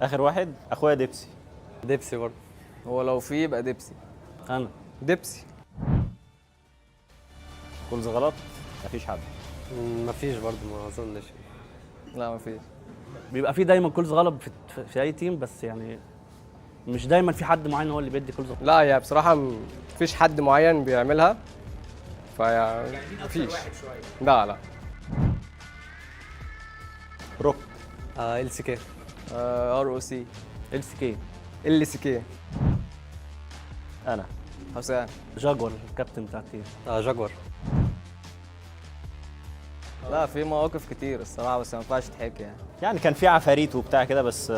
اخر واحد اخويا ديبسي. ديبسي برضه. هو لو في يبقى ديبسي. انا ديبسي. كولز غلط مفيش حد. مفيش برضه ما اظنش. لا مفيش. بيبقى في دايما كولز غلط في اي تيم، بس يعني مش دايما في حد معين هو اللي بيدي كولز غلط. لا هي بصراحة مفيش حد معين بيعملها، فيعني مفيش. لا روك. ال سي كي. ROC. LCK. LCK. انا حسام. جاكور الكابتن بتاع التيم. جاكور. لا في مواقف كتير الصراحة بس ما ينفعش تحكي يعني كان في عفاريت وبتاع كده، بس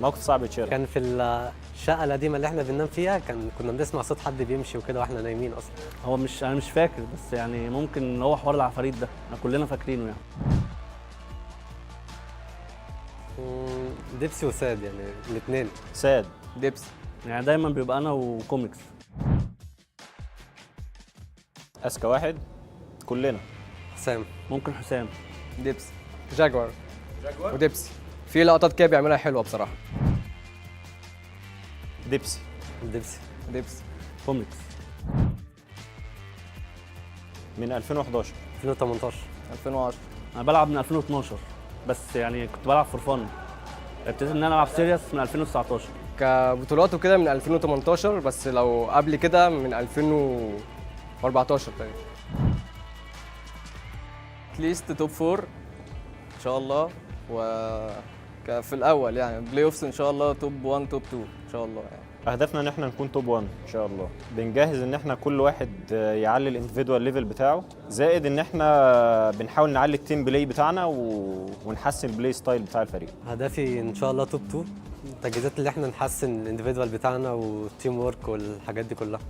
موقف صعب يتشرح. كان في الشقه القديمه اللي احنا بننام فيها كنا بنسمع صوت حد بيمشي وكده واحنا نايمين اصلا. هو انا مش فاكر، بس يعني ممكن هو حوار العفاريت ده احنا كلنا فاكرينه يعني. ديبسي وساد يعني الاثنين. ساد. ديبسي. يعني دايما بيبقى انا وكوميكس. اذكى واحد كلنا. حسام. ممكن حسام. ديبسي. جاكور وديبسي. في لقطات كده بيعملها حلوة بصراحة. ديبسي. ديبسي. كوميكس. من 2011. 2018. 2010. انا بلعب من 2012، بس يعني كنت بلعب فور فن. ابتديت ان انا العب سيريس من 2019. كبطولات وكده من 2018، بس لو قبل كده من 2014 تقريبا. اتليست توب 4 ان شاء الله، في الاول يعني بلاي اوفس ان شاء الله توب 1 توب 2 ان شاء الله يعني. اهدافنا ان احنا نكون توب 1 ان شاء الله. بنجهز ان احنا كل واحد يعلي الانديفيدوال ليفل بتاعه، زائد ان احنا بنحاول نعلي التيم بلاي بتاعنا ونحسن البلاي ستايل بتاع الفريق. هدفي ان شاء الله توب 2. التجهيزات اللي احنا نحسن الانديفيدوال بتاعنا والتيم وورك والحاجات دي كلها.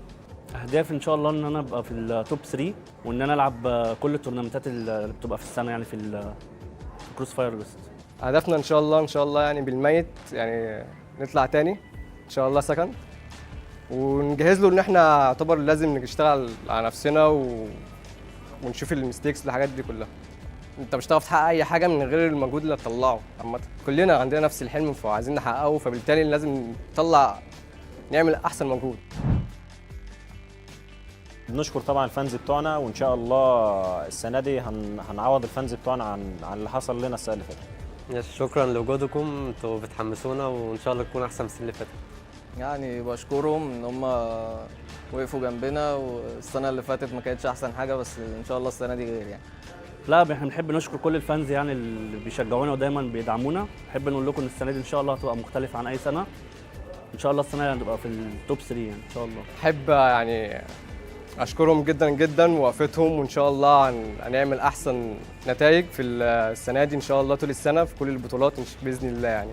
اهدافي ان شاء الله ان انا ابقى في التوب 3، وان انا العب كل التورنمنتات اللي بتبقى في السنه يعني في كروس فاير ويست. هدفنا ان شاء الله يعني بالميت يعني نطلع تاني ان شاء الله سكند، ونجهز له ان احنا يعتبر لازم نشتغل على نفسنا ونشوف الميستيكس الحاجات دي كلها. انت مش هتعرف تحقق اي حاجه من غير المجهود اللي هتطلعه. عامه كلنا عندنا نفس الحلم فعايزين نحققه، فبالتالي لازم نطلع نعمل احسن مجهود. بنشكر طبعا الفانز بتوعنا، وان شاء الله السنه دي هنعوض الفانز بتوعنا عن اللي حصل لنا السنه اللي فاتت. شكرا لوجودكم، انتوا بتحمسونا وان شاء الله تكون احسن من السنه اللي فاتت. يعني بشكرهم ان هم وقفوا جنبنا، والسنه اللي فاتت ما كانتش احسن حاجه، بس ان شاء الله السنه دي غير يعني. لا احنا بنحب نشكر كل الفانز يعني اللي بيشجعونا ودايما بيدعمونا. بنحب نقول لكم ان السنه دي ان شاء الله هتبقى مختلفه عن اي سنه. ان شاء الله السنه دي هنبقى في التوب 3 يعني ان شاء الله. احب يعني اشكرهم جدا جدا ووقفتهم، وان شاء الله هنعمل احسن نتائج في السنه دي ان شاء الله طول السنه في كل البطولات باذن الله يعني.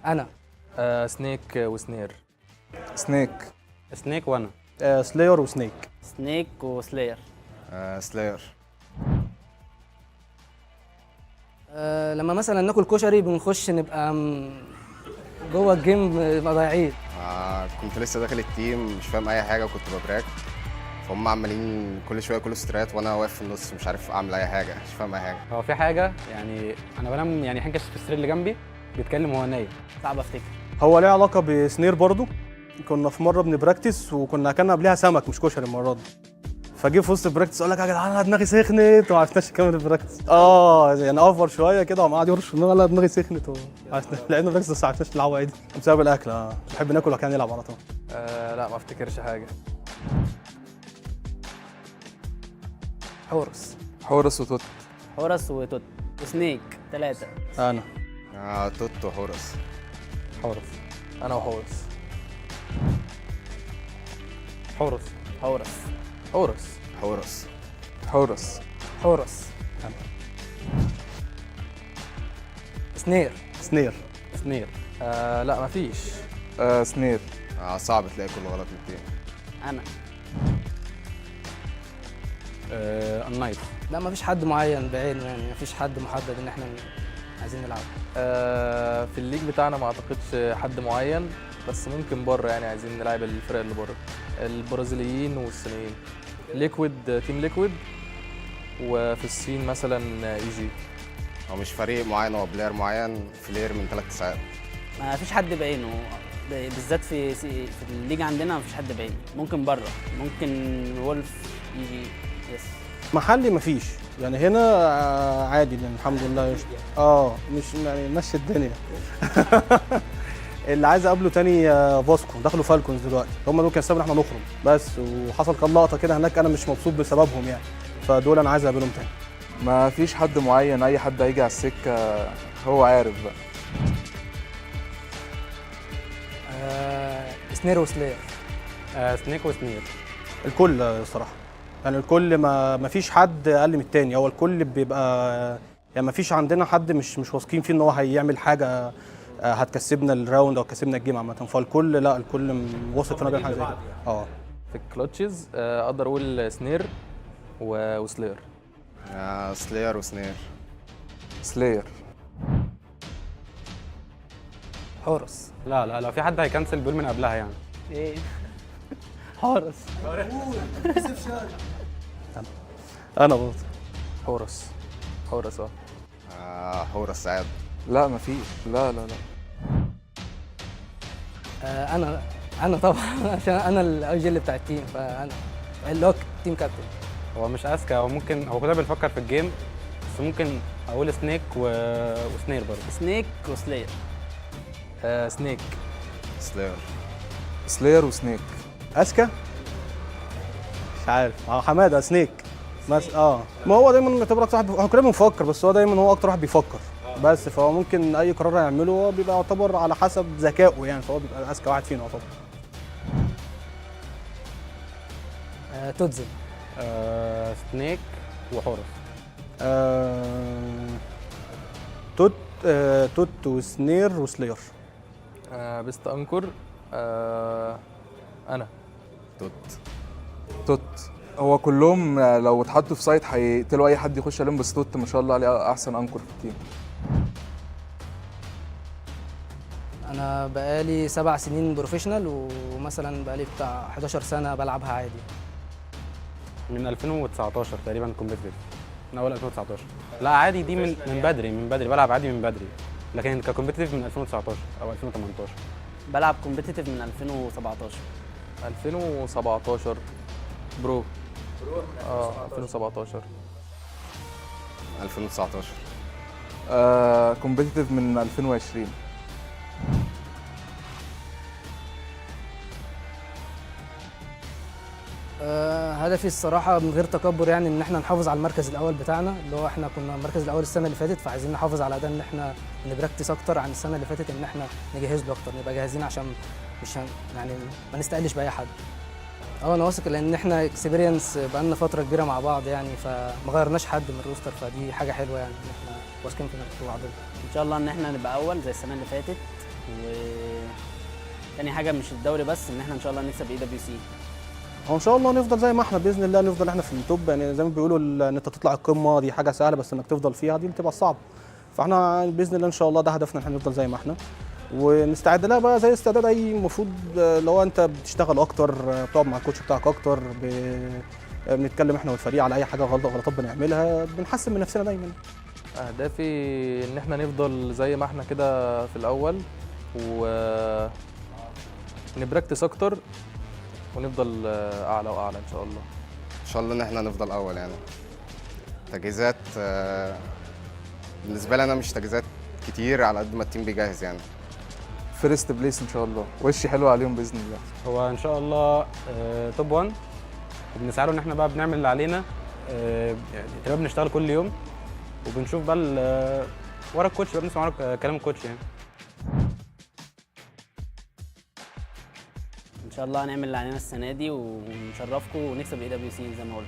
انا سنيك وسنير. سنيك. سنيك وانا. سلاير وسنيك. سنيك وسلاير. سلاير. لما مثلا ناكل كشري بنخش نبقى جوه الجيم نبقى ضايعين. كنت لسه داخل التيم مش فاهم اي حاجه وكنت ببراك، فهم عمالين كل شويه كل سترات وانا واقف في النص مش عارف اعمل اي حاجه، مش فاهم اي حاجه. هو في حاجه يعني انا بنام يعني حنكش في السرير اللي جنبي بيتكلم وهو نايم. صعب افتكر. هو ليه علاقه بسنير برضو. كنا في مره بنبراكتس وكنا اكلنا قبلها سمك مش كشري المره دي، فجه في وسط البراكتس قال لك يا جدعان انا دماغي سخنت وما عرفناش نكمل البراكتس. يعني اوفر شويه كده وقام قاعد يرش في دماغي، قال دماغي سخنت لقينا البراكتس بس ما عرفناش نلعب عادي بسبب الاكل. بنحب ناكل وكان نلعب على طول. لا ما افتكرش حاجه. حورس. حورس وتوت. حورس وتوت وسنيك 3. انا توت وحورس. حورس. انا وحورس. حورس. حورس. حورس. حورس. حورس. حورس. سنير. سنير. سنير. لا مفيش. سنير. صعب تلاقي كل غلط من التيم. انا unKnights. لا مفيش حد معين بعينه، يعني مفيش حد محدد ان احنا عايزين نلعب. في الليج بتاعنا ما اعتقدش حد معين، بس ممكن بره يعني عايزين نلعب الفرق اللي بره، البرازيليين والصينيين. ليكويد، تيم ليكويد، وفي الصين مثلا ايجي. هو مش فريق معين، هو بلاير معين، فلير من 3 ساعات. ما فيش حد بعينه، بالذات في الليج عندنا ما فيش حد بعينه. ممكن بره، ممكن وولف يجي. يس. محلي مفيش، يعني هنا عادي يعني الحمد لله. مش يعني ماشي الدنيا. اللي عايز اقابله تاني فاسكو، دخلوا فالكونز دلوقتي، هم دول كانوا سبب ان احنا نخرج بس، وحصل كام لقطه كده هناك انا مش مبسوط بسببهم يعني، فدول انا عايز اقابلهم تاني. ما فيش حد معين، اي حد هيجي على السكه هو عارف بقى. سنير وسلاير. سنيك وسنير. الكل الصراحه، يعني الكل ما فيش حد اقل من التاني، هو الكل بيبقى يعني ما فيش عندنا حد مش واثقين فيه ان هو هيعمل حاجه هتكسبنا الراوند او كسبنا الجيم عامه، فالكل لا الكل واثق فينا بيعمل حاجه زي كده. في الكلاتشز اقدر اقول سنير وسلاير. سلاير وسنير. سلاير. حورس. لا لو في حد هيكنسل بيقول من قبلها يعني. ايه؟ حورس. انا برضه حورس. حورس. حورس سعاد. لا ما فيش. لا انا طبعا عشان انا الاي جي اللي بتاع التيم، فانا اللي هو تيم كابتن. هو مش اذكى، هو ممكن هو كده بنفكر في الجيم، بس ممكن اقول سنيك وسنير برضه. سنيك وسلاير. سنيك. سلاير. سلاير وسنيك. اذكى مش عارف، حماده سنيك بس. ما هو دايما معتبر اكتر واحد، احنا كلنا بنفكر بس هو دايما هو اكتر واحد بيفكر بس، فهو ممكن اي قرار يعمله هو بيبقى يعتبر على حسب ذكائه يعني، فهو بيبقى اذكى واحد فينا يعتبر. توتزن. سنيك وحورس. توت وسنير وسلاير. بيست انكر. انا توت. هو كلهم لو اتحطوا في سايت هيقتلوا اي حد يخش عليهم، بس توت ما شاء الله عليه احسن انكر في التيم. انا بقالي 7 سنين بروفيشنال، ومثلا بقالي بتاع 11 سنه بلعبها عادي. من 2019 تقريبا كومبيتيتيف، من اول 2019. لا عادي، دي من بدري بلعب عادي من بدري، لكن ككومبيتيتيف من 2019 او 2018. بلعب كومبيتيتيف من 2017. 2017 برو. 2017. 2019. كومبيتيتيف من 2020. هدفي الصراحه من غير تكبر يعني ان احنا نحافظ على المركز الاول بتاعنا، اللي هو احنا كنا المركز الاول السنه اللي فاتت، فعايزين نحافظ على ده، ان احنا نبراكتس اكتر عن السنه اللي فاتت، ان احنا نجهز له اكتر، نبقى جاهزين عشان مش يعني ما نستقلش باي حد. انا واثق لان احنا اكسبيرينس بقالنا فتره كبيره مع بعض يعني، فما غيرناش حد من الروستر، فدي حاجه حلوه يعني ان احنا واثقين في بعضنا. ان شاء الله ان احنا نبقى اول زي السنه اللي فاتت، تاني حاجه مش الدوري بس، ان احنا ان شاء الله نكسب EWC. هو ان شاء الله نفضل زي ما احنا باذن الله، نفضل احنا في التوب. يعني زي ما بيقولوا ان انت تطلع القمه دي حاجه سهله، بس انك تفضل فيها دي بتبقى صعبه. فاحنا باذن الله ان شاء الله ده هدفنا، احنا نفضل زي ما احنا ونستعد لها بقى زي استعداد اي المفروض. لو انت بتشتغل اكتر، بتقعد مع الكوتش بتاعك اكتر، بنتكلم احنا والفريق على اي حاجه غلطات بنعملها، بنحسن من نفسنا دايما. اهدافي ان احنا نفضل زي ما احنا كده في الاول، ونبراكتس اكتر، ونفضل اعلى واعلى ان شاء الله. ان شاء الله ان احنا نفضل اول يعني. تجهيزات بالنسبه لي انا مش تجهيزات كتير على قد ما التيم بيجهز يعني. فيرست بليس ان شاء الله، وشي حلو عليهم باذن الله. هو ان شاء الله توب 1، وبنسعى له ان احنا بقى بنعمل اللي علينا. يعني تقريبا بنشتغل كل يوم، وبنشوف بقى ورا الكوتش، بقى بنسمع ورا كلام الكوتش يعني. ان شاء الله هنعمل اللي علينا السنه دي ونشرفكم ونكسب EWC زي ما قلت.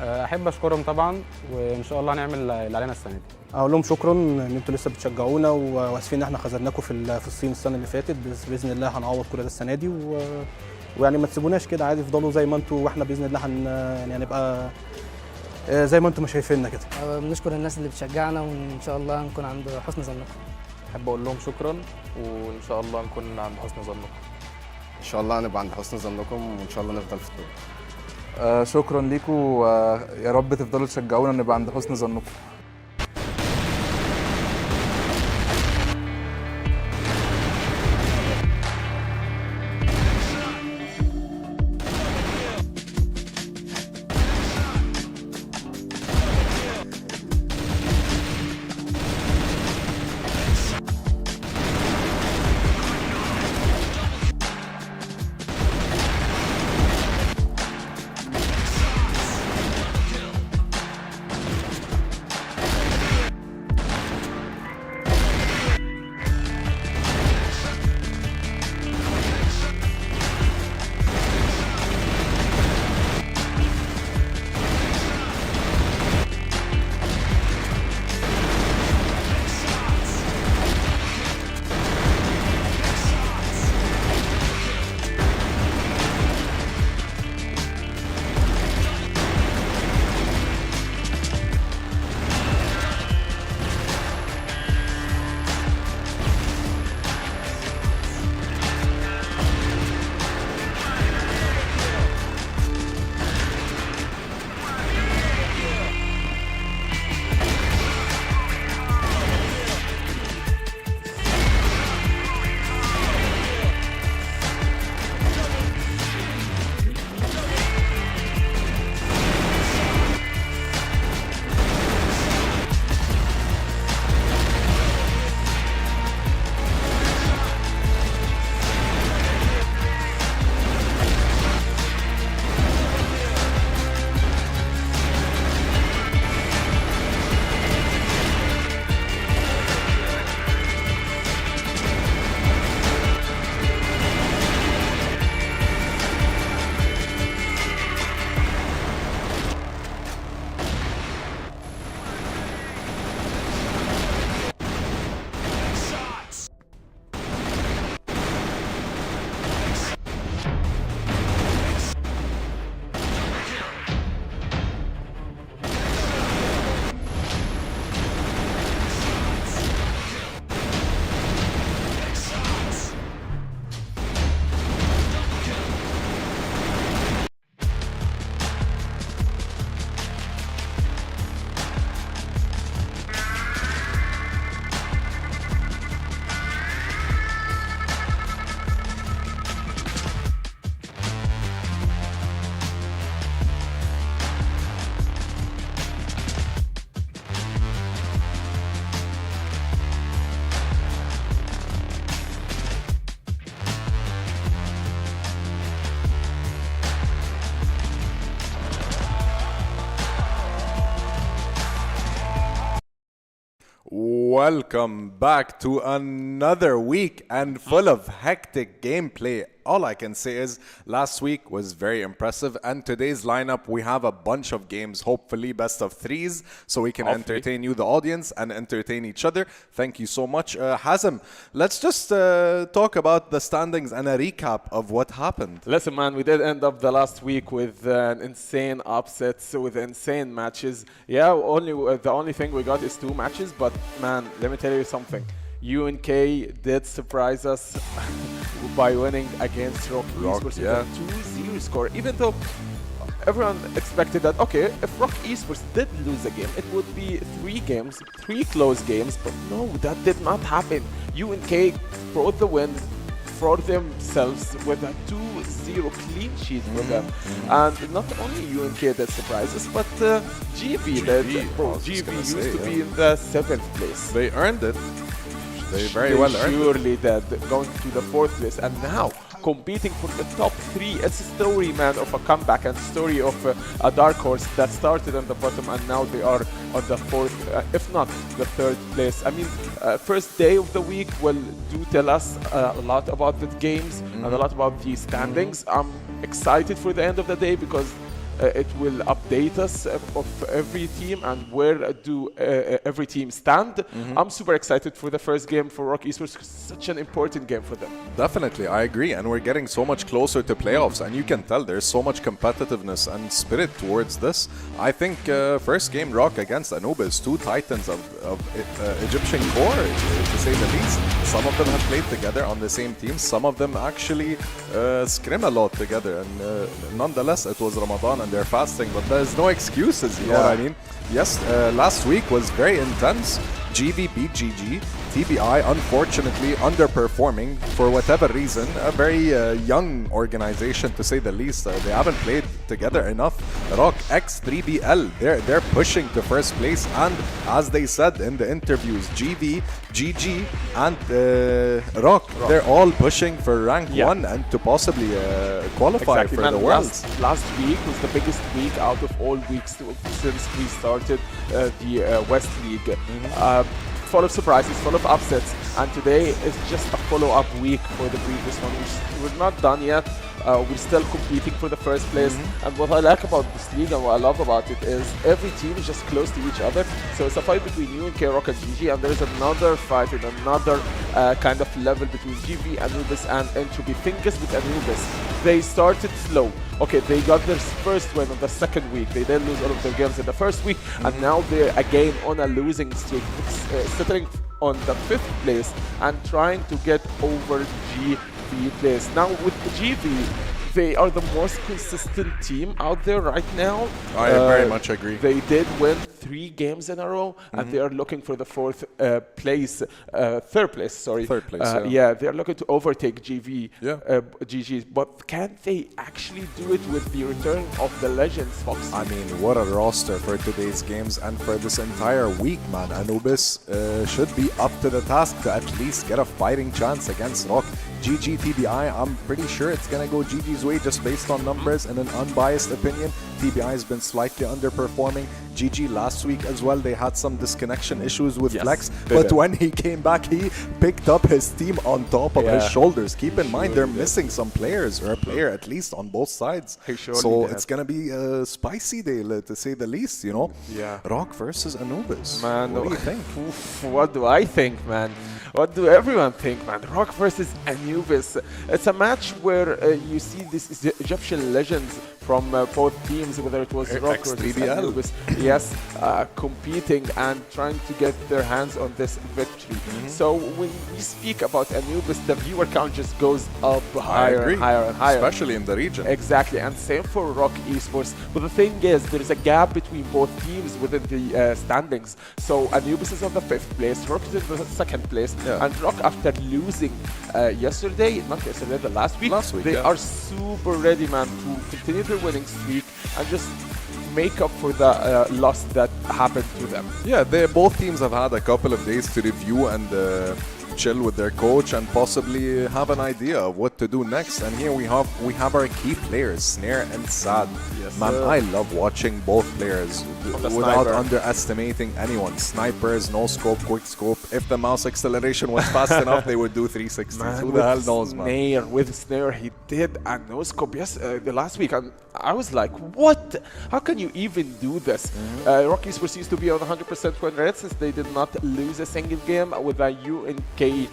احب اشكرهم طبعا، وان شاء الله هنعمل اللي علينا السنه دي. اقول لهم شكرا ان انتوا لسه بتشجعونا، واسفين ان احنا خذلناكم في الصين السنه اللي فاتت، بس باذن الله هنعوض كل ده السنه دي. ويعني ما تسيبوناش كده عادي، افضلوا زي ما انتوا، واحنا باذن الله يعني هنبقى زي ما انتم ما شايفيننا كده. بنشكر الناس اللي بتشجعنا، وان شاء الله نكون عند حسن ظنكم. احب اقول لهم شكرا، وان شاء الله نكون عند حسن ظنكم. ان شاء الله هنبقى عند حسن ظنكم، وان شاء الله نفضل في التوب. شكرا ليكم، يا رب تفضلوا تشجعونا نبقى عند حسن ظنكم. Welcome back to another week and full of hectic gameplay all I can say is last week was very impressive, and today's lineup, we have a bunch of games, hopefully best of threes, so we can entertain you, the audience, and entertain each other. Thank you so much. Hazem, let's just talk about the standings and a recap of what happened. Listen, man, we did end up the last week with insane upsets, with insane matches. Yeah, the only thing we got is 2 matches, but man, let me tell you something. UNK did surprise us by winning against ROC Esports with a 2-0 score, even though everyone expected that, okay, if ROC Esports did lose a game, it would be 3 games, 3 close games, but no, that did not happen. UNK brought the win for themselves with a 2-0 clean sheet for them. And not only UNK that surprised us, but GB did. Bro, GB used to be in the 7th place. They earned it. They very well earned it. Surely did, going to the 4th place. And now, competing for the top 3. It's a story, man, of a comeback and story of a dark horse that started on the bottom and now they are on the 4th, if not the 3rd place. I mean, first day of the week will do tell us a lot about the games and a lot about the standings. I'm excited for the end of the day because it will update us of every team and where do every team stand. I'm super excited for the first game for ROC Esports. Such an important game for them. Definitely, I agree. And we're getting so much closer to playoffs. And you can tell there's so much competitiveness and spirit towards this. I think first game ROC against Anubis, 2 titans of Egyptian core, to say the least. Some of them have played together on the same team. Some of them actually scrim a lot together. And nonetheless, it was Ramadan and they're fasting, but there's no excuses, you know what I mean? Yes, last week was very intense. GV beat GG. TBI, unfortunately, underperforming for whatever reason. A very young organization, to say the least. They haven't played together enough. ROC X3BL, they're pushing to first place. And as they said in the interviews, GV, GG, and ROC, they're all pushing for rank 1 and to possibly qualify for the Worlds. Last week was the biggest week out of all weeks since we started the West League. Full of surprises, full of upsets, and today is just a follow-up week for the previous one. We're not done yet. We're still competing for the first place. And what I like about this league and what I love about it is every team is just close to each other. So it's a fight between UNK, ROC, and GG, and there's another fight in another kind of level between GV, Anubis, and Entropy. Fingers with Anubis. They started slow. Okay, they got their first win on the 2nd week. They did lose all of their games in the 1st week, and now they're again on a losing streak, sitting on the 5th place and trying to get over GV place. Now with the GV, they are the most consistent team out there right now. I very much agree. They did win 3 games in a row, and they are looking for the 4th place, 3rd place, sorry. 3rd place, yeah, they are looking to overtake GV, GG. But can they actually do it with the return of the legends, Fox? I mean, what a roster for today's games and for this entire week, man. Anubis should be up to the task to at least get a fighting chance against ROC. GG TBI, I'm pretty sure it's going to go GG's way just based on numbers and an unbiased opinion. TBI has been slightly underperforming. GG last week as well, they had some disconnection issues with Flex, but when he came back, he picked up his team on top of his shoulders. Keep in mind, they're missing some players, or a player at least on both sides. So it's going to be a spicy day, to say the least, you know? ROC versus Anubis. Man, what do you think? What do I think, man? What do everyone think, man? ROC versus Anubis. It's a match where you see these Egyptian legends from both teams, whether it was ROC versus Anubis, competing and trying to get their hands on this victory. So when we speak about Anubis, the viewer count just goes up higher and higher and higher. Especially in the region. Exactly, and same for ROC Esports. But the thing is, there is a gap between both teams within the standings. So Anubis is on the 5th place, ROC is in the 2nd place, and ROC, after losing the last week, they are super ready, man, to continue their winning streak and just make up for the loss that happened to them. Yeah, both teams have had a couple of days to review and chill with their coach and possibly have an idea of what to do next. And here we have our key players, Snare and Sad. Yes, Man, sir. I love watching both players the without sniper. underestimating anyone. Snipers, no scope, quick scope. If the mouse acceleration was fast enough, they would do 360s. Who the hell knows, man? Snare, with Snare, he did a no scope. Yes, the last week, and I was like, what? How can you even do this? ROC Esports used to be on 100% win rate since they did not lose a single game. With a UNK,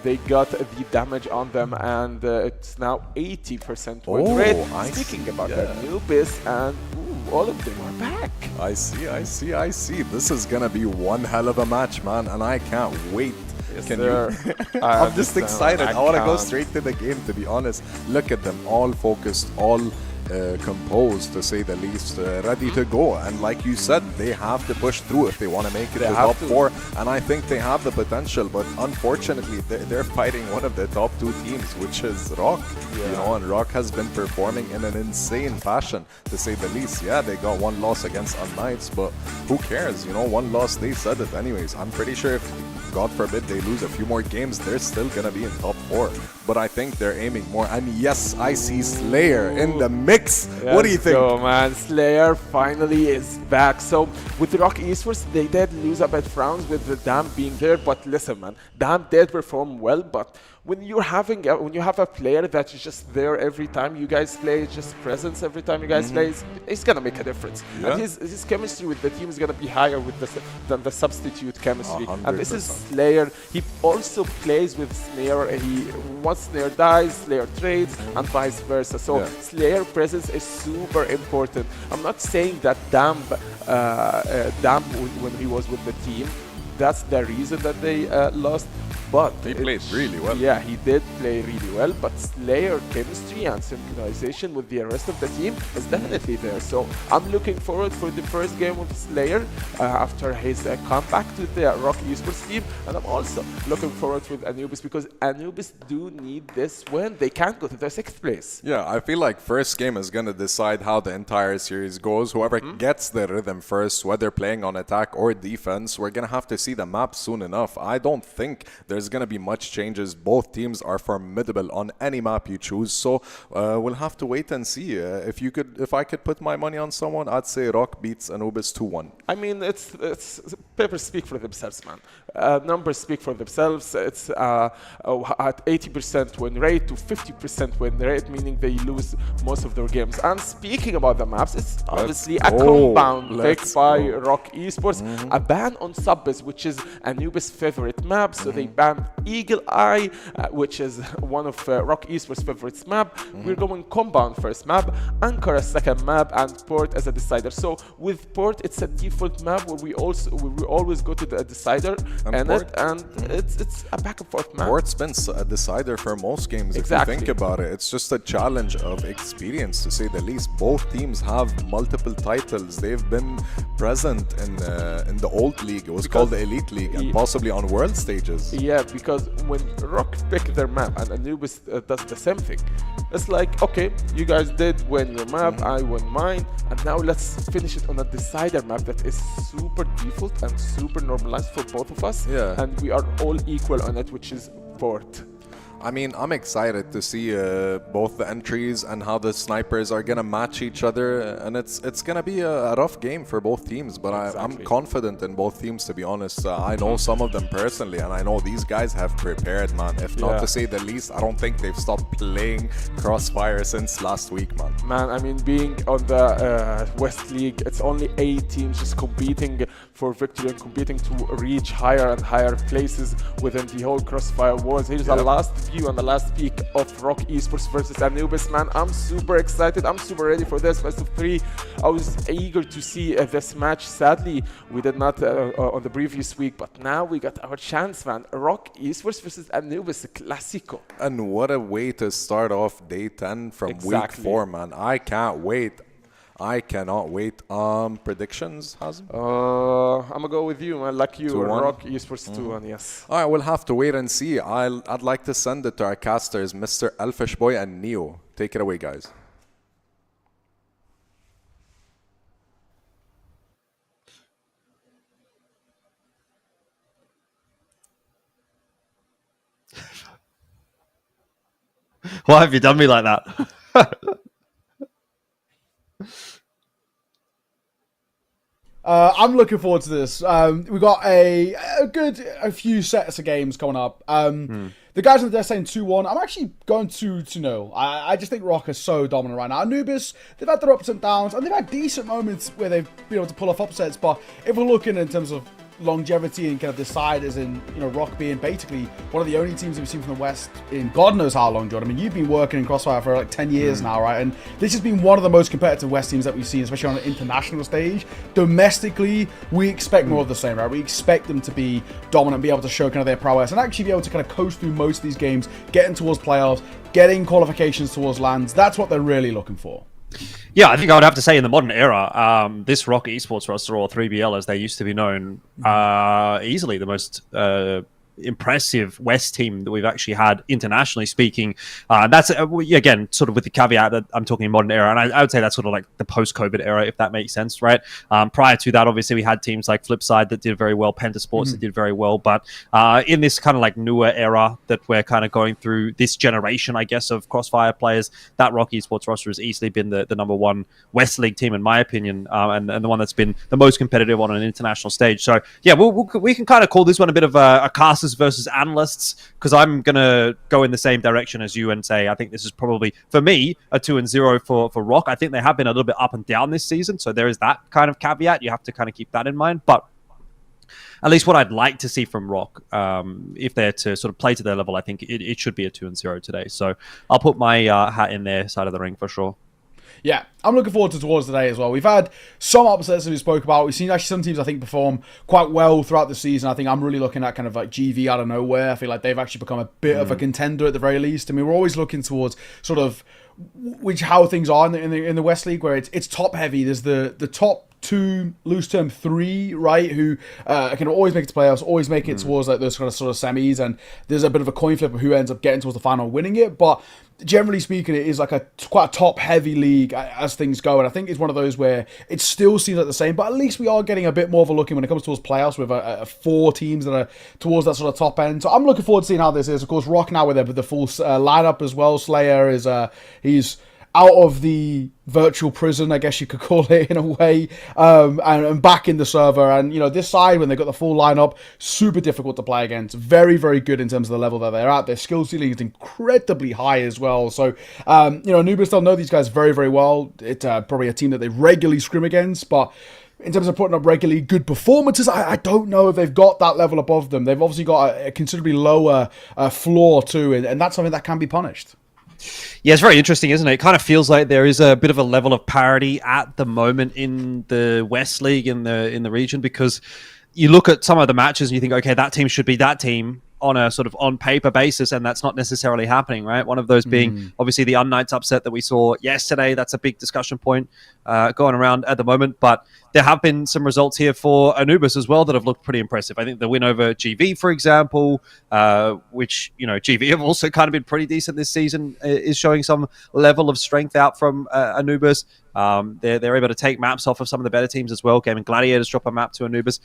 they got the damage on them, and it's now 80% win rate. Speaking about the Anubis, and all of them are back. I see. This is gonna be one hell of a match, man, and I can't wait. Can you? I'm just excited. I want to go straight to the game, to be honest. Look at them, all focused, all composed, to say the least, ready to go. And like you said, they have to push through if they want to make it to top 4. And I think they have the potential, but unfortunately, they're fighting one of the top 2 teams, which is ROC. You know, and ROC has been performing in an insane fashion, to say the least. Yeah, they got one loss against unKnights, but who cares? You know, one loss, they said it anyways. I'm pretty sure if, God forbid, they lose a few more games, they're still gonna be in top 4. But I think they're aiming more. And yes, I see Slayer in the mix. What do you think? Let's go, man. Slayer finally is back. So with ROC Esports, they did lose a bit of rounds with the Dam being there. But listen, man, Dam did perform well. But when you have a player that's just there every time you guys play, just presence every time you guys play, it's gonna make a difference. Yeah. And his chemistry with the team is gonna be higher with than the substitute chemistry. 100%. And this is Slayer. He also plays with Snare. Once Snare dies, Slayer trades, and vice versa. So Slayer presence is super important. I'm not saying that Dam when he was with the team, that's the reason that they lost. But he played really well. Yeah, he did play really well. But Slayer chemistry and synchronization with the rest of the team is definitely there. So I'm looking forward for the first game with Slayer after his comeback to the ROC Esports team. And I'm also looking forward with Anubis, because Anubis do need this win. They can't go to their 6th place. Yeah, I feel like first game is going to decide how the entire series goes. Whoever gets the rhythm first, whether playing on attack or defense, we're going to have to see the map soon enough. I don't think there's going to be much changes. Both teams are formidable on any map you choose. So we'll have to wait and see. If I could put my money on someone, I'd say ROC beats Anubis 2-1. I mean, it's papers speak for themselves, man. Numbers speak for themselves. It's at 80% win rate to 50% win rate, meaning they lose most of their games. And speaking about the maps, it's obviously a compound pick by ROC Esports. A ban on Subbase, which is Anubis' favorite map. So they banned Eagle Eye, which is one of ROC Esports' favorite map. We're going compound first map, Ankara second map, and Port as a decider. So with Port, it's a default map where we always go to the decider and it's a back and forth map. Port's been a decider for most games. Exactly. If you think about it, it's just a challenge of experience, to say the least. Both teams have multiple titles. They've been present in the old league. It was called the Elite League, and possibly on world stages. Yeah, because when ROC pick their map and Anubis does the same thing, it's like, okay, you guys did win your map, I won mine, and now let's finish it on a decider map that is super default and super normalized for both of us. Yeah. And we are all equal on it, which is Port. I mean, I'm excited to see both the entries and how the snipers are gonna match each other, and it's gonna be a rough game for both teams. But I'm confident in both teams, to be honest. I know some of them personally, and I know these guys have prepared, man. If not to say the least, I don't think they've stopped playing CrossFire since last week, man. Man, I mean, being on the West League, it's only 8 teams just competing for victory and competing to reach higher and higher places within the whole CrossFire Wars. Here's the last view and the last peak of ROC Esports versus Anubis, man. I'm super excited. I'm super ready for this best of 3. I was eager to see this match. Sadly, we did not on the previous week, but now we got our chance, man. ROC Esports versus Anubis, Classico. And what a way to start off day 10 from week 4, man. I can't wait. I cannot wait. Predictions, Hazem? I'm gonna go with you, man. Like you, 2-1? ROC Esports 2-1, yes. All right, we'll have to wait and see. I'd like to send it to our casters, Mr. Elfish Boy and Neo. Take it away, guys. Why have you done me like that? I'm looking forward to this. We've got a few sets of games coming up. The guys they're saying 2-1. I'm actually going to 2-0. I just think ROC is so dominant right now. Anubis, they've had their ups and downs, and they've had decent moments where they've been able to pull off upsets. But if we're looking in terms of longevity and kind of this side, as in, you know, ROC being basically one of the only teams that we've seen from the West in God knows how long, Jordan. I mean, you've been working in CrossFire for like 10 years now, right? And this has been one of the most competitive West teams that we've seen, especially on an international stage. Domestically, we expect more of the same, right? We expect them to be dominant, be able to show kind of their prowess, and actually be able to kind of coast through most of these games, getting towards playoffs, getting qualifications towards lands. That's what they're really looking for. Yeah, I think I would have to say in the modern era, this ROC Esports roster, or 3BL as they used to be known, easily the most impressive West team that we've actually had internationally speaking. That's again sort of with the caveat that I'm talking modern era, and I would say that's sort of like the post-COVID era, if that makes sense, right? Prior to that, obviously we had teams like Flipside that did very well, Penta Sports that did very well, but in this kind of like newer era that we're kind of going through, this generation, I guess, of Crossfire players, that ROC Esports roster has easily been the number one West League team in my opinion, and the one that's been the most competitive on an international stage. So yeah, we can kind of call this one a bit of a casters versus analysts, because I'm going to go in the same direction as you and say I think this is probably, for me, a 2-0 for ROC. I think they have been a little bit up and down this season, so there is that kind of caveat. You have to kind of keep that in mind, but at least what I'd like to see from ROC, if they're to sort of play to their level, I think it should be a 2-0 today. So I'll put my hat in their side of the ring for sure. Yeah, I'm looking forward to towards today as well. We've had some upsets that we spoke about. We've seen actually some teams, I think, perform quite well throughout the season. I think I'm really looking at kind of like GV out of nowhere. I feel like they've actually become a bit of a contender at the very least. I mean, we're always looking towards sort of how things are in the West League, where it's top heavy. There's the top 2, loose term 3, right, who can always make it to playoffs, always make it towards like those kind of sort of semis, and there's a bit of a coin flip of who ends up getting towards the final winning it. But generally speaking, it is like quite a top heavy league as things go, and I think it's one of those where it still seems like the same, but at least we are getting a bit more of a look in when it comes towards playoffs with 4 teams that are towards that sort of top end. So I'm looking forward to seeing how this is. Of course, ROC now with the full lineup as well. Slayer is he's out of the virtual prison, I guess you could call it in a way, and back in the server. And, you know, this side, when they've got the full lineup, super difficult to play against. Very, very good in terms of the level that they're at. Their skill ceiling is incredibly high as well. So, you know, Anubis don't know these guys very, very well. It's probably a team that they regularly scrim against, but in terms of putting up regularly good performances, I don't know if they've got that level above them. They've obviously got a considerably lower floor too, and that's something that can be punished. Yeah, it's very interesting, isn't it? It kind of feels like there is a bit of a level of parity at the moment in the West League in the region, because you look at some of the matches and you think, okay, that team should be that team on a sort of on paper basis, and that's not necessarily happening, right? One of those being obviously the unKnights upset that we saw yesterday. That's a big discussion point going around at the moment, but there have been some results here for Anubis as well that have looked pretty impressive. I think the win over GV, for example, which, you know, GV have also kind of been pretty decent this season, is showing some level of strength out from Anubis. They're able to take maps off of some of the better teams as well. Gaimin Gladiators drop a map to Anubis.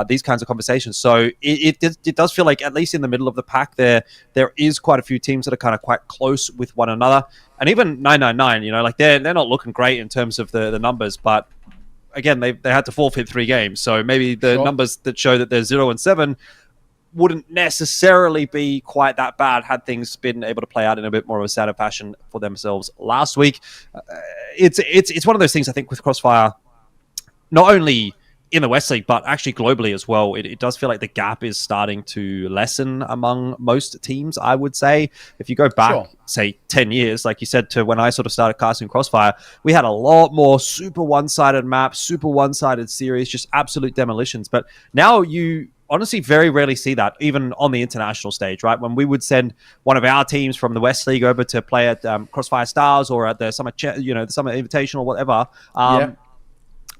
These kinds of conversations. So it does feel like, at least in the middle of the pack, there is quite a few teams that are kind of quite close with one another. And even 999, you know, like they're not looking great in terms of the numbers, but again, they had to forfeit 3 games. So maybe the numbers that show that they're 0-7 wouldn't necessarily be quite that bad had things been able to play out in a bit more of a standard fashion for themselves last week. It's one of those things, I think, with Crossfire, not only in the West League, but actually globally as well. It does feel like the gap is starting to lessen among most teams, I would say. If you go back, say, 10 years, like you said, to when I sort of started casting Crossfire, we had a lot more super one-sided maps, super one-sided series, just absolute demolitions. But now you honestly very rarely see that, even on the international stage, right? When we would send one of our teams from the West League over to play at Crossfire Stars or at the Summer, the Summer Invitational or whatever,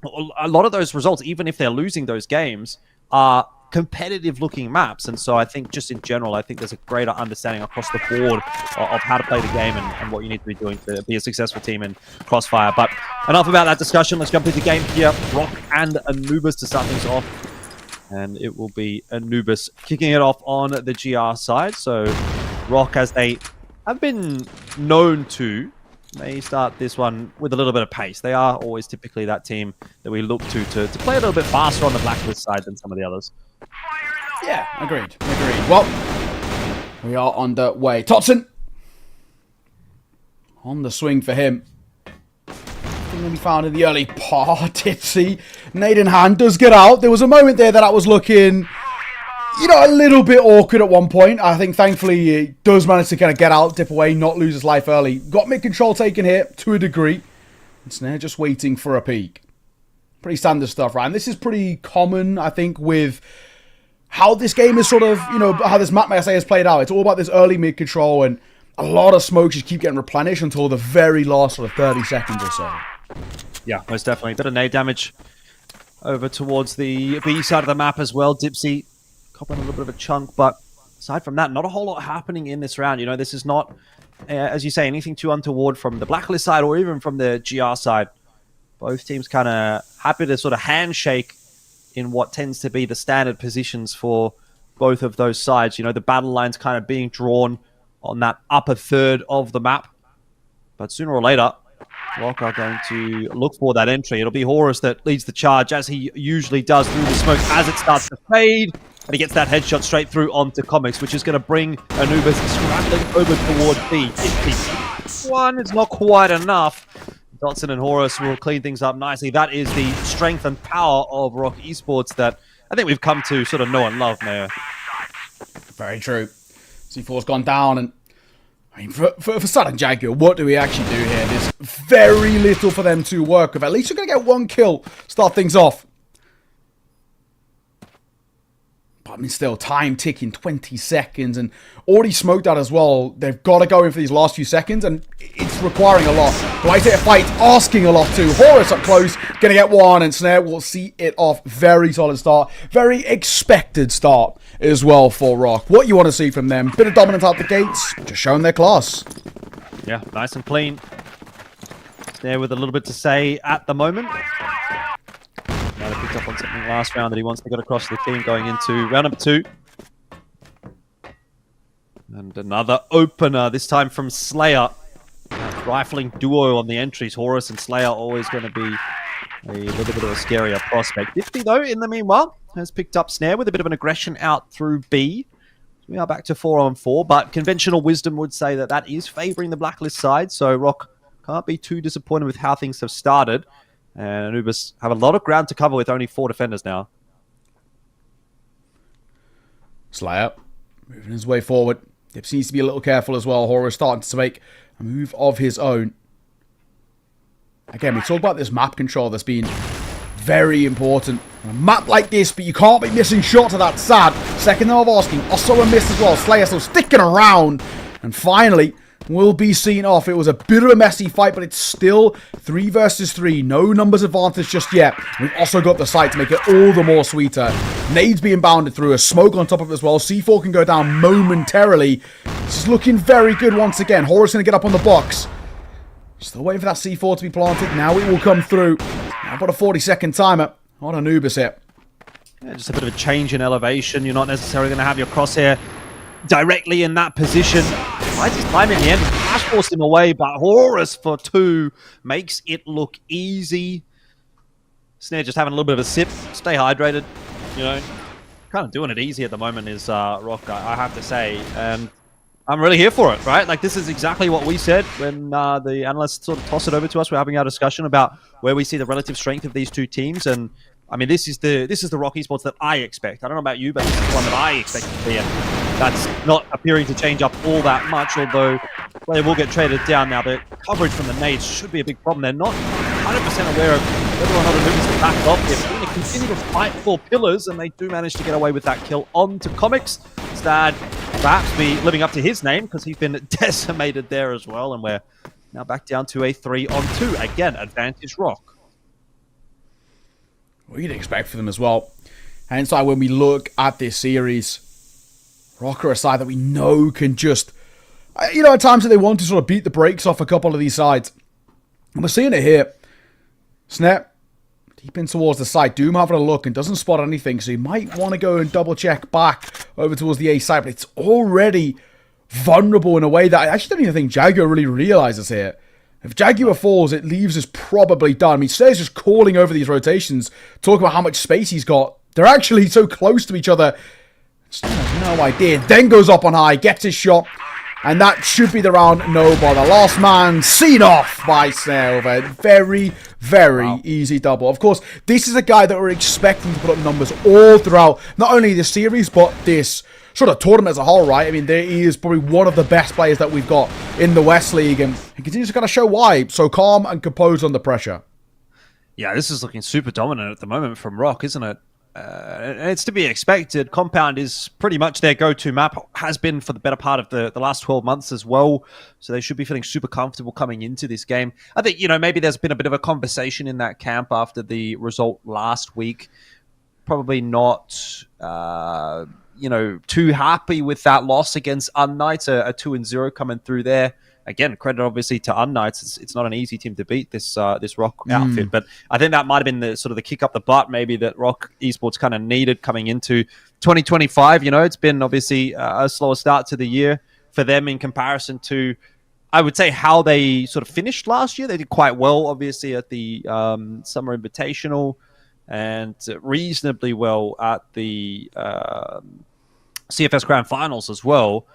a lot of those results, even if they're losing those games, are competitive-looking maps. And so I think just in general, I think there's a greater understanding across the board of how to play the game and what you need to be doing to be a successful team in Crossfire. But enough about that discussion. Let's jump into the game here. ROC and Anubis to start things off. And it will be Anubis kicking it off on the GR side. So ROC, as they have been known to may start this one with a little bit of pace. They are always typically that team that we look to play a little bit faster on the Blacklist side than some of the others. Yeah, agreed. Well, we are underway. Totson on the swing for him. Thing that we found in the early part. Tipsy. Nade in hand does get out. There was a moment there that I was looking, a little bit awkward at one point. I think thankfully he does manage to kind of get out, dip away, not lose his life early. Got mid-control taken here to a degree. And Snare just waiting for a peek. Pretty standard stuff, right? And this is pretty common, I think, with how this game is sort of, how this map, may I say, has played out. It's all about this early mid-control, and a lot of smokes just keep getting replenished until the very last sort of 30 seconds or so. Yeah, most definitely. Bit of nade damage over towards the B side of the map as well. Dipsy copping a little bit of a chunk, but aside from that, not a whole lot happening in this round. This is not, as you say, anything too untoward from the Blacklist side or even from the GR side. Both teams kind of happy to sort of handshake in what tends to be the standard positions for both of those sides. The battle lines kind of being drawn on that upper third of the map. But sooner or later, ROC are going to look for that entry. It'll be Horus that leads the charge, as he usually does, through the smoke as it starts to fade. And he gets that headshot straight through onto Comics, which is going to bring Anubis scrambling over toward B. One is not quite enough. Dotson and Horus will clean things up nicely. That is the strength and power of ROC Esports that I think we've come to sort of know and love, Mayor. Very true. C4's gone down, and I mean, for Sad and Jaguar, what do we actually do here? There's very little for them to work with. At least we're going to get one kill, start things off. But I mean, still, time ticking, 20 seconds, and already smoked out as well. They've got to go in for these last few seconds, and it's requiring a lot. Right here, fight, asking a lot too. Horus up close, going to get one, and Snare will see it off. Very solid start. Very expected start as well for ROC. What you want to see from them, bit of dominance out the gates, just showing their class. Yeah, nice and clean. Snare with a little bit to say at the moment. Might have picked up on something last round that he wants to get across to the team going into round number 2. And another opener, this time from Slayer. Rifling duo on the entries. Horus and Slayer always going to be a little bit of a scarier prospect. Dipsy, though, in the meanwhile, has picked up Snare with a bit of an aggression out through B. We are back to 4-on-4, but conventional wisdom would say that that is favouring the Blacklist side, so ROC can't be too disappointed with how things have started. And Anubis have a lot of ground to cover with only 4 defenders now. Slayer moving his way forward. Dips needs to be a little careful as well. Horus starting to make a move of his own. Again, we talk about this map control that's been very important. On a map like this, but you can't be missing shots of that Sad. Second of asking, also a miss as well. Slayer still sticking around. And finally, will be seen off. It was a bit of a messy fight, but it's still 3 versus 3. No numbers advantage just yet. We've also got the site to make it all the more sweeter. Nades being bounded through, a smoke on top of it as well. C4 can go down momentarily. This is looking very good once again. Horus going to get up on the box. Still waiting for that C4 to be planted. Now it will come through. Now put a 40-second timer on Anubis here. Yeah, just a bit of a change in elevation. You're not necessarily going to have your crosshair directly in that position. Finds his time in the end. Flash forced him away, but Horus for 2 makes it look easy. Snare just having a little bit of a sip. Stay hydrated. Kind of doing it easy at the moment is ROC, I have to say. And I'm really here for it, right? Like, this is exactly what we said when the analysts sort of tossed it over to us. We're having our discussion about where we see the relative strength of these two teams. And I mean, this is the ROC Esports that I expect. I don't know about you, but this is the one that I expect to see. And that's not appearing to change up all that much, although they will get traded down now. The coverage from the nades should be a big problem. They're not 100% aware of whether or not Anubis is backed off. They're going to continue to fight for pillars, and they do manage to get away with that kill onto Comics. Stad perhaps be living up to his name, because he's been decimated there as well, and we're now back down to a 3-on-2. Again, advantage ROC. What you'd expect for them as well. Hence why when we look at this series, ROC are a side that we know can just, at times that they want to sort of beat the brakes off a couple of these sides. And we're seeing it here. Snare deep in towards the side. Doom having a look and doesn't spot anything, so he might want to go and double check back over towards the A side, but it's already vulnerable in a way that I actually don't even think Jaguar really realizes here. If Jaguar falls, it leaves us probably done. I mean, Snay's just calling over these rotations, talking about how much space he's got. They're actually so close to each other. Snay has no idea. Then goes up on high, gets his shot. And that should be the round. No, but the last man seen off by Snare over a very, very easy double. Of course, this is a guy that we're expecting to put up numbers all throughout not only this series, but this sort of tournament as a whole, right? I mean, there is probably one of the best players that we've got in the West League, and he continues to kind of show why. So calm and composed under pressure. Yeah, this is looking super dominant at the moment from ROC, isn't it? And it's to be expected. Compound is pretty much their go-to map, has been for the better part of the last 12 months as well. So they should be feeling super comfortable coming into this game. I think, maybe there's been a bit of a conversation in that camp after the result last week. Probably not, too happy with that loss against unKnights, a 2-0 coming through there. Again, credit obviously to unKnights. It's not an easy team to beat, this ROC outfit, but I think that might have been the sort of the kick up the butt maybe that ROC Esports kind of needed coming into 2025. It's been obviously a slower start to the year for them in comparison to, I would say, how they sort of finished last year. They did quite well, obviously, at the Summer Invitational and reasonably well at the CFS Grand Finals as well.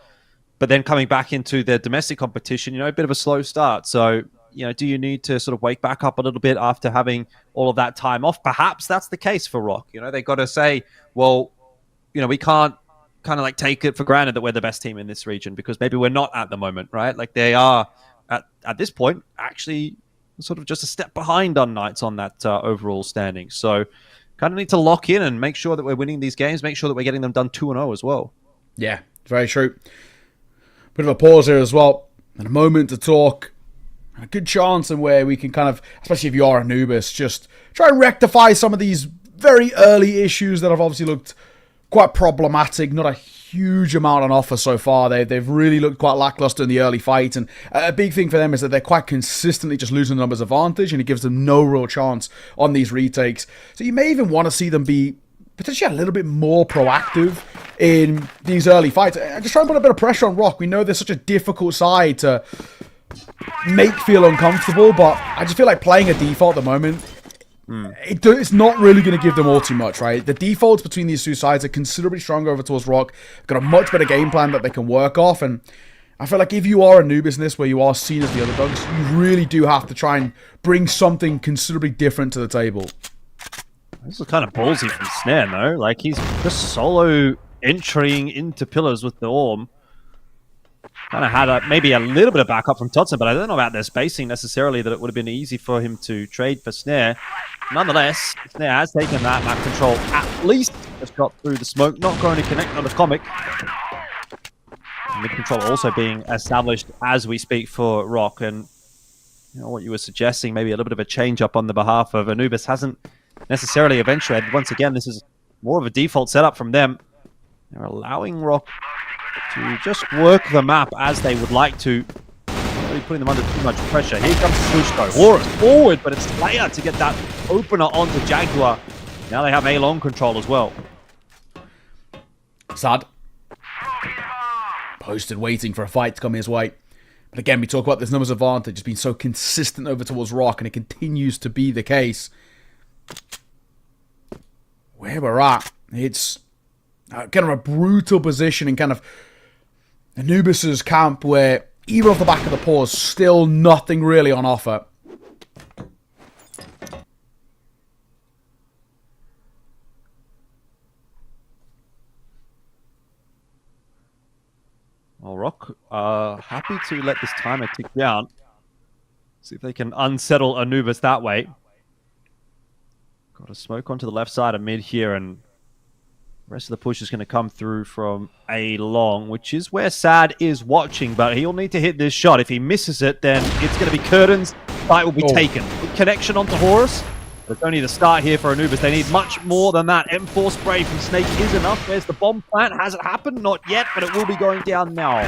But then coming back into their domestic competition, a bit of a slow start. So, do you need to sort of wake back up a little bit after having all of that time off? Perhaps that's the case for ROC. They got to say, well, we can't kind of like take it for granted that we're the best team in this region, because maybe we're not at the moment, right? Like they are at this point actually sort of just a step behind unKnights on that overall standing. So kind of need to lock in and make sure that we're winning these games, make sure that we're getting them done 2-0 as well. Yeah, very true. Bit of a pause here as well, and a moment to talk. A good chance in where we can kind of, especially if you are Anubis, just try and rectify some of these very early issues that have obviously looked quite problematic. Not a huge amount on offer so far. They've really looked quite lackluster in the early fight, and a big thing for them is that they're quite consistently just losing the numbers advantage, and it gives them no real chance on these retakes. So you may even want to see them be potentially a little bit more proactive in these early fights. I just try and put a bit of pressure on ROC. We know there's such a difficult side to make feel uncomfortable, but I just feel like playing a default at the moment, it's not really going to give them all too much, right? The defaults between these two sides are considerably stronger over towards ROC. Got a much better game plan that they can work off, and I feel like if you are Anubis in this, where you are seen as the underdogs, you really do have to try and bring something considerably different to the table. This is kind of ballsy from Snare, though. Like, he's just solo entering into pillars with the Orm. Kind of had maybe a little bit of backup from Totson, but I don't know about their spacing necessarily, that it would have been easy for him to trade for Snare. Nonetheless, Snare has taken that map control, at least has got through the smoke, not going to connect on the comic. Mid control also being established as we speak for ROC, and what you were suggesting, maybe a little bit of a change up on the behalf of Anubis hasn't necessarily eventuated. Once again, this is more of a default setup from them. They're allowing ROC to just work the map as they would like to, really putting them under too much pressure. Here comes the push though. Horus forward, but it's Slayer to get that opener onto Jaguar. Now they have A-long control as well. Sad. Posted waiting for a fight to come his way. But again, we talk about this numbers advantage. It's been so consistent over towards ROC, and it continues to be the case. Where we're at, it's kind of a brutal position in kind of Anubis's camp, where even off the back of the pause, still nothing really on offer. Well, ROC happy to let this timer tick down. See if they can unsettle Anubis that way. Got a smoke onto the left side of mid here, and the rest of the push is going to come through from A-long, which is where Sad is watching, but he'll need to hit this shot. If he misses it, then it's going to be curtains. Fight will be taken. Good connection onto Horus. But it's only the start here for Anubis. They need much more than that. M4 spray from Snake is enough. There's the bomb plant. Has it happened? Not yet, but it will be going down now.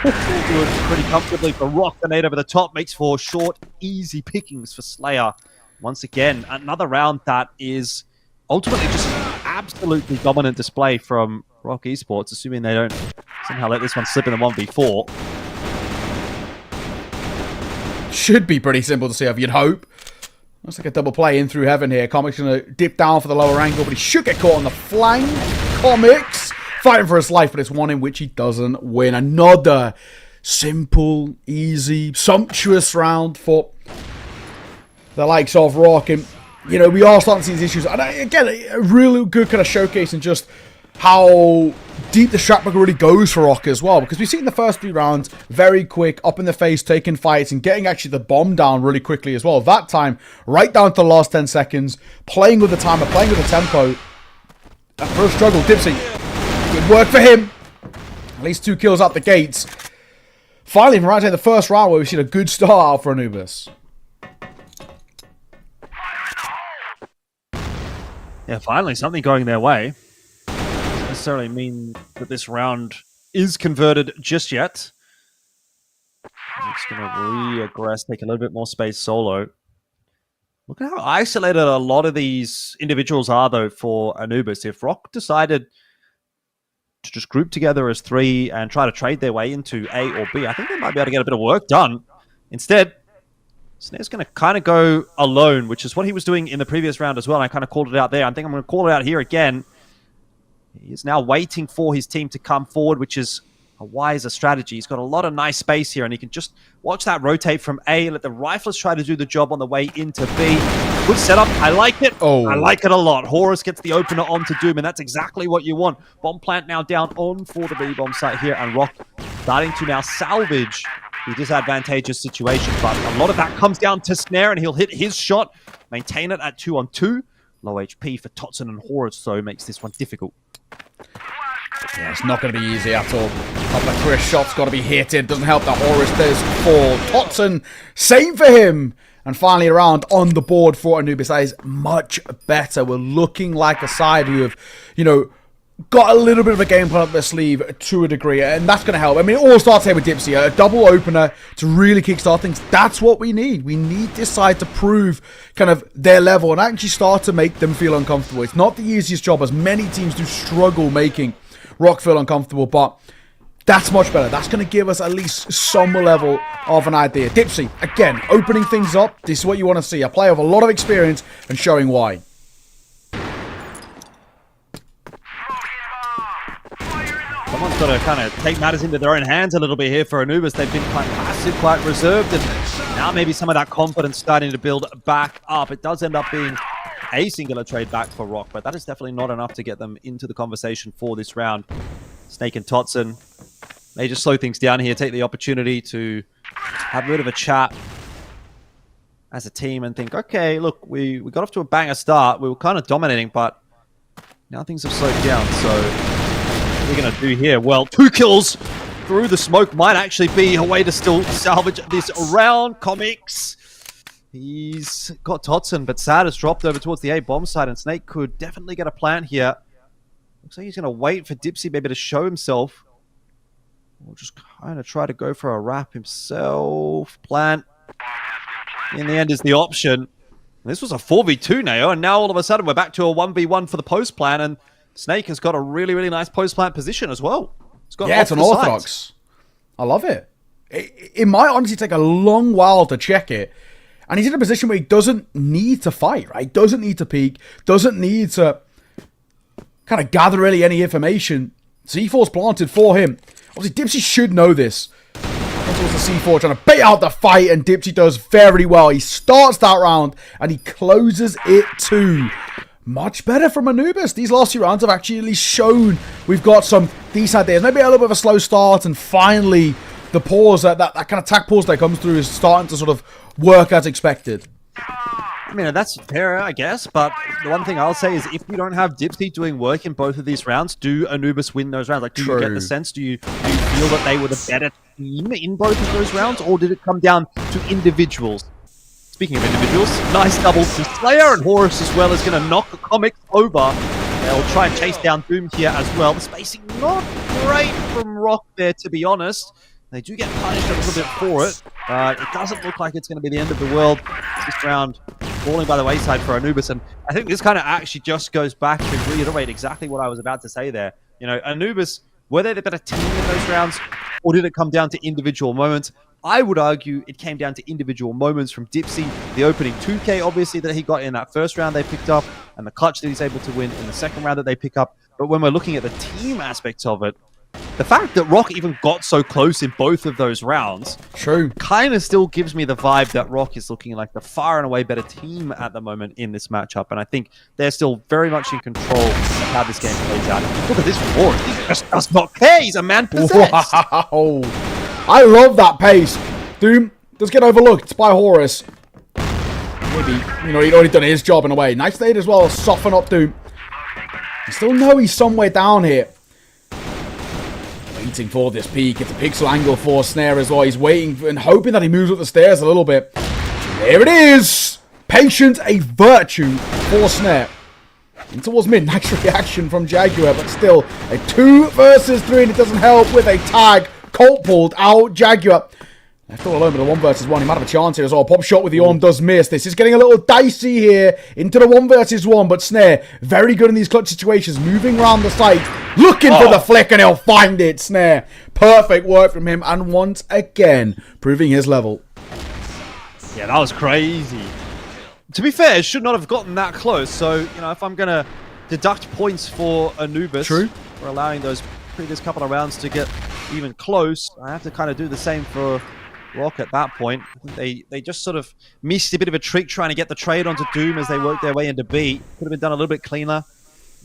Good, pretty comfortably for ROC. The nade over the top makes for short, easy pickings for Slayer. Once again, another round that is ultimately just an absolutely dominant display from ROC Esports, assuming they don't Somehow let this one slip in the 1v4. Should be pretty simple to see if you'd hope. Looks like a double play in through heaven here. Comic's going to dip down for the lower angle, but he should get caught on the flank. Comics fighting for his life, but it's one in which he doesn't win. Another simple, easy, sumptuous round for the likes of ROC. And, you know, we are starting to see these issues. And again, a really good kind of showcase in just how deep the strat book really goes for ROC as well. Because we've seen the first 3 rounds, very quick, up in the face, taking fights, and getting actually the bomb down really quickly as well. That time, right down to the last 10 seconds, playing with the timer, playing with the tempo. That first struggle, Dipsy. Good work for him. At least 2 kills out the gates. Finally, from right in the first round, where we've seen a good start out for Anubis. Yeah, finally something going their way. Doesn't necessarily mean that this round is converted just yet. It's going to re-aggress, take a little bit more space solo. Look at how isolated a lot of these individuals are, though, for Anubis. If ROC decided to just group together as 3 and try to trade their way into A or B, I think they might be able to get a bit of work done. Instead, Snare's going to kind of go alone, which is what he was doing in the previous round as well. And I kind of called it out there. I think I'm going to call it out here again. He is now waiting for his team to come forward, which is a wiser strategy. He's got a lot of nice space here, and he can just watch that rotate from A, let the riflers try to do the job on the way into B. Good setup. I like it. Oh. I like it a lot. Horus gets the opener onto Doom, and that's exactly what you want. Bomb plant now down on for the B-bomb site here, and ROC starting to now salvage the disadvantageous situation. But a lot of that comes down to Snare, and he'll hit his shot, maintain it at 2-on-2. Low HP for Totson and Horus, so makes this one difficult. Yeah, it's not going to be easy at all. Couple of clear shots got to be hit. It doesn't help that Horus does fall. Totson, same for him. And finally around on the board for Anubis. That is much better. We're looking like a side who have, you know, got a little bit of a game plan up their sleeve to a degree, and that's going to help. I mean, it all starts here with Dipsy, a double opener to really kickstart things. That's what we need. We need this side to prove kind of their level and actually start to make them feel uncomfortable. It's not the easiest job, as many teams do struggle making ROC feel uncomfortable, but that's much better. That's going to give us at least some level of an idea. Dipsy, again, opening things up. This is what you want to see. A player with a lot of experience and showing why. Someone's got to kind of take matters into their own hands a little bit here for Anubis. They've been quite passive, quite reserved, and now maybe some of that confidence starting to build back up. It does end up being a singular trade back for ROC, but that is definitely not enough to get them into the conversation for this round. Snake and Totson may just slow things down here, take the opportunity to have a bit of a chat as a team and think, okay, look, we got off to a banger start. We were kind of dominating, but now things have slowed down, so we're going to do here? Well, 2 kills through the smoke might actually be a way to still salvage this round. Comics, he's got Totson, but Sad has dropped over towards the A bomb side, and Snake could definitely get a plant here. Looks like he's going to wait for Dipsy maybe to show himself, or just kind of try to go for a wrap himself. Plant in the end is the option. This was a 4v2 now, and now all of a sudden we're back to a 1v1 for the post plan, and Snake has got a really, really nice post-plant position as well. Yeah, it's unorthodox. I love it. It might honestly take a long while to check it. And he's in a position where he doesn't need to fight, right? Doesn't need to peek. Doesn't need to kind of gather really any information. C4's planted for him. Obviously, Dipsy should know this. Towards the C4 trying to bait out the fight, and Dipsy does very well. He starts that round, and he closes it too. Much better from Anubis. These last 2 rounds have actually shown we've got some decent ideas. Maybe a little bit of a slow start, and finally the pause, that kind of attack pause that comes through is starting to sort of work as expected. I mean, that's fair, I guess, but the one thing I'll say is if you don't have Dipsy doing work in both of these rounds, do Anubis win those rounds? Like, do you get the sense? Do you feel that they were the better team in both of those rounds, or did it come down to individuals? Speaking of individuals, nice double to Slayer, and Horus as well is going to knock the Comics over. They'll try and chase down Doom here as well. The spacing not great from ROC there, to be honest. They do get punished a little bit for it, but it doesn't look like it's going to be the end of the world. This round falling by the wayside for Anubis, and I think this kind of actually just goes back to reiterate exactly what I was about to say there. You know, Anubis Were they the better team in those rounds, or did it come down to individual moments? I would argue it came down to individual moments from Dipsy. The opening 2K, obviously, that he got in that first round they picked up, and the clutch that he's able to win in the second round that they pick up. But when we're looking at the team aspects of it, the fact that ROC even got so close in both of those rounds kind of still gives me the vibe that ROC is looking like the far and away better team at the moment in this matchup. And I think they're still very much in control of how this game plays out. Look at this war. He just does not care. He's a man possessed. Wow. I love that pace. Doom does get overlooked by Horus. Maybe, he'd already done his job in a way. Nice nade as well. Soften up Doom. You still know he's somewhere down here. Waiting for this peak. It's a pixel angle for Snare as well. He's waiting and hoping that he moves up the stairs a little bit. There it is! Patience, a virtue for Snare. And towards mid, nice reaction from Jaguar, but still a 2 versus 3, and it doesn't help with a tag. Colt pulled out. Jaguar left all alone with a 1 versus 1. He might have a chance here as well. Pop shot with the arm does miss. This is getting a little dicey here into the 1 versus 1, but Snare very good in these clutch situations, moving around the site, looking for the flick, and he'll find it. Snare, perfect work from him, and once again proving his level. Yeah, that was crazy. To be fair, it should not have gotten that close. So, if I'm going to deduct points for Anubis for allowing those previous couple of rounds to get even close, I have to kind of do the same for ROC at that point. I think they just sort of missed a bit of a trick trying to get the trade onto Doom as they worked their way into B. Could have been done a little bit cleaner.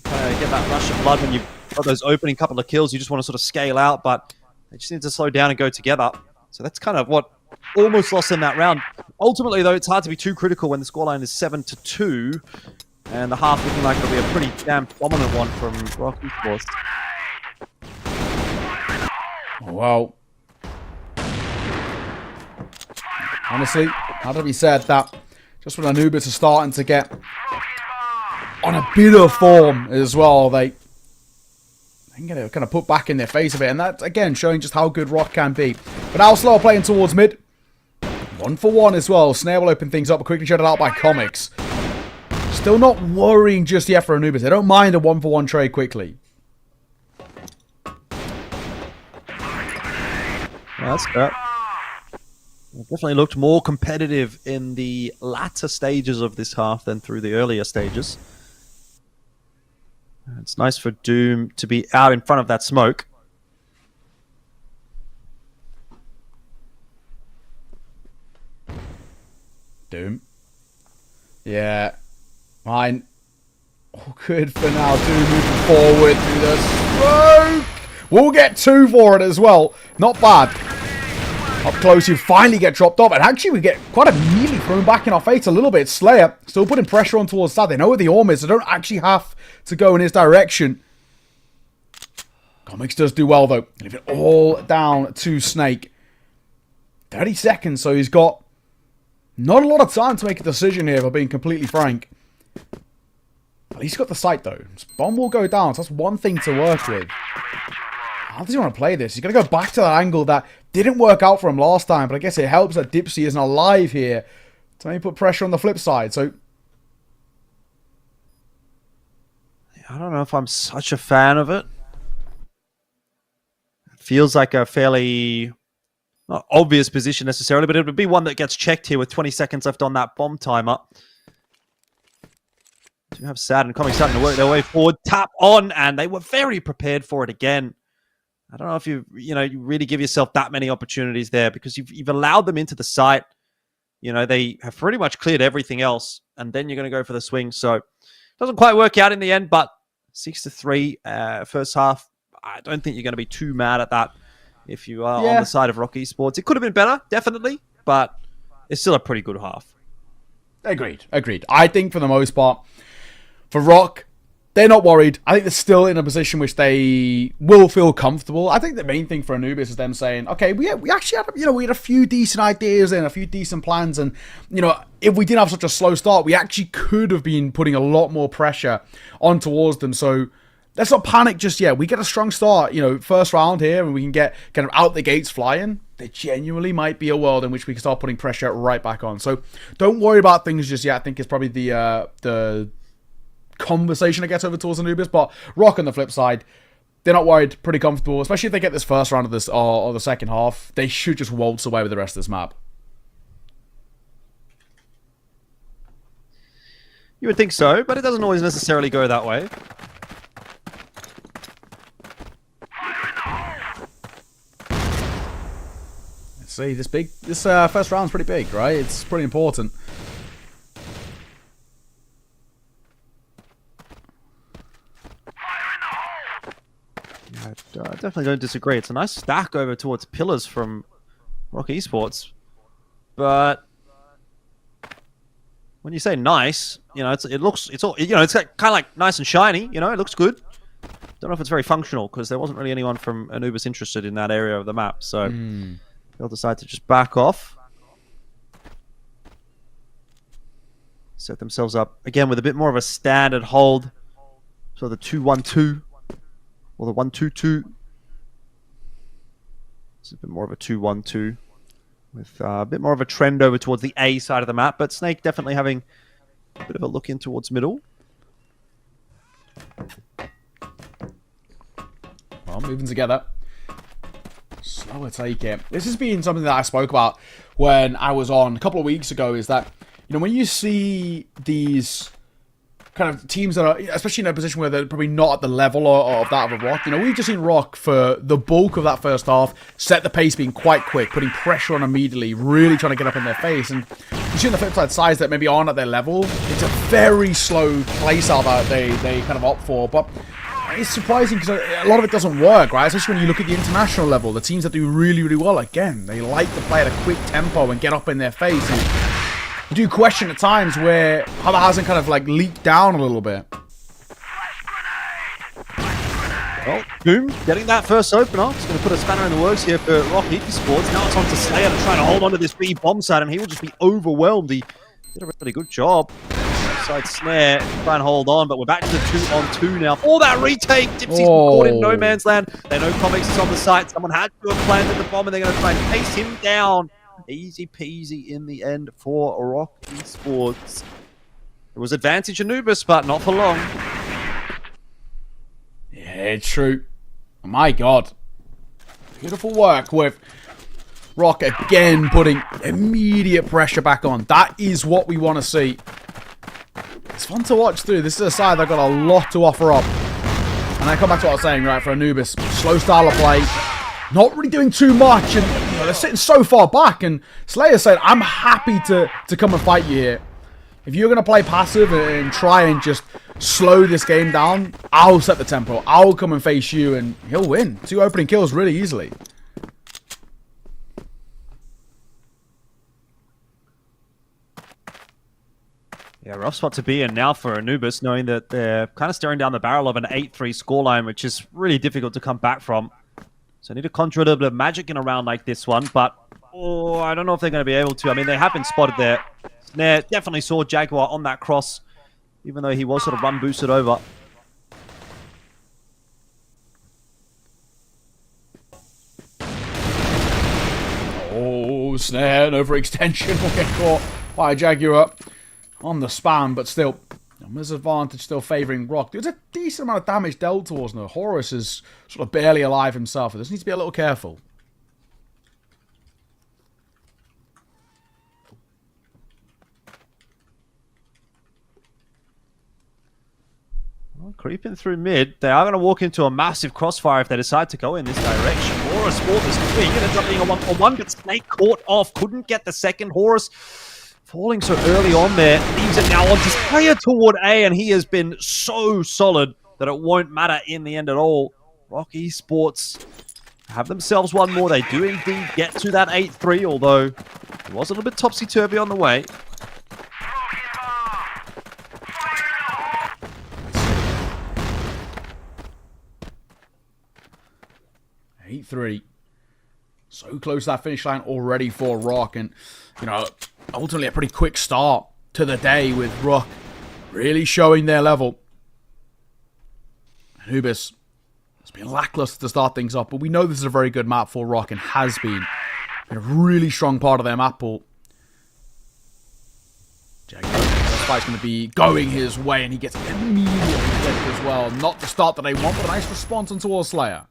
Kind of get that rush of blood when you've got those opening couple of kills. You just want to sort of scale out, but they just need to slow down and go together. So that's kind of what almost lost in that round. Ultimately, though, it's hard to be too critical when the scoreline is 7-2, and the half looking like it'll be a pretty damn dominant one from ROC Esports. Well, honestly, how to be said that just when Anubis are starting to get on a bit of form as well, they can get it kind of put back in their face a bit, and that's again showing just how good ROC can be. But now slow playing towards mid. 1 for 1 as well. Snare will open things up, quickly shut it out by Comics. Still not worrying just yet for Anubis. They don't mind a 1 for 1 trade quickly. That's good. It definitely looked more competitive in the latter stages of this half than through the earlier stages. It's nice for Doom to be out in front of that smoke. Doom. Yeah. Mine. All good for now. Doom moving forward through the smoke. We'll get 2 for it as well. Not bad. Up close, you finally get dropped off. And actually, we get quite immediately thrown back in our face a little bit. Slayer still putting pressure on towards Sad. They know where the arm is. They don't actually have to go in his direction. Comics does do well, though. Leave it all down to Snake. 30 seconds, so he's got not a lot of time to make a decision here, if I'm being completely frank. At least he's got the sight, though. His bomb will go down, so that's one thing to work with. How does he want to play this? He's going to go back to that angle that didn't work out for him last time, but I guess it helps that Dipsy isn't alive here to maybe put pressure on the flip side. So I don't know if I'm such a fan of it. It feels like a fairly not obvious position necessarily, but it would be one that gets checked here with 20 seconds left on that bomb timer. You have Sad and Comics starting to work their way forward. Tap on, and they were very prepared for it again. I don't know if you really give yourself that many opportunities there, because you've allowed them into the site. They have pretty much cleared everything else, and then you're going to go for the swing. So it doesn't quite work out in the end, but 6-3 first half. I don't think you're going to be too mad at that if you are on the side of ROC Esports. It could have been better, definitely, but it's still a pretty good half. Agreed. I think for the most part, for ROC, they're not worried. I think they're still in a position which they will feel comfortable. I think the main thing for Anubis is them saying, okay, we actually had, we had a few decent ideas and a few decent plans, and, if we didn't have such a slow start, we actually could have been putting a lot more pressure on towards them. So let's not panic just yet. We get a strong start, first round here, and we can get kind of out the gates flying. There genuinely might be a world in which we can start putting pressure right back on. So don't worry about things just yet. I think it's probably the conversation that gets over towards Anubis. But ROC on the flip side, they're not worried, pretty comfortable, especially if they get this first round of this or the second half. They should just waltz away with the rest of this map. You would think so, but it doesn't always necessarily go that way. Let's see, this first round's pretty big, right? It's pretty important. I definitely don't disagree. It's a nice stack over towards pillars from ROC Esports, but when you say nice, you know, it's kind of like nice and shiny. You know, it looks good. Don't know if it's very functional because there wasn't really anyone from Anubis interested in that area of the map, so they'll decide to just back off, set themselves up again with a bit more of a standard hold. So the 2-1-2. Or the 1-2-2. It's a bit more of a 2-1-2 with a bit more of a trend over towards the A side of the map, but Snake definitely having a bit of a look in towards middle. Well, moving together. Slower take it. This has been something that I spoke about when I was on a couple of weeks ago, is that, you know, when you see these kind of teams that are, especially in a position where they're probably not at the level of that of a ROC. You know, we've just seen ROC for the bulk of that first half set the pace, being quite quick, putting pressure on immediately, really trying to get up in their face. And you see on the flip side, sides that maybe aren't at their level, it's a very slow play style that they kind of opt for. But it's surprising because a lot of it doesn't work, right? Especially when you look at the international level, the teams that do really, really well, again, they like to play at a quick tempo and get up in their face. And I do question at times where how that hasn't kind of like leaked down a little bit. Well, Boom getting that first opener. It's going to put a spanner in the works here for ROC Esports. Now it's on to Slayer to try to hold on to this B bomb side, and he will just be overwhelmed. He did a really good job. Side snare, try and hold on, but we're back to the 2-on-2 now. For that retake, Dipsy's caught in no man's land. They know Comics is on the site. Someone had to have planted the bomb, and they're going to try and chase him down. Easy peasy in the end for ROC Esports. It was advantage Anubis, but not for long. Yeah, it's true. Oh my god. Beautiful work with ROC again putting immediate pressure back on. That is what we want to see. It's fun to watch through. This is a side that got a lot to offer up. And I come back to what I was saying, right, for Anubis. Slow style of play. Not really doing too much, and you know, they're sitting so far back, and Slayer said, I'm happy to come and fight you here. If you're going to play passive and try and just slow this game down, I'll set the tempo. I'll come and face you, and he'll win. 2 opening kills really easily. Yeah, rough spot to be in now for Anubis, knowing that they're kind of staring down the barrel of an 8-3 scoreline, which is really difficult to come back from. So I need to conjure a little bit of magic in a round like this one, but I don't know if they're going to be able to. I mean, they have been spotted there. Snare definitely saw Jaguar on that cross, even though he was sort of run boosted over. Oh, Snare, an overextension will get caught by Jaguar on the spam, but still, disadvantage still favouring ROC. There's a decent amount of damage dealt towards him. Horus is sort of barely alive himself. He just needs to be a little careful. Well, creeping through mid, they are going to walk into a massive crossfire if they decide to go in this direction. Horus fought this quick. It ends up being a 1-for-1, but Snake caught off. Couldn't get the second. Horus falling so early on there, leaves it now on to Slayer toward A, and he has been so solid that it won't matter in the end at all. ROC Esports have themselves one more. They do indeed get to that 8-3, although it was a little bit topsy-turvy on the way. 8-3. So close to that finish line already for ROC, and you know, ultimately a pretty quick start to the day with ROC really showing their level. Anubis has been lackluster to start things off, but we know this is a very good map for ROC and has been a really strong part of their map pool. fight's going to be going his way, and he gets immediately clipped as well. Not the start that they want, but a nice response on towards Slayer.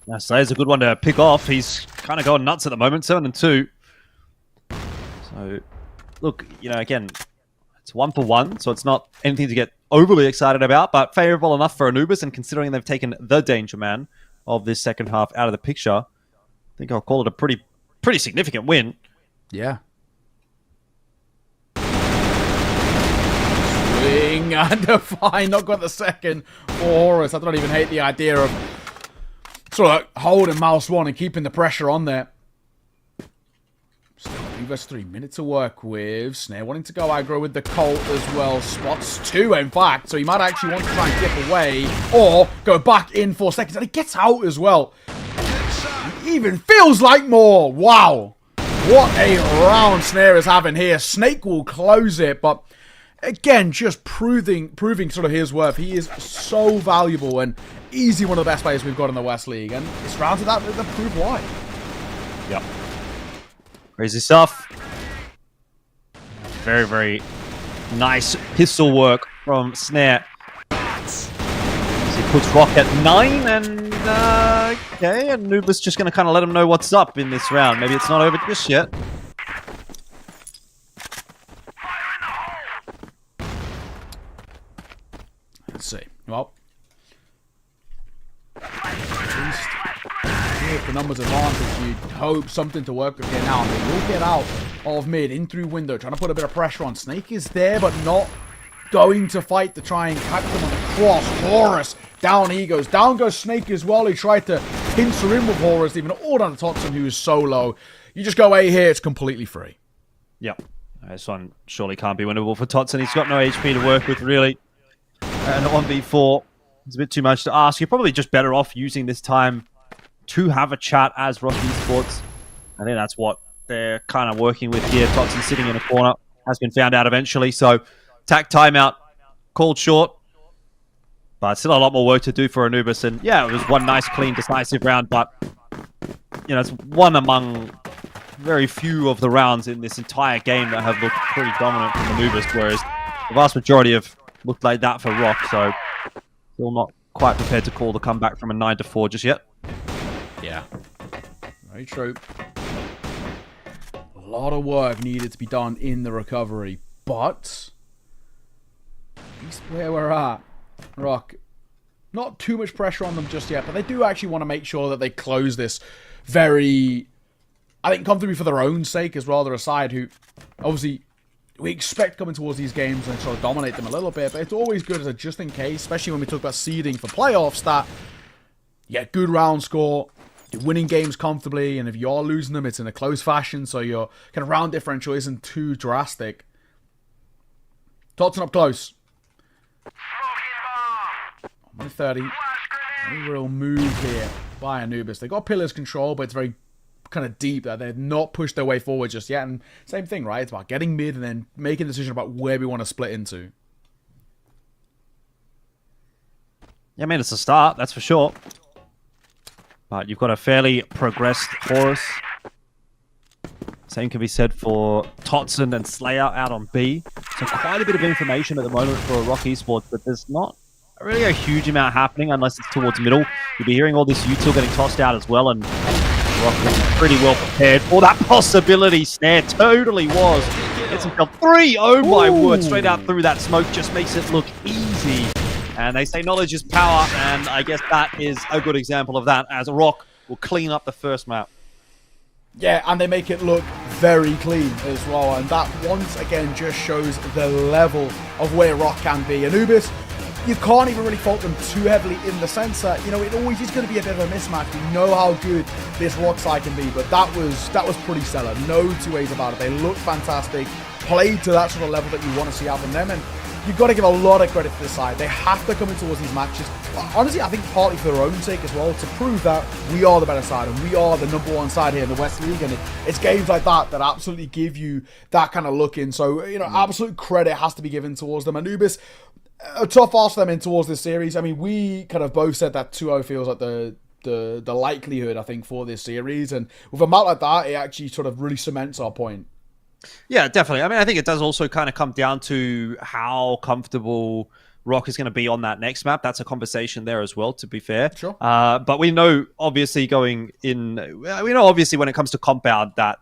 Now, Slayer's a good one to pick off. He's kind of going nuts at the moment, 7-2. So, look, you know, again, it's 1-for-1, so it's not anything to get overly excited about, but favourable enough for Anubis, and considering they've taken the danger man of this second half out of the picture, I think I'll call it a pretty significant win. Yeah. Swing and a fine. Not got the second for Horus. I don't even hate the idea of sort of like holding mouse 1 and keeping the pressure on there. Still 3 versus 3 minutes to work with. Snare wanting to go aggro with the Colt as well. Spots 2, in fact. So he might actually want to try and dip away or go back in 4 seconds. And he gets out as well. He even feels like more. Wow. What a round Snare is having here. Snake will close it, but again, just proving sort of his worth. He is so valuable and easily one of the best players we've got in the West League. And it's rounds of that prove why. Yep. Crazy stuff. Very, very nice pistol work from Snare. He puts ROC at 9, and okay, Anubis just going to kind of let him know what's up in this round. Maybe it's not over just yet. Let's see. Well, at least with the numbers advantage, you'd hope something to work with here now. And they will get out of mid, in through window, trying to put a bit of pressure on. Snake is there, but not going to fight to try and catch them on the cross. Horus, down he goes. Down goes Snake as well. He tried to pincer in with Horus, even all down to Totson, who is so low. You just go A here, it's completely free. Yep. This one surely can't be winnable for Totson. He's got no HP to work with, really. And 1v4 is a bit too much to ask. You're probably just better off using this time to have a chat as ROC Esports. I think that's what they're kind of working with here. Totson sitting in a corner. Has been found out eventually, so attack timeout called short. But still a lot more work to do for Anubis. And yeah, it was one nice, clean, decisive round, but you know, it's one among very few of the rounds in this entire game that have looked pretty dominant from Anubis, whereas the vast majority have looked like that for ROC, so still not quite prepared to call the comeback from a 9-4 just yet. Yeah, very true. A lot of work needed to be done in the recovery, but at least where we're at, ROC, not too much pressure on them just yet, but they do actually want to make sure that they close this very, I think, comfortably for their own sake, as well. They're a side who, obviously, we expect coming towards these games and sort of dominate them a little bit, but it's always good as a just in case, especially when we talk about seeding for playoffs, that you get good round score, you're winning games comfortably, and if you are losing them, it's in a close fashion, so your kind of round differential isn't too drastic. Totson up close. 130. No real move here by Anubis. They got pillars control, but it's very kind of deep that they've not pushed their way forward just yet. And same thing, right? It's about getting mid and then making a decision about where we want to split into. Yeah, I mean, it's a start, that's for sure. But you've got a fairly progressed Horus. Same can be said for Totson and Slayer out on B. So quite a bit of information at the moment for ROC Esports, but there's not really a huge amount happening unless it's towards middle. You'll be hearing all this util getting tossed out as well, and ROC was pretty well prepared for that possibility. Snare totally was. Gets himself 3. Oh my word, straight out through that smoke, just makes it look easy. And they say knowledge is power, and I guess that is a good example of that, as ROC will clean up the first map. Yeah, and they make it look very clean as well, and that once again just shows the level of where ROC can be. Anubis, you can't even really fault them too heavily in the sense that, you know, it always is going to be a bit of a mismatch. We know how good this ROC side can be, but that was pretty stellar. No two ways about it. They look fantastic, played to that sort of level that you want to see out from them, and you've got to give a lot of credit to this side. They have to come in towards these matches, honestly, I think partly for their own sake as well, to prove that we are the better side and we are the #1 side here in the West League, and it's games like that that absolutely give you that kind of look in. So, you know, absolute credit has to be given towards them. Anubis, a tough ask for them in towards this series. I mean, we kind of both said that 2-0 feels like the likelihood, I think, for this series, and with a map like that, it actually sort of really cements our point. Yeah, definitely. I mean, I think it does also kind of come down to how comfortable ROC is going to be on that next map. That's a conversation there as well, to be fair. Sure. But we know, obviously, obviously, when it comes to compound, that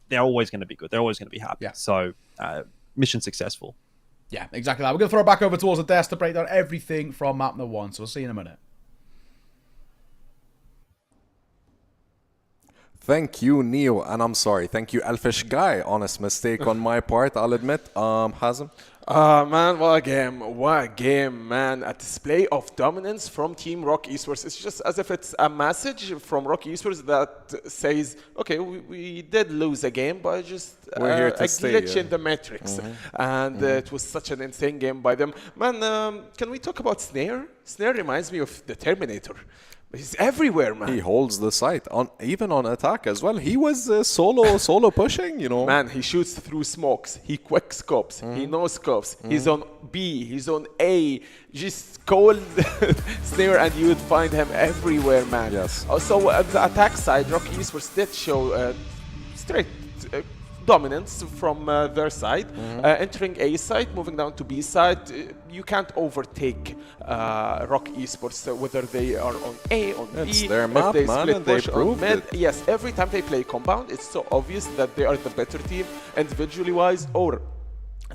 they're always going to be good. They're always going to be happy. Yeah. So, mission successful. Yeah, exactly that. We're going to throw it back over towards the desk to break down everything from map number 1. So we'll see you in a minute. Thank you, Neo, and I'm sorry. Thank you, Elfish Guy. Honest mistake on my part, I'll admit. Hazem? Man, what a game, man. A display of dominance from Team ROC Esports. It's just as if it's a message from ROC Esports that says, okay, we did lose a game, but just we're here to a stay, glitch in the matrix. And it was such an insane game by them. Man, can we talk about Snare? Snare reminds me of the Terminator. He's everywhere, man. He holds the site, even on attack as well. He was solo pushing, you know. Man, he shoots through smokes. He quick scopes. He no scopes. He's on B. He's on A. Just call Snare and you would find him everywhere, man. Yes. Also, at the attack side, ROC Esports did show straight dominance from their side. Entering A side, moving down to B side, you can't overtake ROC Esports, whether they are on A, on B, it's their map, if they man, split and they push on proved mid. it. Yes, every time they play compound, it's so obvious that they are the better team, individually wise or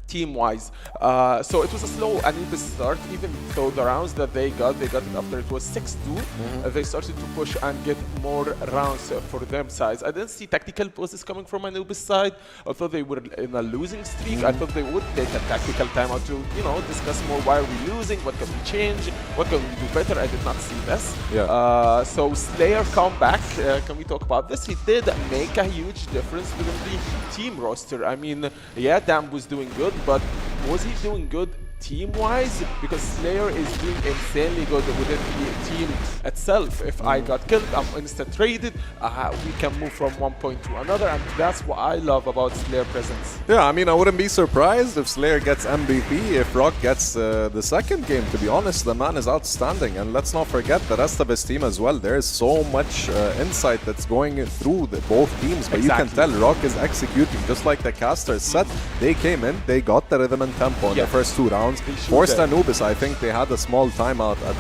team-wise. So it was a slow Anubis start, even though the rounds that they got it after it was 6-2. They started to push and get more rounds for them sides. I didn't see tactical poses coming from Anubis side. Although they were in a losing streak, I thought they would take a tactical timeout to, discuss more why are we losing, what can we change, what can we do better. I did not see this. Yeah. So Slayer comeback, can we talk about this? He did make a huge difference within the team roster. I mean, yeah, Dam was doing good, but was he doing good team-wise? Because Slayer is doing insanely good within the team itself. If I got killed, I'm insta-traded. We can move from one point to another, and that's what I love about Slayer presence. Yeah, I mean, I wouldn't be surprised if Slayer gets MVP, if ROC gets the second game, to be honest. The man is outstanding, and let's not forget the rest of his team as well. There is so much insight that's going through both teams, but you can tell ROC is executing just like the casters said. They came in, they got the rhythm and tempo in the first 2 rounds. Forced Anubis, I think they had a small timeout at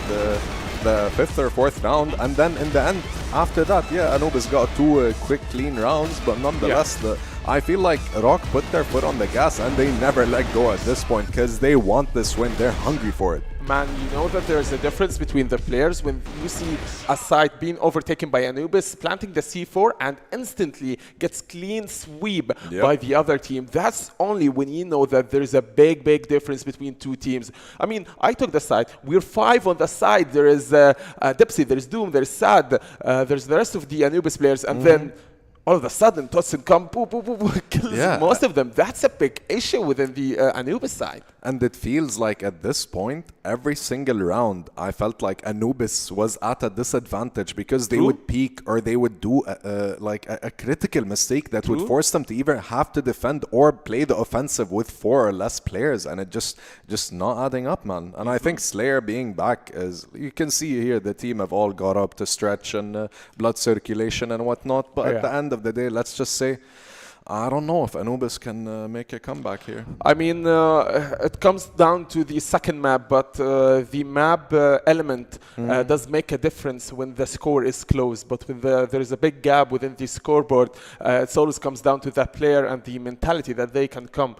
the 5th or 4th round, and then in the end, after that, yeah, Anubis got 2 quick, clean rounds, but nonetheless, I feel like ROC put their foot on the gas and they never let go at this point because they want this win. They're hungry for it. Man, you know that there's a difference between the players when you see a side being overtaken by Anubis, planting the C4 and instantly gets clean sweep by the other team. That's only when you know that there's a big, big difference between 2 teams. I mean, I took the side. We're 5 on the side. There is Dipsy, there's Doom, there's Sad, there's the rest of the Anubis players, and then all of a sudden, Totsen come, kills most of them. That's a big issue within the Anubis side. And it feels like at this point, every single round, I felt like Anubis was at a disadvantage because they would peek or they would do a critical mistake that would force them to either have to defend or play the offensive with 4 or less players, and it just not adding up, man. And I think Slayer being back is, you can see here the team have all got up to stretch and blood circulation and whatnot, but at the end of the day, let's just say, I don't know if Anubis can make a comeback here. I mean, it comes down to the second map, but the map element does make a difference when the score is close. But when there is a big gap within the scoreboard, it always comes down to that player and the mentality that they can come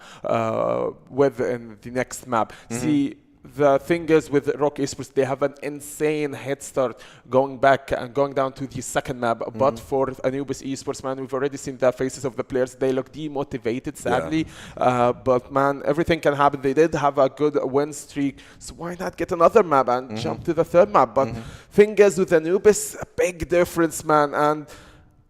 with in the next map. See, the thing is with ROC Esports, they have an insane head start going back and going down to the second map. But for Anubis Esports, man, we've already seen the faces of the players. They look demotivated, sadly. But man, everything can happen. They did have a good win streak, so why not get another map and jump to the third map? But thing is with Anubis, a big difference, man. And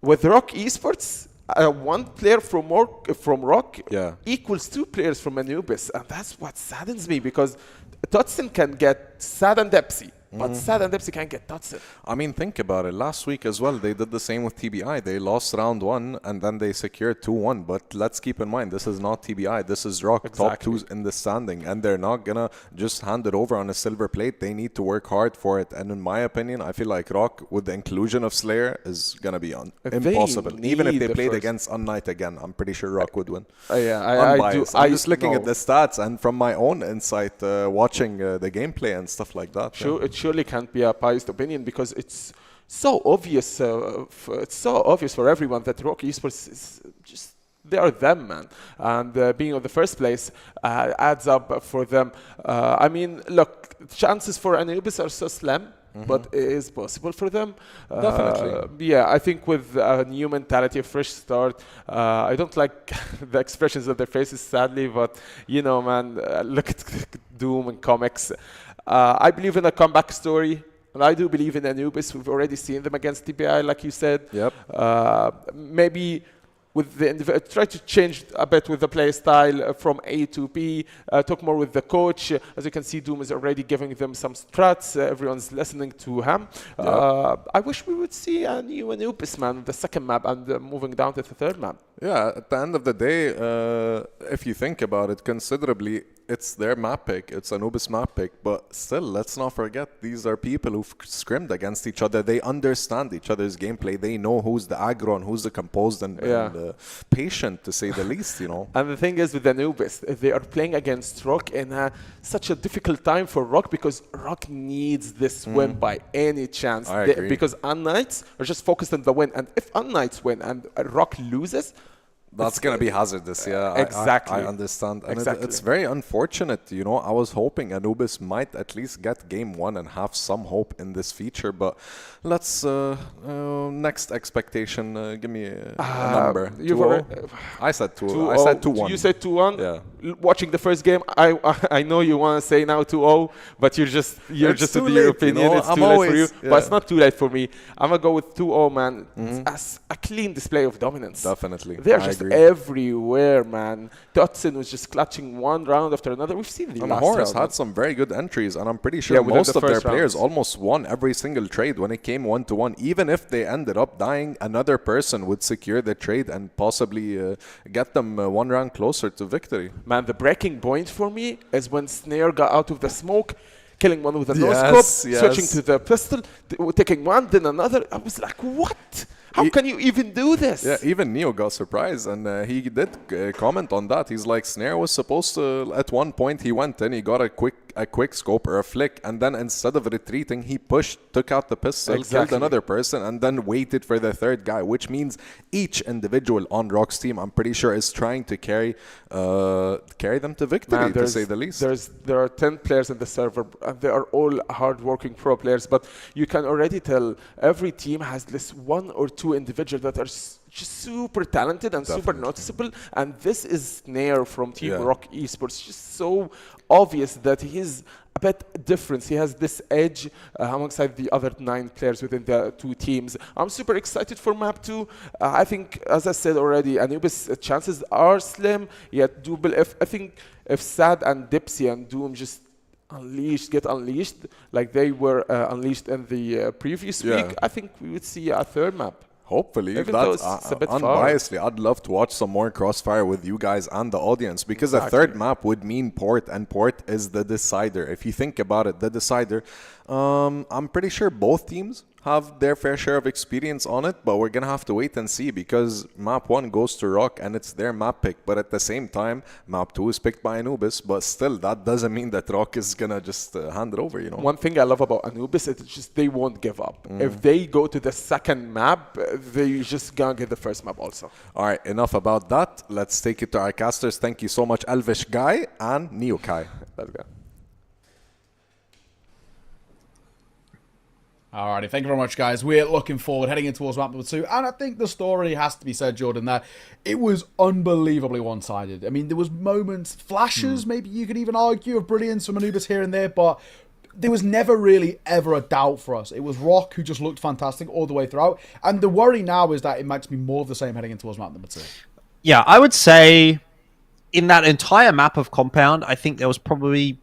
with ROC Esports, 1 player from ROC equals 2 players from Anubis, and that's what saddens me because Totsen can get Sad and Depsy but Sad and Dipsy can't get Dotson. I mean, think about it. Last week as well, they did the same with TBI. They lost round 1 and then they secured 2-1. But let's keep in mind, this is not TBI. This is ROC, top 2 in the standing. And they're not going to just hand it over on a silver plate. They need to work hard for it. And in my opinion, I feel like ROC, with the inclusion of Slayer, is going to be impossible. Even if they played against unKnights again, I'm pretty sure ROC would win. I'm just looking at the stats and from my own insight, watching the gameplay and stuff like that. Sure, it surely can't be a biased opinion because it's so obvious. It's so obvious for everyone that ROC Esports is just, they are them, man. And being on the first place adds up for them. I mean, look, chances for Anubis are so slim. But it is possible for them. Definitely. Yeah, I think with a new mentality, a fresh start. I don't like the expressions of their faces, sadly, but you know, man, look at Doom and comics. I believe in a comeback story. And I do believe in Anubis. We've already seen them against TBI, like you said. Yep. Maybe with the try to change a bit with the play style from A to B, talk more with the coach. As you can see, Doom is already giving them some struts. Everyone's listening to him. I wish we would see a new Anubis, man, the second map and moving down to the third map. Yeah, at the end of the day, if you think about it considerably, it's their map pick, it's Anubis map pick, but still, let's not forget, these are people who've scrimmed against each other. They understand each other's gameplay. They know who's the aggro and who's the composed and patient, to say the least, you know. And the thing is with Anubis, they are playing against ROC in such a difficult time for ROC because ROC needs this win by any chance. I agree. Because unKnights are just focused on the win. And if unKnights win and ROC loses, that's going to be hazardous, yeah. Exactly. I understand. And exactly. It's very unfortunate, you know. I was hoping Anubis might at least get game 1 and have some hope in this feature, but let's, next expectation, give me a number. 2-0? I said 2-0. I said 2-1. You said 2-1? Yeah. Watching the first game, I know you want to say now 2-0, but you're just in your opinion. You know, it's too late for you. Yeah. But it's not too late for me. I'm going to go with 2-0, man. It's a clean display of dominance. Definitely. They're just everywhere, man. Dotson was just clutching one round after another. We've seen the last Horus round. had some very good entries, and I'm pretty sure most of their players almost won every single trade when it came 1-1. Even if they ended up dying, another person would secure the trade and possibly get them 1 round closer to victory. Man, the breaking point for me is when Snare got out of the smoke, killing one with a no-scope, switching to the pistol, taking one, then another. I was like, what? How can you even do this? Yeah, even Neo got surprised, and he did comment on that. He's like, Snare was supposed to, at one point he went in, he got a quick scope or a flick, and then instead of retreating, he pushed, took out the pistol, killed another person, and then waited for the third guy, which means each individual on ROC's team, I'm pretty sure, is trying to carry them to victory, to say the least. There are 10 players in the server, and they are all hard-working pro players, but you can already tell every team has this 1 or 2 individuals that are just super talented and super noticeable, and this is Snare from Team ROC Esports. Just so obvious that he's a bit different. He has this edge alongside the other 9 players within the 2 teams. I'm super excited for map 2. I think, as I said already, Anubis' chances are slim, yet doable. I think if Sad and Dipsy and Doom just get unleashed like they were unleashed in the previous week, I think we would see a third map. Hopefully, even though it's a bit unbiasedly, I'd love to watch some more Crossfire with you guys and the audience, because a third map would mean Port, and Port is the decider. If you think about it, the decider, I'm pretty sure both teams have their fair share of experience on it, but we're going to have to wait and see, because map 1 goes to ROC and it's their map pick, but at the same time, map 2 is picked by Anubis, but still, that doesn't mean that ROC is going to just hand it over, you know. One thing I love about Anubis is just they won't give up. If they go to the second map, they just going to get the first map also. All right, enough about that. Let's take it to our casters. Thank you so much, Elvish Guy and Neo Kai. Let's go. Alrighty, thank you very much, guys. We're looking forward, heading in towards map number 2, and I think the story has to be said, Jordan, that it was unbelievably one-sided. I mean, there was moments, flashes, maybe you could even argue, of brilliance from Anubis here and there, but there was never really ever a doubt for us. It was ROC who just looked fantastic all the way throughout, and the worry now is that it might be more of the same heading in towards map number 2. Yeah, I would say in that entire map of Compound, I think there was probably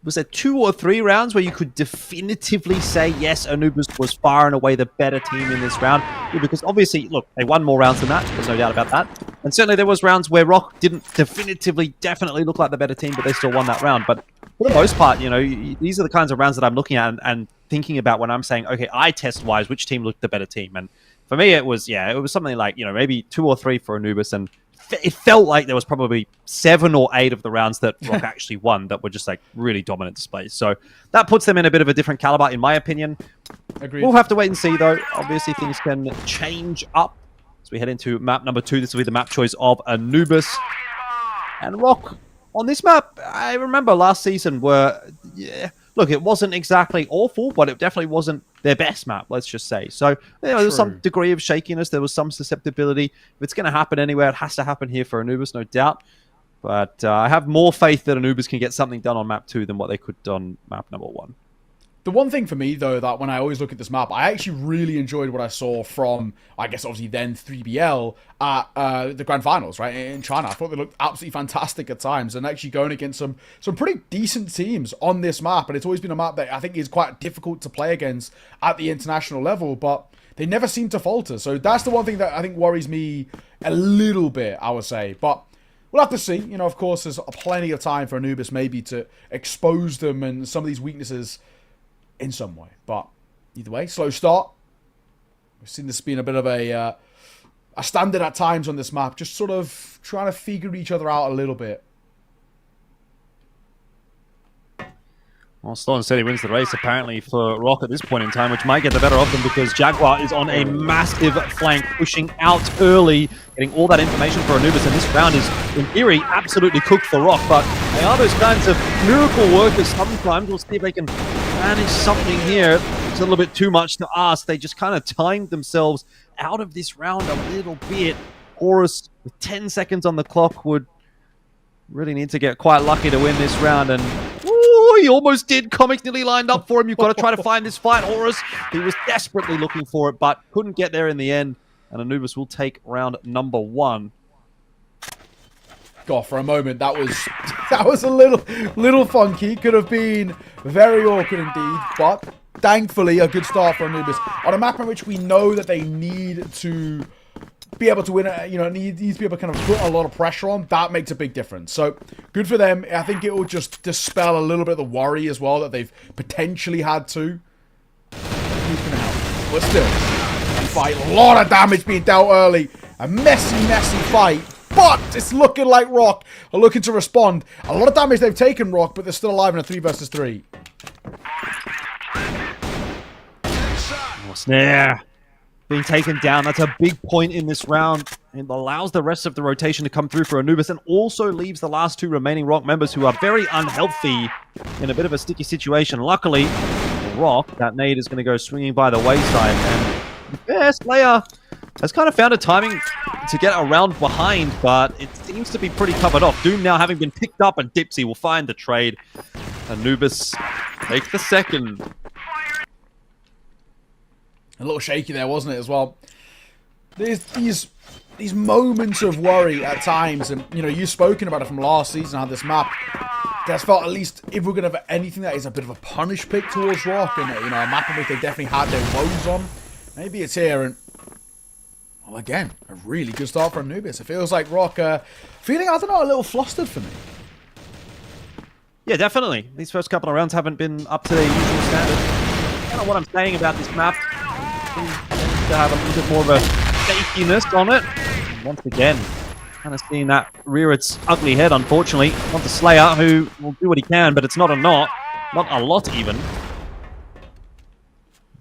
was there 2 or 3 rounds where you could definitively say, yes, Anubis was far and away the better team in this round? Yeah, because obviously, look, they won more rounds than that. There's no doubt about that. And certainly there was rounds where ROC didn't definitely look like the better team, but they still won that round. But for the most part, you know, these are the kinds of rounds that I'm looking at and thinking about when I'm saying, okay, eye test-wise, which team looked the better team? And for me, it was something like, you know, maybe 2 or 3 for Anubis, and it felt like there was probably 7 or 8 of the rounds that ROC actually won that were just like really dominant displays. So that puts them in a bit of a different caliber, in my opinion. Agreed. We'll have to wait and see, though. Obviously, things can change up as we head into map number 2. This will be the map choice of Anubis and ROC. On this map, I remember last season look, it wasn't exactly awful, but it definitely wasn't their best map, let's just say. So there was some degree of shakiness. There was some susceptibility. If it's going to happen anywhere, it has to happen here for Anubis, no doubt. But I have more faith that Anubis can get something done on map 2 than what they could on map number 1. The one thing for me, though, that when I always look at this map, I actually really enjoyed what I saw from, I guess, obviously then 3BL at the Grand Finals, right, in China. I thought they looked absolutely fantastic at times, and actually going against some pretty decent teams on this map. And it's always been a map that I think is quite difficult to play against at the international level, but they never seem to falter. So that's the one thing that I think worries me a little bit, I would say. But we'll have to see. You know, of course, there's plenty of time for Anubis maybe to expose them and some of these weaknesses in some way. But either way, slow start. We've seen this being a bit of a standard at times on this map, just sort of trying to figure each other out a little bit. Well, Slow and Steady wins the race, apparently, for ROC at this point in time, which might get the better of them because Jaguar is on a massive flank, pushing out early, getting all that information for Anubis, and this round is, in theory, absolutely cooked for ROC, but they are those kinds of miracle workers sometimes. We'll see if they can manage something here. It's a little bit too much to ask. They just kind of timed themselves out of this round a little bit. Horus, with 10 seconds on the clock, would really need to get quite lucky to win this round, and he almost did. Comics nearly lined up for him. You've got to try to find this fight, Horus. He was desperately looking for it, but couldn't get there in the end. And Anubis will take round number 1. God, for a moment, that was a little funky. Could have been very awkward indeed, but thankfully a good start for Anubis on a map in which we know that they need to be able to win, you know, needs to be able to kind of put a lot of pressure on. That makes a big difference. So good for them. I think it will just dispel a little bit of the worry as well that they've potentially had to. Who's going to help? But still, fight. A lot of damage being dealt early. A messy fight. But it's looking like ROC are looking to respond. A lot of damage they've taken, ROC, but they're still alive in a 3 versus 3. Oh, snare. Being taken down, that's a big point in this round. It allows the rest of the rotation to come through for Anubis and also leaves the last 2 remaining ROC members who are very unhealthy in a bit of a sticky situation. Luckily, for ROC, that nade is going to go swinging by the wayside. And yeah, Slayer has kind of found a timing to get around behind, but it seems to be pretty covered off. Doom now having been picked up, and Dipsy will find the trade. Anubis take the second. A little shaky there, wasn't it, as well? There's these moments of worry at times, and, you know, you've spoken about it from last season, how this map has felt, at least, if we're going to have anything that is a bit of a punish pick towards ROC, and, you know, a map in which they definitely had their woes on, maybe it's here, and, well, again, a really good start for Anubis. It feels like ROC feeling, I don't know, a little flustered for me. Yeah, definitely. These first couple of rounds haven't been up to their usual standard. I don't know what I'm saying about this map. To have a little bit more of a shakiness on it. And once again, kind of seeing that rear its ugly head, unfortunately. Not the Slayer, who will do what he can, but it's not a lot. Not a lot, even.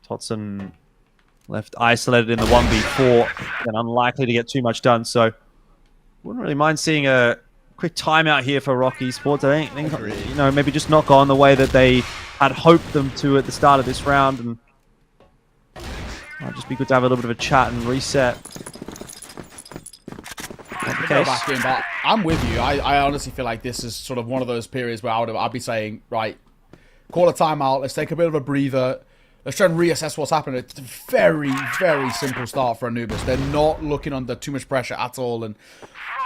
Totson left isolated in the 1v4 and unlikely to get too much done, so wouldn't really mind seeing a quick timeout here for ROC Esports. I think, you know, maybe just not gone the way that they had hoped them to at the start of this round, and might just be good to have a little bit of a chat and reset. Go back in, but I'm with you. I honestly feel like this is sort of one of those periods where I'd be saying, right, call a timeout, let's take a bit of a breather, let's try and reassess what's happened. It's a very, very simple start for Anubis. They're not looking under too much pressure at all, and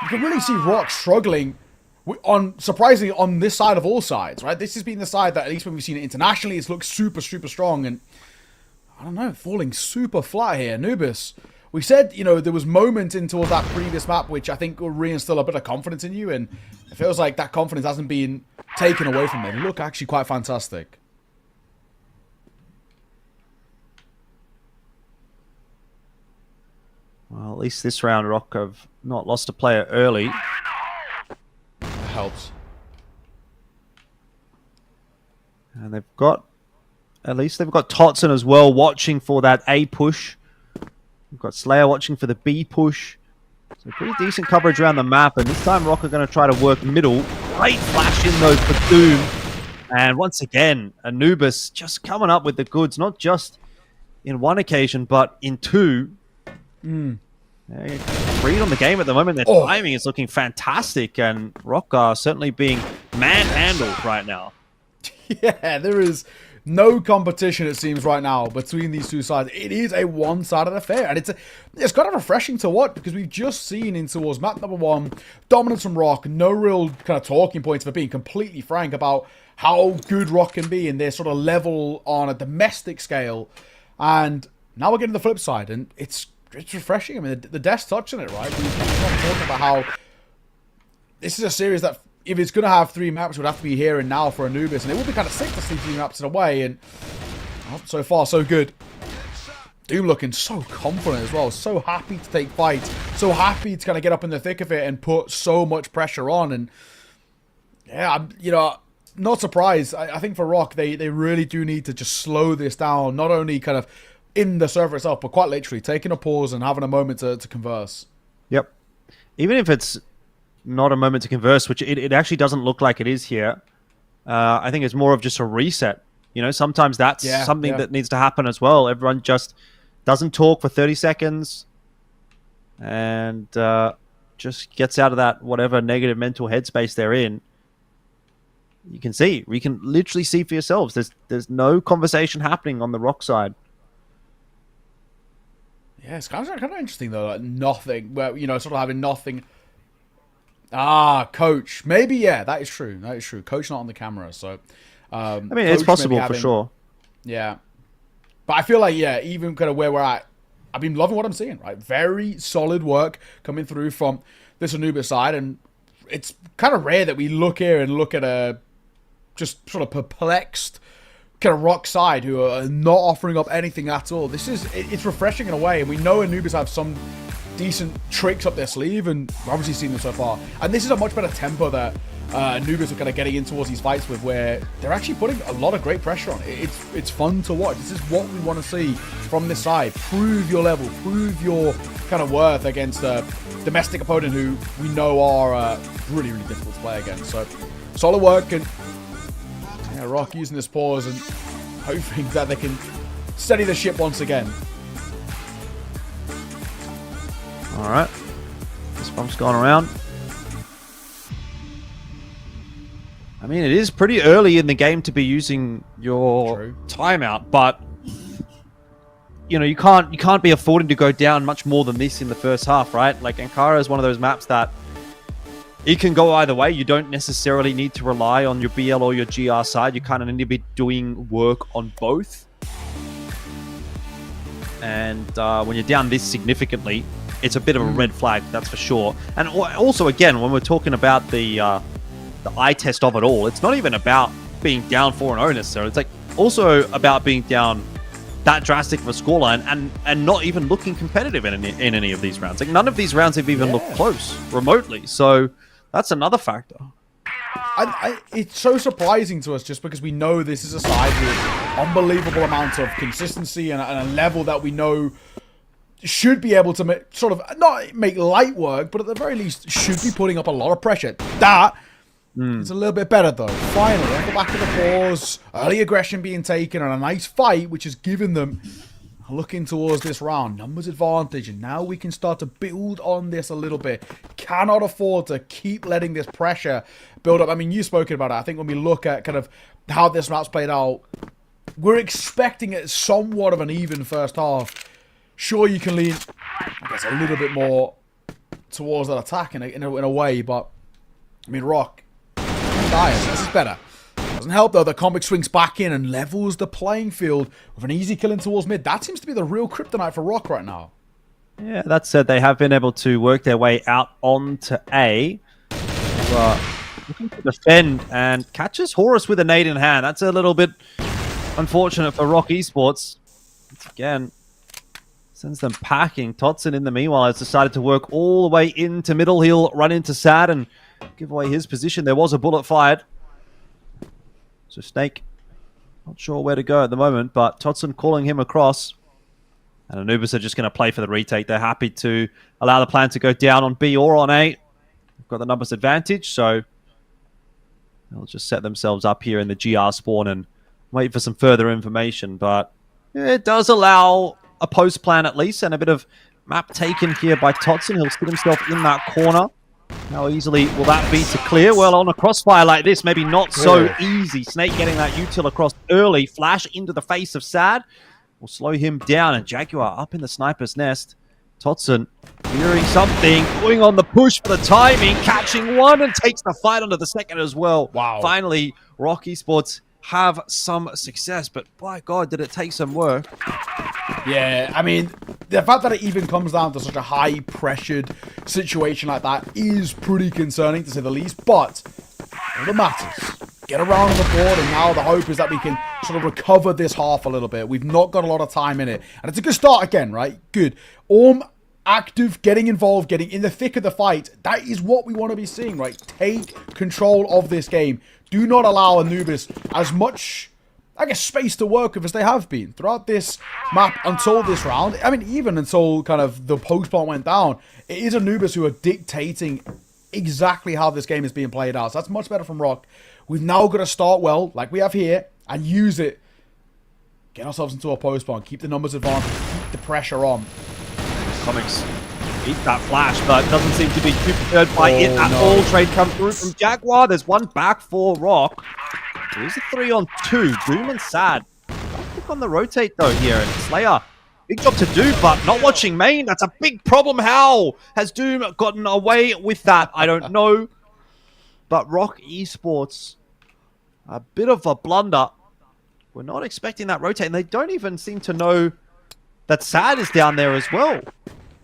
you can really see ROC struggling surprisingly, on this side of all sides, right? This has been the side that, at least when we've seen it internationally, it's looked super, super strong. And I don't know, falling super flat here. Anubis, we said, you know, there was moments in towards that previous map which I think will reinstill a bit of confidence in you. And it feels like that confidence hasn't been taken away from them. They look actually quite fantastic. Well, at least this round, ROC have not lost a player early. Helps. And they've got, at least they've got Totson as well watching for that A push. We've got Slayer watching for the B push. So pretty decent coverage around the map. And this time ROC are going to try to work middle. Great flash in though for Doom. And once again, Anubis just coming up with the goods, not just in one occasion, but in two. Read on the game at the moment. Their timing is looking fantastic, and ROC are certainly being manhandled right now. Yeah, there is no competition, it seems, right now between these two sides. It is a one-sided affair, and it's kind of refreshing to watch, because we've just seen in towards map number 1 dominance from ROC, no real kind of talking points, for being completely frank about how good ROC can be in their sort of level on a domestic scale. And now we're getting the flip side, and it's refreshing. I mean, the desk touching it, right? We're talking about how this is a series that, if it's going to have 3 maps, would have to be here and now for Anubis, and it would be kind of sick to see 3 maps in a way. And so far, so good. Doom looking so confident as well, so happy to take fights, so happy to kind of get up in the thick of it and put so much pressure on. And yeah, I'm, you know, not surprised. I think for ROC, they really do need to just slow this down, not only kind of in the server itself, but quite literally taking a pause and having a moment to converse. Yep. Even if it's not a moment to converse, which it actually doesn't look like it is here, I think it's more of just a reset. You know, sometimes that's something that needs to happen as well. Everyone just doesn't talk for 30 seconds and just gets out of that whatever negative mental headspace they're in. You can see, we can literally see for yourselves, there's no conversation happening on the ROC side. Yeah, it's kind of interesting though, like nothing, where, you know, sort of having nothing. Coach. Maybe, yeah, that is true. That is true. Coach not on the camera, so... I mean, it's possible for sure. Yeah. But I feel like, yeah, even kind of where we're at, I've been loving what I'm seeing, right? Very solid work coming through from this Anubis side, and it's kind of rare that we look here and look at a just sort of perplexed kind of ROC side who are not offering up anything at all. It's refreshing in a way, and we know Anubis have some decent tricks up their sleeve, and we've obviously seen them so far. And this is a much better tempo that Anubis are kind of getting in towards these fights with, where they're actually putting a lot of great pressure on. It's fun to watch. This is what we want to see from this side. Prove your level, prove your kind of worth against a domestic opponent who we know are really, really difficult to play against. So solid work, and yeah, ROC using this pause and hoping that they can steady the ship once again. All right, this bump's gone around. I mean, it is pretty early in the game to be using your timeout, but you know, you can't be affording to go down much more than this in the first half, right? Like, Ankara is one of those maps that it can go either way. You don't necessarily need to rely on your BL or your GR side. You kind of need to be doing work on both. And when you're down this significantly, it's a bit of a red flag, that's for sure. And also, again, when we're talking about the eye test of it all, it's not even about being down 4-0 necessarily. It's like also about being down that drastic of a scoreline and not even looking competitive in any of these rounds. Like, none of these rounds have even looked close remotely. So that's another factor. It's so surprising to us, just because we know this is a side with unbelievable amounts of consistency and a level that we know should be able to not make light work, but at the very least should be putting up a lot of pressure. That is a little bit better though. Finally, at the back of the pause, early aggression being taken, and a nice fight which has given them looking towards this round, numbers advantage, and now we can start to build on this a little bit. Cannot afford to keep letting this pressure build up. I mean, you've spoken about it. I think when we look at kind of how this map's played out, we're expecting it somewhat of an even first half. Sure, you can lean, I guess, a little bit more towards that attack in a way, but I mean, ROC, Dias, this is better. Doesn't help though, the comic swings back in and levels the playing field with an easy kill in towards mid. That seems to be the real kryptonite for ROC right now. Yeah, that said, they have been able to work their way out onto A. Looking to defend and catches Horus with a nade in hand. That's a little bit unfortunate for ROC Esports. Once again, sends them packing. Totson in the meanwhile has decided to work all the way into middle. He'll run into Sad and give away his position. There was a bullet fired. So Snake, not sure where to go at the moment, but Totson calling him across. And Anubis are just going to play for the retake. They're happy to allow the plan to go down on B or on A. They've got the numbers advantage, so they'll just set themselves up here in the GR spawn and wait for some further information. But it does allow a post plan at least, and a bit of map taken here by Totson. He'll sit himself in that corner. How easily will that be to clear? Well, on a crossfire like this, maybe not so easy. Snake getting that util across early. Flash into the face of Sad will slow him down, and Jaguar up in the sniper's nest. Totson hearing something, going on the push for the timing, catching one and takes the fight onto the second as well. Wow. Finally, ROC Esports have some success, but by God, did it take some work. Yeah, I mean, the fact that it even comes down to such a high-pressured situation like that is pretty concerning, to say the least, but all that matters, get around the board, and now the hope is that we can sort of recover this half a little bit. We've not got a lot of time in it, and it's a good start again, right? Good. Orm active, getting involved, getting in the thick of the fight. That is what we want to be seeing, right? Take control of this game. Do not allow Anubis as much, I guess, space to work with as they have been throughout this map until this round. I mean, even until kind of the post part went down, it is Anubis who are dictating exactly how this game is being played out. So that's much better from ROC. We've now got to start well, like we have here, and use it. Get ourselves into a post spawn, keep the numbers advanced, keep the pressure on. Comics beat that flash, but doesn't seem to be too prepared by it at all. Trade come through from Jaguar. There's one back for ROC. There's a 3-on-2. Doom and Sad. Look on the rotate though here, and Slayer, big job to do, but not watching main. That's a big problem. How has Doom gotten away with that? I don't know. But ROC Esports, a bit of a blunder. We're not expecting that rotate, and they don't even seem to know that Sad is down there as well.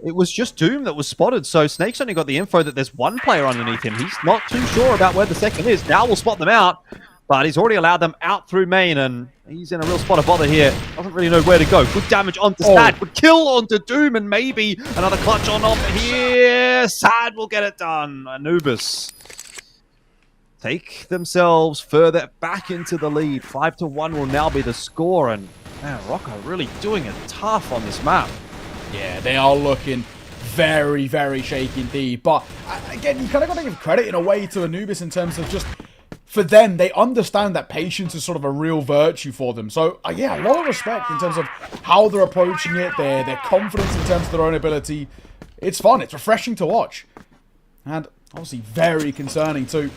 It was just Doom that was spotted, so Snake's only got the info that there's one player underneath him. He's not too sure about where the second is. Now we'll spot them out, but he's already allowed them out through main, and he's in a real spot of bother here. Doesn't really know where to go. Good damage onto Sad. Good kill onto Doom, and maybe another clutch on off here. Sad will get it done. Anubis take themselves further back into the lead. 5-1 will now be the score, and man, ROC are really doing it tough on this map. Yeah, they are looking very, very shaky indeed. But again, you kind of got to give credit in a way to Anubis in terms of just, for them, they understand that patience is sort of a real virtue for them. So yeah, a lot of respect in terms of how they're approaching it, their confidence in terms of their own ability. It's fun, it's refreshing to watch. And obviously very concerning too.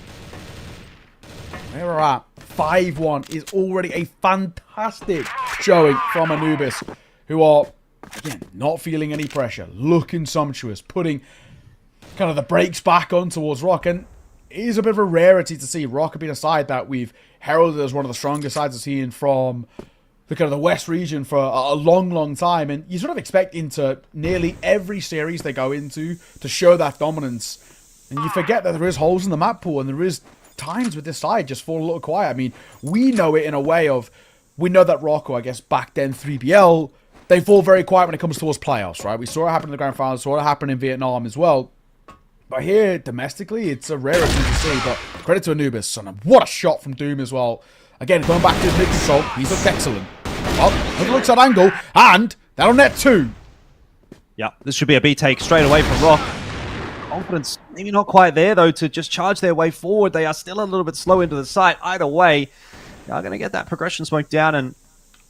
Where we're at, 5-1 is already a fantastic showing from Anubis, who are, again, not feeling any pressure, looking sumptuous, putting kind of the brakes back on towards ROC. And it is a bit of a rarity to see ROC being a side that we've heralded as one of the strongest sides we've seen from the kind of the West region for a long, long time. And you sort of expect into nearly every series they go into to show that dominance. And you forget that there is holes in the map pool, and there is times with this side just fall a little quiet. I mean, we know it in a way of, we know that ROC, or I guess back then 3BL, they fall very quiet when it comes towards playoffs, right? We saw it happen in the grand finals, saw it happen in Vietnam as well. But here, domestically, it's a rarity to see. But credit to Anubis, and what a shot from Doom as well. Again, going back to his mid control, he's looked excellent. Well, he looks at angle, and that'll net 2. Yeah, this should be a B take straight away from ROC. Confidence maybe not quite there though to just charge their way forward. They are still a little bit slow into the site. Either way, they are going to get that progression smoke down, and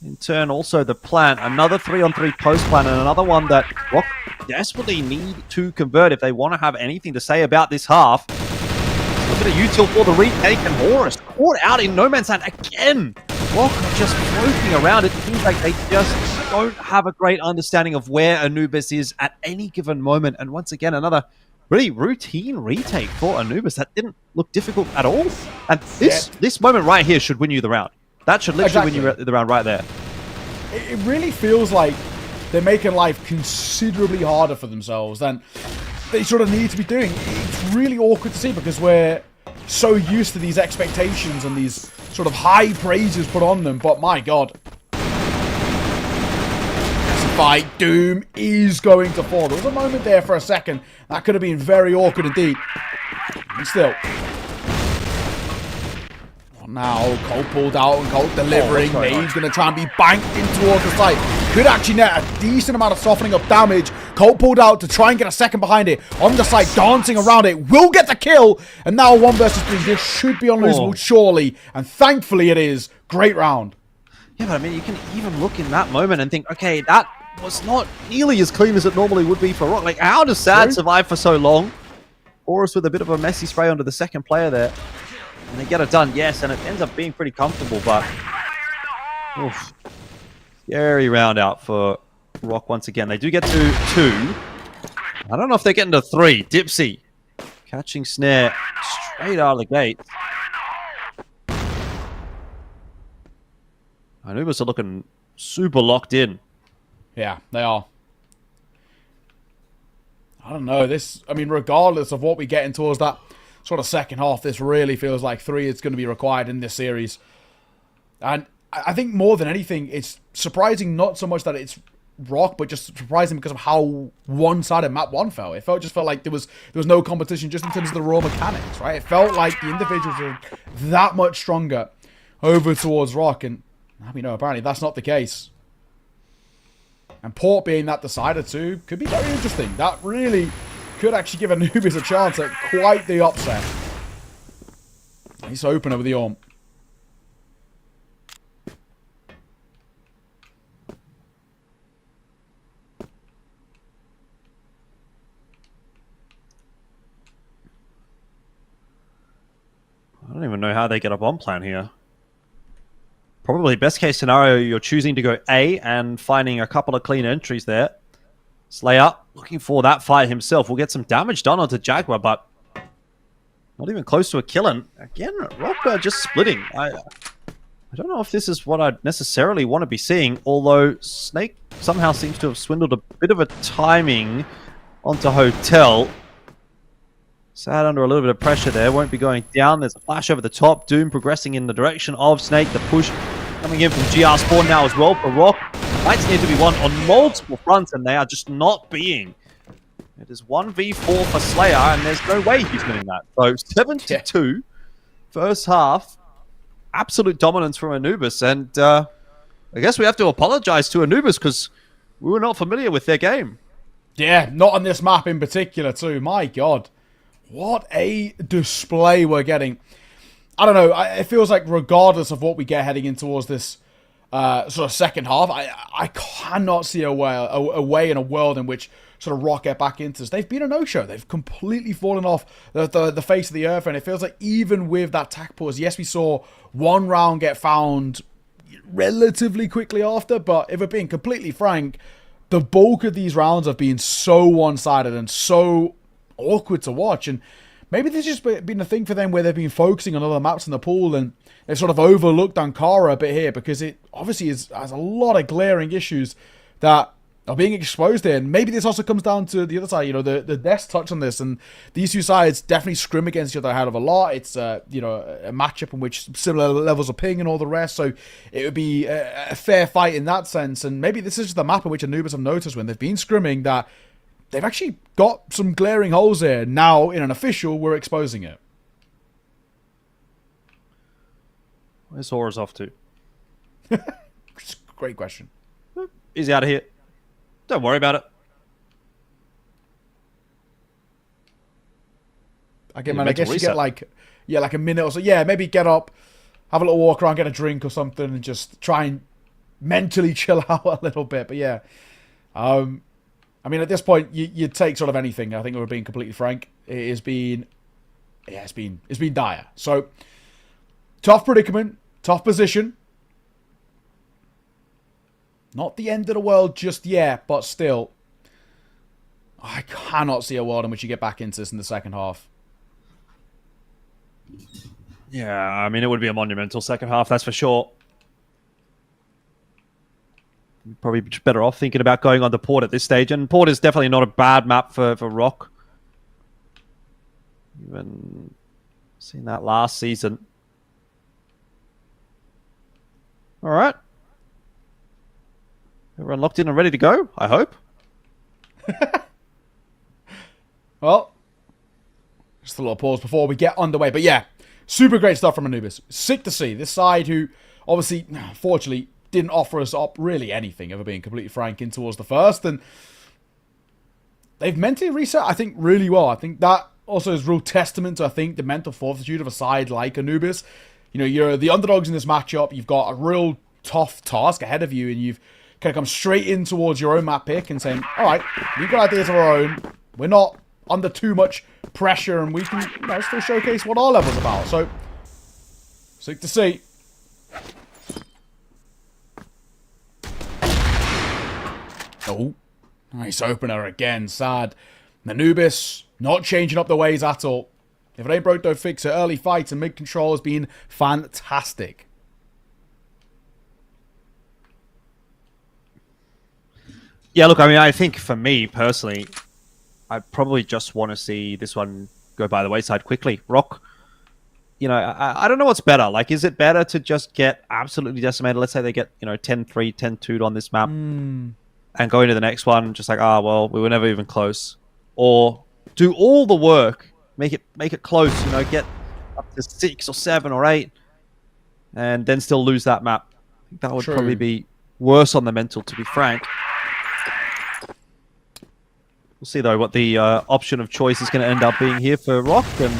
in turn also the plant. Another 3-on-3 post plant, and another one that ROC desperately need to convert if they want to have anything to say about this half. Look at a util for the retake, and Horus caught out in no man's land again. ROC are just floating around. It seems like they just don't have a great understanding of where Anubis is at any given moment. And once again, another really routine retake for Anubis that didn't look difficult at all. And this moment right here should win you the round. That should literally win you the round right there. It really feels like they're making life considerably harder for themselves than they sort of need to be doing. It's really awkward to see because we're so used to these expectations and these sort of high praises put on them, but my god. Fight, Doom is going to fall. There was a moment there for a second that could have been very awkward indeed. And still. Now, Colt pulled out and Colt delivering. Maeve's going to try and be banked in towards the site. Could actually net a decent amount of softening of damage. Colt pulled out to try and get a second behind it. On the site, dancing around it. Will get the kill. And now 1 versus 3. This should be unlosable, surely. And thankfully it is. Great round. Yeah, but I mean, you can even look in that moment and think, okay, that was not nearly as clean as it normally would be for ROC. Like, how does Sad survive for so long? Horus with a bit of a messy spray onto the second player there. And they get it done, yes, and it ends up being pretty comfortable, but... Oof. Scary round out for ROC once again. They do get to 2. I don't know if they're getting to 3. Dipsy catching Snare straight out of the gate. Anubis are looking super locked in. Yeah, they are. I don't know. This, I mean, regardless of what we get in towards that sort of second half, this really feels like 3 is going to be required in this series. And I think more than anything, it's surprising not so much that it's ROC, but just surprising because of how one-sided map 1 felt. It just felt like there was no competition just in terms of the raw mechanics, right? It felt like the individuals were that much stronger over towards ROC, and I mean, no, apparently that's not the case. And Port being that decider too could be very interesting. That really could actually give Anubis a chance at quite the upset. Nice opener with the Orm. I don't even know how they get a bomb plan here. Probably best case scenario, you're choosing to go A and finding a couple of clean entries there. Slayer looking for that fight himself. Will get some damage done onto Jaguar, but not even close to a kill. And again, ROC just splitting. I don't know if this is what I'd necessarily want to be seeing, although Snake somehow seems to have swindled a bit of a timing onto Hotel. Sad under a little bit of pressure there. Won't be going down. There's a flash over the top. Doom progressing in the direction of Snake. The push coming in from GR Spawn now as well for ROC. Fights need to be won on multiple fronts, and they are just not being. It is 1v4 for Slayer, and there's no way he's winning that. So 7-2, first half. Absolute dominance from Anubis, and I guess we have to apologize to Anubis because we were not familiar with their game. Yeah, not on this map in particular too. My God. What a display we're getting. I don't know. It feels like regardless of what we get heading in towards this sort of second half, I cannot see a way in a world in which sort of ROC get back into this. They've been a no-show. They've completely fallen off the face of the earth, and it feels like even with that tack pause, yes, we saw one round get found relatively quickly after, but if we're being completely frank, the bulk of these rounds have been so one-sided and so awkward to watch, and maybe this has just been a thing for them where they've been focusing on other maps in the pool and they've sort of overlooked Ankara a bit here because it obviously has a lot of glaring issues that are being exposed there. And maybe this also comes down to the other side. You know, the Death touch on this, and these two sides definitely scrim against each other a hell of a lot. It's you know, a matchup in which similar levels of ping and all the rest, so it would be a fair fight in that sense. And maybe this is just the map in which Anubis have noticed when they've been scrimming that they've actually got some glaring holes there. Now, in an official, we're exposing it. Where's Horus off to? Great question. He's out of here. Don't worry about it. Again, man, I guess you get like a minute or so. Yeah, maybe get up, have a little walk around, get a drink or something, and just try and mentally chill out a little bit. But yeah, I mean, at this point, you'd take sort of anything. I think we're being completely frank. It has been, yeah, it's been dire. So, tough predicament, tough position. Not the end of the world just yet, but still. I cannot see a world in which you get back into this in the second half. Yeah, I mean, it would be a monumental second half, that's for sure. Probably better off thinking about going on the Port at this stage. And Port is definitely not a bad map for ROC. Even seen that last season. All right. Everyone locked in and ready to go, I hope. Well, just a little pause before we get underway. But yeah, super great stuff from Anubis. Sick to see. This side who, obviously, fortunately, didn't offer us up really anything, if we're being completely frank, in towards the first. And they've mentally reset, I think, really well. I think that also is real testament to, I think, the mental fortitude of a side like Anubis. You know, you're the underdogs in this matchup. You've got a real tough task ahead of you, and you've kind of come straight in towards your own map pick and saying, all right, we've got ideas of our own. We're not under too much pressure, and we can, you know, still showcase what our level's about. So, sick to see. Oh, nice opener again. Sad. Anubis not changing up the ways at all. If it ain't broke, don't fix it. Early fights and mid-control has been fantastic. Yeah, look, I mean, I think for me, personally, I probably just want to see this one go by the wayside quickly. ROC, you know, I don't know what's better. Like, is it better to just get absolutely decimated? Let's say they get, you know, 10-3, 10-2 on this map. And go into the next one, just like, well, we were never even close. Or do all the work, make it close, you know, get up to 6 or 7 or 8, and then still lose that map. I think that would probably be worse on the mental, to be frank. We'll see, though, what the option of choice is going to end up being here for ROC, and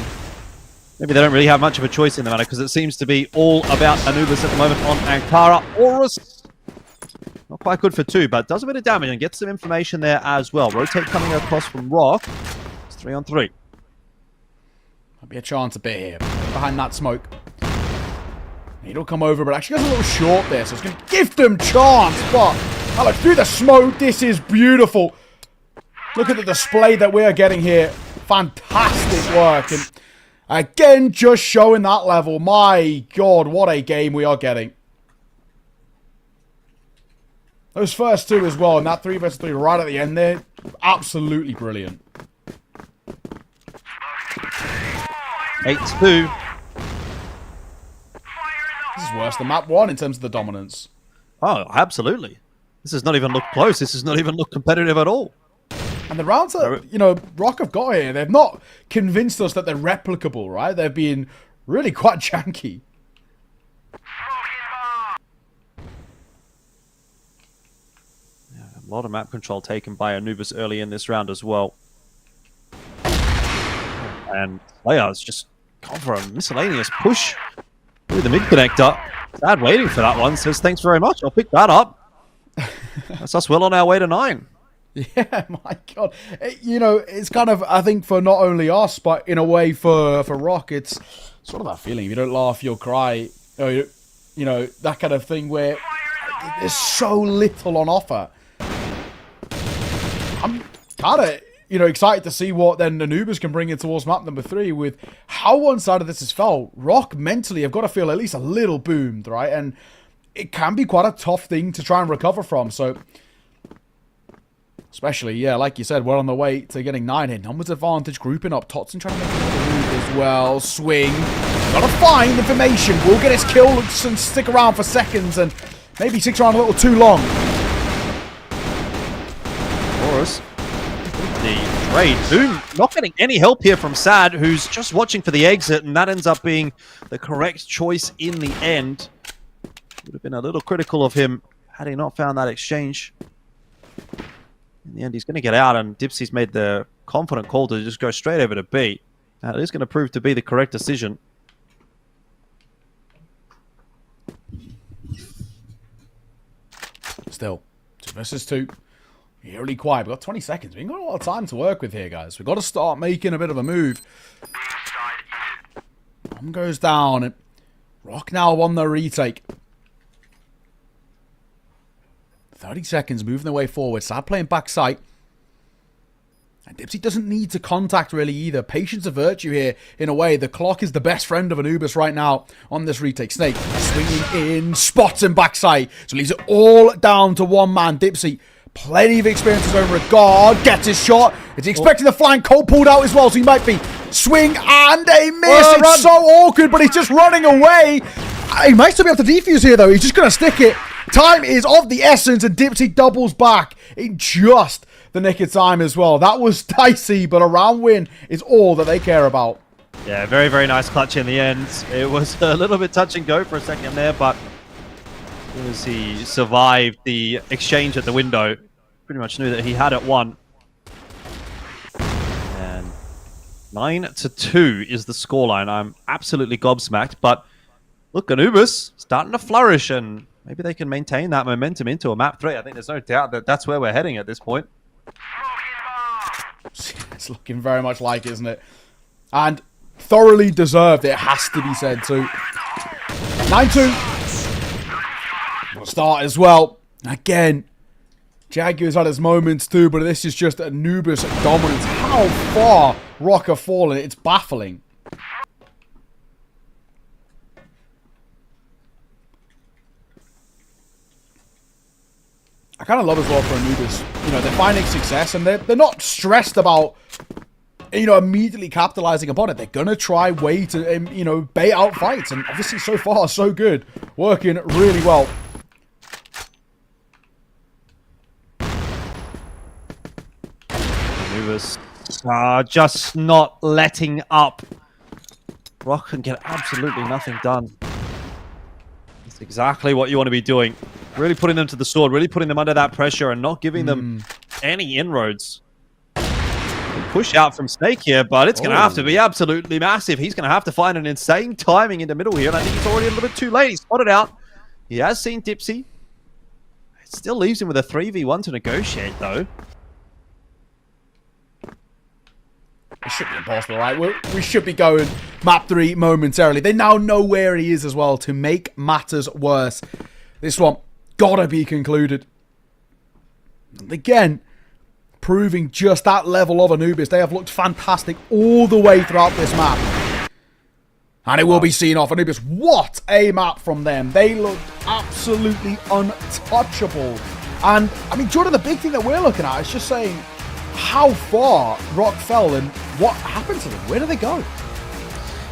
maybe they don't really have much of a choice in the matter, because it seems to be all about Anubis at the moment on Ankara. Horus, not quite good for 2, but does a bit of damage and gets some information there as well. Rotate coming across from ROC. It's 3-on-3. Might be a chance a bit here. Behind that smoke. He'll come over, but actually goes a little short there, so it's going to give them chance. But, look, through the smoke, this is beautiful. Look at the display that we're getting here. Fantastic work. And again, just showing that level. My God, what a game we are getting. Those first 2 as well, and that 3 versus 3 right at the end there, absolutely brilliant. 8-2. This is worse than map 1 in terms of the dominance. Oh, absolutely. This does not even look close. This does not even look competitive at all. And the rounds that, you know, ROC have got here, they've not convinced us that they're replicable, right? They've been really quite janky. A lot of map control taken by Anubis early in this round as well. And Slayer's just gone for a miscellaneous push through the mid connector. Sad waiting for that one. Says, thanks very much. I'll pick that up. That's us well on our way to 9. Yeah, my God. You know, it's kind of, I think, for not only us, but in a way for ROC, it's sort of that feeling. If you don't laugh, you'll cry. You know, that kind of thing where there's so little on offer. I'm kind of, you know, excited to see what then Anubis can bring in towards map number 3 with how one-sided this has felt. ROC mentally have got to feel at least a little boomed, right? And it can be quite a tough thing to try and recover from. So, especially, yeah, like you said, we're on the way to getting 9 in. Numbers advantage, grouping up. Totson trying to make a move as well. Swing. Gotta find information. We'll get his kill and stick around for seconds and maybe sticks around a little too long. Horus. The trade. Doom not getting any help here from Sad, who's just watching for the exit, and that ends up being the correct choice in the end. Would have been a little critical of him had he not found that exchange. In the end, he's going to get out, and Dipsy's made the confident call to just go straight over to B. Now, it is going to prove to be the correct decision. Still, 2 versus 2. Eerily quiet. We've got 20 seconds. We've got a lot of time to work with here, guys. We've got to start making a bit of a move. Bomb goes down. And ROC now on the retake. 30 seconds, moving their way forward. Sad playing backside. And Dipsy doesn't need to contact really either. Patience a virtue here in a way. The clock is the best friend of Anubis right now on this retake. Snake swinging in, spots him backside. So leaves it all down to one man. Dipsy, plenty of experiences over a guard. Gets his shot. Is he expecting the flank? Cole pulled out as well, so he might be. Swing and a miss. It's so awkward, but he's just running away. He might still be able to defuse here, though. He's just going to stick it. Time is of the essence, and Dipsy doubles back in just the nick of time as well. That was dicey, but a round win is all that they care about. Yeah, very, very nice clutch in the end. It was a little bit touch and go for a second there, but as he survived the exchange at the window, pretty much knew that he had it won. And 9-2 is the scoreline. I'm absolutely gobsmacked, but look, Anubis starting to flourish, and maybe they can maintain that momentum into a map 3. I think there's no doubt that that's where we're heading at this point. It's looking very much like, isn't it? And thoroughly deserved, it has to be said too. 9-2. We'll start as well. Again, Jaguar's had his moments too, but this is just Anubis dominance. How far ROC have fallen, it's baffling. I kind of love as well for Anubis. You know, they're finding success and they're not stressed about, you know, immediately capitalizing upon it. They're going to try way to, you know, bait out fights. And obviously so far, so good. Working really well. Anubis just not letting up. ROC can get absolutely nothing done. That's exactly what you want to be doing. Really putting them to the sword, really putting them under that pressure and not giving them any inroads. Push out from Snake here, but it's going to have to be absolutely massive. He's going to have to find an insane timing in the middle here, and I think he's already a little bit too late. He's spotted out. He has seen Dipsy. It still leaves him with a 3v1 to negotiate, though. It should be impossible, right? We should be going map 3 momentarily. They now know where he is as well to make matters worse. This one gotta be concluded. And again, proving just that level of Anubis. They have looked fantastic all the way throughout this map. And it will be seen off. Anubis, what a map from them. They looked absolutely untouchable. And, I mean, Jordan, the big thing that we're looking at is just saying how far ROC fell and what happened to them. Where do they go?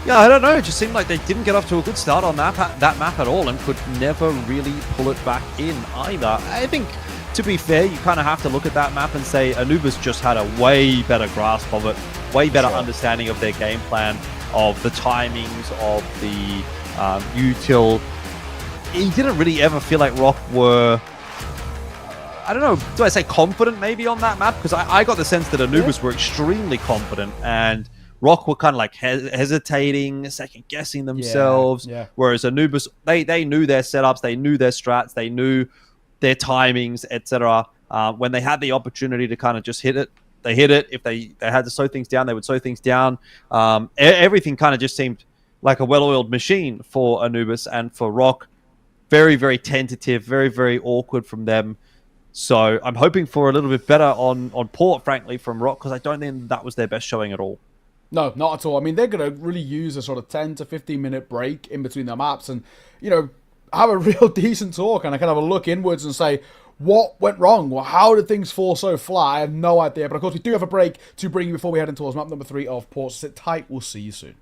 Yeah, I don't know. It just seemed like they didn't get off to a good start on that map at all and could never really pull it back in either. I think, to be fair, you kind of have to look at that map and say Anubis just had a way better grasp of it, way better understanding of their game plan, of the timings, of the util. He didn't really ever feel like ROC were... I don't know, do I say confident maybe on that map? Because I got the sense that Anubis were extremely confident and ROC were kind of like hesitating, second-guessing themselves. Whereas Anubis, they knew their setups, they knew their strats, they knew their timings, etc. When they had the opportunity to kind of just hit it, they hit it. If they had to slow things down, they would slow things down. Everything kind of just seemed like a well-oiled machine for Anubis, and for ROC, very, very tentative, very, very awkward from them. So I'm hoping for a little bit better on port, frankly, from ROC, because I don't think that was their best showing at all. No, not at all. I mean, they're going to really use a sort of 10 to 15 minute break in between their maps and, you know, have a real decent talk and kind of a look inwards and say, what went wrong? Well, how did things fall so flat? I have no idea. But of course, we do have a break to bring you before we head into towards map number 3 of Port. Sit tight. We'll see you soon.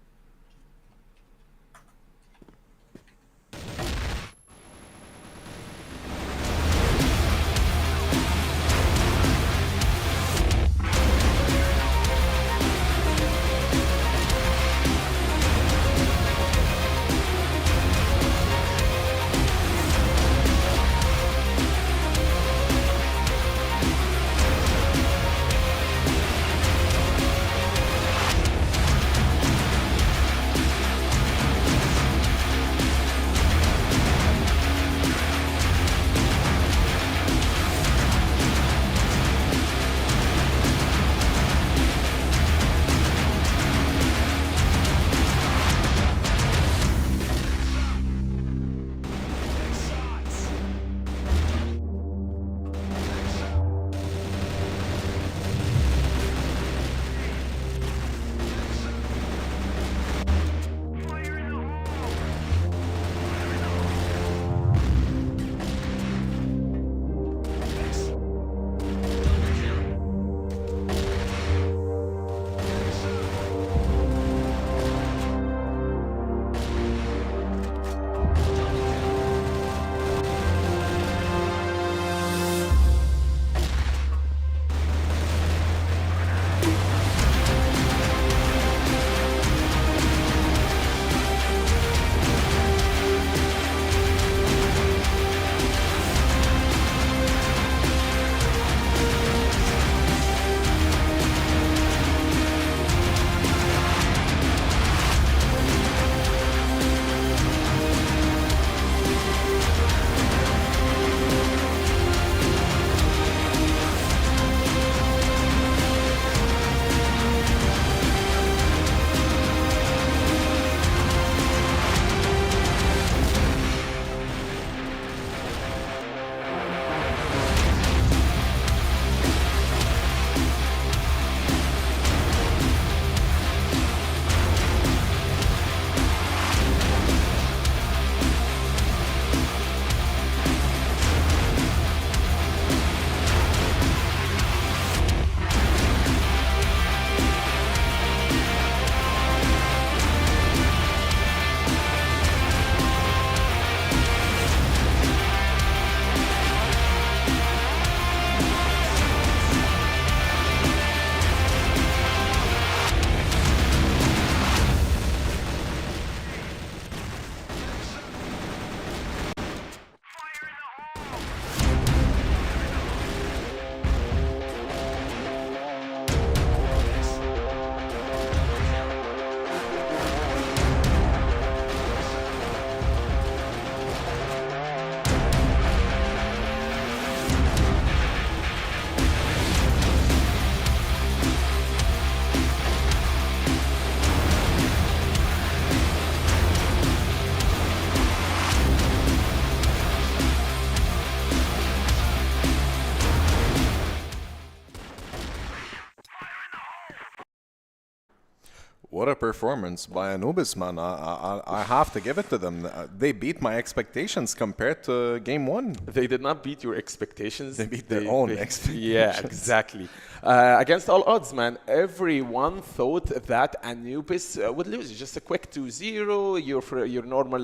What a performance by Anubis, man. I have to give it to them. They beat my expectations compared to game one. They did not beat your expectations. They beat their own expectations. Yeah, exactly. Against all odds, man, everyone thought that Anubis would lose. Just a quick 2-0, your normal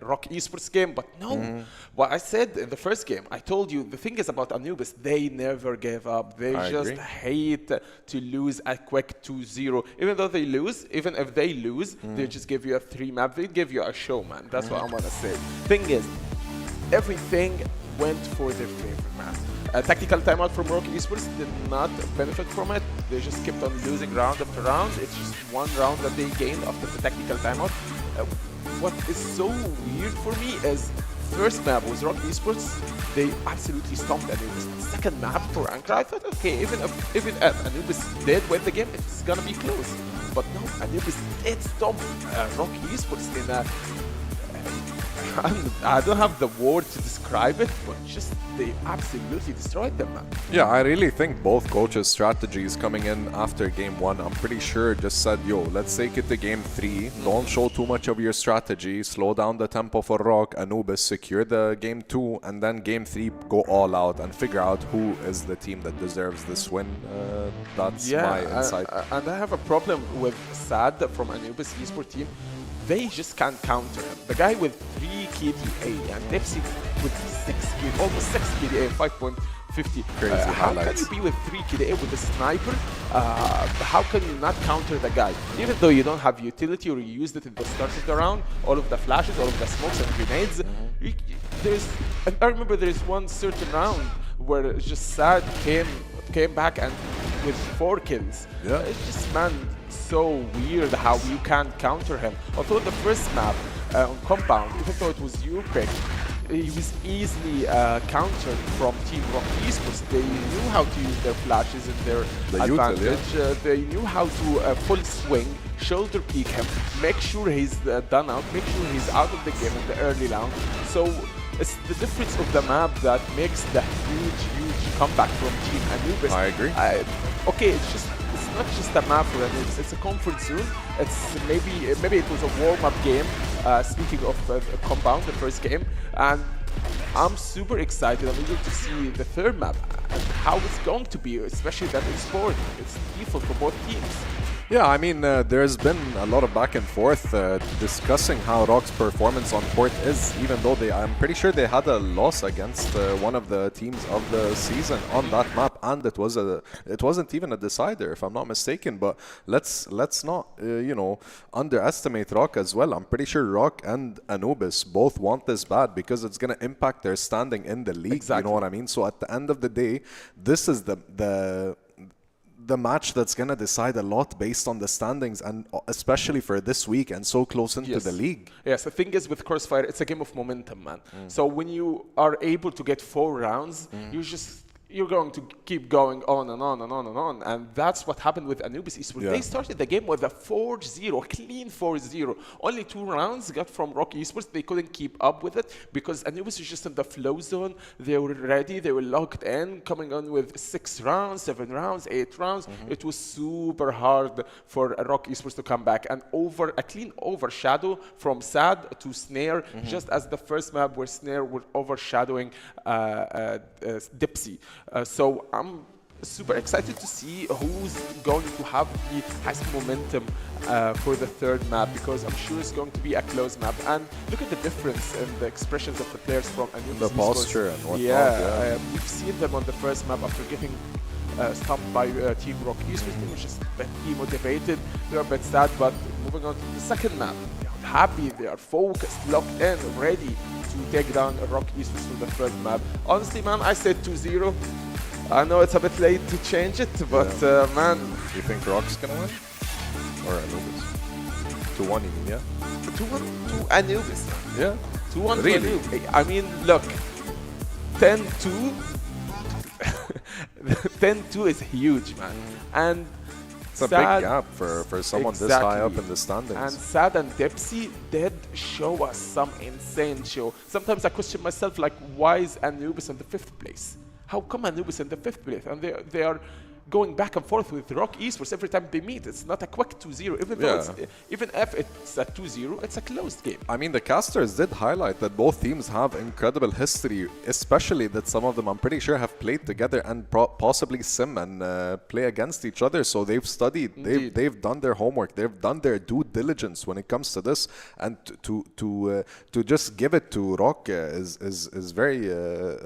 ROC Esports game. But no, what I said in the first game, I told you, the thing is about Anubis, they never gave up. They just hate to lose a quick 2-0. Even though they lose, even if they lose, they just give you a 3-map. They give you a show, man. That's what I'm gonna say. Thing is, everything went for their favorite map. A tactical timeout from ROC Esports did not benefit from it. They just kept on losing round after round. It's just one round that they gained after the tactical timeout. What is so weird for me is first map was ROC Esports. They absolutely stomped Anubis. Second map for Ankara, I thought, okay, even if Anubis did win the game, it's gonna be close. But no, Anubis did stomp ROC Esports in a... I don't have the word to describe it, but just they absolutely destroyed them, man. Yeah, I really think both coaches' strategies coming in after game one, I'm pretty sure just said, yo, let's take it to game three. Don't show too much of your strategy. Slow down the tempo for ROC, Anubis, secure the game two, and then game three, go all out and figure out who is the team that deserves this win. That's my insight. And I have a problem with Sad from Anubis Esports team. They just can't counter him. The guy with 3 KDA and Dipsy with 6 KDA, almost 6 KDA, 5.50. Crazy how can highlights. you be with 3 KDA with a sniper? How can you not counter the guy? Even though you don't have utility or you used it in the start of the round, all of the flashes, all of the smokes and grenades. I remember there's one certain round where just Sad came back and with 4 kills. Yeah. It's just, man, so weird how you can't counter him. Although the first map on Compound, even though it was your pick, he was easily countered from Team ROC Esports. They knew how to use their flashes and their advantage. They knew how to full swing, shoulder peek him, make sure he's done out, make sure he's out of the game in the early round. So it's the difference of the map that makes the huge comeback from Team Anubis. I agree. Okay, it's not just a map for Anubis, it's a comfort zone. It's maybe it was a warm-up game, speaking of Compound, the first game, and I'm super excited. I'm eager to see the third map and how it's going to be, especially that it's sport. It's default for both teams. Yeah, I mean, there's been a lot of back and forth discussing how ROC's performance on court is, even though I'm pretty sure they had a loss against one of the teams of the season on that map, and it wasn't even a decider, if I'm not mistaken. But let's not underestimate ROC as well. I'm pretty sure ROC and Anubis both want this bad because it's gonna impact their standing in the league. Exactly. You know what I mean? So at the end of the day, this is the match that's going to decide a lot based on the standings, and especially for this week and so close into the league. Yes, the thing is with CrossFire, it's a game of momentum, man. So when you are able to get 4 rounds, you're going to keep going on and on and on and on. And that's what happened with Anubis Esports. Yeah. They started the game with a 4-0, clean 4-0. Only 2 rounds got from ROC Esports. They couldn't keep up with it because Anubis was just in the flow zone. They were ready. They were locked in, coming on with 6 rounds, 7 rounds, 8 rounds. It was super hard for ROC Esports to come back. And a clean overshadow from Sad to Snare, just as the first map where Snare were overshadowing Dipsy. So I'm super excited to see who's going to have the highest momentum for the third map, because I'm sure it's going to be a close map. And look at the difference in the expressions of the players from Anubis The Esports. posture and whatnot. We've seen them on the first map after getting stopped by Team ROC Esports. They were just a bit demotivated. They're a bit sad, but moving on to the second map, they're happy, they are focused, locked in, ready to take down ROC Esports for the third map. Honestly, man, I said 2-0. I know it's a bit late to change it, but man. Do you think ROC's gonna win? Or Anubis? 2-1, you mean, yeah? 2-1 to Anubis. Yeah. 2-1 Really? to Anubis. I mean, look, 10-2. 10-2 is huge, man. And it's a big gap for someone this high up in the standings. And Sad and Dipsy did show us some insane show. Sometimes I question myself, like, why is Anubis in the 5th place? How come Anubis in the 5th place? And they are going back and forth with ROC Esports every time they meet. It's not a quick 2-0, even though even if it's a 2-0, it's a closed game. I mean, the casters did highlight that both teams have incredible history, especially that some of them, I'm pretty sure, have played together and possibly sim and play against each other. So they've studied, they've done their homework, they've done their due diligence when it comes to this, and to just give it to ROC is very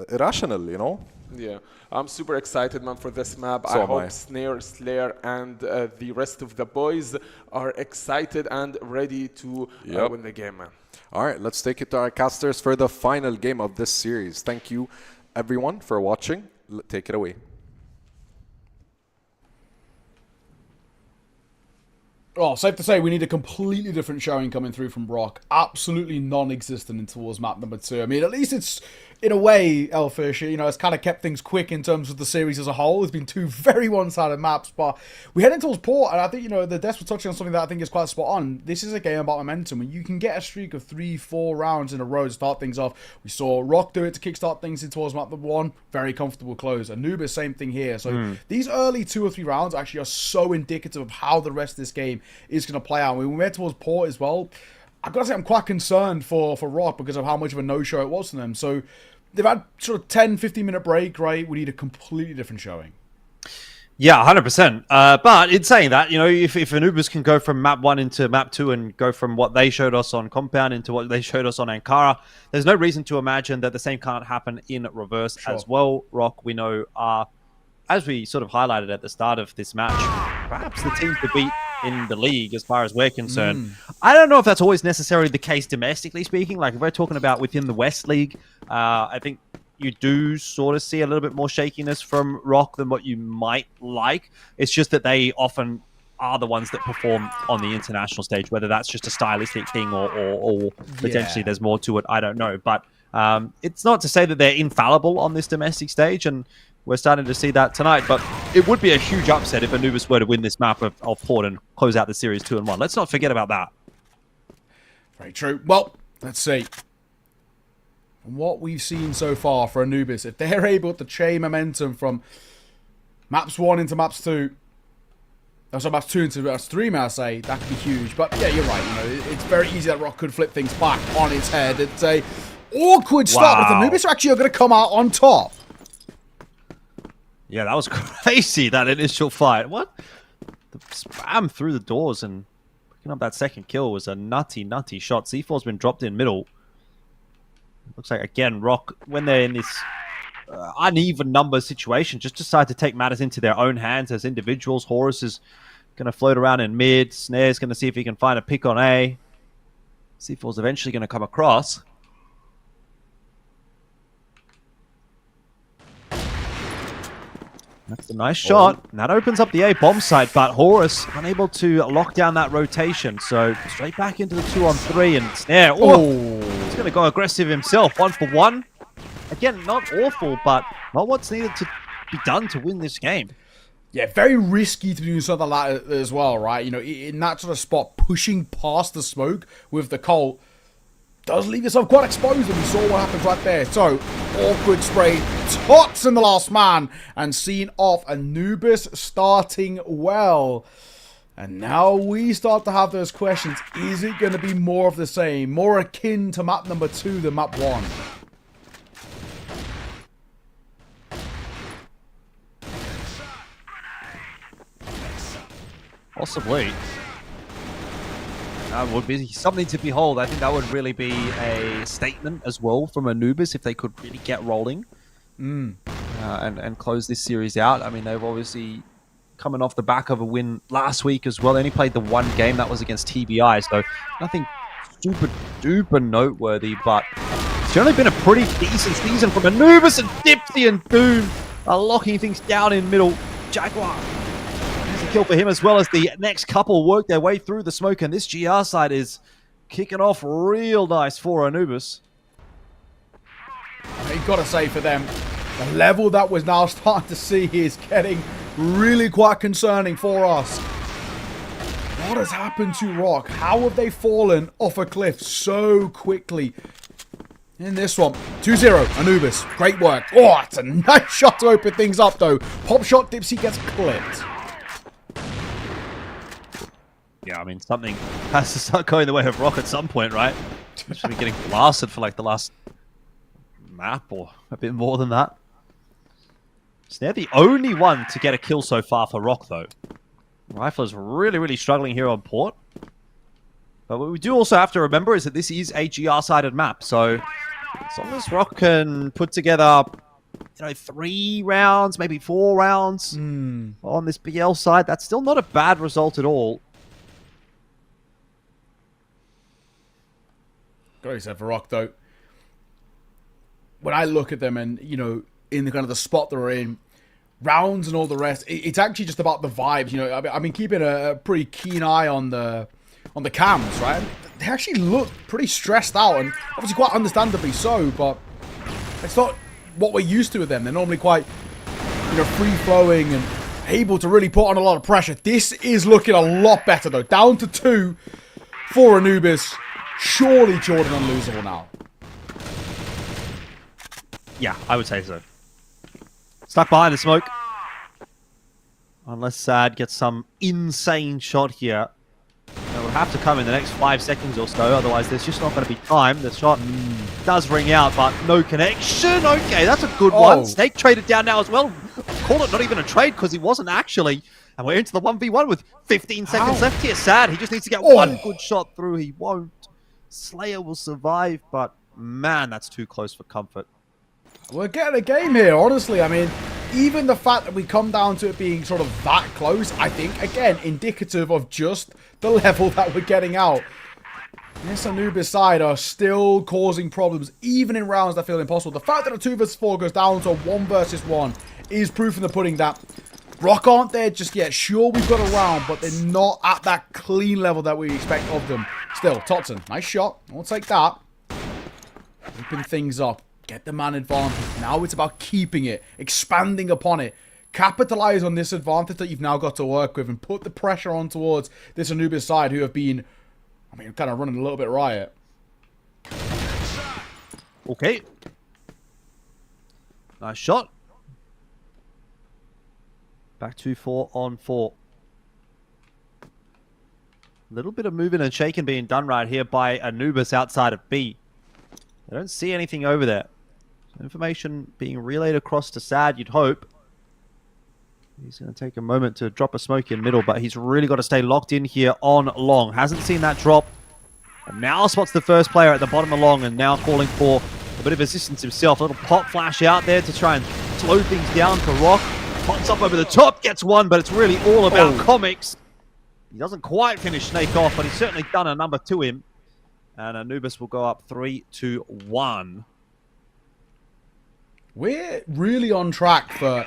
irrational, you know. Yeah, I'm super excited, man, for this map. So I hope Snare, Slayer, and the rest of the boys are excited and ready to win the game, man. All right, let's take it to our casters for the final game of this series. Thank you, everyone, for watching. Take it away. Oh, safe to say we need a completely different showing coming through from ROC. Absolutely non-existent in towards map number 2. I mean, at least it's, in a way, Elfish, you know, it's kind of kept things quick in terms of the series as a whole. There's been 2 very one-sided maps, but we head into towards Port, and I think, you know, the Des was touching on something that I think is quite spot on. This is a game about momentum, and you can get a streak of 3-4 rounds in a row to start things off. We saw ROC do it to kickstart things in towards map number 1. Very comfortable close. Anubis, same thing here. So these early 2 or 3 rounds actually are so indicative of how the rest of this game is going to play out. When we went towards Port as well, I've got to say I'm quite concerned for ROC because of how much of a no-show it was for them. So they've had sort of 10-15 minute break, right? We need a completely different showing. Yeah, 100%. But in saying that, you know, if Anubis can go from map 1 into map 2 and go from what they showed us on Compound into what they showed us on Ankara, there's no reason to imagine that the same can't happen in reverse as well. ROC, we know, are, as we sort of highlighted at the start of this match, perhaps the team to beat in the league as far as we're concerned. I don't know if that's always necessarily the case domestically speaking. Like if we're talking about within the West League, I think you do sort of see a little bit more shakiness from ROC than what you might like. It's just that they often are the ones that perform on the international stage, whether that's just a stylistic thing or potentially there's more to it. I don't know. But it's not to say that they're infallible on this domestic stage, and we're starting to see that tonight, but it would be a huge upset if Anubis were to win this map of Port and close out the series 2-1. Let's not forget about that. Very true. Well, let's see. From what we've seen so far for Anubis, if they're able to chain momentum from maps 1 into maps 2, so maps 2 into maps 3, may I say, that could be huge. But yeah, you're right. You know, it's very easy that ROC could flip things back on its head. It's a awkward start with Anubis, actually are going to come out on top. Yeah, that was crazy, that initial fight. What? The spam through the doors and picking up that second kill was a nutty shot. C4's been dropped in middle. Looks like, again, ROC, when they're in this uneven number situation, just decide to take matters into their own hands as individuals. Horus is going to float around in mid. Snare's going to see if he can find a pick on A. C4's eventually going to come across. That's a nice shot. And that opens up the A bomb site, but Horus unable to lock down that rotation. So straight back into the 2-on-3 and Snare. Oh, he's going to go aggressive himself. 1 for 1. Again, not awful, but not what's needed to be done to win this game. Yeah, very risky to do something like that as well, right? You know, in that sort of spot, pushing past the smoke with the Colt does leave yourself quite exposed, and we saw what happens right there. So, awkward spray, Tots in the last man, and seen off. Anubis starting well. And now we start to have those questions. Is it going to be more of the same? More akin to map number 2 than map 1? Possibly. That would be something to behold. I think that would really be a statement as well from Anubis if they could really get rolling and close this series out. I mean, they've obviously coming off the back of a win last week as well. They only played the 1 game. That was against TBI, so nothing super duper noteworthy, but it's generally been a pretty decent season from Anubis, and Dipsy and Doom are locking things down in middle. Jaguar, kill for him, as well as the next couple work their way through the smoke, and this GR side is kicking off real nice for Anubis. You've got to say for them, the level that we're now starting to see is getting really quite concerning for us. What has happened to ROC? How have they fallen off a cliff so quickly? In this one, 2-0, Anubis. Great work. Oh, it's a nice shot to open things up, though. Pop shot, Dipsy gets clipped. Yeah, I mean, something has to start going the way of ROC at some point, right? He's been getting blasted for like the last map or a bit more than that. So they're the only one to get a kill so far for ROC, though. Rifler's really, really struggling here on Port. But what we do also have to remember is that this is a GR-sided map, so as long as ROC can put together, 3 rounds, maybe 4 rounds on this BL side, that's still not a bad result at all. Got said for ROC, though. When I look at them and, in the kind of the spot they're in, rounds and all the rest, it's actually just about the vibes. I've been keeping a pretty keen eye on the cams, right? They actually look pretty stressed out, and obviously quite understandably so, but it's not what we're used to with them. They're normally quite, free-flowing and able to really put on a lot of pressure. This is looking a lot better, though. Down to 2 for Anubis. Surely Jordan unlosable now. Yeah, I would say so. Stuck behind the smoke. Unless Sad gets some insane shot here. It will have to come in the next 5 seconds or so, otherwise there's just not going to be time. The shot does ring out, but no connection. Okay, that's a good one. Snake traded down now as well. Call it not even a trade because he wasn't actually. And we're into the 1v1 with 15 seconds left here. Sad, he just needs to get one good shot through. He won't. Slayer will survive, but man, that's too close for comfort. We're getting a game here, honestly. I mean, even the fact that we come down to it being sort of that close, I think, again, indicative of just the level that we're getting out. This Anubis side are still causing problems, even in rounds that feel impossible. The fact that a 2 vs 4 goes down to a 1 vs 1 is proof in the pudding that ROC aren't there just yet. Sure, we've got a round, but they're not at that clean level that we expect of them. Still, Totson, nice shot. I'll take that. Open things up. Get the man advantage. Now it's about keeping it, expanding upon it. Capitalize on this advantage that you've now got to work with and put the pressure on towards this Anubis side who have been, kind of running a little bit riot. Okay. Nice shot. Back to 4-on-4. A little bit of moving and shaking being done right here by Anubis outside of B. I don't see anything over there. Information being relayed across to Sad, you'd hope. He's going to take a moment to drop a smoke in middle, but he's really got to stay locked in here on long. Hasn't seen that drop. And now spots the first player at the bottom of long and now calling for a bit of assistance himself. A little pop flash out there to try and slow things down for ROC. Pops up over the top, gets one, but it's really all about comics. He doesn't quite finish Snake off, but he's certainly done a number to him. And Anubis will go up 3-1. We're really on track for,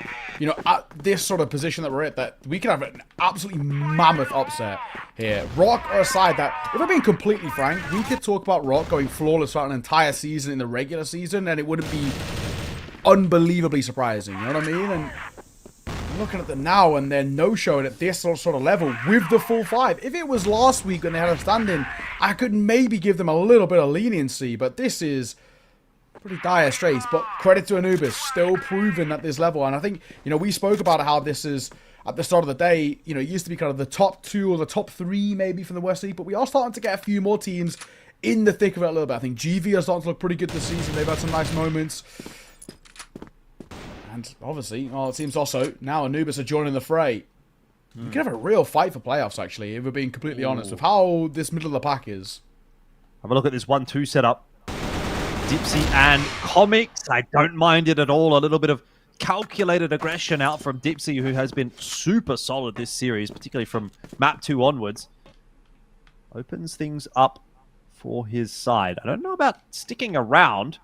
at this sort of position that we're at, that we can have an absolutely mammoth upset here. ROC are a side that, if I'm being completely frank, we could talk about ROC going flawless throughout an entire season in the regular season, and it wouldn't be unbelievably surprising, you know what I mean? And looking at them now, and they're no-showing at this sort of level with the full 5. If it was last week when they had a stand-in, I could maybe give them a little bit of leniency, but this is pretty dire straits. But credit to Anubis, still proving at this level. And I think, we spoke about how this is, at the start of the day, it used to be kind of the top 2 or the top 3 maybe from the West League, but we are starting to get a few more teams in the thick of it a little bit. I think GV are starting to look pretty good this season. They've had some nice moments. And obviously, it seems also now Anubis are joining the fray. We can have a real fight for playoffs, actually, if we're being completely honest with how this middle of the pack is. Have a look at this 1-2 setup. Dipsy and Comics. I don't mind it at all. A little bit of calculated aggression out from Dipsy, who has been super solid this series, particularly from map 2 onwards. Opens things up for his side. I don't know about sticking around,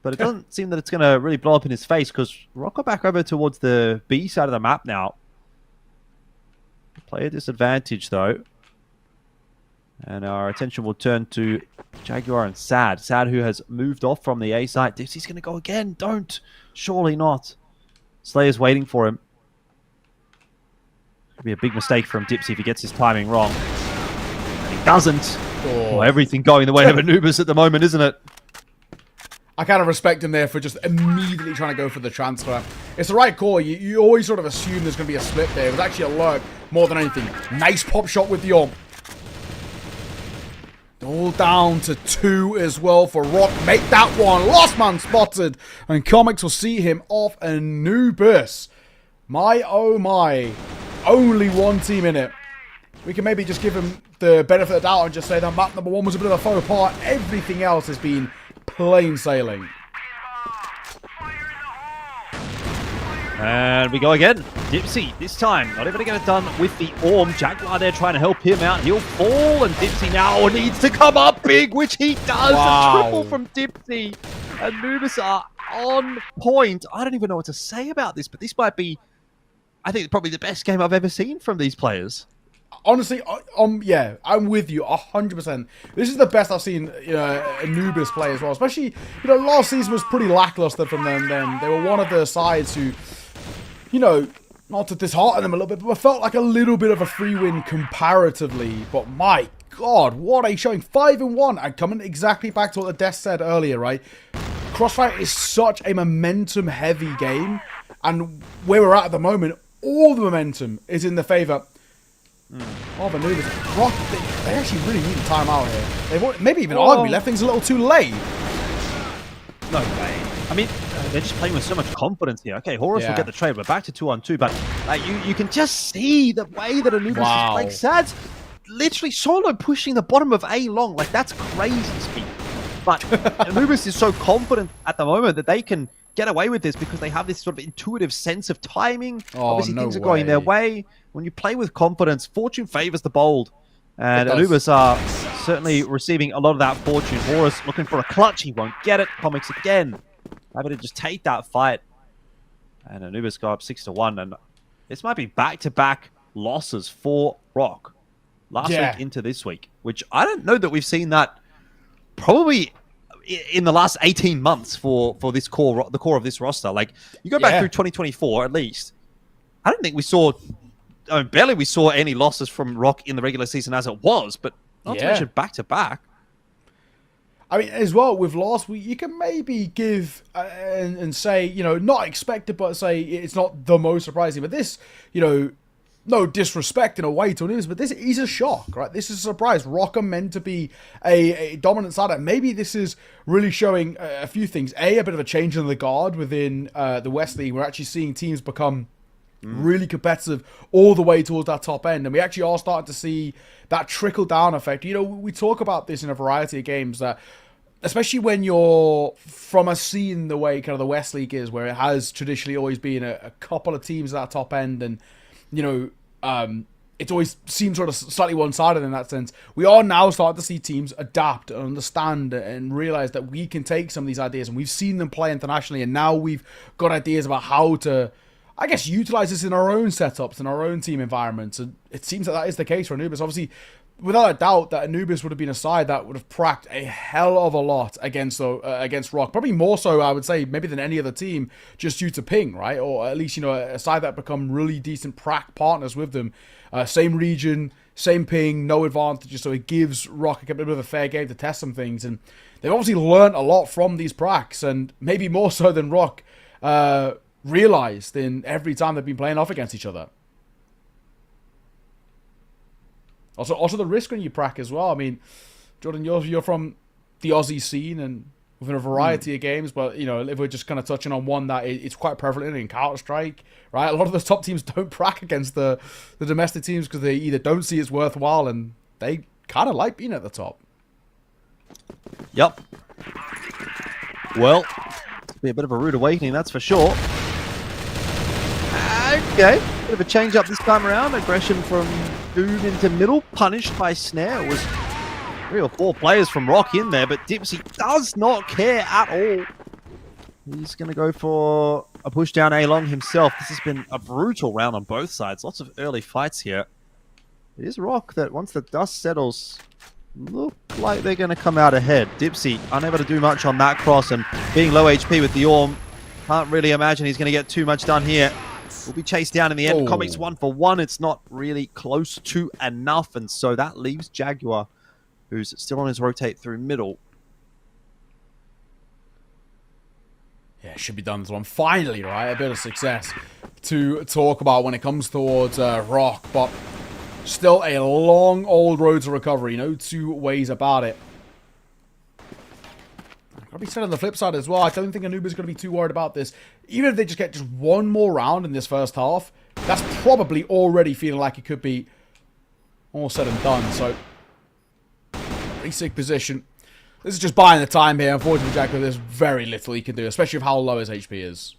but it doesn't seem that it's going to really blow up in his face, because ROC are back over towards the B side of the map now. Player disadvantage, though. And our attention will turn to Jaguar and Sad. Sad, who has moved off from the A side. Dipsy's going to go again. Don't. Surely not. Slayer's waiting for him. Could be a big mistake from Dipsy if he gets his timing wrong. And he doesn't. Oh, everything going the way of Anubis at the moment, isn't it? I kind of respect him there for just immediately trying to go for the transfer. It's the right call. You always sort of assume there's going to be a split there. It was actually a lurk more than anything. Nice pop shot with the orb. All down to 2 as well for ROC. Make that one. Lost man spotted. And Comics will see him off Anubis. My oh my. Only one team in it. We can maybe just give him the benefit of the doubt and just say that map number 1 was a bit of a faux pas. Everything else has been plain sailing. And we go again. Dipsy, this time, not able to get it done with the Orm. Jaguar there trying to help him out. He'll fall, and Dipsy now needs to come up big, which he does. Wow. A triple from Dipsy. Anubis are on point. I don't even know what to say about this, but this might be, I think, probably the best game I've ever seen from these players. Honestly, yeah, I'm with you 100%. This is the best I've seen Anubis play as well. Especially, last season was pretty lackluster from them. Then they were one of the sides who, not to dishearten them a little bit, but felt like a little bit of a free win comparatively. But my God, what a showing! 5-1, and coming exactly back to what the desk said earlier, right? CrossFire is such a momentum-heavy game, and where we're at the moment, all the momentum is in the favor. Oh, but Anubis, ROC, they actually really need a timeout here. They've maybe even arguably left things a little too late. No way. I mean, they're just playing with so much confidence here. Okay, Horus will get the trade. We're back to 2-on-2, but you can just see the way that Anubis is playing. Sad's literally solo pushing the bottom of A long. Like, that's crazy speed. But Anubis is so confident at the moment that they can get away with this because they have this sort of intuitive sense of timing. Obviously, things are going their way. When you play with confidence, fortune favors the bold. And Anubis are certainly receiving a lot of that fortune. Horus looking for a clutch. He won't get it. Comics again. Able to just take that fight. And Anubis go up 6-1. And this might be back-to-back losses for ROC. Last week into this week. Which I don't know that we've seen that probably in the last 18 months for this the core of this roster. Like, you go back through 2024 at least. I don't think we saw... barely we saw any losses from ROC in the regular season as it was, but not to mention back-to-back. I mean, as well, with last week, you can maybe give and say, not expected, but say it's not the most surprising. But this, no disrespect in a way to Anubis, but this is a shock, right? This is a surprise. ROC are meant to be a dominant side. And maybe this is really showing a few things. A bit of a change in the guard within the West League. We're actually seeing teams become really competitive all the way towards that top end, and we actually are starting to see that trickle down effect. We talk about this in a variety of games, that especially when you're from a scene the way kind of the West League is, where it has traditionally always been a couple of teams at that top end, and it always seems sort of slightly one-sided in that sense. We are now starting to see teams adapt and understand and realize that we can take some of these ideas, and we've seen them play internationally, and now we've got ideas about how to, I guess, utilize this in our own setups, in our own team environments. And it seems that is the case for Anubis. Obviously, without a doubt, that Anubis would have been a side that would have pracked a hell of a lot against ROC. Probably more so, I would say, maybe than any other team, just due to ping, right? Or at least, a side that become really decent prack partners with them. Same region, same ping, no advantages. So it gives ROC a bit of a fair game to test some things. And they've obviously learned a lot from these pracks, and maybe more so than ROC realized in every time they've been playing off against each other. Also the risk when you prack as well. I mean, Jordan, you're from the Aussie scene and within a variety of games, but if we're just kind of touching on one that it's quite prevalent in Counter-Strike, right? A lot of the top teams don't prack against the domestic teams because they either don't see it's worthwhile, and they kind of like being at the top. Yep. Well, it'll be a bit of a rude awakening, that's for sure. Okay, bit of a change up this time around. Aggression from Dude into middle, punished by Snare. It was 3 or 4 players from ROC in there, but Dipsy does not care at all. He's going to go for a push down A-long himself. This has been a brutal round on both sides. Lots of early fights here. It is ROC that, once the dust settles, look like they're going to come out ahead. Dipsy unable to do much on that cross, and being low HP with the Orm, can't really imagine he's going to get too much done here. Will be chased down in the end. Comics 1 for 1. It's not really close to enough, and so that leaves Jaguar, who's still on his rotate through middle. Yeah, it should be done this one. Finally, right? A bit of success to talk about when it comes towards ROC, but still a long old road to recovery. No two ways about it. Gotta be said on the flip side as well, I don't think Anubis is going to be too worried about this. Even if they just get just one more round in this first half, that's probably already feeling like it could be all said and done. So, pretty sick position. This is just buying the time here. Unfortunately, Jacko, there's very little he can do, especially with how low his HP is.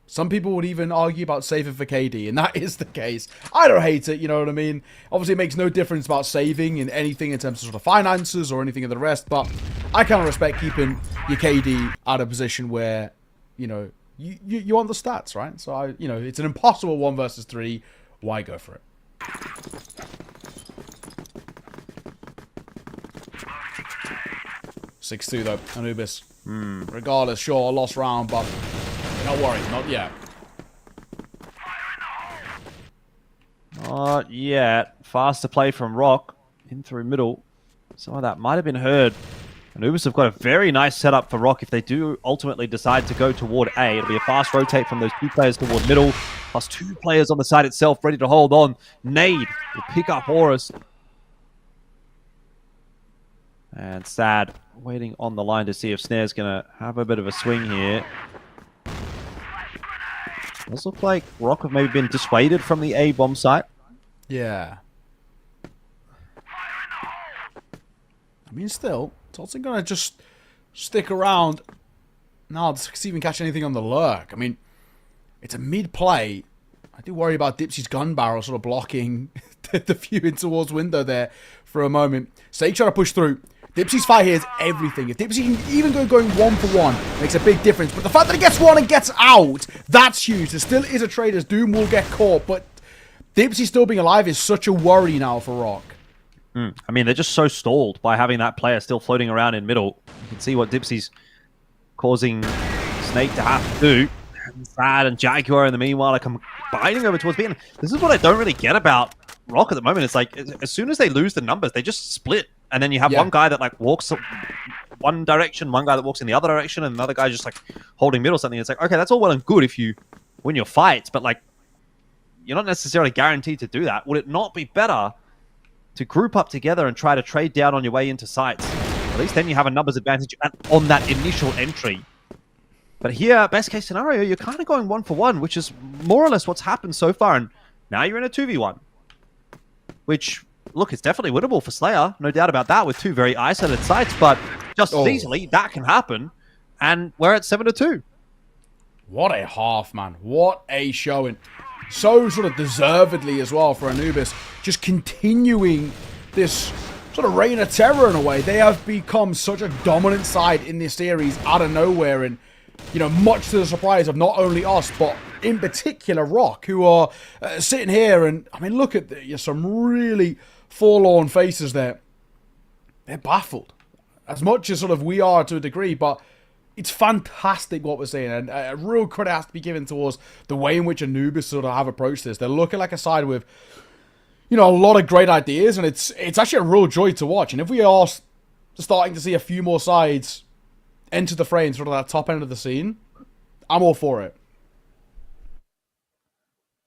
Some people would even argue about saving for KD, and that is the case. I don't hate it, you know what I mean? Obviously, it makes no difference about saving in anything in terms of sort of finances or anything of the rest, but I kind of respect keeping your KD at a position where, you know, you want the stats, right? So, you know, it's an impossible 1 versus 3. Why go for it? (6-2) though, Anubis. Regardless, sure, lost round, but don't worry, not yet. Not yet. Faster play from ROC. In through middle. Some of that might have been heard. Anubis have got a very nice setup for ROC if they do ultimately decide to go toward A. It'll be a fast rotate from those 2 players toward middle, plus 2 players on the side itself ready to hold on. Nade will pick up Horus. And Sad waiting on the line to see if Snare's going to have a bit of a swing here. Does look like ROC have maybe been dissuaded from the A bomb site. Yeah. I mean, still, Tolson gonna just stick around. No, to even catch anything on the lurk. I mean, it's a mid play. I do worry about Dipsy's gun barrel sort of blocking the view in towards window there for a moment. Sage trying to push through. Dipsy's fight here is everything. If Dipsy can even go going 1-for-1, makes a big difference. But the fact that he gets 1 and gets out, that's huge. There still is a trade as Doom will get caught. But Dipsy still being alive is such a worry now for ROC. I mean, they're just so stalled by having that player still floating around in middle. You can see what Dipsy's causing Snake to have to do. Sad and Jaguar in the meanwhile are combining over towards B. And this is what I don't really get about ROC at the moment. It's like, as soon as they lose the numbers, they just split. And then you have one guy that like walks one direction, one guy that walks in the other direction, and another guy just like holding middle or something. It's like, okay, that's all well and good if you win your fights, but like, you're not necessarily guaranteed to do that. Would it not be better to group up together and try to trade down on your way into sites? At least then you have a numbers advantage on that initial entry. But here, best case scenario, you're kind of going 1-for-1, which is more or less what's happened so far. And now you're in a 2v1, which, look, it's definitely winnable for Slayer. No doubt about that with 2 very isolated sites. But just as easily, that can happen. And we're at 7-2. What a half, man. What a showing. So sort of deservedly as well for Anubis. Just continuing this sort of reign of terror in a way. They have become such a dominant side in this series out of nowhere. And, you know, much to the surprise of not only us, but in particular ROC, who are sitting here. And, I mean, look at some really forlorn faces there. They're baffled. As much as sort of we are to a degree, but it's fantastic what we're seeing, and a real credit has to be given towards the way in which Anubis sort of have approached this. They're looking like a side with, you know, a lot of great ideas, and it's actually a real joy to watch. And if we are starting to see a few more sides enter the frame, sort of that top end of the scene, I'm all for it.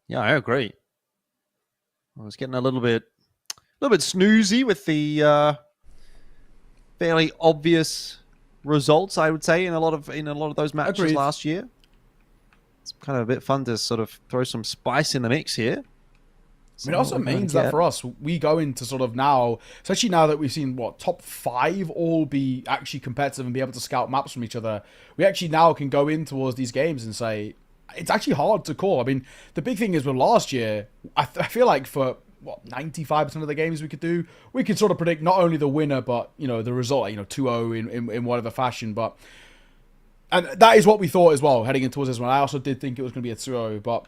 Yeah, I agree. I was getting a little bit snoozy with the fairly obvious results, I would say, in a lot of those matches last year. It's kind of a bit fun to sort of throw some spice in the mix here. I mean, it also means that for us, we go into sort of now, especially now that we've seen, top 5 all be actually competitive and be able to scout maps from each other, we actually now can go in towards these games and say, it's actually hard to call. I mean, the big thing is with last year, I feel like for 95% of the games we could sort of predict not only the winner, but, you know, the result, you know, 2-0 in whatever fashion. But, and that is what we thought as well, heading in towards this one. I also did think it was going to be a 2-0, but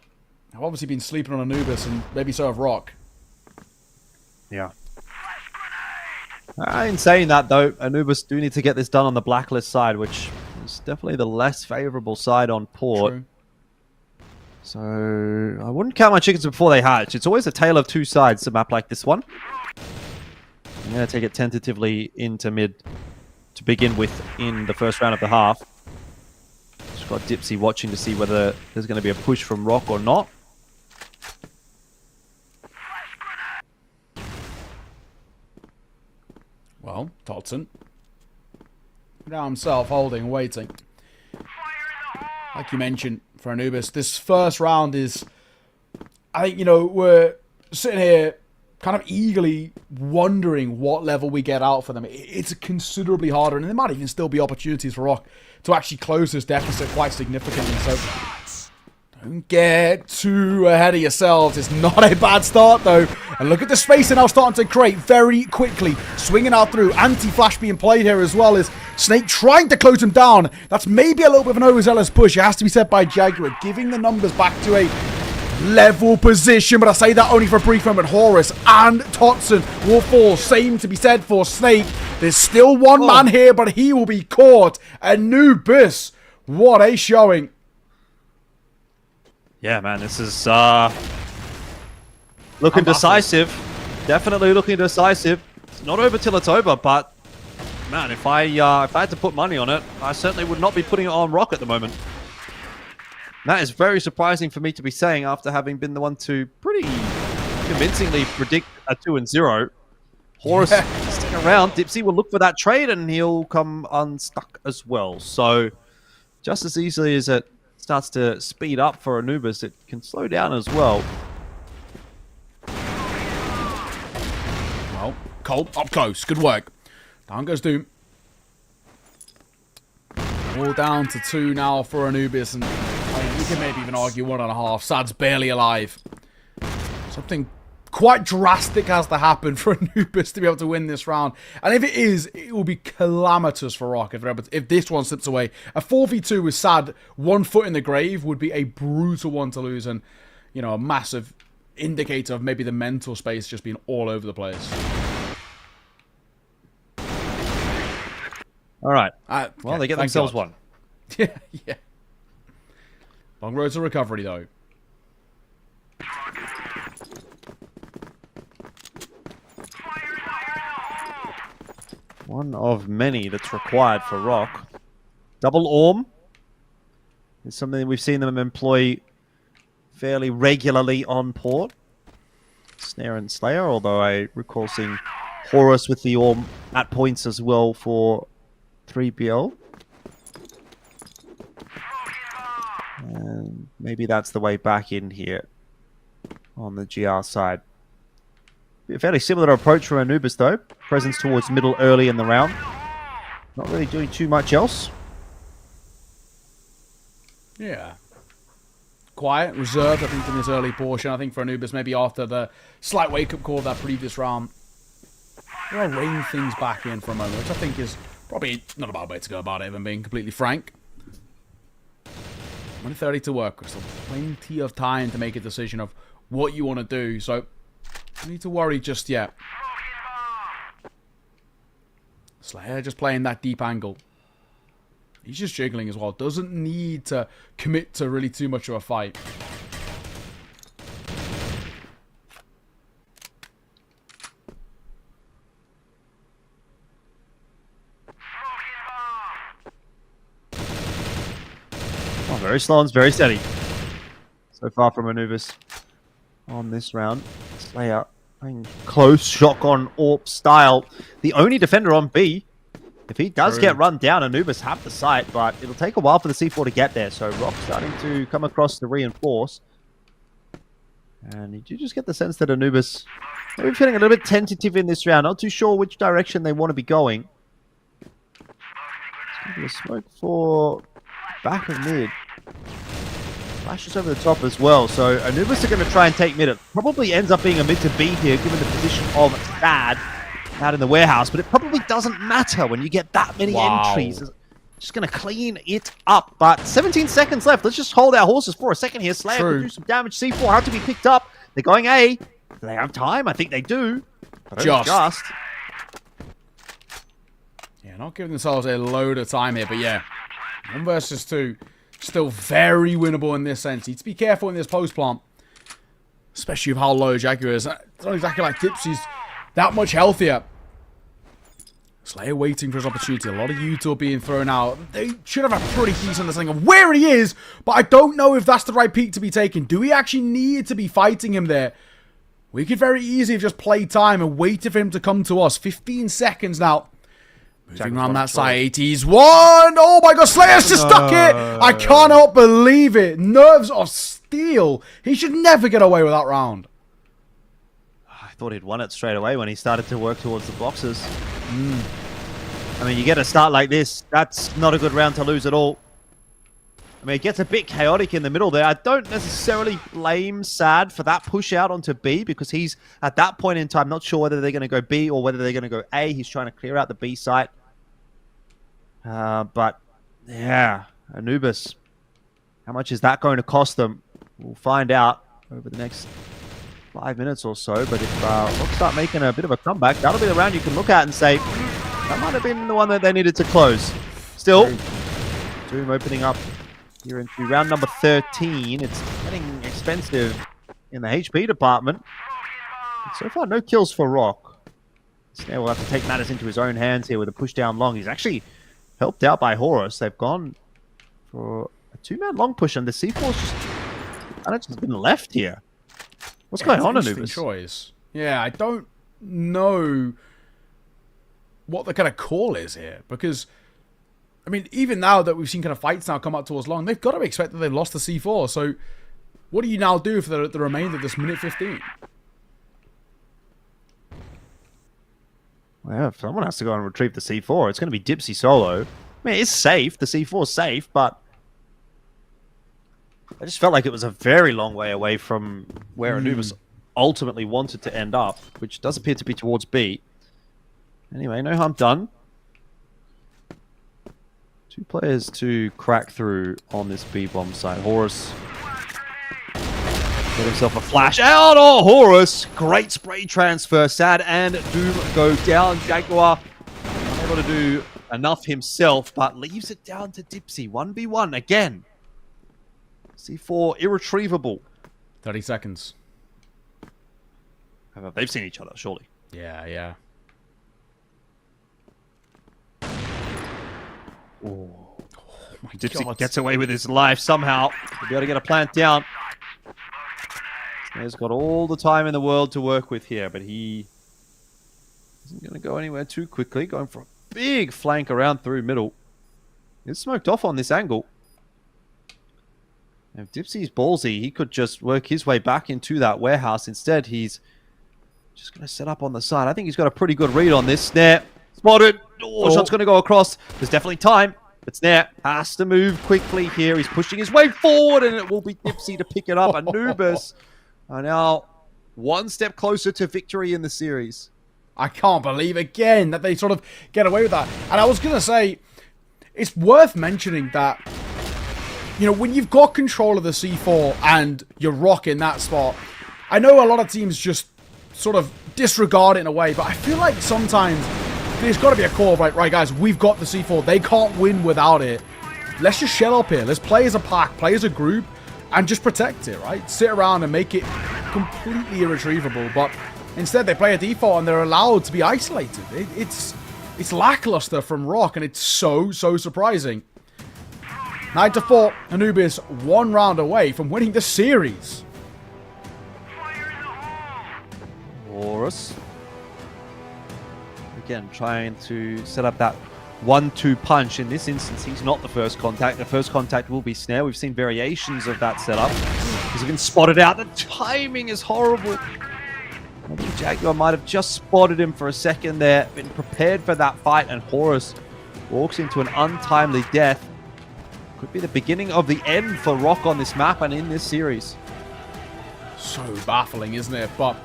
I've obviously been sleeping on Anubis, and maybe so have ROC. Yeah. In saying that, though, Anubis do need to get this done on the blacklist side, which is definitely the less favorable side on port. True. So I wouldn't count my chickens before they hatch. It's always a tale of 2 sides, a map like this one. I'm going to take it tentatively into mid to begin with in the first round of the half. Just got Dipsy watching to see whether there's going to be a push from ROC or not. Well, Totson. Now himself holding, waiting. Like you mentioned, for Anubis, this first round is... I think, you know, we're sitting here kind of eagerly wondering what level we get out for them. It's considerably harder, and there might even still be opportunities for ROC to actually close this deficit quite significantly. So don't get too ahead of yourselves. It's not a bad start, though. And look at the space they're now starting to create very quickly. Swinging out through. Anti-flash being played here as well as Snake trying to close him down. That's maybe a little bit of an overzealous push. It has to be said by Jaguar, giving the numbers back to a level position, but I say that only for a brief moment. Horus and Totson will fall. Same to be said for Snake. There's still one man here, but he will be caught. Anubis, what a showing. Yeah, man, this is looking decisive. Definitely looking decisive. It's not over till it's over, but man, if I had to put money on it, I certainly would not be putting it on ROC at the moment. That is very surprising for me to be saying after having been the one to pretty convincingly predict a 2-0. Horus sticking around. Dipsy will look for that trade and he'll come unstuck as well. So just as easily as it starts to speed up for Anubis, it can slow down as well. Well, Colt up close. Good work. Down goes Doom. All down to 2 now for Anubis, and you can maybe even argue 1.5. Sad's barely alive. Something quite drastic has to happen for Anubis to be able to win this round. And if it is, it will be calamitous for ROC if this one slips away. A 4v2 with Sad 1 foot in the grave would be a brutal one to lose, and, you know, a massive indicator of maybe the mental space just being all over the place. All right. Well, they get themselves one. Yeah. Long road to recovery, though. One of many that's required for ROC. Double Orm is something we've seen them employ fairly regularly on port. Snare and Slayer, although I recall seeing Horus with the Orm at points as well for 3PL. And maybe that's the way back in here on the GR side. A fairly similar approach from Anubis, though. Presence towards middle early in the round. Not really doing too much else. Yeah. Quiet, reserved, I think, in this early portion. I think for Anubis, maybe after the slight wake-up call of that previous round, they'll rein things back in for a moment, which I think is probably not a bad way to go about it, if I'm being completely frank. 1:30 to work, Crystal. Plenty of time to make a decision of what you want to do, so no need to worry just yet. Slayer just playing that deep angle. He's just jiggling as well. Doesn't need to commit to really too much of a fight. Oh, very slow and very steady. So far from Anubis on this round. Slayer playing close shotgun AWP style. The only defender on B. If he does get run down, Anubis have the site, but it'll take a while for the C4 to get there. So ROC starting to come across to reinforce. And you do just get the sense that Anubis maybe feeling a little bit tentative in this round. Not too sure which direction they want to be going. A smoke for back of mid. Flashes over the top as well. So Anubis are going to try and take mid. It probably ends up being a mid to B here, given the position of Sad out in the warehouse. But it probably doesn't matter when you get that many entries. Just going to clean it up. But 17 seconds left. Let's just hold our horses for a second here. Slayer could do some damage. C4 have to be picked up. They're going A. Do they have time? I think they do. But just. Yeah, not giving themselves a load of time here, but yeah. 1 versus 2. Still very winnable in this sense. Need to be careful in this post plant. Especially with how low Jaguar is. It's not exactly like Dipsy's that much healthier. Slayer waiting for his opportunity. A lot of util being thrown out. They should have a pretty decent understanding of where he is, but I don't know if that's the right peak to be taken. Do we actually need to be fighting him there? We could very easily have just played time and waited for him to come to us. 15 seconds now. Moving around that side. He's one. Oh my god, Slayer's just stuck it. I cannot believe it. Nerves of steel. He should never get away with that round. I thought he'd won it straight away when he started to work towards the boxes. I mean, you get a start like this. That's not a good round to lose at all. I mean, it gets a bit chaotic in the middle there. I don't necessarily blame Sad for that push out onto B because he's, at that point in time, not sure whether they're going to go B or whether they're going to go A. He's trying to clear out the B site. But, yeah, Anubis. How much is that going to cost them? We'll find out over the next 5 minutes or so. But if ROC start making a bit of a comeback, that'll be the round you can look at and say, that might have been the one that they needed to close. Still, Doom opening up here into round number 13. It's getting expensive in the HP department. But so far, no kills for ROC. Snare will have to take matters into his own hands here with a push down long. He's actually helped out by Horus. They've gone for a 2-man long push, and the C4's just been left here. What's going on, Anubis? Choice. Yeah, I don't know what the kind of call is here, because I mean, even now that we've seen kind of fights now come up towards long, they've got to expect that they've lost the C4. So what do you now do for the remainder of this minute 15? Well, if someone has to go and retrieve the C4, it's going to be Dipsy solo. I mean, it's safe. The C4's safe, but I just felt like it was a very long way away from where Anubis ultimately wanted to end up, which does appear to be towards B. Anyway, no harm done. 2 players to crack through on this B-bomb side. Horus got himself a flash out. Oh, Horus! Great spray transfer. Sad and Doom go down. Jaguar unable to do enough himself, but leaves it down to Dipsy. 1v1 again. C4 irretrievable. 30 seconds. They've seen each other, surely. Yeah. Oh my Dipsy gets away with his life somehow. He'll be able to get a plant down. Snare's got all the time in the world to work with here, but he isn't going to go anywhere too quickly. Going for a big flank around through middle. He's smoked off on this angle. If Dipsy's ballsy, he could just work his way back into that warehouse. Instead, he's just going to set up on the side. I think he's got a pretty good read on this. Snare spotted. Oh, shot's going to go across. There's definitely time. But Snare has to move quickly here. He's pushing his way forward, and it will be Dipsy to pick it up. Anubis are now one step closer to victory in the series. I can't believe again that they sort of get away with that. And I was going to say, it's worth mentioning that, you know, when you've got control of the C4 and you're ROC in that spot, I know a lot of teams just sort of disregard it in a way, but I feel like sometimes there's got to be a call of like, right guys, we've got the C4. They can't win without it. Let's just shell up here. Let's play as a pack, play as a group, and just protect it, right? Sit around and make it completely irretrievable. But instead, they play a default and they're allowed to be isolated. It's lackluster from ROC, and it's so surprising. 9-4, Anubis 1 round away from winning the series. Horus. Again, trying to set up that 1-2 punch. In this instance, he's not the first contact. The first contact will be Snare. We've seen variations of that setup. He's been spotted out. The timing is horrible. I think Jaguar might have just spotted him for a second there. Been prepared for that fight, and Horus walks into an untimely death. Could be the beginning of the end for ROC on this map and in this series. So baffling, isn't it? But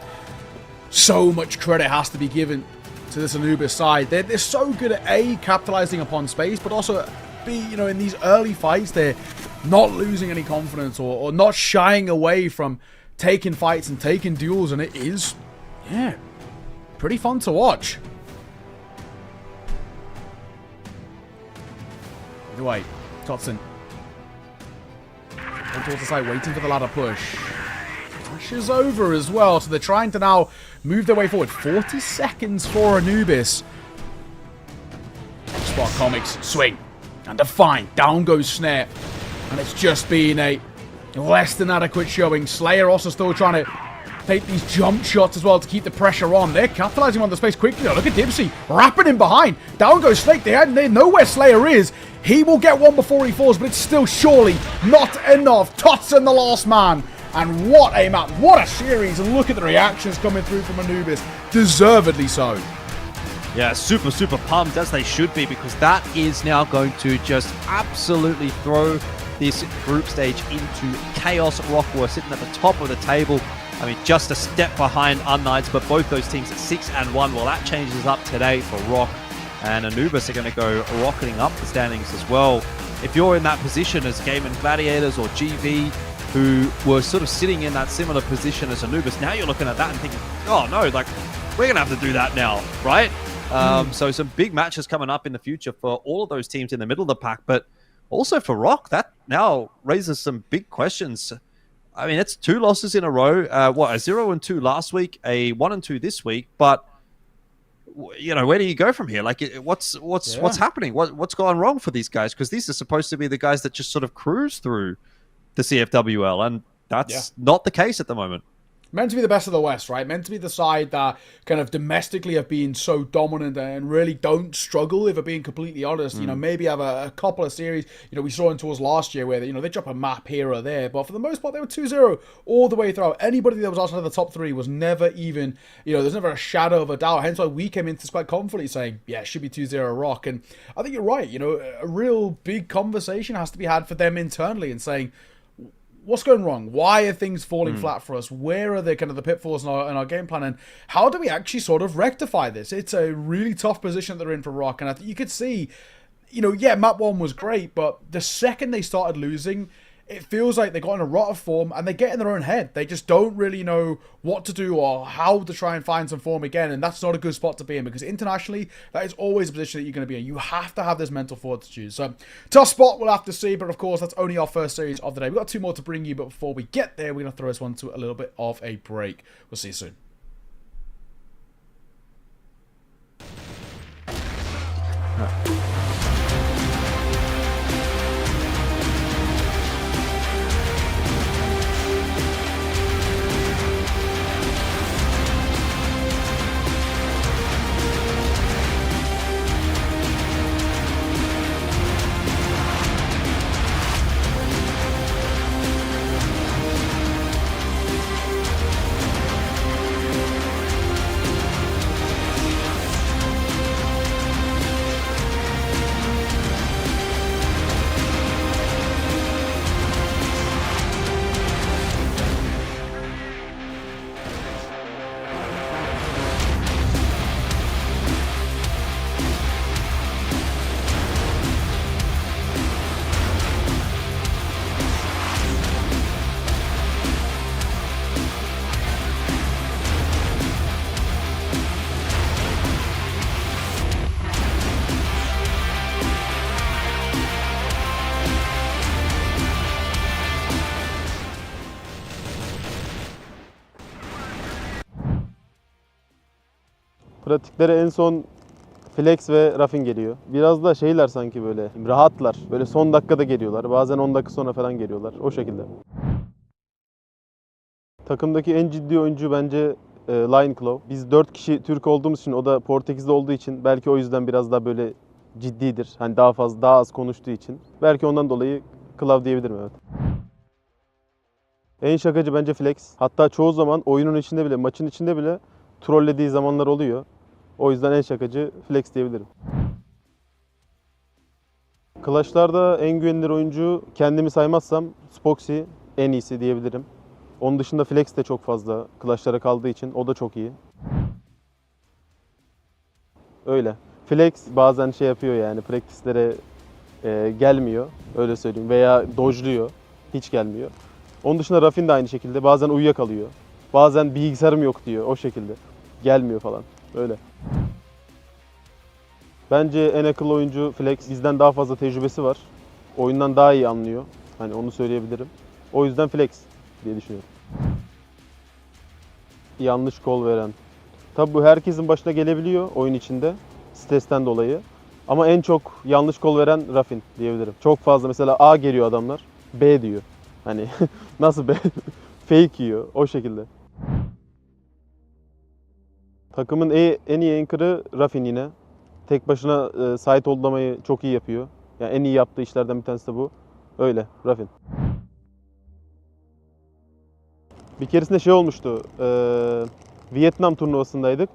so much credit has to be given to this Anubis side. They're so good at A, capitalizing upon space, but also B, you know, in these early fights, they're not losing any confidence or not shying away from taking fights and taking duels, and it is, yeah, pretty fun to watch. Either way, Totson on towards the side, waiting for the ladder push. Pushes over as well, so they're trying to now move their way forward. 40 seconds for Anubis. spot. Comics swing and define. Down goes Snare. And it's just been a less than adequate showing. Slayer also still trying to take these jump shots as well to keep the pressure on. They're capitalizing on the space quickly. Look at Dipsy wrapping him behind. Down goes Slate. They know where Slayer is. He will get one before he falls, but it's still surely not enough. Totson the last man. And what a map. What a series. And look at the reactions coming through from Anubis. Deservedly so. Yeah, super, super pumped, as they should be, because that is now going to just absolutely throw this group stage into chaos. ROC were sitting at the top of the table. I mean, just a step behind unKnights, but both those teams at 6-1. Well, that changes up today for ROC, and Anubis are going to go rocketing up the standings as well. If you're in that position as Gaimin Gladiators or GV, who were sort of sitting in that similar position as Anubis, now you're looking at that and thinking, oh no, like, we're going to have to do that now, right? So some big matches coming up in the future for all of those teams in the middle of the pack, but also for ROC, that now raises some big questions. I mean, it's 2 losses in a row. A 0-2 last week, a 1-2 this week. But you know, where do you go from here? Like, what's happening? What's gone wrong for these guys? Because these are supposed to be the guys that just sort of cruise through the CFWL, and that's not the case at the moment. Meant to be the best of the West, right? Meant to be the side that kind of domestically have been so dominant and really don't struggle, if we're being completely honest. You know, maybe have a couple of series, you know, we saw in tours last year where, they drop a map here or there, but for the most part, they were 2-0 all the way through. Anybody that was outside of the top 3 was never even, there's never a shadow of a doubt. Hence why we came into this quite confidently saying, yeah, it should be 2-0 ROC. And I think you're right. A real big conversation has to be had for them internally and saying, what's going wrong? Why are things falling flat for us? Where are the kind of the pitfalls in our game plan? And how do we actually sort of rectify this? It's a really tough position that they're in for ROC. And I think you could see, map 1 was great, but the second they started losing, it feels like they got in a rot of form and they get in their own head. They just don't really know what to do or how to try and find some form again. And that's not a good spot to be in, because internationally, that is always a position that you're going to be in. You have to have this mental fortitude. So, tough spot, we'll have to see. But of course, that's only our first series of the day. We've got 2 more to bring you. But before we get there, we're going to throw this one to a little bit of a break. We'll see you soon. Pratiklere en son Flex ve Raffin geliyor. Biraz da şeyler sanki böyle rahatlar. Böyle son dakikada geliyorlar. Bazen 10 dakika sonra falan geliyorlar. O şekilde. Takımdaki en ciddi oyuncu bence Lion Claw. Biz 4 kişi Türk olduğumuz için, o da Portekizli olduğu için belki o yüzden biraz daha böyle ciddidir. Hani daha az konuştuğu için. Belki ondan dolayı Claw diyebilirim, evet. En şakacı bence Flex. Hatta çoğu zaman oyunun içinde bile, maçın içinde bile trollediği zamanlar oluyor. O yüzden en şakacı Flex diyebilirim. Clash'larda en güvenilir oyuncu, kendimi saymazsam Spoxy en iyisi diyebilirim. Onun dışında Flex de çok fazla Clash'lara kaldığı için o da çok iyi. Öyle. Flex bazen şey yapıyor, yani practice'lere gelmiyor, öyle söyleyeyim, veya dodge'luyor, hiç gelmiyor. Onun dışında Raffin de aynı şekilde, bazen uyuyakalıyor. Bazen bilgisayarım yok diyor, o şekilde. Gelmiyor falan, öyle. Bence en akıllı oyuncu Flex. Bizden daha fazla tecrübesi var. Oyundan daha iyi anlıyor. Hani onu söyleyebilirim. O yüzden Flex diye düşünüyorum. Yanlış kol veren. Tabii bu herkesin başına gelebiliyor oyun içinde. Stresten dolayı. Ama en çok yanlış kol veren Rafin diyebilirim. Çok fazla mesela A geliyor adamlar, B diyor. Hani nasıl B? Fake yiyor o şekilde. Takımın en iyi anchor'ı Rafin yine. Tek başına site holdlamayı çok iyi yapıyor. Yani en iyi yaptığı işlerden bir tanesi de bu. Öyle, Rafin. Bir keresinde şey olmuştu, Vietnam turnuvasındaydık.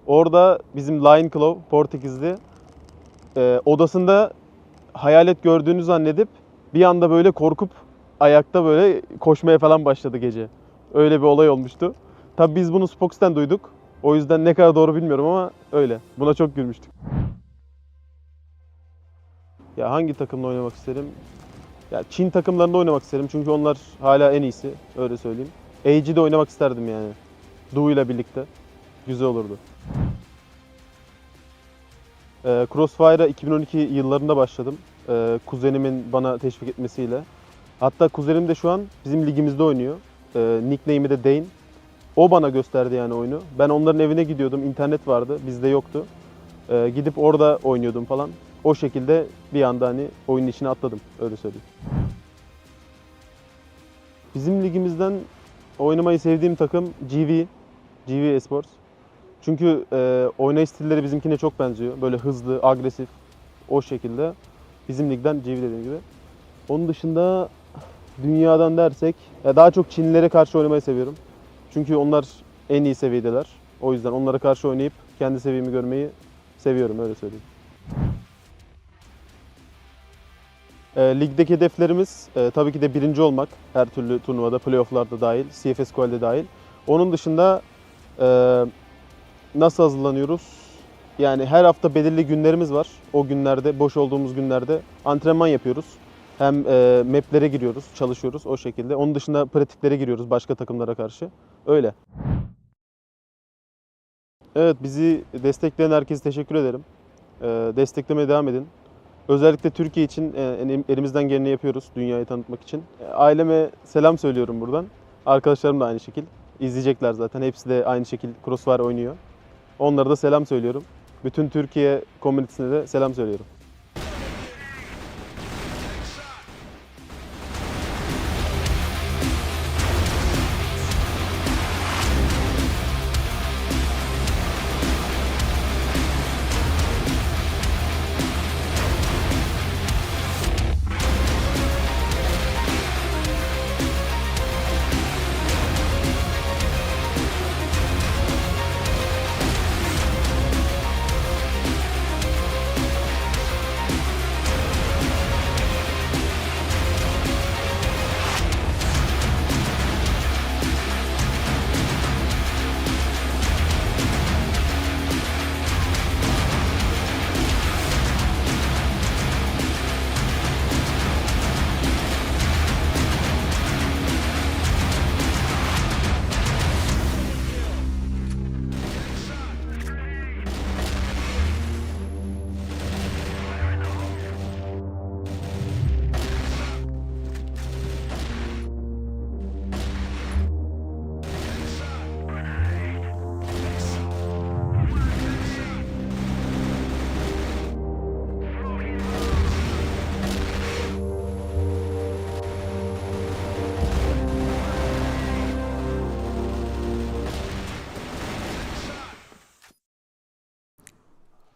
Orada bizim Lion Claw, Portekizli, odasında hayalet gördüğünü zannedip bir anda böyle korkup ayakta böyle koşmaya falan başladı gece. Öyle bir olay olmuştu. Tabii biz bunu Spox'ten duyduk. O yüzden ne kadar doğru bilmiyorum ama öyle. Buna çok gülmüştük. Ya hangi takımla oynamak isterim? Ya Çin takımlarında oynamak isterim çünkü onlar hala en iyisi, öyle söyleyeyim. AG'de oynamak isterdim yani. Du ile birlikte. Güzel olurdu. CrossFire'a 2012 yıllarında başladım. Kuzenimin bana teşvik etmesiyle. Hatta kuzenim de şu an bizim ligimizde oynuyor. Nickname'i de Dane. O bana gösterdi yani oyunu. Ben onların evine gidiyordum. İnternet vardı. Bizde yoktu. Gidip orada oynuyordum falan. O şekilde bir anda hani oyunun içine atladım. Öyle söyleyeyim. Bizim ligimizden oynamayı sevdiğim takım GV Esports. Çünkü oynayış stilleri bizimkine çok benziyor. Böyle hızlı, agresif, o şekilde. Bizim ligden GV dediğim gibi. Onun dışında dünyadan dersek daha çok Çinlilere karşı oynamayı seviyorum. Çünkü onlar en iyi seviyedeler. O yüzden onlara karşı oynayıp kendi seviyemi görmeyi seviyorum, öyle söyleyeyim. Ligdeki hedeflerimiz tabii ki de birinci olmak. Her türlü turnuvada, playoff'larda dahil, CFSQL'de dahil. Onun dışında nasıl hazırlanıyoruz? Yani her hafta belirli günlerimiz var. O günlerde, boş olduğumuz günlerde antrenman yapıyoruz. Hem maplere giriyoruz, çalışıyoruz o şekilde. Onun dışında pratiklere giriyoruz başka takımlara karşı. Öyle. Evet, bizi destekleyen herkese teşekkür ederim. Desteklemeye devam edin. Özellikle Türkiye için elimizden geleni yapıyoruz dünyayı tanıtmak için. Aileme selam söylüyorum buradan. Arkadaşlarım da aynı şekil. İzleyecekler zaten. Hepsi de aynı şekil CrossFire oynuyor. Onlara da selam söylüyorum. Bütün Türkiye komünitesine de selam söylüyorum.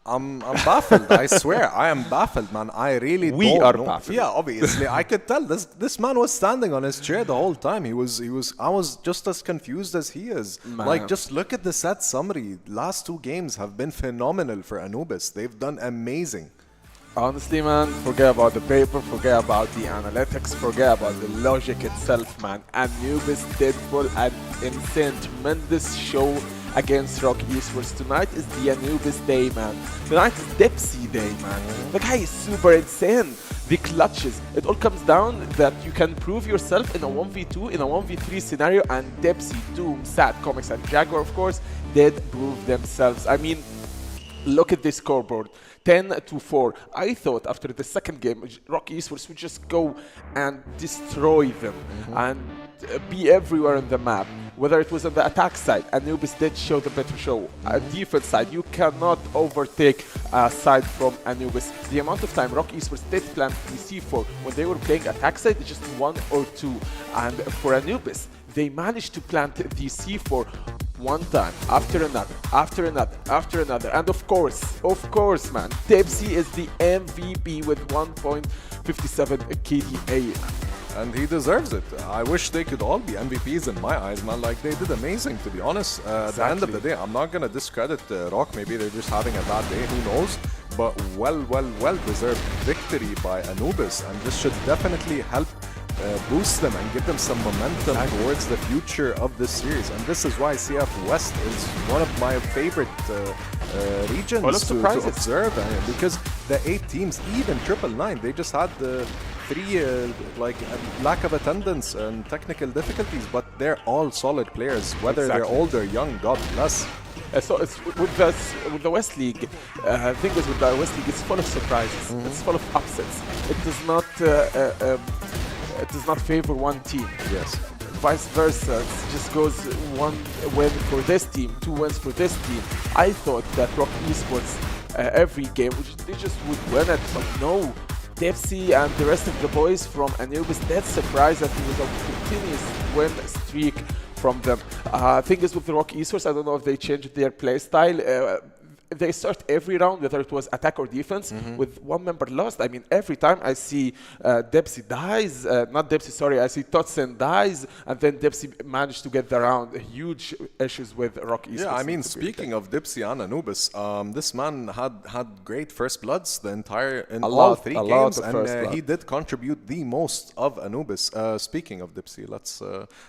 I'm baffled. I swear, I am baffled, man. I really We don't are know. baffled. Yeah, obviously, I could tell this man was standing on his chair the whole time. I was just as confused as he is. Man. Like, just look at the set summary. Last two games have been phenomenal for Anubis. They've done amazing. Honestly, man, forget about the paper, forget about the analytics, forget about the logic itself, man. Anubis did pull an insane, tremendous show against ROC Esports. Tonight is the Anubis day, man. Tonight is Dipsy day, man. The guy is super insane. The clutches. It all comes down that you can prove yourself in a 1v2, in a 1v3 scenario, and Dipsy, Doom, Sad, Comics, and Jaguar, of course, did prove themselves. I mean, look at this scoreboard. 10-4. I thought after the second game, ROC Esports would just go and destroy them and be everywhere on the map. Whether it was on the attack side, Anubis did show the better show. Defense side, you cannot overtake a side from Anubis. The amount of time ROC Esports did plant the C4 when they were playing attack side, just 1 or 2. And for Anubis, they managed to plant the C4 one time, after another, after another, after another. And of course, man, Debsy is the MVP with 1.57 KDA. And he deserves it. I wish they could all be MVPs in my eyes, man. Like, they did amazing, to be honest. At the end of the day, I'm not going to discredit ROC. Maybe they're just having a bad day, who knows? But well-deserved victory by Anubis. And this should definitely help boost them and give them some momentum towards the future of this series. And this is why CF West is one of my favorite regions to observe. Because the 8 teams, even 999, they just had the 3 lack of attendance and technical difficulties, but they're all solid players, whether they're old or young. God bless. So it's with the West League, thing is with the West League, it's full of surprises. It's full of upsets. It does not favor one team. Yes. Vice versa, it just goes 1 win for this team, 2 wins for this team. I thought that ROC Esports every game they just would win it, but no. Debsy and the rest of the boys from Anubis, that's surprised that it was a continuous win streak from them. Thing is with the ROC Esports, I don't know if they changed their play style. They start every round, whether it was attack or defense, with 1 member lost. I mean, every time I see Debsy dies, not Debsy, sorry, I see Totsen dies, and then Debsy managed to get the round. Huge issues with ROC Esports. Yeah, I mean, speaking of Debsy and Anubis, this man had great first bloods in all 3 games, and he did contribute the most of Anubis. Speaking of Debsy, let's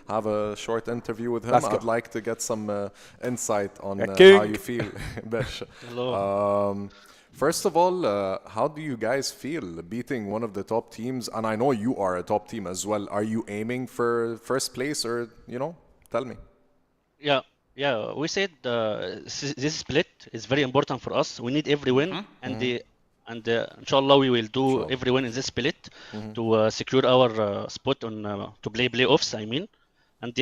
have a short interview with him. I'd like to get some insight on how you feel. Hello. First of all, how do you guys feel beating one of the top teams? And I know you are a top team as well. Are you aiming for first place, or tell me? Yeah, we said this split is very important for us. We need every win, and inshallah we will do every win in this split to secure our spot on to play playoffs. I mean, and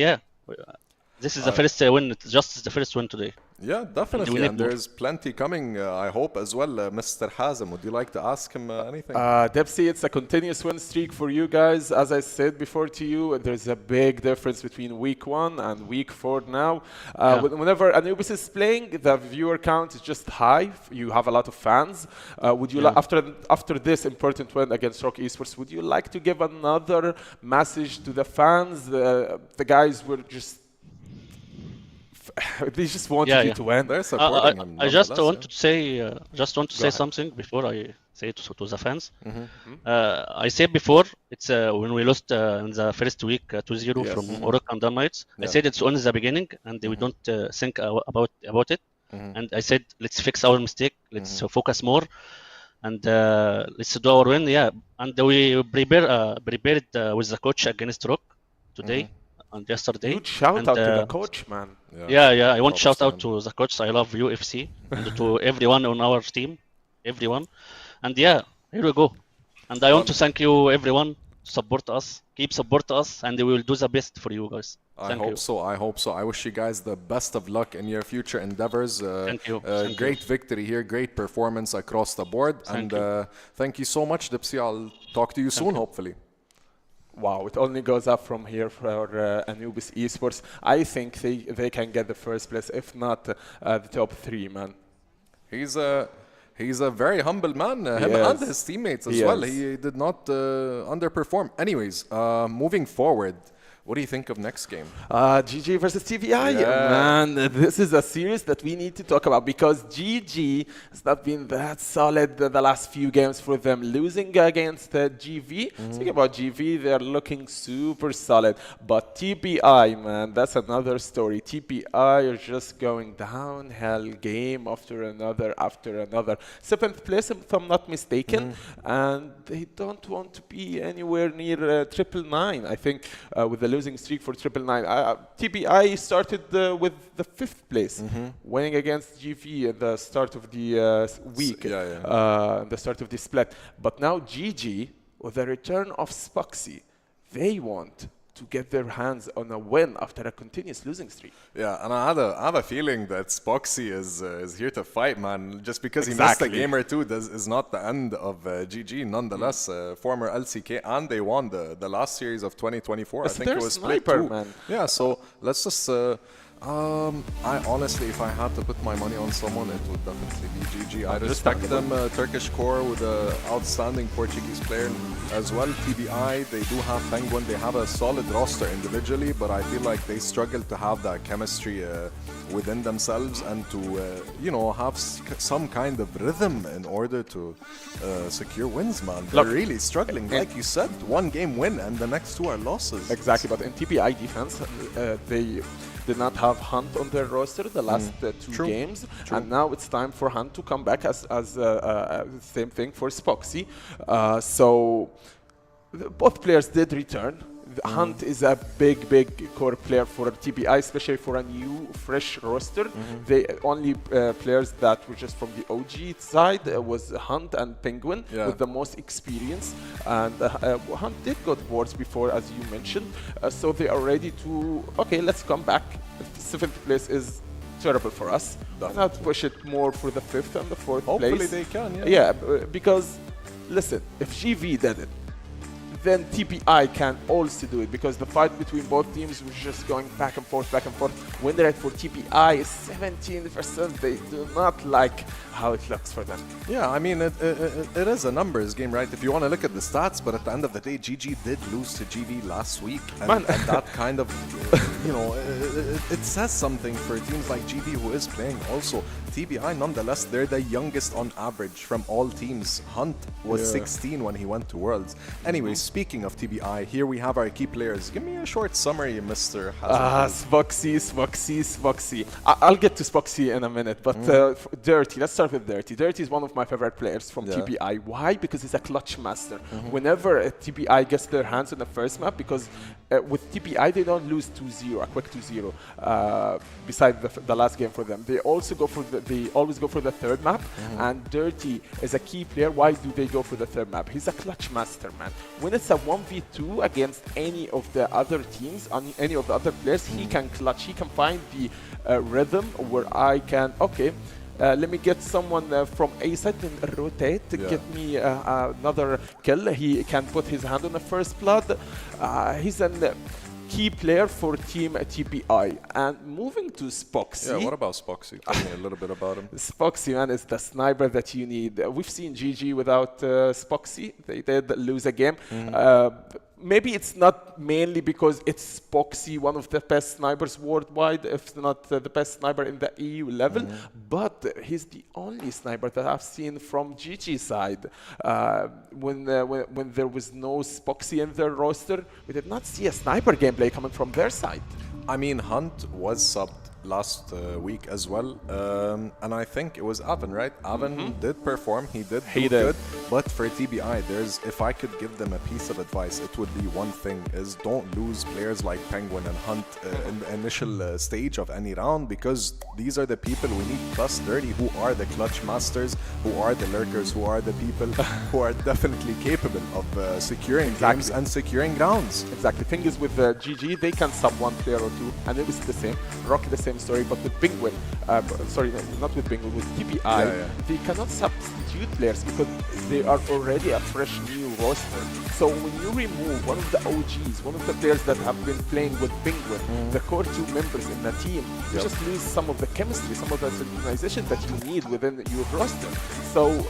this is the first win. It's just the first win today. Yeah, definitely. And there's plenty coming, I hope, as well. Mr. Hazem, would you like to ask him anything? Debsy, it's a continuous win streak for you guys. As I said before to you, there's a big difference between week 1 and week 4 now. Whenever Anubis is playing, the viewer count is just high. You have a lot of fans. Would you after this important win against ROC Esports, would you like to give another message to the fans? The guys were just they just wanted you to win. They're supporting him. I just want to say something before I say it to the fans. I said before, it's when we lost in the first week 2-0 from ROC and unKnights. I said it's only the beginning, and we don't think about it. And I said let's fix our mistake. Let's focus more, and let's do our win. Yeah, and we prepared with the coach against ROC today. And yesterday. Huge shout out to the coach, man. Yeah. I want to shout out to the coach. I love UFC and to everyone on our team, everyone. And here we go. And I want to thank you, everyone. Support us, keep support us, and we will do the best for you guys. I hope so. I wish you guys the best of luck in your future endeavors. Thank you. Great victory here, great performance across the board. Thank you so much, Debsy. I'll talk to you soon, hopefully. Wow, it only goes up from here for Anubis Esports. I think they can get the first place, if not the top 3, man. He's a very humble man, him and his teammates as well. He did not underperform. Anyways, moving forward, what do you think of next game? GG versus TBI. Man, this is a series that we need to talk about because GG has not been that solid the last few games for them. Losing against GV. Speaking about GV, they're looking super solid. But TBI, man, that's another story. TBI are just going downhill game after another. 7th place, if I'm not mistaken. And they don't want to be anywhere near 999. I think with the losing streak for Triple Nine. TBI started with the 5th place, winning against GV at the start of the week, the start of the split. But now GG, with the return of Spoxy, they want to get their hands on a win after a continuous losing streak. Yeah, and I have a feeling that Spoxy is here to fight, man. Just because he missed a game or two is not the end of GG. Nonetheless, former LCK, and they won the last series of 2024. I think it was split too. Man. Yeah, so let's just. I honestly, if I had to put my money on someone, it would definitely be GG. I respect them, Turkish core with an outstanding Portuguese player as well. TBI, they do have Penguin, they have a solid roster individually, but I feel like they struggle to have that chemistry within themselves and to, you know, have some kind of rhythm in order to secure wins, man. They're really struggling. Like you said, 1 game win and the next 2 are losses. Exactly, but in TBI defense, they did not have Hunt on their roster the last 2 games, and now it's time for Hunt to come back as same thing for Spoxy. So both players did return. Hunt is a big core player for TBI, especially for a new, fresh roster. The only players that were just from the OG side was Hunt and Penguin with the most experience. And Hunt did go boards before, as you mentioned. So they are ready to, okay, let's come back. 7th place is terrible for us. Now push it more for the 5th and the 4th place. Hopefully they can, Yeah, because, listen, if GV did it, then TBI can also do it, because the fight between both teams was just going back and forth, Win rate for TBI is 17%. They do not like how it looks for them. Yeah, I mean, it is a numbers game, right? If you want to look at the stats, but at the end of the day, GG did lose to GV last week. And that kind of, you know, it says something for teams like GV who is playing also. TBI, nonetheless, they're the youngest on average from all teams. Hunt was 16 when he went to Worlds. Anyway, speaking of TBI, here we have our key players. Give me a short summary, Mr. Spoxy. I'll get to Spoxy in a minute, but Dirty, let's start with Dirty. Dirty is one of my favorite players from TBI. Why? Because he's a clutch master. Whenever TBI gets their hands on the first map, because with TBI, they don't lose 2-0, a quick 2-0, besides the last game for them. They always go for the 3rd map, and Dirty is a key player. Why do they go for the 3rd map? He's a clutch master, man. When it's a 1v2 against any of the other teams, any of the other players, he can clutch. He can find the rhythm where I can, let me get someone from A side and rotate to get me another kill. He can put his hand on the first blood. He's a key player for Team TBI. And moving to Spoxy. Yeah, what about Spoxy? Tell me a little bit about him. Spoxy, man, is the sniper that you need. We've seen GG without Spoxy. They did lose a game. Maybe it's not mainly because it's Spoxy, one of the best snipers worldwide, if not the best sniper in the EU level, but he's the only sniper that I've seen from GG side. When there was no Spoxy in their roster, we did not see a sniper gameplay coming from their side. I mean, Hunt was subbed last week as well, and I think it was Avon, right? Avon did perform, he did good, but for TBI, if I could give them a piece of advice, it would be one thing, is don't lose players like Penguin and Hunt in the initial stage of any round, because these are the people we need, plus Dirty, who are the clutch masters, who are the lurkers, who are the people who are definitely capable of securing games and securing rounds. Exactly. The thing is with GG, they can sub one player or two, and it was the same. ROC the same story, but with Penguin, sorry, not with Penguin, with TBI, they cannot substitute players because they are already a fresh new roster. So when you remove one of the OGs, one of the players that have been playing with Penguin, the core 2 members in the team, you just lose some of the chemistry, some of the synchronization that you need within your roster. So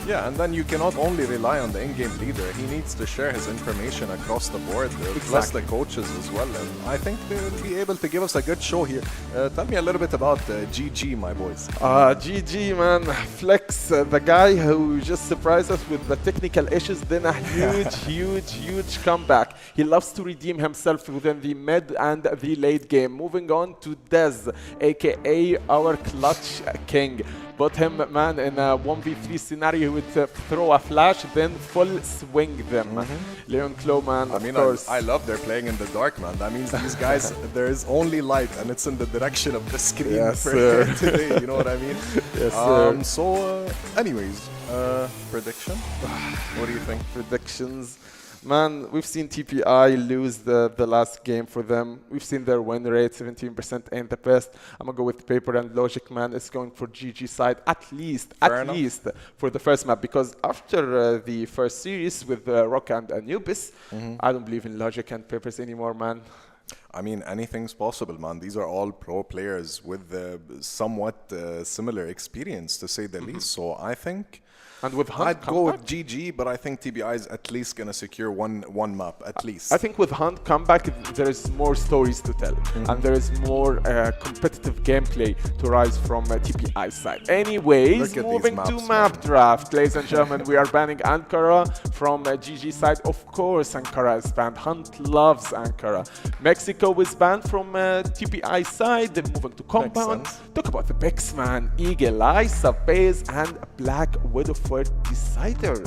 yeah, and then you cannot only rely on the in-game leader. He needs to share his information across the board, plus the coaches as well. And I think they'll be able to give us a good show here. Tell me a little bit about GG, my boys. GG, man. Flex, the guy who just surprised us with the technical issues, then a huge comeback. He loves to redeem himself within the mid and the late game. Moving on to Dez, aka our clutch king. put him, man, in a 1v3 scenario. He would throw a flash, then full swing them. Leon Klo, man, I mean, of course. I love they're playing in the dark, man. That means these guys, there is only light, and it's in the direction of the screen Yes, for sir. today. You know what I mean? Yes, sir. So, anyways, prediction? What do you think? Predictions. Man, we've seen TPI lose the last game for them. We've seen their win rate, 17% ain't the best. I'm going to go with paper and logic, man. It's going for GG side, at least for the first map. Because after the first series with ROC and Anubis, I don't believe in logic and papers anymore, man. I mean, anything's possible, man. These are all pro players with somewhat similar experience, to say the least. So I think... And with Hunt I'd go with GG, but I think TBI is at least going to secure one map, at least. I think with Hunt comeback, there is more stories to tell. And there is more competitive gameplay to rise from TPI side. Anyways, moving to map draft. Ladies and gentlemen, we are banning Ankara from GG side. Of course, Ankara is banned. Hunt loves Ankara. Mexico is banned from TPI side. Then moving to compound. Talk about the picks, man. Eagle Eye, Subbase, and Black Widow for Decider.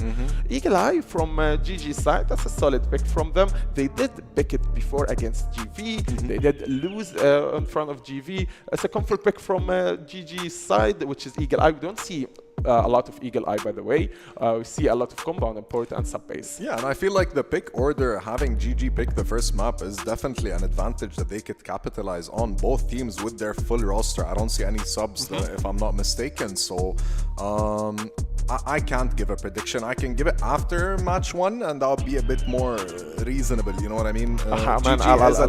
Eagle Eye from GG side, that's a solid pick from them. They did pick it before against GV. They did lose in front of GV. It's a comfort pick from GG side, which is Eagle Eye. We don't see a lot of Eagle Eye, by the way. We see a lot of compound import and Subbase. Yeah, and I feel like the pick order, having GG pick the first map, is definitely an advantage that they could capitalize on. Both teams with their full roster. I don't see any subs, if I'm not mistaken. So I can't give a prediction. I can give it after match 1, and that'll be a bit more reasonable. You know what I mean? GG is a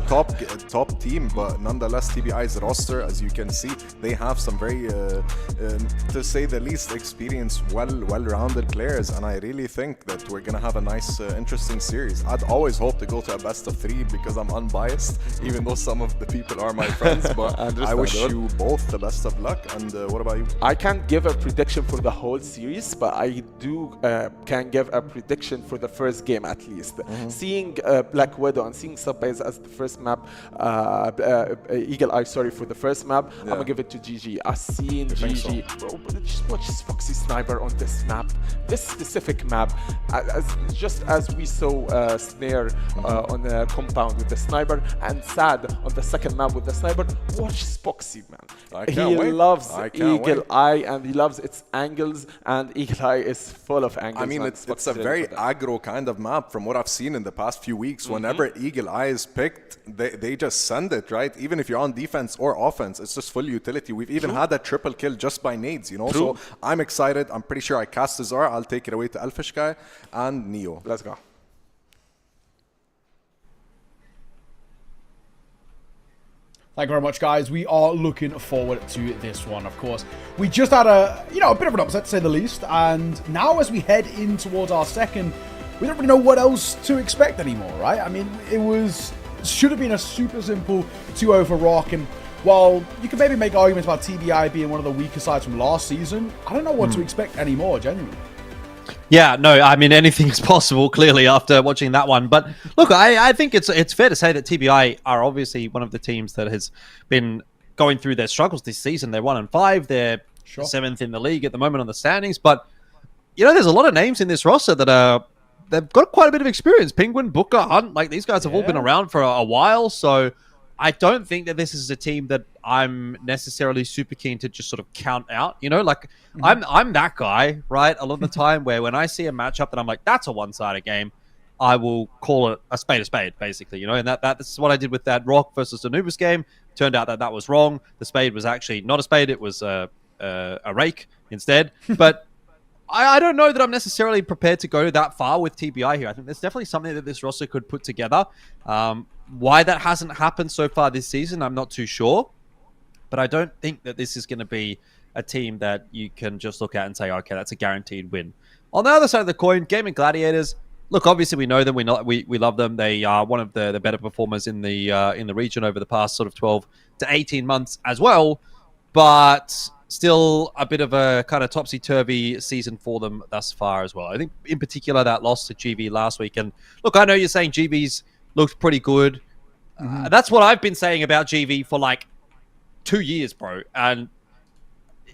top team, but nonetheless, TBI's roster, as you can see, they have some very, to say the least, experienced, well-rounded players, and I really think that we're gonna have a nice, interesting series. I'd always hope to go to a best of 3 because I'm unbiased, even though some of the people are my friends. But I wish you both the best of luck. And what about you? I can't give a prediction for the whole series, but I do can give a prediction for the first game at least. Seeing Black Widow and seeing Subbase as the first map, Eagle Eye, sorry, for the first map, I'm gonna give it to GG. I've seen GG. So? Bro, just watch Foxy Sniper on this map, this specific map. Just as we saw Snare on the compound with the sniper, and Sad on the second map with the sniper. Watch Foxy, man. He loves Eagle Eye, and he loves its angles, and Eagle Eye is full of angles. I mean, it's a very aggro kind of map from what I've seen in the past few weeks. Whenever Eagle Eye is picked, they just send it, right? Even if you're on defense or offense, it's just full utility. We've even had a triple kill just by nades, you know? So I'm excited. I'm pretty sure I cast Azar. I'll take it away to Elfish Guy and Neo. Let's go. Thank you very much, guys. We are looking forward to this one, of course. We just had a bit of an upset, to say the least. And now as we head in towards our second, we don't really know what else to expect anymore, right? I mean, should have been a super simple 2-0 for ROC. And while you can maybe make arguments about TBI being one of the weaker sides from last season, I don't know what to expect anymore, genuinely. Yeah, no, I mean, anything is possible, clearly, after watching that one. But look, I think it's fair to say that TBI are obviously one of the teams that has been going through their struggles this season. They're 1-5. They're 7th in the league at the moment on the standings. But, you know, there's a lot of names in this roster that they've got quite a bit of experience. Penguin, Booker, Hunt, like these guys have all been around for a while. So I don't think that this is a team that I'm necessarily super keen to just sort of count out. You know, like I'm that guy, right? A lot of the time where when I see a matchup that I'm like, that's a one-sided game, I will call it a spade, basically. You know, and that's what I did with that ROC versus Anubis game. Turned out that was wrong. The spade was actually not a spade; it was a rake instead. But I don't know that I'm necessarily prepared to go that far with TBI here. I think there's definitely something that this roster could put together. Why that hasn't happened so far this season, I'm not too sure. But I don't think that this is going to be a team that you can just look at and say, okay, that's a guaranteed win. On the other side of the coin, Gaimin Gladiators, look, obviously we know them, we love them. They are one of the better performers in the region over the past sort of 12 to 18 months as well. But still a bit of a kind of topsy-turvy season for them thus far as well. I think in particular that loss to GV last week. And look, I know you're saying GV's looked pretty good. That's what I've been saying about GV for like 2 years, bro. And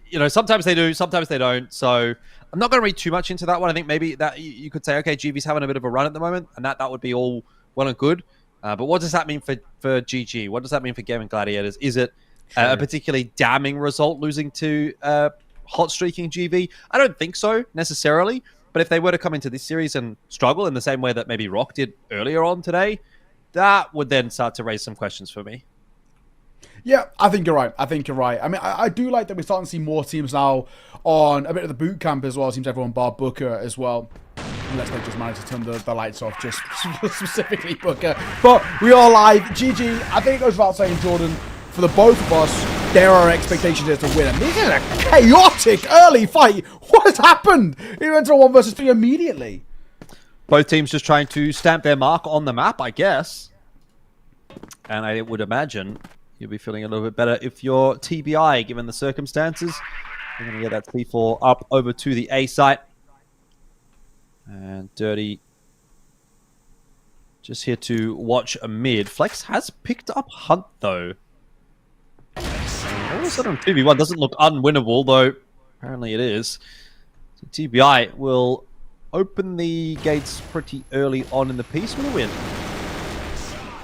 you know, sometimes they do, sometimes they don't. So I'm not going to read too much into that one. I think maybe that you could say, okay, GV's having a bit of a run at the moment, and that would be all well and good. But what does that mean for GG? What does that mean for Gaimin Gladiators? Is it a particularly damning result losing to hot streaking GV? I don't think so necessarily. But if they were to come into this series and struggle in the same way that maybe ROC did earlier on today, that would then start to raise some questions for me. Yeah, I think you're right. I mean, I do like that we're starting to see more teams now on a bit of the boot camp as well. It seems everyone bar Booker as well. Unless they just managed to turn the lights off, just specifically Booker. But we are live. GG, I think it goes without saying, Jordan, for the both of us, there are expectations here to win. And this is a chaotic early fight. What has happened? It went to a 1 versus 3 immediately. Both teams just trying to stamp their mark on the map, I guess. And I would imagine you'll be feeling a little bit better if you're TBI, given the circumstances. We're going to get that C4 up over to the A site. And Dirty just here to watch a mid. Flex has picked up Hunt, though. All of a sudden, 2v1 doesn't look unwinnable, though apparently it is. So TBI will open the gates pretty early on in the piece with a win.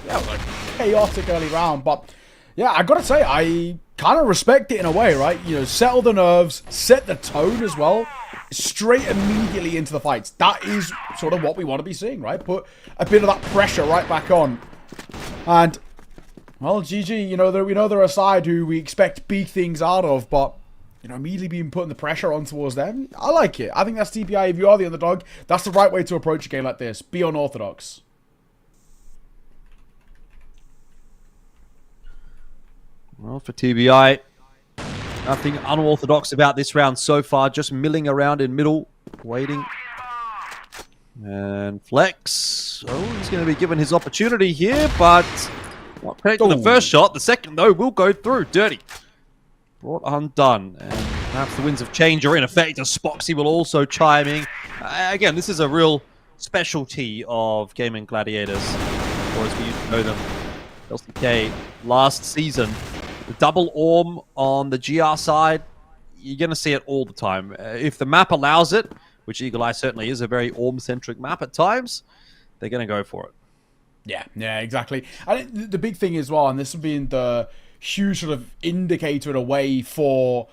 Yeah, it was a chaotic early round, but yeah, I gotta say, I kind of respect it in a way, right? You know, settle the nerves, set the tone as well, straight immediately into the fights. That is sort of what we want to be seeing, right? Put a bit of that pressure right back on. And, well, GG, you know, we know they're a side who we expect big things out of, but, you know, immediately being putting the pressure on towards them, I like it. I think that's TBI. If you are the underdog, that's the right way to approach a game like this. Be unorthodox. Well, for TBI, nothing unorthodox about this round so far. Just milling around in middle, waiting. And Flex. Oh, he's going to be given his opportunity here, but not connecting the first shot. The second, though, will go through. Dirty. Brought undone. And perhaps the winds of change are in effect as Spoxy will also chime in. Again, this is a real specialty of Gaimin Gladiators, or as we used to know them, LCK, last season. The double orm on the GR side, you're going to see it all the time. If the map allows it, which Eagle Eye certainly is a very orm-centric map at times, they're going to go for it. Yeah, exactly. I think the big thing as well, and this has been the huge sort of indicator in a way for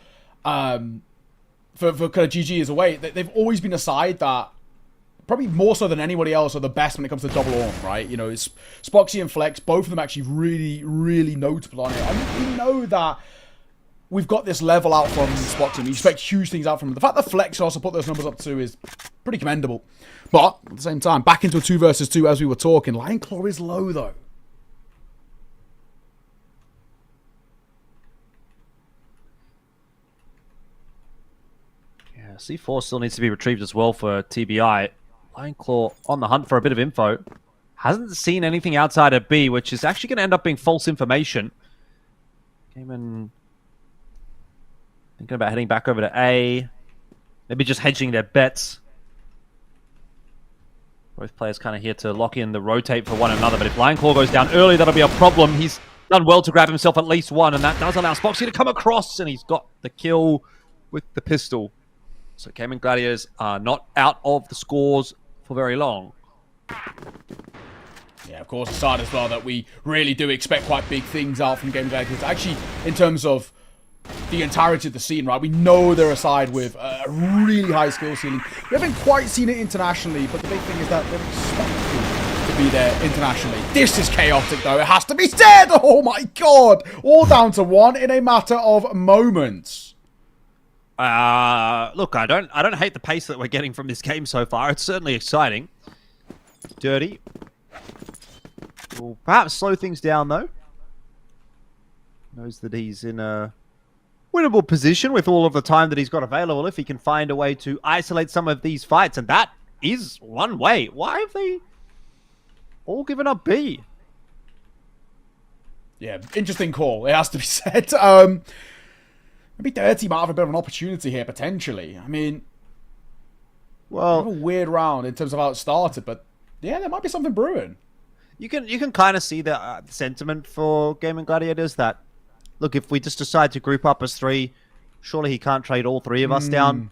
kind of GG as a way, they've always been a side that probably more so than anybody else are the best when it comes to double orm, right? You know, it's Spoxy and Flex, both of them actually really, really notable on it. And we know that we've got this level out from Spoxy, and we expect huge things out from them. The fact that Flex also put those numbers up too is pretty commendable. But at the same time, back into a 2 versus 2 as we were talking. Lion Claw is low though. Yeah, C4 still needs to be retrieved as well for TBI. Lion Claw on the hunt for a bit of info. Hasn't seen anything outside of B, which is actually going to end up being false information. Gaimin thinking about heading back over to A. Maybe just hedging their bets. Both players kind of here to lock in the rotate for one another. But if Lion Claw goes down early, that'll be a problem. He's done well to grab himself at least one, and that does allow Spoxy to come across, and he's got the kill with the pistol. So Gaimin Gladiators are not out of the scores for very long. Yeah, of course, a side as well that we really do expect quite big things out from Gaimin Gladiators. Actually, in terms of the entirety of the scene, right? We know they're a side with a really high skill ceiling. We haven't quite seen it internationally, but the big thing is that they're expected to be there internationally. This is chaotic, though. It has to be said. Oh my god! All down to one in a matter of moments. Look, I don't hate the pace that we're getting from this game so far. It's certainly exciting. Dirty. Will perhaps slow things down, though. Knows that he's in a winnable position with all of the time that he's got available if he can find a way to isolate some of these fights, and that is one way. Why have they all given up B? Yeah, interesting call. It has to be said. Maybe Dirty might have a bit of an opportunity here, potentially. I mean, well, a weird round in terms of how it started, but yeah, there might be something brewing. You can kind of see the sentiment for Gaimin Gladiators that, look, if we just decide to group up as three, Surely he can't trade all three of us down.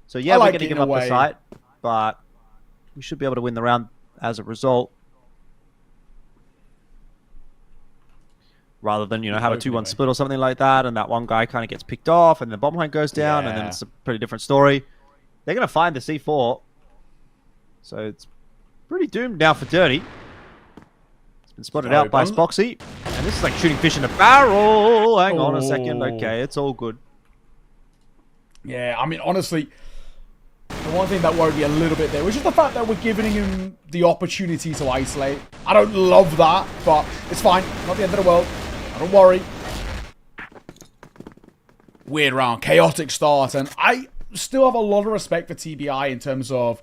So yeah, I we're like going to it give in a up the way. site, but we should be able to win the round as a result. Rather than, have a 2-1 split or something like that, and that one guy kind of gets picked off, and the bomb line goes down, and then it's a pretty different story. They're going to find the C4. So it's pretty doomed now for Dirty. It's been spotted out by Spoxy. And this is like shooting fish in a barrel. Hang on a second. Okay, it's all good. Yeah, I mean, honestly, the one thing that worried me a little bit there was just the fact that we're giving him the opportunity to isolate. I don't love that, but it's fine. Not the end of the world. Don't worry. Weird round. Chaotic start. And I still have a lot of respect for TBI in terms of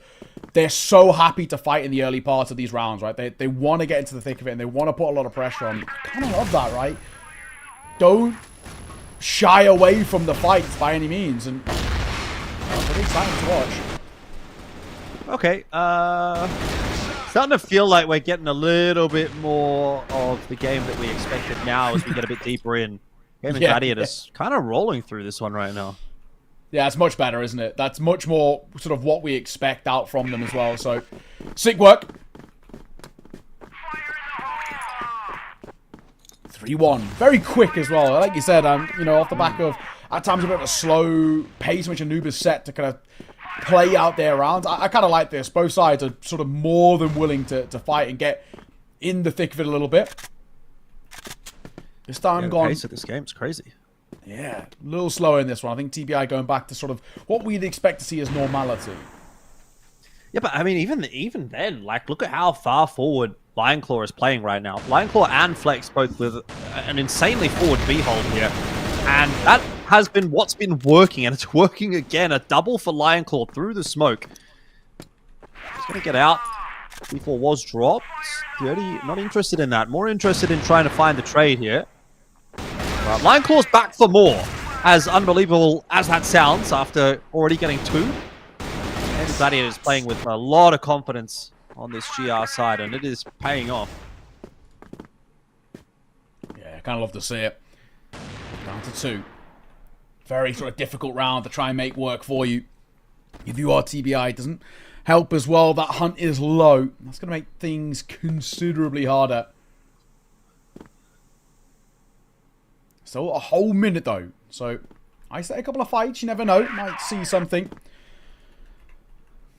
they're so happy to fight in the early parts of these rounds, right? They want to get into the thick of it and they want to put a lot of pressure on. I kind of love that, right? Don't shy away from the fights by any means. And pretty exciting to watch. Okay. Starting to feel like we're getting a little bit more of the game that we expected now as we get a bit deeper in. Gaimin Gladiators kind of rolling through this one right now. Yeah, it's much better, isn't it? That's much more sort of what we expect out from them as well. So, sick work. 3-1. Very quick as well. Like you said, off the back of, at times, a bit of a slow pace which Anubis set to kind of play out their rounds. I kind of like this. Both sides are sort of more than willing to fight and get in the thick of it a little bit. This time gone. The pace of this game's crazy. Yeah, a little slower in this one. I think TBI going back to sort of what we'd expect to see as normality. Yeah, but I mean, even then, like, look at how far forward Lionclaw is playing right now. Lionclaw and Flex both with an insanely forward B-hold here. And that has been what's been working, and it's working again. A double for Lionclaw through the smoke. He's going to get out. B4 was dropped. Dirty, not interested in that. More interested in trying to find the trade here. Lionclaw's back for more. As unbelievable as that sounds after already getting 2. And Gladiators playing with a lot of confidence on this GR side, and it is paying off. Yeah, kind of love to see it. Down to 2. Very sort of difficult round to try and make work for you. If you are TBI, it doesn't help as well. That hunt is low. That's going to make things considerably harder. Still a whole minute though. So, I say a couple of fights. You never know. Might see something.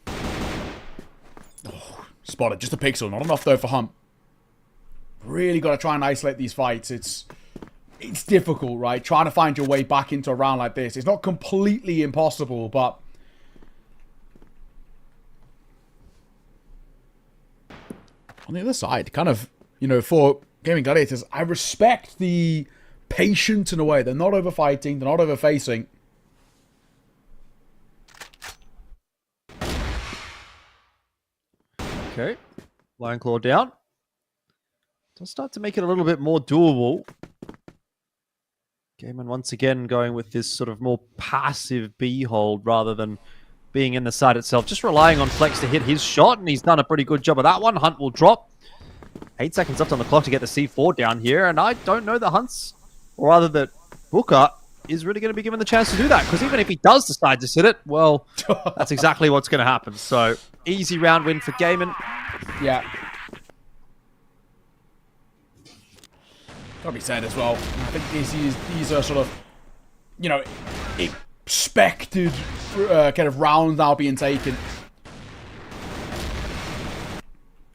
Oh, spotted. Just a pixel. Not enough though for Hunt. Really got to try and isolate these fights. It's difficult, right? Trying to find your way back into a round like this. It's not completely impossible, but on the other side, kind of, for Gaimin Gladiators, I respect the patience in a way. They're not over-fighting. They're not over-facing. Okay. Lionclaw down. Does start to make it a little bit more doable. Gaimin once again going with this sort of more passive B-hold rather than being in the side itself. Just relying on Flex to hit his shot, and he's done a pretty good job of that one. Hunt will drop. 8 seconds left on the clock to get the C4 down here, and I don't know that Hunt's, or rather that Booker is really going to be given the chance to do that, because even if he does decide to sit it, well, that's exactly what's going to happen. So, easy round win for Gaimin. Yeah. Gotta be said as well. I think these are sort of, expected kind of rounds now being taken.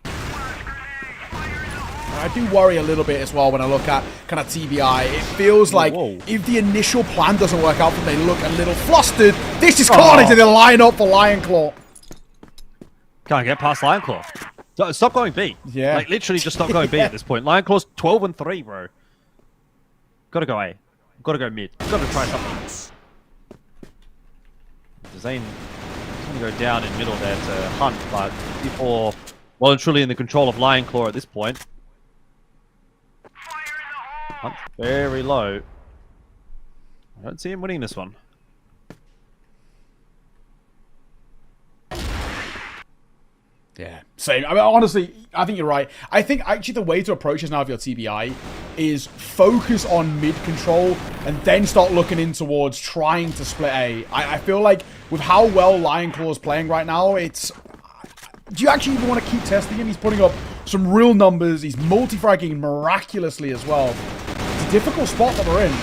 I do worry a little bit as well when I look at kind of TBI. It feels like if the initial plan doesn't work out, they look a little flustered. This is carnage and they line up for Lionclaw. Can't get past Lionclaw. Stop going B. Yeah. Like, literally just stop going B at this point. Lionclaw's 12-3, bro. Gotta go A. Gotta go mid. Gotta try something. Zayn is gonna go down in middle there to Hunt, but before, well and truly in the control of Lionclaw at this point. Hunt very low. I don't see him winning this one. Yeah, same. I mean, honestly, I think you're right. I think actually the way to approach this now if you're TBI is focus on mid control and then start looking in towards trying to split A. I feel like with how well Lion Claw is playing right now, it's... Do you actually even want to keep testing him? He's putting up some real numbers. He's multi-fragging miraculously as well. It's a difficult spot that we're in.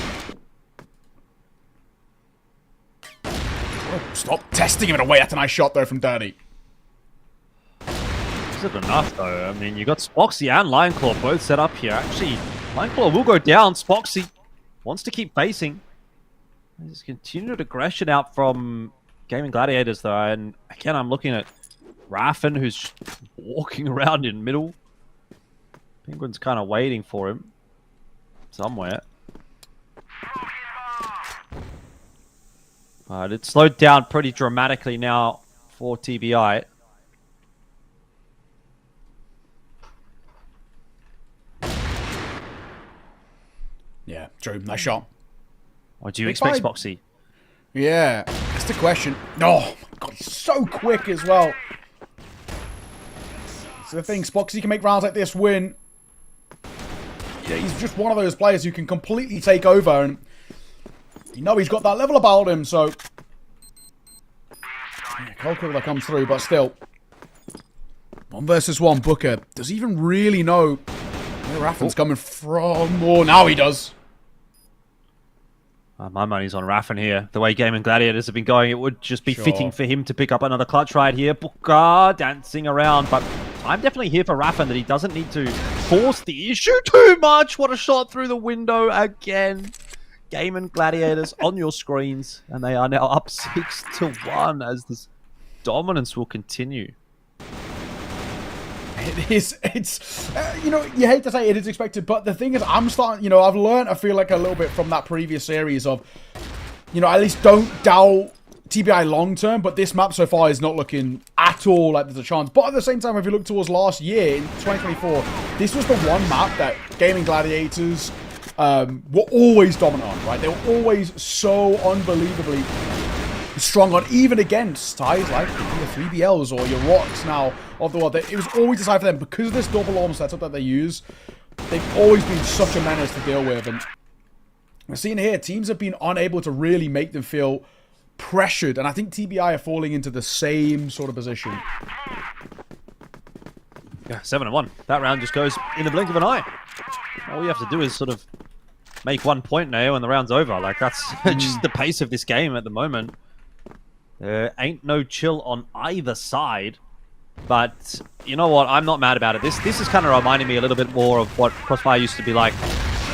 Oh, stop testing him in a way. That's a nice shot, though, from Dirty. Isn't enough, though. I mean, you got Spoxy and Lionclaw both set up here. Actually, Lionclaw will go down. Spoxy wants to keep facing. There's continued aggression out from Gaimin Gladiators, though. And again, I'm looking at Raffen, who's walking around in middle. Penguin's kind of waiting for him somewhere. But it's slowed down pretty dramatically now for TBI. Yeah, true. Nice shot. What do you expect, Spoxy? Yeah, that's the question. Oh, my God, he's so quick as well. It's the thing, Spoxy can make rounds like this win. Yeah, he's just one of those players who can completely take over, and you know he's got that level about him, so... Yeah, cold kill that comes through, but still. 1 versus 1, Booker. Does he even really know where Raffen's coming from? Oh, now he does. My money's on Raffen here. The way Gaimin Gladiators have been going, it would just be fitting for him to pick up another clutch right here. Booker dancing around, but I'm definitely here for Raffen that he doesn't need to force the issue too much. What a shot through the window again. Gaimin Gladiators on your screens, and they are now up 6-1 as this dominance will continue. It's you know, you hate to say it is expected, but the thing is, I'm starting, you know, I've learned, I feel like a little bit from that previous series of, you know, at least don't doubt TBI long term, but this map so far is not looking at all like there's a chance. But at the same time, if you look towards last year, in 2024, this was the one map that Gaimin Gladiators were always dominant on, right? They were always so unbelievably strong on, even against ties like your 3BLs or your ROCs now of the world. It was always decided for them because of this double arm setup that they use. They've always been such a menace to deal with, and we're seeing here teams have been unable to really make them feel pressured, and I think TBI are falling into the same sort of position. Yeah, 7-1. That round just goes in the blink of an eye. All you have to do is sort of make 1 point now and the round's over. Like, that's just the pace of this game at the moment. There ain't no chill on either side. But you know what? I'm not mad about it. This is kind of reminding me a little bit more of what CrossFire used to be like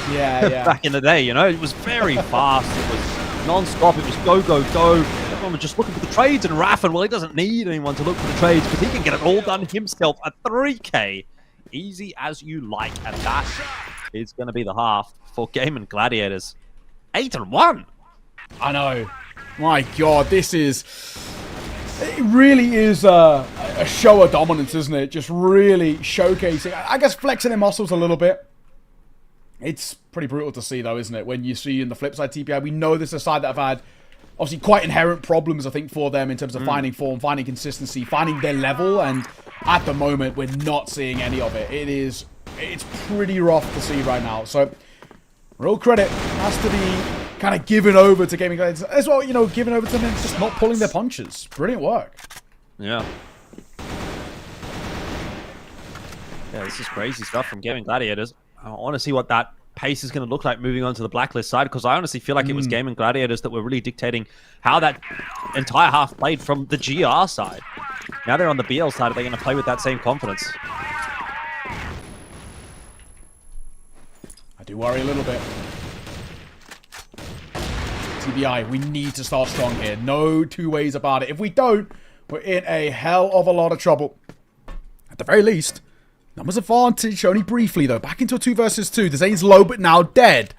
back in the day. You know, it was very fast. It was non-stop. It was go, go, go. Everyone was just looking for the trades. And Raffen, well, he doesn't need anyone to look for the trades because he can get it all done himself at 3K. Easy as you like. And that is going to be the half for Gaimin Gladiators. 8-1. I know. My God, this is... It really is a show of dominance, isn't it? Just really showcasing, I guess, flexing their muscles a little bit. It's pretty brutal to see, though, isn't it? When you see in the flip side TPI, we know this is a side that have had, obviously, quite inherent problems, I think, for them in terms of finding form, finding consistency, finding their level. And at the moment, we're not seeing any of it. It's pretty rough to see right now. So, real credit has to be kind of given over to Gaimin Gladiators as well, you know, given over to them and just not pulling their punches. Brilliant work. Yeah. Yeah, this is crazy stuff from Gaimin Gladiators. I want to see what that pace is going to look like moving on to the blacklist side, because I honestly feel like it was Gaimin Gladiators that were really dictating how that entire half played from the GR side. Now they're on the BL side. Are they going to play with that same confidence? I do worry a little bit. TBI, we need to start strong here. No two ways about it. If we don't, we're in a hell of a lot of trouble. At the very least, numbers advantage only briefly, though. Back into a 2 versus 2. The Zane's low, but now dead.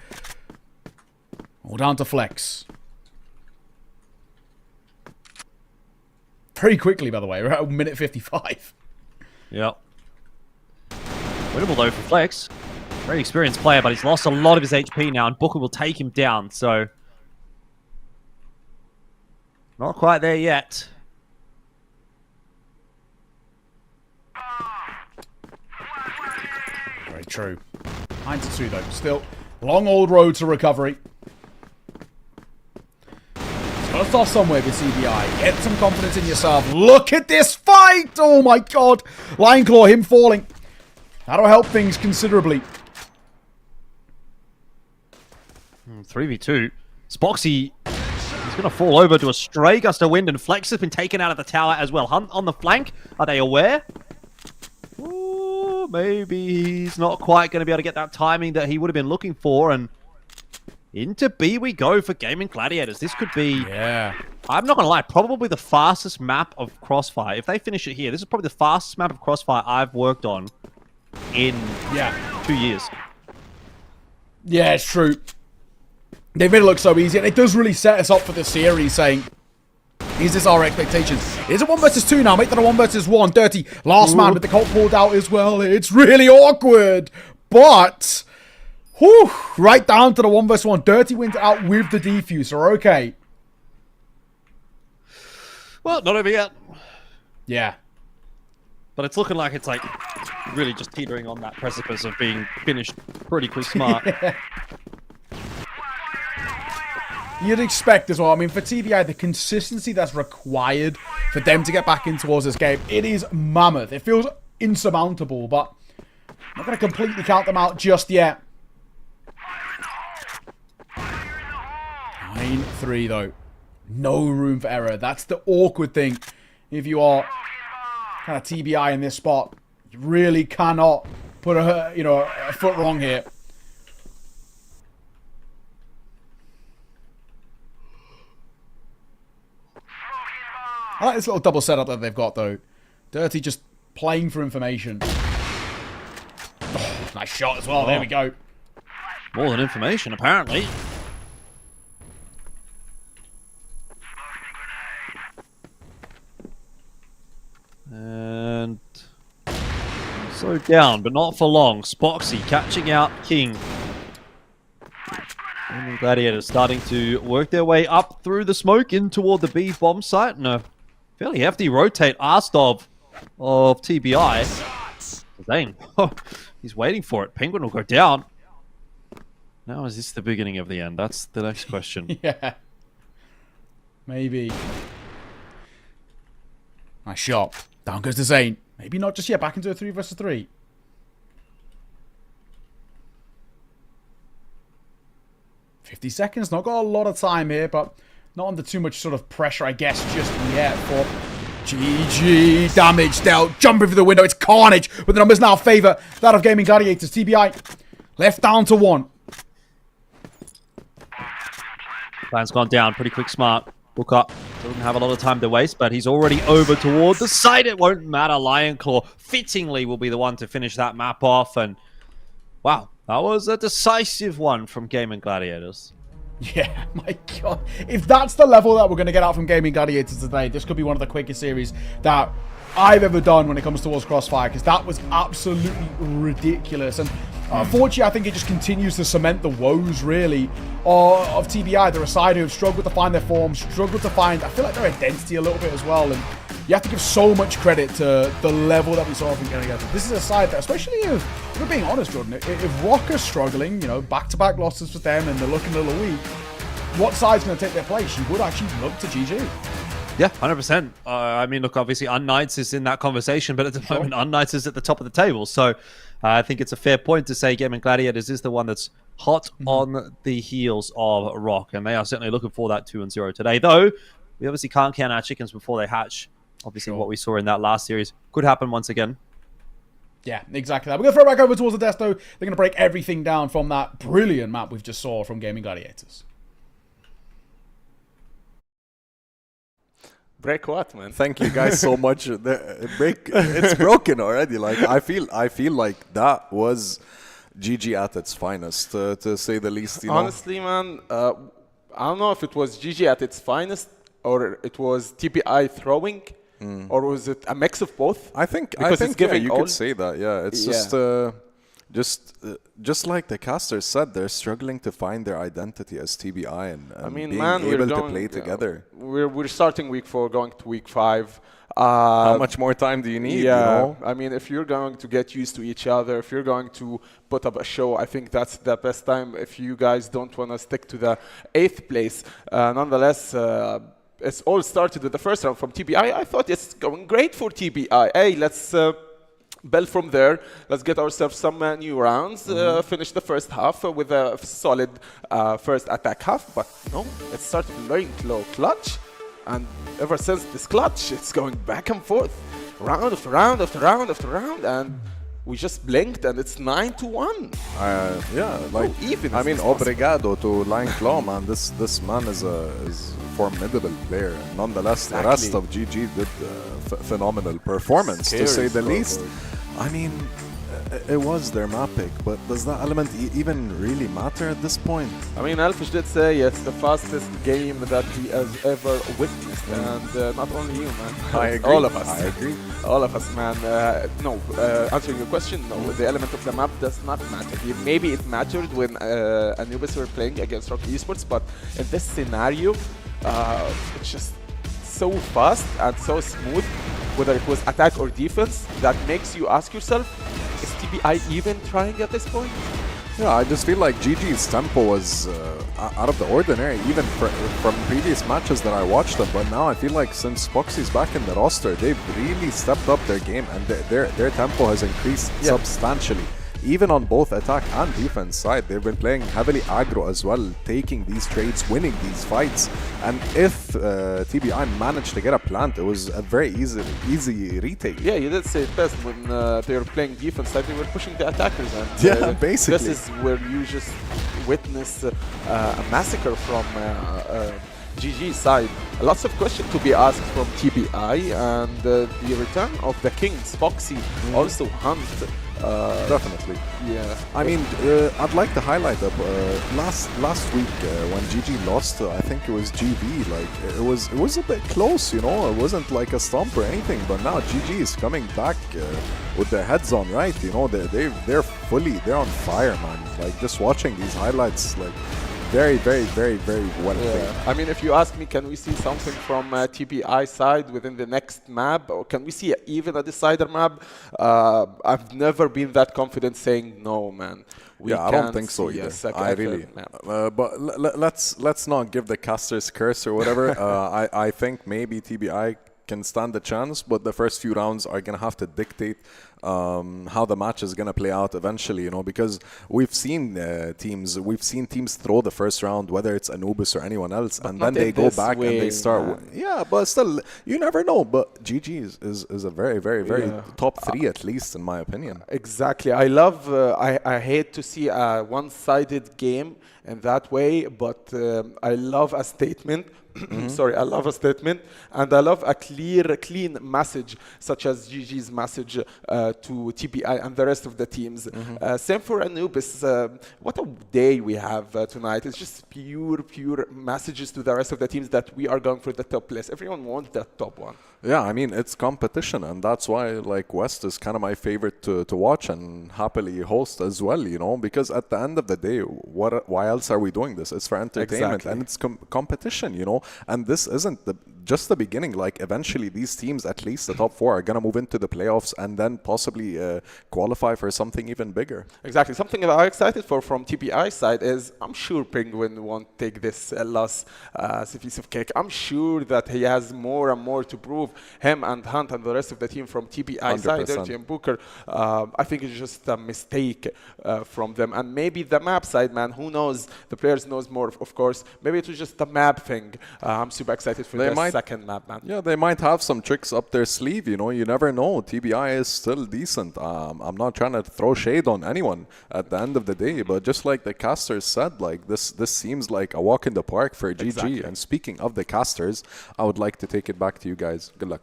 All down to Flex. Very quickly, by the way. We're at minute 55. Yep. Winnable, though, for Flex. Very experienced player, but he's lost a lot of his HP now, and Booker will take him down, so... Not quite there yet. True. 9-2 though. Still, long old road to recovery. It's got to start somewhere with CBI. Get some confidence in yourself. Look at this fight! Oh my god! Lion Claw, him falling. That'll help things considerably. 3v2. Spoxy is going to fall over to a stray gust of wind, and Flex has been taken out of the tower as well. Hunt on the flank. Are they aware? Ooh, maybe he's not quite going to be able to get that timing that he would have been looking for, and into B we go for Gaimin Gladiators. This could be, I'm not going to lie, probably the fastest map of Crossfire. If they finish it here, this is probably the fastest map of Crossfire I've worked on in 2 years. Yeah, it's true. They made it look so easy, and it does really set us up for the series, saying, is this our expectations? It's a 1 versus 2 now. Make that a 1 versus 1. Dirty, last man with the cult pulled out as well. It's really awkward, but whew, right down to the 1 versus 1. Dirty wins out with the defuser. Okay. Well, not over yet. Yeah. But it's looking like it's like really just teetering on that precipice of being finished pretty smart. Yeah. You'd expect as well. I mean, for TBI, the consistency that's required for them to get back in towards this game, it is mammoth. It feels insurmountable, but I'm not going to completely count them out just yet. 9-3, though. No room for error. That's the awkward thing. If you are kind of TBI in this spot, you really cannot put a foot wrong here. I like this little double setup that they've got, though. Dirty just playing for information. Oh, nice shot as well. Oh. There we go. More than information, apparently. And so down, but not for long. Spoxy catching out King. And Gladiators starting to work their way up through the smoke in toward the B bomb site, and a fairly hefty rotate Arstov of TBI. Zane, he's waiting for it. Penguin will go down. Now is this the beginning of the end? That's the next question. Yeah. Maybe. Nice shot. Down goes to Zane. Maybe not just yet. Back into a 3 versus 3. $50 seconds. Not got a lot of time here, but not under too much sort of pressure, I guess, just yet for GG. Damage dealt. Jumping through the window. It's carnage. But the numbers now favor that of Gaimin Gladiators. TBI left down to 1. Plan's gone down. Pretty quick, smart. Look up. Doesn't have a lot of time to waste, but he's already over toward the side. It won't matter. Lion Claw fittingly will be the one to finish that map off. And wow, that was a decisive one from Gaimin Gladiators. Yeah, my god. If that's the level that we're going to get out from Gaimin Gladiators today, this could be one of the quickest series that I've ever done when it comes towards Crossfire, because that was absolutely ridiculous. And unfortunately, I think it just continues to cement the woes, really, of TBI. They're a side who have struggled to find their form, struggled to find, I feel like, their identity a little bit as well. And you have to give so much credit to the level that we saw from Gladiators. This is a side that, especially if we're being honest, Jordan, if ROC are struggling, you know, back-to-back losses for them and they're looking a little weak, what side's going to take their place? You would actually look to GG. Yeah, 100%. I mean, look, obviously, unKnights is in that conversation, but at the moment, unKnights is at the top of the table. So I think it's a fair point to say Gaimin Gladiators is the one that's hot on the heels of ROC, and they are certainly looking for that 2-0 today. Though, we obviously can't count our chickens before they hatch. Obviously, what we saw in that last series could happen once again. Yeah, exactly that. We're going to throw it back over towards the desk, though. They're going to break everything down from that brilliant map we've just saw from Gaimin Gladiators. Break what, man? Thank you guys so much. It's broken already. Like I feel like that was GG at its finest, to say the least. You Honestly, man, I don't know if it was GG at its finest or it was TBI throwing, or was it a mix of both? I think it's giving you could say that. Yeah, it's just just like the casters said, they're struggling to find their identity as TBI and I mean, being man, able to play together. We're starting week 4, going to week 5. How much more time do you need? Yeah, You know? I mean, if you're going to get used to each other, if you're going to put up a show, I think that's the best time. If you guys don't want to stick to the 8th place, nonetheless, it's all started with the first round from TBI. I thought it's going great for TBI. Hey, let's build from there. Let's get ourselves some new rounds. Finish the first half with a solid first attack half. But no, it started very low clutch. And ever since this clutch, it's going back and forth, round after round after round after round, and we just blinked and it's 9-1. Yeah, like even I mean, obrigado to Lion Claw, man. This man is a formidable player. Nonetheless, the rest of GG did phenomenal performance, to say the least. I mean, it was their map pick, but does that element even really matter at this point? I mean, Elfish did say it's the fastest game that he has ever witnessed, and not only you, man. I agree. All of us. I agree. All of us, man. No, answering your question, no, the element of the map does not matter. Maybe it mattered when Anubis were playing against ROC Esports, but in this scenario, it's just so fast and so smooth, whether it was attack or defense, that makes you ask yourself, is TBI even trying at this point? Yeah, I just feel like GG's tempo was out of the ordinary, even from previous matches that I watched them. But now I feel like since Foxy's back in the roster, they've really stepped up their game, and their tempo has increased substantially. Even on both attack and defense side, they've been playing heavily aggro as well, taking these trades, winning these fights. And if TBI managed to get a plant, it was a very easy retake. Yeah, you did say it best. When they were playing defense side, they were pushing the attackers. And yeah, basically. This is where you just witness a massacre from GG's side. Lots of questions to be asked from TBI, and the return of the Kings, Foxy, also Hunt. Definitely. Yeah. I mean, I'd like to highlight that last week when GG lost, I think it was GV. Like it was a bit close, you know. It wasn't like a stomp or anything. But now GG is coming back with their heads on right. You know, they're on fire, man. Like just watching these highlights, like. Very, very, very, very well played. I mean, if you ask me, can we see something from TBI side within the next map, or can we see even a decider map? I've never been that confident saying no, man. I don't think so either. I really. But let's not give the casters curse or whatever. I think maybe TBI can stand a chance, but the first few rounds are gonna have to dictate how the match is gonna play out eventually, you know, because we've seen teams throw the first round, whether it's Anubis or anyone else, but and then they go back and they start. Yeah, but still, you never know. But GG is a very, very, very top 3 at least, in my opinion. Exactly. I love. I hate to see a one-sided game in that way, but I love a statement. Sorry, I love a statement, and I love a clean message, such as GG's message to TBI and the rest of the teams. Same for Anubis. What a day we have tonight. It's just pure messages to the rest of the teams that we are going for the top place. Everyone wants that top one. Yeah, I mean, it's competition, and that's why like West is kind of my favorite to watch and happily host as well, you know, because at the end of the day, why else are we doing this? It's for entertainment, and it's competition, you know. And this isn't just the beginning. Like eventually these teams, at least the top 4, are going to move into the playoffs and then possibly qualify for something even bigger. Exactly. Something that I'm excited for from TBI side is I'm sure Penguin won't take this loss as a piece of cake. I'm sure that he has more and more to prove, him and Hunt and the rest of the team from TBI 100%. Side, Dirty and Booker. I think it's just a mistake from them. And maybe the map side, man, who knows? The players knows more, of course. Maybe it was just a map thing. I'm super excited for the second map, man. Yeah, they might have some tricks up their sleeve, you know. You never know. TBI is still decent. I'm not trying to throw shade on anyone at the end of the day, but just like the casters said, like this seems like a walk in the park for GG. Exactly. And speaking of the casters, I would like to take it back to you guys. Good luck.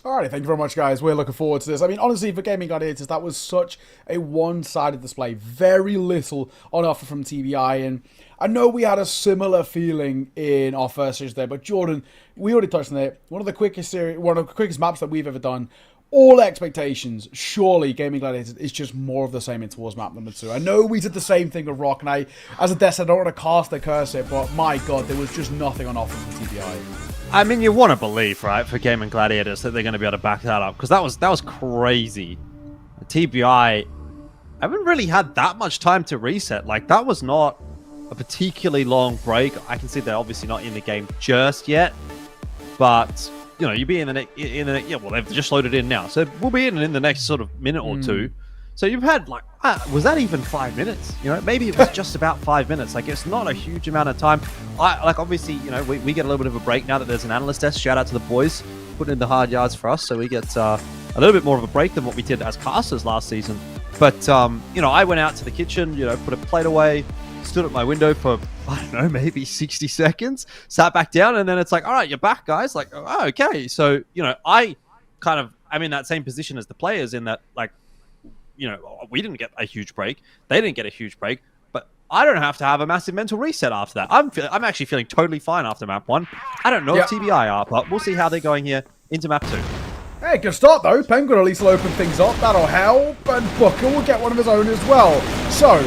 Alrighty, thank you very much, guys. We're looking forward to this. I mean, honestly, for Gaimin Gladiators, that was such a one-sided display. Very little on offer from TBI, and I know we had a similar feeling in our first series there, but Jordan, we already touched on it. One of the quickest maps that we've ever done. all expectations, surely Gaimin Gladiators is just more of the same in towards map number 2. I know we did the same thing with ROC, and I, as a Death, I don't want to cast a curse it, but my god, there was just nothing on offer from TBI. I mean, you want to believe, right, for Gaimin Gladiators that they're going to be able to back that up, because that was crazy. TBI haven't really had that much time to reset. Like, that was not a particularly long break. I can see they're obviously not in the game just yet, but you know, you'll be in the yeah, well, they've just loaded in now, so we'll be in the next sort of minute or two. So you've had like, was that even 5 minutes? You know, maybe it was just about 5 minutes. Like, it's not a huge amount of time. Like, obviously, you know, we get a little bit of a break now that there's an analyst desk. Shout out to the boys putting in the hard yards for us, so we get a little bit more of a break than what we did as casters last season. But you know, I went out to the kitchen, you know, put a plate away, stood at my window for, I don't know, maybe 60 seconds, sat back down, and then it's like, all right, you're back, guys. Like, oh, okay. So, you know, I'm in that same position as the players in that, like, you know, we didn't get a huge break. They didn't get a huge break, but I don't have to have a massive mental reset after that. I'm actually feeling totally fine after map 1. I don't know if TBI are, but we'll see how they're going here into map 2. Hey, good start though. Penguin at least will open things up. That'll help. And Booker will get one of his own as well. So,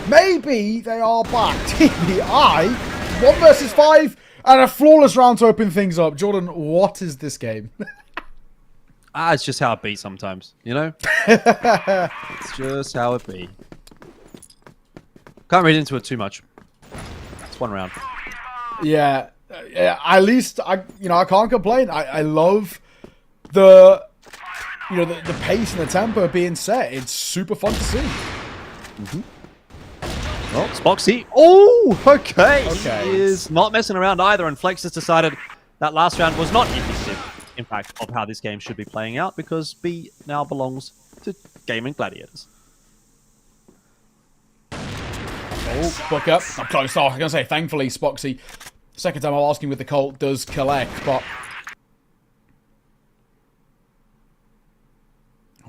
maybe they are back. TBI, 1 versus 5, and a flawless round to open things up. Jordan, what is this game? It's just how it be sometimes, you know? It's just how it be. Can't read into it too much. It's 1 round. Yeah, at least I can't complain. I love the pace and the tempo being set. It's super fun to see. Well, Spoxy. Oh, okay. He is not messing around either, and Flex has decided that last round was not indicative, in fact, of how this game should be playing out, because B now belongs to Gaimin Gladiators. Oh, book up. I'm close. I was going to say, thankfully, Spoxy, second time I'm asking with the Colt, does collect, but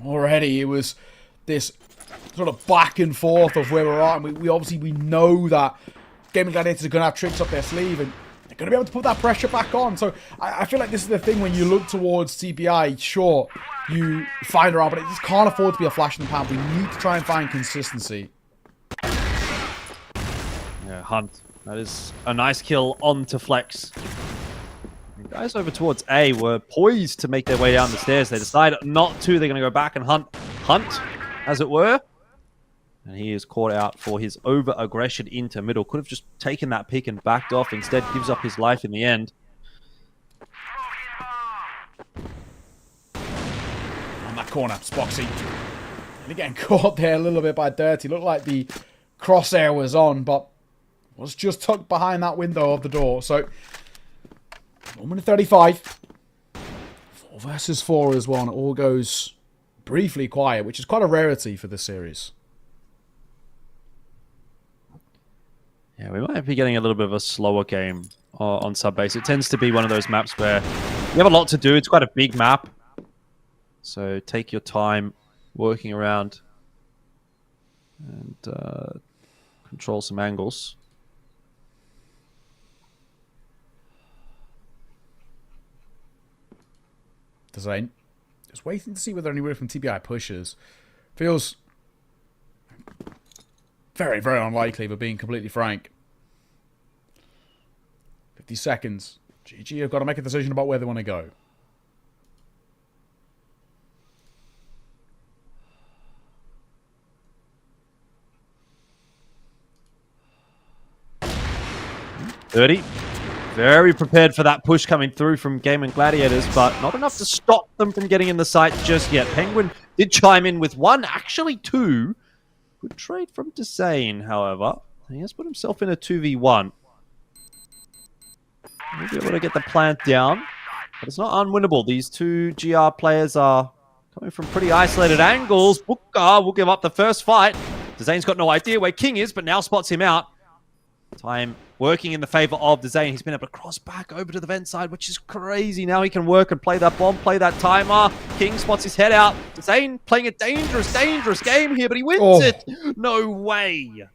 already it was this sort of back and forth of where we're at, and we obviously know that Gaimin Gladiators are going to have tricks up their sleeve, and they're going to be able to put that pressure back on. So I feel like this is the thing when you look towards TBI. Sure, you find around, but it just can't afford to be a flash in the pan. We need to try and find consistency. Yeah, Hunt. That is a nice kill onto Flex. The guys over towards A were poised to make their way down the stairs. They decided not to. They're going to go back and hunt, as it were. And he is caught out for his over-aggression into middle. Could have just taken that pick and backed off. Instead, gives up his life in the end. On that corner, Spoxy. And getting caught there a little bit by Dirty. Looked like the crosshair was on, but was just tucked behind that window of the door. So, 1 minute 35. 4 versus 4 as well. And it all goes briefly quiet, which is quite a rarity for this series. Yeah, we might be getting a little bit of a slower game on Subbase. It tends to be one of those maps where you have a lot to do. It's quite a big map. So take your time working around and control some angles. Design. Just waiting to see whether anywhere from TBI pushes. Feels very, very unlikely, but being completely frank. 50 seconds. GG have got to make a decision about where they want to go. Dirty. Very prepared for that push coming through from Gaimin Gladiators, but not enough to stop them from getting in the site just yet. Penguin did chime in with 1, actually 2. Good trade from Desane, however. He has put himself in a 2v1. He'll be able to get the plant down, but it's not unwinnable. These two GR players are coming from pretty isolated angles. Booker will give up the first fight. Desane's got no idea where King is, but now spots him out. Time working in the favor of Desane. He's been able to cross back over to the vent side, which is crazy. Now he can work and play that bomb, play that timer. King spots his head out. Desane playing a dangerous, dangerous game here, but he wins it. No way.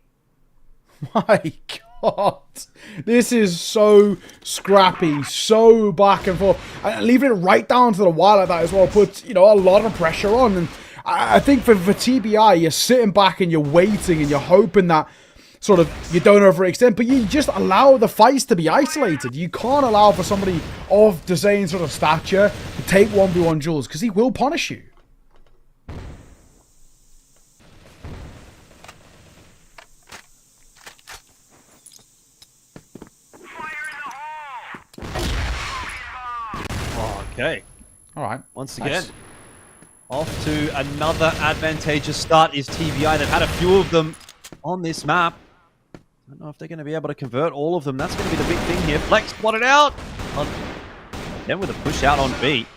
My God. This is so scrappy, so back and forth. And leaving it right down to the wire like that as well puts, you know, a lot of pressure on. And I think for TBI, you're sitting back and you're waiting and you're hoping that sort of you don't overextend, but you just allow the fights to be isolated. You can't allow for somebody of Desane's sort of stature to take 1v1 duels because he will punish you. Okay. All right. Once again, off to another advantageous start is TBI. They've had a few of them on this map. I don't know if they're going to be able to convert all of them. That's going to be the big thing here. Flex spotted out. Then with a push out on B.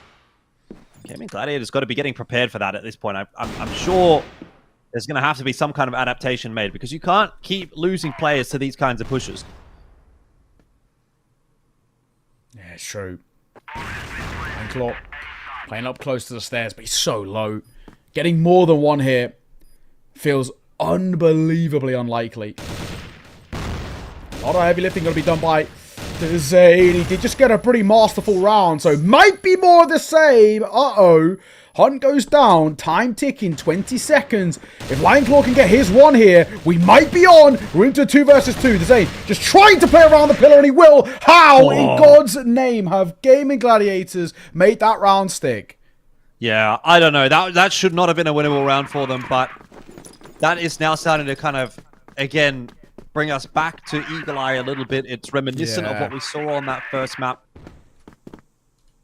Gaimin Gladiators got to be getting prepared for that at this point. I'm sure there's going to have to be some kind of adaptation made because you can't keep losing players to these kinds of pushes. Yeah, it's true. Claw playing up close to the stairs, but he's so low. Getting more than one here feels unbelievably unlikely. A lot of heavy lifting going to be done by Desane. He did just get a pretty masterful round, so might be more of the same. Uh-oh. Hunt goes down. Time ticking. 20 seconds. If Lionclaw can get his one here, we might be on. We're into a 2 versus 2. Desane just trying to play around the pillar, and he will. How, in God's name, have Gaimin Gladiators made that round stick? Yeah, I don't know. That should not have been a winnable round for them, but that is now starting to kind of, again, bring us back to Eagle Eye a little bit. It's reminiscent of what we saw on that first map.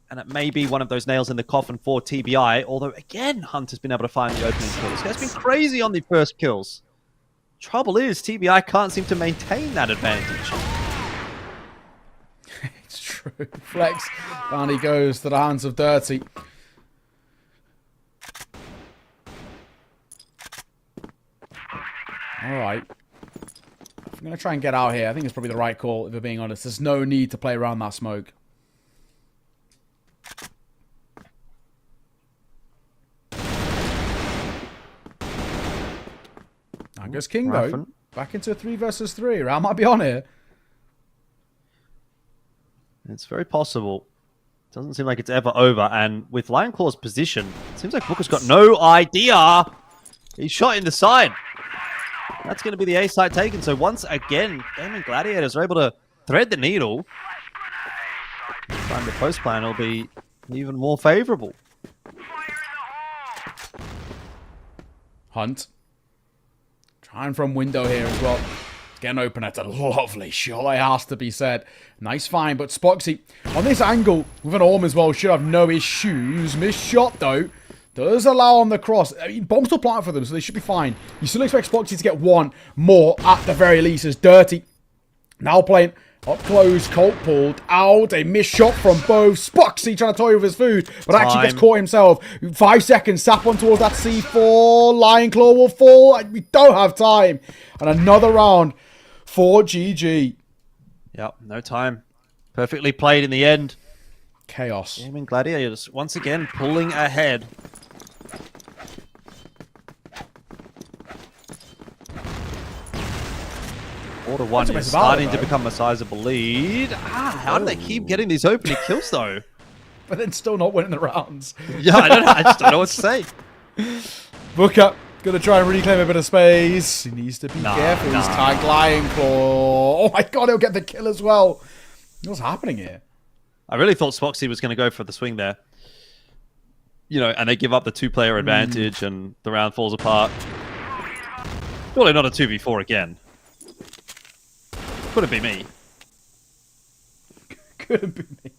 And it may be one of those nails in the coffin for TBI, although, again, Hunt has been able to find the opening kill. This guy's been crazy on the first kills. Trouble is, TBI can't seem to maintain that advantage. It's true. Flex. Down he goes to the hands of Dirty. Alright. I'm going to try and get out here. I think it's probably the right call, if we're being honest. There's no need to play around that smoke. I guess King, though. Back into a 3 versus 3. Round might be on here. It's very possible. Doesn't seem like it's ever over. And with Lionclaw's position, it seems like Booker's got no idea. He's shot in the side. That's going to be the A side taken. So once again, Gaimin Gladiators are able to thread the needle. This time the post plan will be even more favorable. Hunt. Trying from window here as well. Getting open. That's a lovely shot, it has to be said. Nice find, but Spoxy on this angle with an Orm as well should have no issues. Missed shot though. Does allow on the cross. I mean, bomb's still planted for them, so they should be fine. You still expect Spoxy to get one more at the very least as Dirty. Now playing up close, Colt pulled out. A missed shot from both. Spoxy trying to toy with his food, but actually gets caught himself. 5 seconds, sap on towards that C4. Lionclaw will fall. We don't have time. And another round for GG. Yep, no time. Perfectly played in the end. Chaos. Gaimin Gladiators once again pulling ahead. Order 1 is starting to become a sizable lead. How do they keep getting these opening kills though? But then still not winning the rounds. Yeah, I don't know. I just don't know what to say. Booker gonna try and reclaim a bit of space. He needs to be careful. He's tagged Lionclaw. Oh my god, he'll get the kill as well. What's happening here? I really thought Spoxy was going to go for the swing there. You know, and they give up the 2-player advantage and the round falls apart. Surely not a 2v4 again. Couldn't be me. Couldn't be me.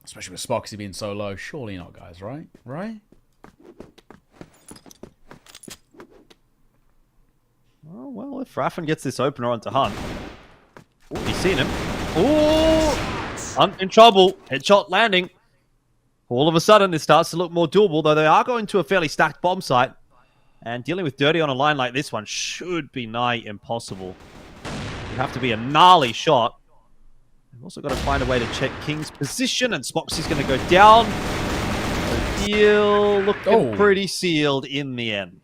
Especially with Spoxy being so low. Surely not, guys, right? Right? Oh, well, if Raffen gets this opener onto Hunt. Ooh, he's seen him. Ooh! Hunt in trouble. Headshot landing. All of a sudden, this starts to look more doable, though they are going to a fairly stacked bomb site. And dealing with Dirty on a line like this one should be nigh impossible. It'd have to be a gnarly shot. We've also got to find a way to check King's position, and Spoxy's going to go down. The deal looking pretty sealed in the end.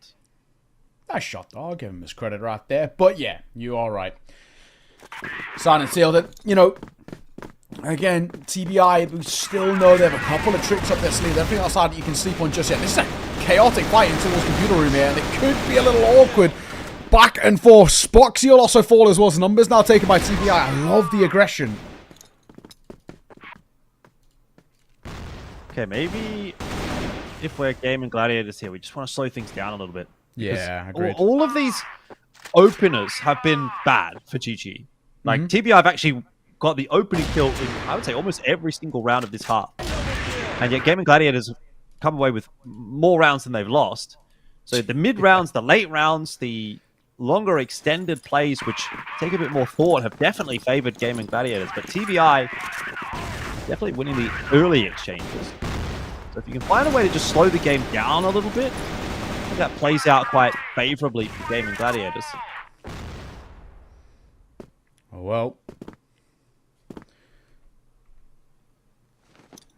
Nice shot, though. I'll give him his credit right there. But yeah, you are right. Signed and sealed it. You know, again, TBI, we still know they have a couple of tricks up their sleeve. Everything outside that you can sleep on just yet. This is a chaotic fight into the computer room here, and it could be a little awkward. Back and forth. Spoxy will also fall as well. As numbers now taken by TBI. I love the aggression. Okay, maybe if we're Gaimin Gladiators here, we just want to slow things down a little bit. Yeah, agreed. All of these openers have been bad for GG. Like, TBI have actually got the opening kill in, I would say, almost every single round of this half. And yet Gaimin Gladiators have come away with more rounds than they've lost. So the mid rounds, the late rounds, the longer extended plays, which take a bit more thought, have definitely favored Gaimin Gladiators. But TBI definitely winning the early exchanges. So if you can find a way to just slow the game down a little bit, I think that plays out quite favorably for Gaimin Gladiators. Oh, well.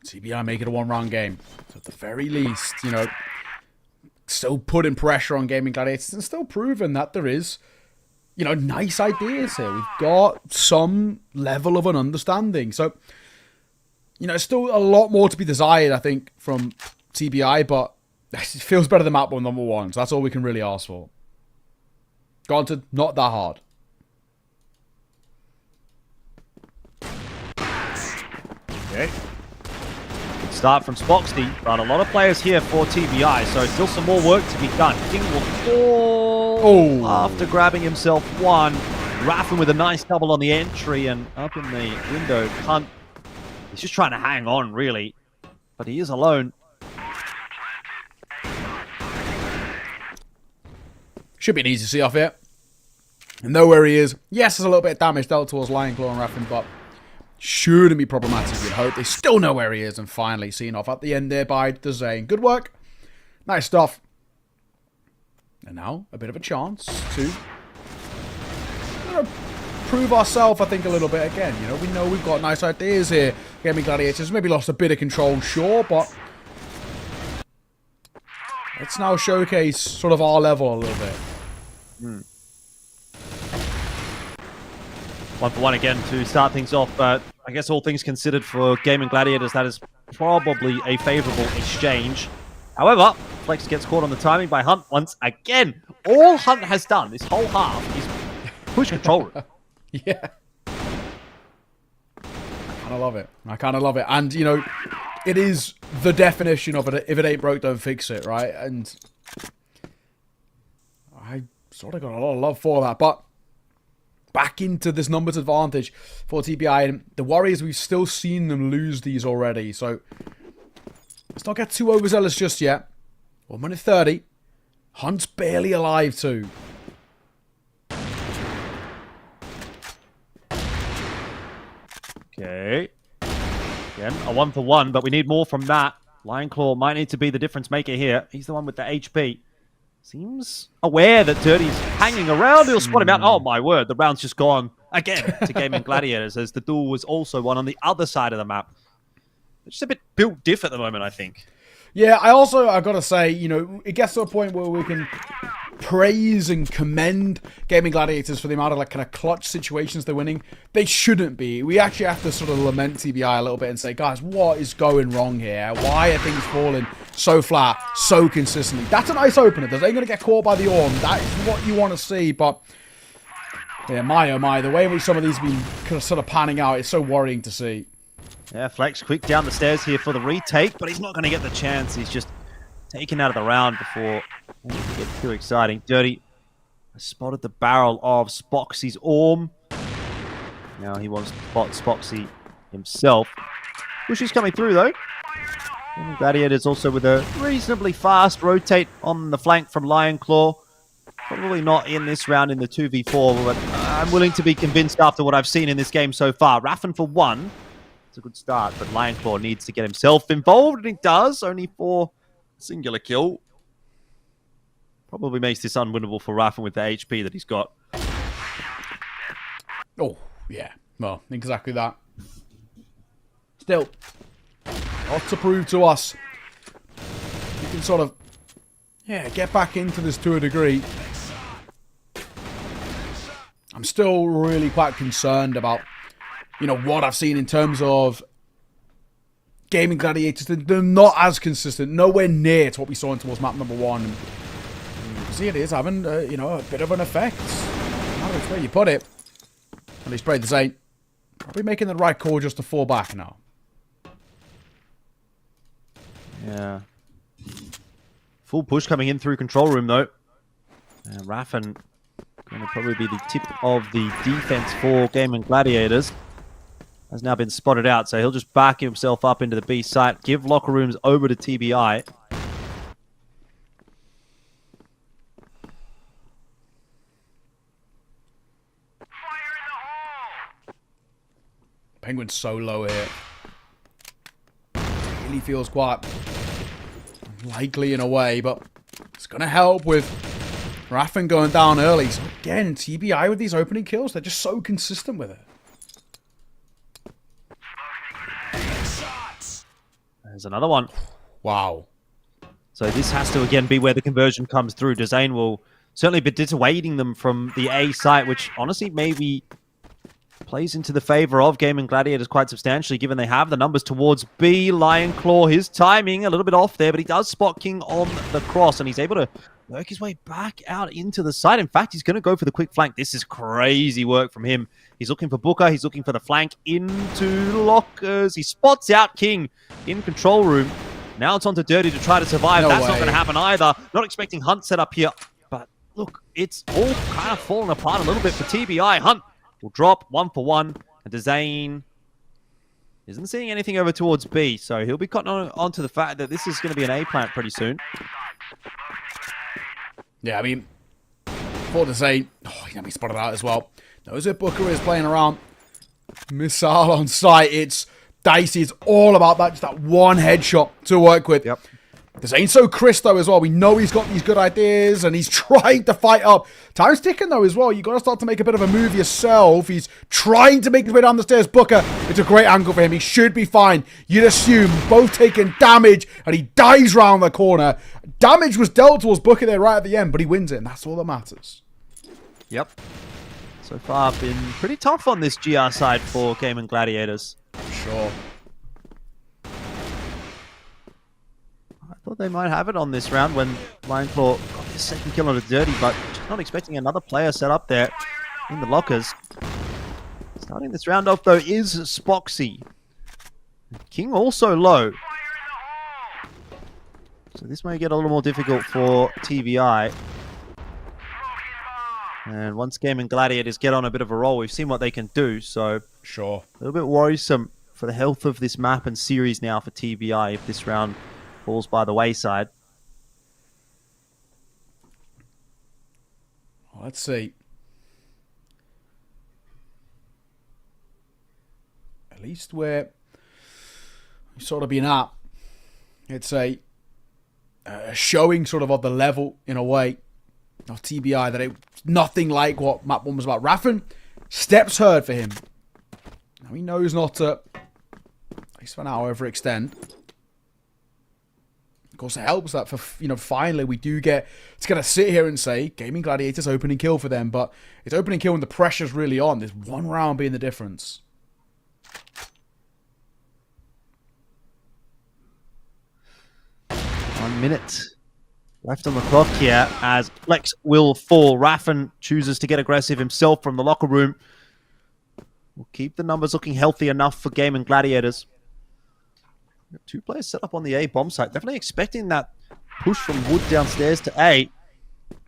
TBI make it a one-round game. So at the very least, you know, still putting pressure on Gaimin Gladiators and still proving that there is, you know, nice ideas here. We've got some level of an understanding. So, you know, still a lot more to be desired, I think, from TBI, but it feels better than map one number one. So that's all we can really ask for. Granted, not that hard. Okay. Good start from Spoxy, but a lot of players here for TBI, so still some more work to be done. King will fall after grabbing himself one. Raffin with a nice double on the entry and up in the window. Hunt, he's just trying to hang on, really, but he is alone. Should be an easy see off here. Know where he is. Yes, there's a little bit of damage dealt towards Lion Claw and Raffin, but shouldn't be problematic, you'd hope. They still know where he is, and finally seen off at the end there by the Zane. Good work. Nice stuff. And now, a bit of a chance to, you know, prove ourselves, I think, a little bit again. You know, we know we've got nice ideas here. Gaimin Gladiators maybe lost a bit of control, sure, but let's now showcase sort of our level a little bit. 1-for-1 again to start things off, but I guess all things considered for Gaimin Gladiators, that is probably a favorable exchange. However, Flex gets caught on the timing by Hunt once again. All Hunt has done this whole half is push control room. Yeah. I kind of love it. I kind of love it. And, you know, it is the definition of it. If it ain't broke, don't fix it, right? And I sort of got a lot of love for that, but back into this numbers advantage for TBI. And the Warriors, we've still seen them lose these already. So let's not get too overzealous just yet. 1 minute 30. Hunt's barely alive too. Okay. Again, a 1-for-1, but we need more from that. Lion Claw might need to be the difference maker here. He's the one with the HP. Seems aware that Dirty's hanging around. He'll spot him out. Oh, my word. The round's just gone again to Gaimin Gladiators as the duel was also won on the other side of the map. It's just a bit built diff at the moment, I think. Yeah, I got to say, you know, it gets to a point where we can praise and commend Gaimin Gladiators for the amount of, like, kind of clutch situations they're winning. They shouldn't be. We actually have to sort of lament TBI a little bit and say, guys, what is going wrong here? Why are things falling so flat, so consistently? That's a nice opener. They ain't going to get caught by the Orm. That is what you want to see, but yeah, my oh my, the way in which some of these have been kind of sort of panning out is so worrying to see. Yeah, Flex quick down the stairs here for the retake, but he's not going to get the chance. He's just taken out of the round before it gets too exciting. Dirty has spotted the barrel of Spoxy's Orm. Now he wants to spot Spoxy himself. Bushy's coming through though. And Gladiators also with a reasonably fast rotate on the flank from Lion Claw. Probably not in this round in the 2v4, but I'm willing to be convinced after what I've seen in this game so far. Raffin for one. It's a good start, but Lion Claw needs to get himself involved, and he does, only for a singular kill. Probably makes this unwinnable for Raffin with the HP that he's got. Oh, yeah. Well, exactly that. Still, not to prove to us. You can sort of, yeah, get back into this to a degree. I'm still really quite concerned about, you know, what I've seen in terms of Gaimin Gladiators. They're not as consistent, nowhere near to what we saw in towards map number 1. And see, it is having, you know, a bit of an effect. I don't know where you put it. At least Braid, this ain't probably making the right call just to fall back now. Yeah. Full push coming in through control room, though. Raffen going to probably be the tip of the defense for Gaimin Gladiators. Has now been spotted out, so he'll just back himself up into the B site, give locker rooms over to TBI. Penguin's so low here. Really feels quite likely in a way, but it's going to help with Raffen going down early. So again, TBI with these opening kills, they're just so consistent with it. There's another one. Wow. So this has to, again, be where the conversion comes through. Dezane will certainly be dissuading them from the A site, which honestly maybe plays into the favor of Gaimin Gladiators quite substantially, given they have the numbers towards B. Lion Claw, his timing a little bit off there, but he does spot King on the cross, and he's able to work his way back out into the site. In fact, he's going to go for the quick flank. This is crazy work from him. He's looking for Booker. He's looking for the flank into lockers. He spots out King in control room. Now it's on to Dirty to try to survive. No That's way. not going to happen either. Not expecting Hunt set up here. But look, it's all kind of falling apart a little bit for TBI. Hunt will drop 1 for 1. And Dezane isn't seeing anything over towards B. So he'll be cutting on to the fact that this is going to be an A plant pretty soon. Yeah, I mean, for Dezane, oh, he's going to be spotted out as well. Knows that Booker is playing around. Missile on site. It's dicey. It's all about that, just that one headshot to work with. Yep. Dezane so crisp though as well. We know he's got these good ideas and he's trying to fight up. Time's ticking though as well. You've got to start to make a bit of a move yourself. He's trying to make his way down the stairs. Booker, it's a great angle for him. He should be fine. You'd assume both taking damage and he dives round the corner. Damage was dealt towards Booker there right at the end, but he wins it and that's all that matters. Yep. So far, been pretty tough on this GR side for Gaimin Gladiators. Sure. I thought they might have it on this round when Lionclaw got his second kill on a Dirty, but just not expecting another player set up there in the lockers. Starting this round off, though, is Spoxy. King also low. So this may get a little more difficult for TBI. And once Gaimin Gladiators get on a bit of a roll, we've seen what they can do. So sure, a little bit worrisome for the health of this map and series now for TBI if this round falls by the wayside. Let's see. At least where we've sort of been at, it's a showing sort of the level in a way of TBI that it's nothing like what map 1 was about. Raffen, steps heard for him. Now he knows not to, at least for now, overextend. Of course, it helps that for, you know, finally we do get to kind of sit here and say Gaimin Gladiators opening kill for them, but it's opening kill when the pressure's really on. There's one round being the difference. One minute left on the clock here as Flex will fall. Raffen chooses to get aggressive himself from the locker room. We'll keep the numbers looking healthy enough for Gaimin Gladiators. Two players set up on the A bomb site. Definitely expecting that push from Wood downstairs to A.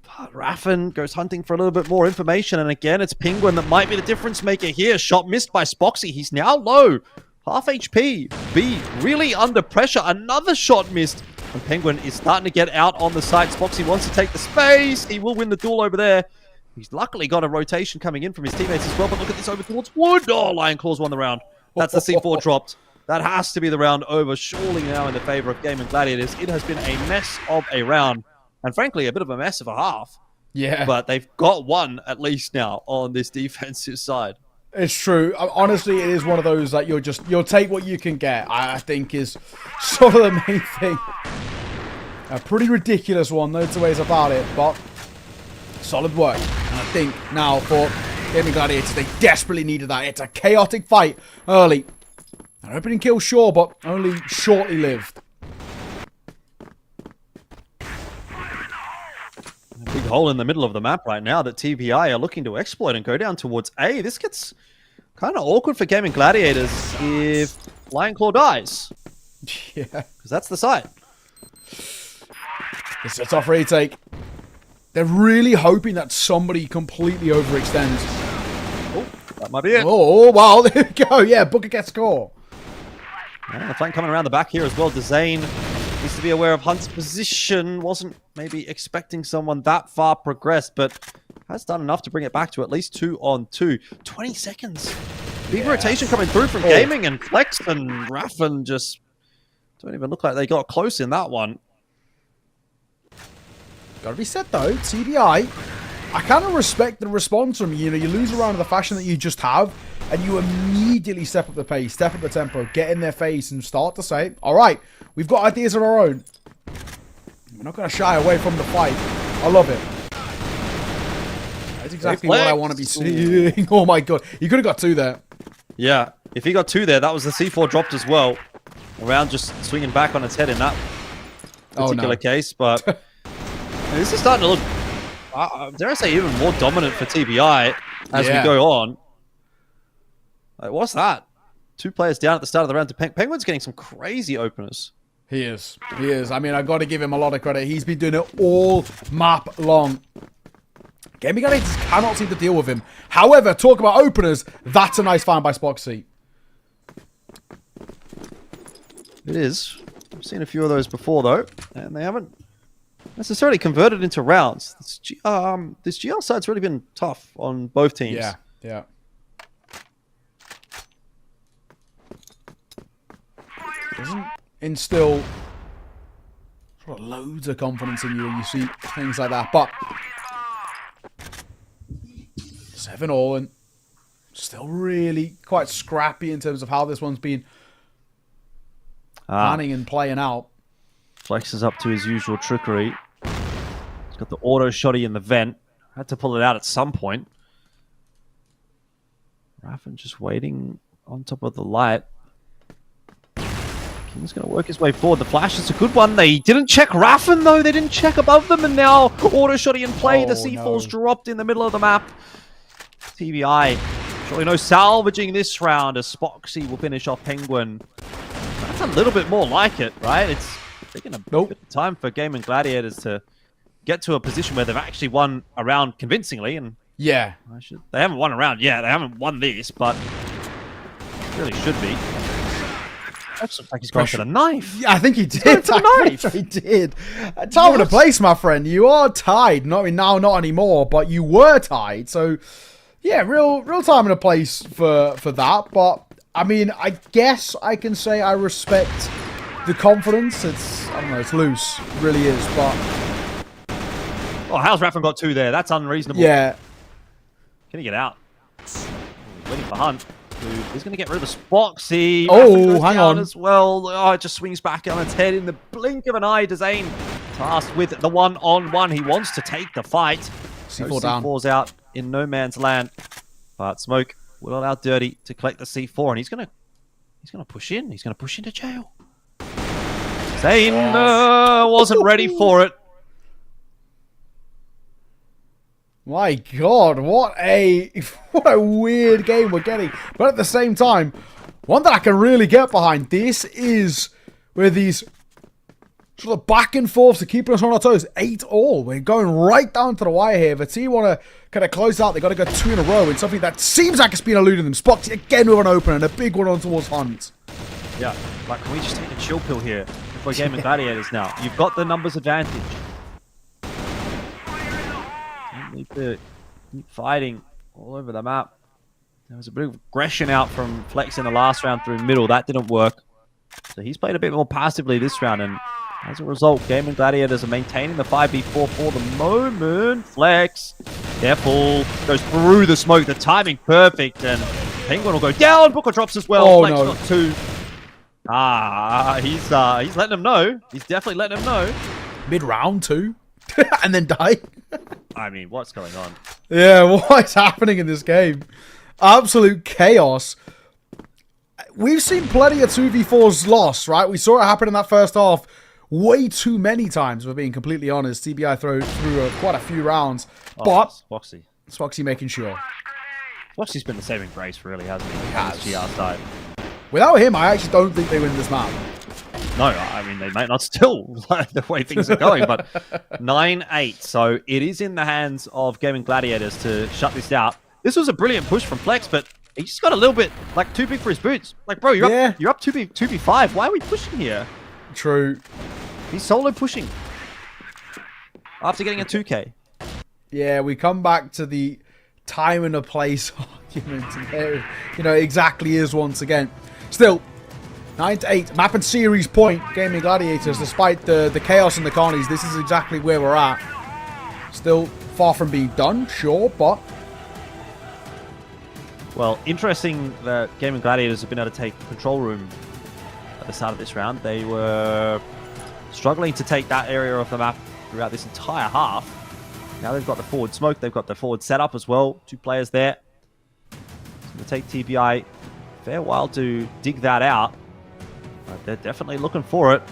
But Raffen goes hunting for a little bit more information. And again, it's Penguin that might be the difference maker here. Shot missed by Spoxy. He's now low. Half HP. B really under pressure. Another shot missed. And Penguin is starting to get out on the site. Spoxy wants to take the space. He will win the duel over there. He's luckily got a rotation coming in from his teammates as well. But look at this over towards Wood. Oh, Lion Claws won the round. That's the C4 dropped. That has to be the round over, surely now in the favor of Gaimin Gladiators. It has been a mess of a round, and frankly, a bit of a mess of a half. Yeah. But they've got one, at least now, on this defensive side. It's true. Honestly, it is one of those that you'll take what you can get, I think is sort of the main thing. A pretty ridiculous one, no two ways about it, but solid work. And I think now for Gaimin Gladiators, they desperately needed that. It's a chaotic fight early. An opening kill, sure, but only shortly lived. A big hole in the middle of the map right now that TBI are looking to exploit and go down towards A. This gets kind of awkward for Gaimin Gladiators if Lion Claw dies. Yeah. Because that's the site. It's a tough retake. They're really hoping that somebody completely overextends. Oh, that might be it. Oh, wow, there we go. Yeah, Booker gets score. Yeah, the flank coming around the back here as well. Dezane needs to be aware of Hunt's position. Wasn't maybe expecting someone that far progressed, but has done enough to bring it back to at least 2-on-2. 20 seconds. Big rotation coming through from Gaming, and Flex and Raffen just don't even look like they got close in that one. Gotta be said though, TBI, I kind of respect the response from you. You know, you lose around in the fashion that you just have, and you immediately step up the pace, step up the tempo, get in their face, and start to say, all right, we've got ideas of our own. We're not going to shy away from the fight. I love it. That's exactly what I want to be seeing. Oh my god, you could have got 2 there. Yeah, if he got 2 there, that was the C4 dropped as well. Around just swinging back on its head in that particular case, but this is starting to look, dare I say, even more dominant for TBI as we go on. Like, what's that? 2 players down at the start of the round. Penguin's getting some crazy openers. He is. He is. I mean, I've got to give him a lot of credit. He's been doing it all map long. Gaimin Gladiators cannot seem to deal with him. However, talk about openers, that's a nice find by Spoxy. It is. I've seen a few of those before, though, and they haven't necessarily converted into rounds. This GL side's really been tough on both teams. Yeah, yeah. Doesn't instill sort of loads of confidence in you when you see things like that, but 7-all and still really quite scrappy in terms of how this one's been planning and playing out. Flex is up to his usual trickery. He's got the auto shotty in the vent. Had to pull it out at some point. Raffen just waiting on top of the light. King's going to work his way forward. The flash is a good one. They didn't check Raffen, though. They didn't check above them, and now auto shotty in play. The C4's dropped in the middle of the map. TBI, surely no salvaging this round, as Spoxy will finish off Penguin. That's a little bit more like it, right? It's taking a bit of time for Gaimin Gladiators to get to a position where they've actually won a round convincingly. And yeah, they haven't won a round yet. They haven't won this, but really should be. That looks like he's going for the knife. Yeah, I think he did. He did. Time of the place, my friend. You are tied. Not now, not anymore, but you were tied. So, yeah, real time and a place for that. But I mean, I guess I can say I respect the confidence. It's, I don't know, it's loose. It really is, but... Oh, how's Raffen got 2 there? That's unreasonable. Yeah. Can he get out? Waiting for Hunt. He's going to get rid of the Spoxy. Oh, hang on. As well. Oh, it just swings back on its head in the blink of an eye. Dezane tasked with the 1-on-1. He wants to take the fight. C4 down. C4's out in no man's land. But Smoke will allow Dirty to collect the C4, and he's going to push in. He's going to push into jail. Zane wasn't ready for it. My God, what a weird game we're getting. But at the same time, one that I can really get behind. This is where these sort of back and forths are keeping us on our toes. 8-all. We're going right down to the wire here. If a team want to kind of close out, they got to go 2 in a row. And something that seems like it's been eluding them. Spoxy again with an opener and a big one on towards Hunt. Yeah, like, can we just take a chill pill here for Gaimin Gladiators now? You've got the numbers advantage. Need to keep fighting all over the map. There was a bit of aggression out from Flex in the last round through middle. That didn't work. So he's played a bit more passively this round, and as a result, Gaimin Gladiators are maintaining the 5v4 for the moment. Flex, careful, goes through the smoke. The timing perfect, and Penguin will go down. Booker drops as well. Oh, Flex no. got 2. He's letting him know. He's definitely letting him know. Mid-round 2. and then die. I mean, what's going on? Yeah, what is happening in this game? Absolute chaos. We've seen plenty of 2v4s lost, right? We saw it happen in that first half way too many times, if we're being completely honest. TBI threw quite a few rounds, but Spoxy making sure. Spoxy's been the saving grace, really, hasn't he? He has. GR side. Without him, I actually don't think they win this map. No, I mean, they might not still, like the way things are going, but 9-8. So it is in the hands of Gaimin Gladiators to shut this out. This was a brilliant push from Flex, but he just got a little bit, like, too big for his boots. Like, bro, you're up 2v5. Why are we pushing here? True. He's solo pushing. After getting a 2k. Yeah, we come back to the time and a place argument. There, you know, exactly is once again. Still, 9-8. Map and series point. Gaimin Gladiators, despite the chaos and the carnies, this is exactly where we're at. Still far from being done, sure, but... Well, interesting that Gaimin Gladiators have been able to take control room at the start of this round. They were struggling to take that area of the map throughout this entire half. Now they've got the forward smoke, they've got the forward setup as well. 2 players there. It's going to take TBI a fair while to dig that out. But they're definitely looking for it.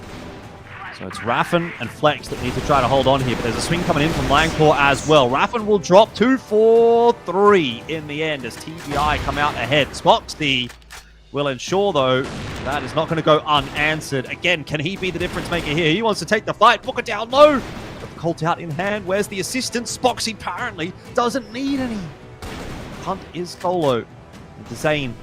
So it's Raffen and Flex that need to try to hold on here, but there's a swing coming in from Langpor as well. Raffen will drop 2-4-3 in the end as TBI come out ahead. Spoxy will ensure, though, that is not going to go unanswered. Again, can he be the difference maker here? He wants to take the fight. Book it down low. Got the Colt out in hand. Where's the assistant? Spoxy apparently doesn't need any. Hunt is solo. And Zane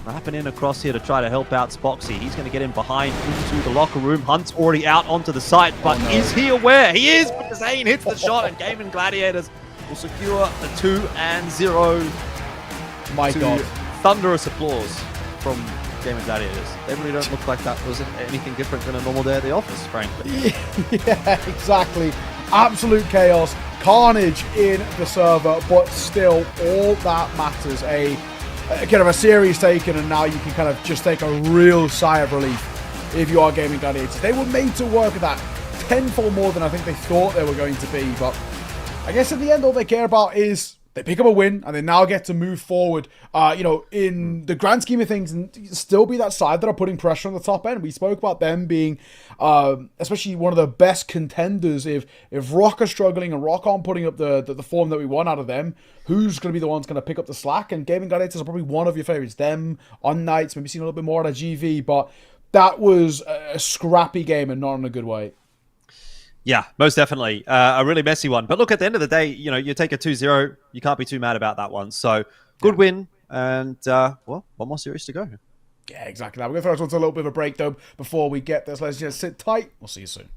wrapping in across here to try to help out Spoxy. He's going to get in behind into the locker room. Hunt's already out onto the site, but is he aware? He is, but Zane hits the shot and Gaimin Gladiators will secure the 2-0. My God. Thunderous applause from Gaimin Gladiators. They really don't look like that was anything different than a normal day at the office, frankly. Yeah, exactly. Absolute chaos. Carnage in the server, but still all that matters. A kind of a series taken, and now you can kind of just take a real sigh of relief if you are Gaimin Gladiators. They were made to work at that tenfold more than I think they thought they were going to be, but I guess in the end all they care about is they pick up a win and they now get to move forward, you know, in the grand scheme of things, and still be that side that are putting pressure on the top end. We spoke about them being especially one of the best contenders. If ROC are struggling and ROC aren't putting up the form that we want out of them, who's going to be the ones going to pick up the slack? And Gaimin Gladiators are probably one of your favorites. Them, unKnights, maybe seeing a little bit more out of GV, but that was a scrappy game and not in a good way. Yeah, most definitely. A really messy one. But look, at the end of the day, you know, you take a 2-0, you can't be too mad about that one. So, good win, and, well, one more series to go. Yeah, exactly that. We're going to throw us onto a little bit of a break, though, before we get this. Let's just sit tight. We'll see you soon.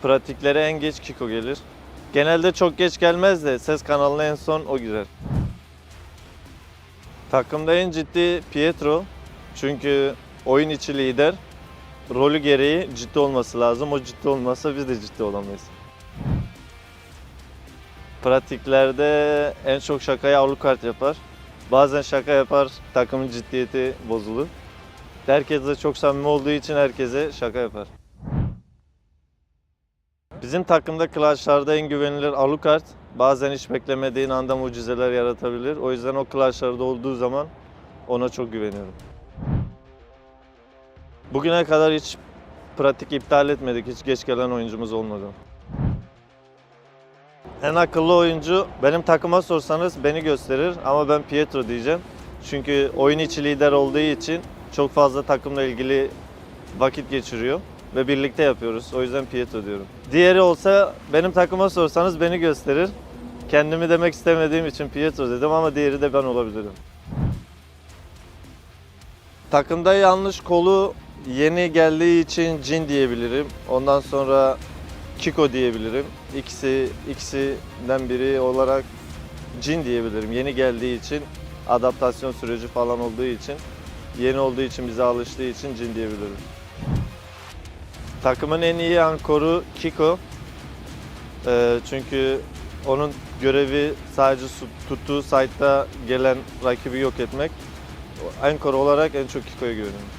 Pratiklere en geç Kiko gelir. Genelde çok geç gelmez de ses kanalına en son o girer. Takımda en ciddi Pietro. Çünkü oyun içi lider rolü gereği ciddi olması lazım. O ciddi olmazsa biz de ciddi olamayız. Pratiklerde en çok şakayı alucard yapar. Bazen şaka yapar, takımın ciddiyeti bozulur. Herkes de çok samimi olduğu için herkese şaka yapar. Bizim takımda clash'larda en güvenilir alucard. Bazen hiç beklemediğin anda mucizeler yaratabilir. O yüzden o clash'larda olduğu zaman ona çok güveniyorum. Bugüne kadar hiç pratik iptal etmedik. Hiç geç gelen oyuncumuz olmadı. En akıllı oyuncu benim takıma sorsanız beni gösterir ama ben Pietro diyeceğim. Çünkü oyun içi lider olduğu için çok fazla takımla ilgili vakit geçiriyor ve birlikte yapıyoruz. O yüzden Pietro diyorum. Diğeri olsa benim takıma sorsanız beni gösterir. Kendimi demek istemediğim için Pietro dedim ama diğeri de ben olabilirim. Takımda yanlış kolu yeni geldiği için Jin diyebilirim. Ondan sonra Kiko diyebilirim. İkisinden biri olarak Jin diyebilirim. Yeni geldiği için, adaptasyon süreci falan olduğu için, yeni olduğu için, bize alıştığı için Jin diyebilirim. Takımın en iyi ankoru Kiko. Çünkü onun görevi sadece tuttuğu site'da gelen rakibi yok etmek. Ankor olarak en çok Kiko'ya güveniyorum.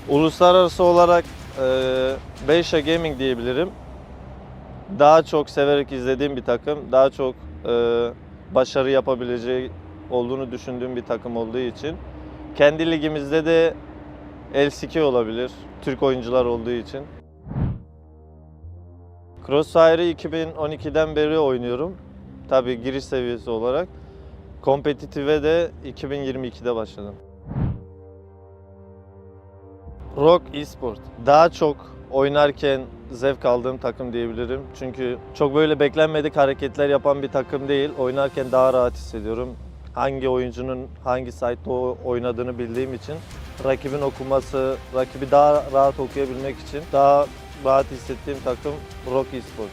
Uluslararası olarak ROC Gaming diyebilirim. Daha çok severek izlediğim bir takım, daha çok başarı yapabileceği olduğunu düşündüğüm bir takım olduğu için. Kendi ligimizde de LCK olabilir, Türk oyuncular olduğu için. CrossFire'ı 2012'den beri oynuyorum. Tabii giriş seviyesi olarak. Kompetitive de 2022'de başladım. ROC Esports. Daha çok oynarken zevk aldığım takım diyebilirim. Çünkü çok böyle beklenmedik hareketler yapan bir takım değil. Oynarken daha rahat hissediyorum. Hangi oyuncunun hangi site'de oynadığını bildiğim için rakibin okuması, rakibi daha rahat okuyabilmek için daha rahat hissettiğim takım ROC Esports.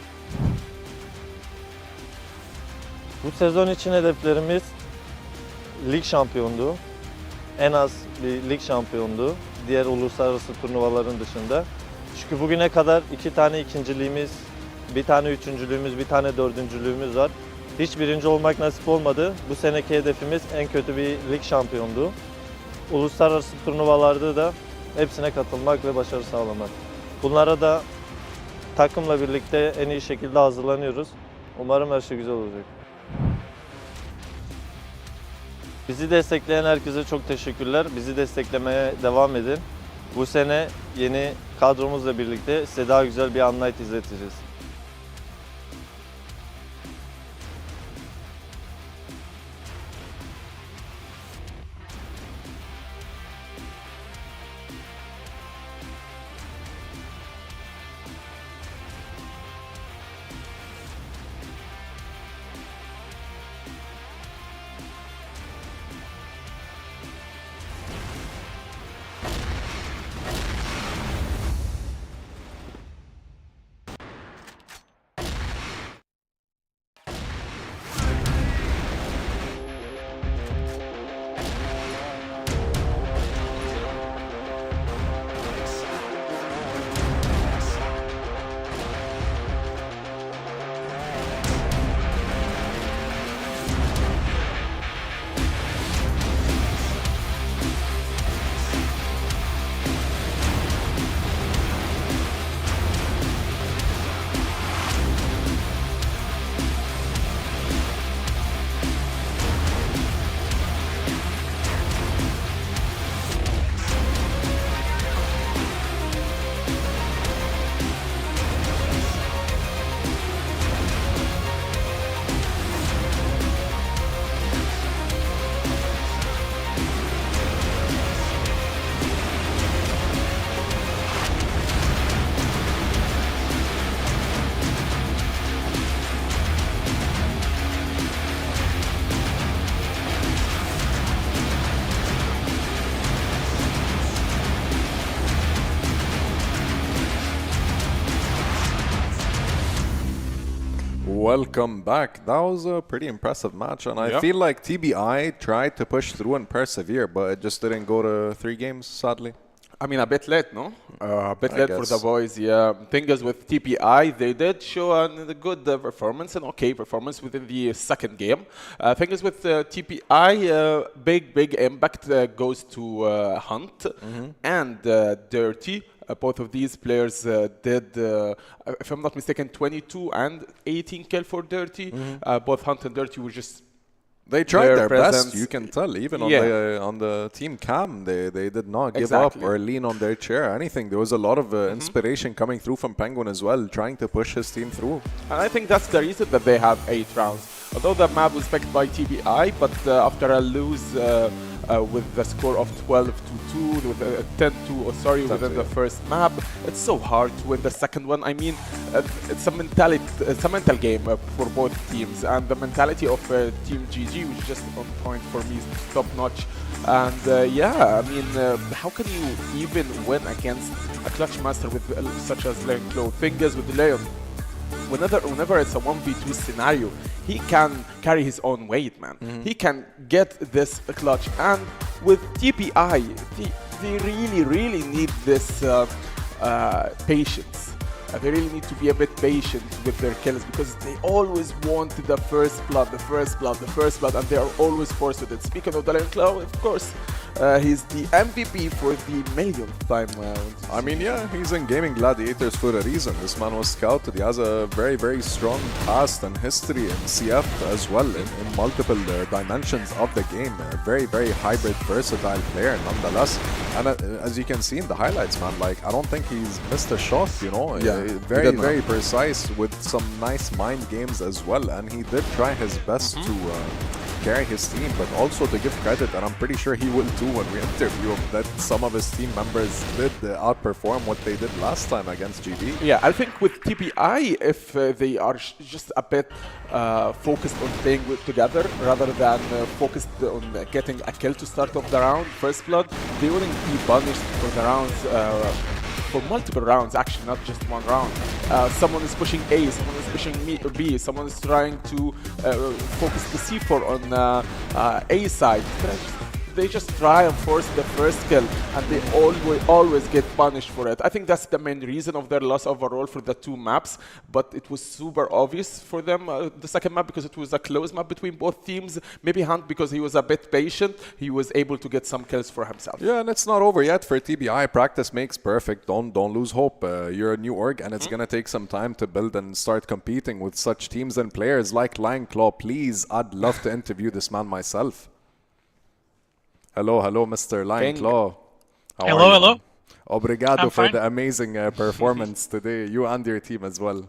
Bu sezon için hedeflerimiz lig şampiyonluğu. En az bir lig şampiyonluğu. Diğer uluslararası turnuvaların dışında. Çünkü bugüne kadar 2 tane ikinciliğimiz, 1 tane üçüncülüğümüz, 1 tane dördüncülüğümüz var. Hiç birinci olmak nasip olmadı. Bu seneki hedefimiz en kötü bir lig şampiyonluğu. Uluslararası turnuvalarda da hepsine katılmak ve başarı sağlamak. Bunlara da takımla birlikte en iyi şekilde hazırlanıyoruz. Umarım her şey güzel olacak. Bizi destekleyen herkese çok teşekkürler. Bizi desteklemeye devam edin. Bu sene yeni kadromuzla birlikte size daha güzel bir unKnights izleteceğiz. Welcome back. That was a pretty impressive match, and I Yeah. feel like TBI tried to push through and persevere, but it just didn't go to 3 games, sadly. I mean, a bit late, no? A bit I late for guess. the boys, yeah. Thing is, with TPI, they did show a good performance, an okay performance within the second game. Thing is, with TPI, big impact goes to Hunt and Dirty. Both of these players did, if I'm not mistaken, 22 and 18 kill for Dirty. Both Hunt and Dirty were just They tried their presence. best, you can tell. Even Yeah. on the team cam, they did not give Exactly. up or lean on their chair or anything. There was a lot of inspiration coming through from Penguin as well, trying to push his team through. And I think that's the reason that they have 8 rounds. Although the map was picked by TBI, but after a lose with the score of 12-2, with 10-2, within the first map, it's so hard to win the second one. I mean, it's a mental game for both teams, and the mentality of Team GG was just on point for me, top notch. And yeah, I mean, how can you even win against a clutch master with such as Leon Claude? Thing is, with Leon, whenever it's a 1v2 scenario, he can carry his own weight, man. He can get this clutch. And with TPI, they really need this patience. They really need to be a bit patient with their kills, because they always want the first blood, and they are always forced with it. Speaking of Dalian Clow, of course, he's the MVP for the millionth time. I mean, yeah, he's in Gaimin Gladiators for a reason. This man was scouted. He has a very strong past and history in CF as well, in multiple dimensions of the game. A very hybrid, versatile player nonetheless. And as you can see in the highlights, man, like, I don't think he's missed a shot, you know? Yeah. Very precise with some nice mind games as well, and he did try his best to carry his team, but also to give credit, and I'm pretty sure he will too when we interview him, that some of his team members did outperform what they did last time against GB. Yeah, I think with TPI, if they are just a bit focused on playing together rather than focused on getting a kill to start off the round, first blood, they wouldn't be punished for the rounds. For multiple rounds, actually, not just one round. Someone is pushing A, someone is pushing B, someone is trying to focus the C4 on A side. They just try and force the first kill, and they always get punished for it. I think that's the main reason of their loss overall for the 2 maps, but it was super obvious for them, the second map, because it was a close map between both teams. Maybe Hunt, because he was a bit patient, he was able to get some kills for himself. Yeah, and it's not over yet for TBI. Practice makes perfect. Don't lose hope. You're a new org, and it's gonna take some time to build and start competing with such teams and players like Lion Claw. Please, I'd love to interview this man myself. Hello, Mr. Lion Claw. Hello. Obrigado for the amazing performance today. You and your team as well.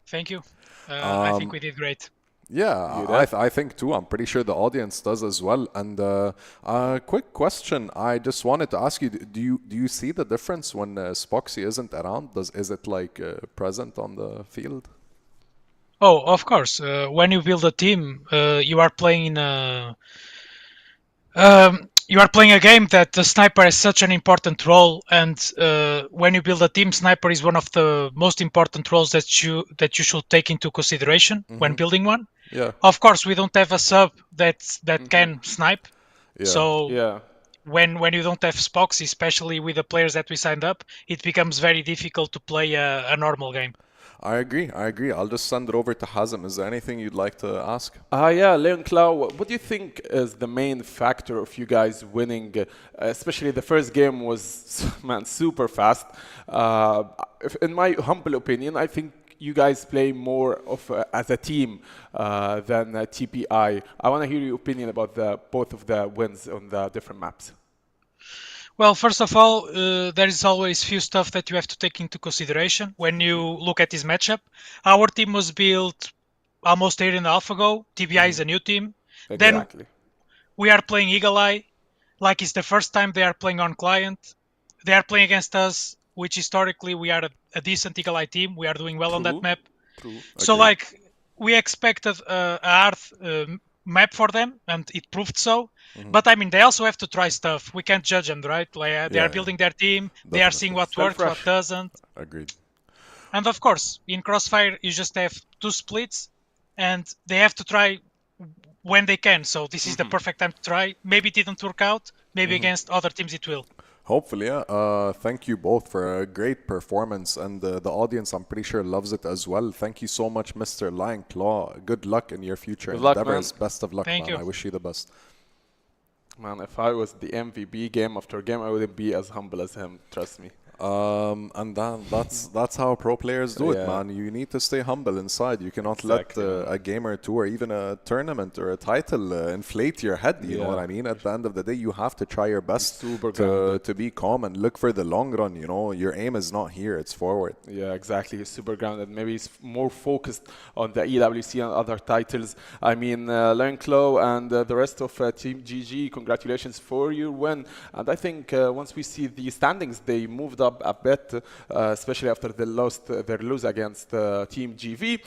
Thank you. I think we did great. Yeah, I think too. I'm pretty sure the audience does as well. And a quick question. I just wanted to ask you: Do you see the difference when Spoxy isn't around? Is it like present on the field? Oh, of course. When you build a team, you are playing in a. You are playing a game that the sniper has such an important role, and when you build a team, sniper is one of the most important roles that you should take into consideration when building one. Yeah. Of course, we don't have a sub that can snipe. Yeah. So when you don't have Spox, especially with the players that we signed up, it becomes very difficult to play a normal game. I agree. I'll just send it over to Hazem. Is there anything you'd like to ask? Yeah, Leon Clow, what do you think is the main factor of you guys winning? Especially the first game was, man, super fast. In my humble opinion, I think you guys play more of as a team than TPI. I want to hear your opinion about both of the wins on the different maps. Well, first of all, there is always few stuff that you have to take into consideration when you look at this matchup. Our team was built almost a year and a half ago. TBI is a new team. Exactly. Then we are playing Eagle Eye, like it's the first time they are playing on client. They are playing against us, which historically we are a decent Eagle Eye team. We are doing well on that map. So like we expected a hard map for them, and it proved so. But I mean, they also have to try stuff. We can't judge them, right? Like they are building their team. They are seeing what works, what doesn't. Agreed. And of course, in CrossFire, you just have 2 splits, and they have to try when they can. So this is the perfect time to try. Maybe it didn't work out. Maybe against other teams it will. Hopefully, yeah. Thank you both for a great performance, and the audience, I'm pretty sure, loves it as well. Thank you so much, Mr. Lion Claw. Good luck in your future endeavors. Best of luck, Thank man. you. I wish you the best. Man, if I was the MVP game after game, I wouldn't be as humble as him. Trust me. And that's how pro players do it, man. You need to stay humble inside. You cannot let a game or two or even a tournament or a title inflate your head. You know what I mean? At the end of the day, you have to try your best to be calm and look for the long run. You know, your aim is not here; it's forward. Yeah, exactly. He's super grounded. Maybe he's more focused on the EWC and other titles. I mean, Lion Claw and the rest of Team GG, congratulations for your win. And I think once we see the standings, they moved up a bit, especially after they lost their lose against Team GV.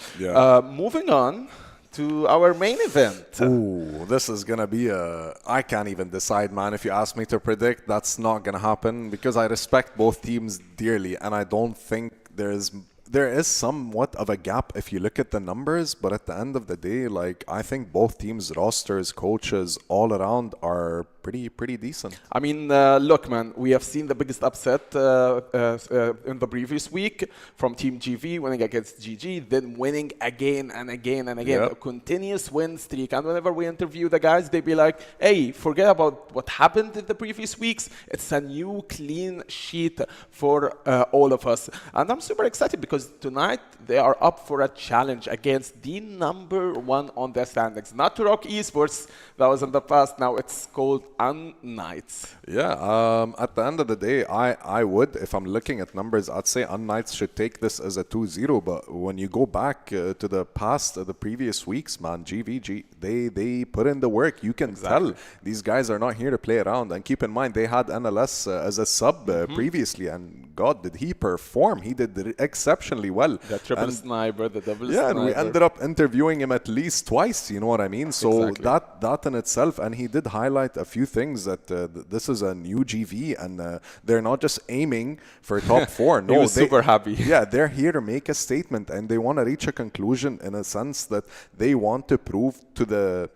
Moving on to our main event. Ooh, this is gonna be I can't even decide, man. If you ask me to predict, that's not gonna happen because I respect both teams dearly, and I don't think there is somewhat of a gap if you look at the numbers, but at the end of the day, like, I think both teams' rosters, coaches, all around are pretty decent. I mean, look, man, we have seen the biggest upset in the previous week from Team GV winning against GG, then winning again and again and again. A continuous win streak. And whenever we interview the guys, they be like, hey, forget about what happened in the previous weeks. It's a new clean sheet for all of us. And I'm super excited because tonight they are up for a challenge against the #1 on the standings. Not to ROC Esports, that was in the past. Now it's called unKnights. Yeah, at the end of the day, I would, if I'm looking at numbers, I'd say unKnights should take this as a 2-0. But when you go back to the past, the previous weeks, man, GVG, they put in the work. You can tell these guys are not here to play around. And keep in mind, they had NLS as a sub previously, and God, did he perform? He did exceptionally well. The triple sniper, the double sniper. Yeah, and we ended up interviewing him at least twice, you know what I mean? So that in itself, and he did highlight a few things that this is a new GV, and they're not just aiming for top 4. No, he was super happy. Yeah, they're here to make a statement, and they want to reach a conclusion in a sense that they want to prove to the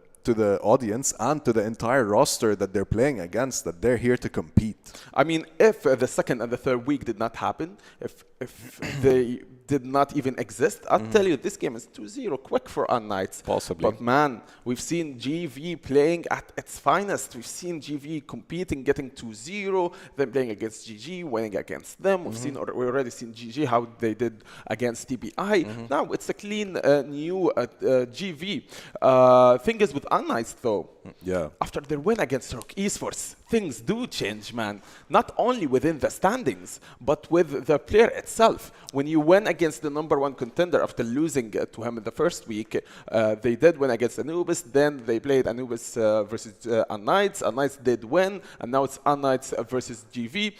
audience and to the entire roster that they're playing against that they're here to compete. I mean, if the second and the third week did not happen, if they did not even exist, I'll tell you, this game is 2-0 quick for unKnights. Possibly. But man, we've seen GV playing at its finest. We've seen GV competing, getting 2-0, then playing against GG, winning against them. We've we already seen GG, how they did against TBI. Now it's a clean new GV. Thing is with unKnights though, after their win against ROC Esports, things do change, man. Not only within the standings, but with the player itself. When you win against the #1 contender after losing to him in the first week, they did win against Anubis. Then they played Anubis versus unKnights. unKnights did win, and now it's unKnights versus GV.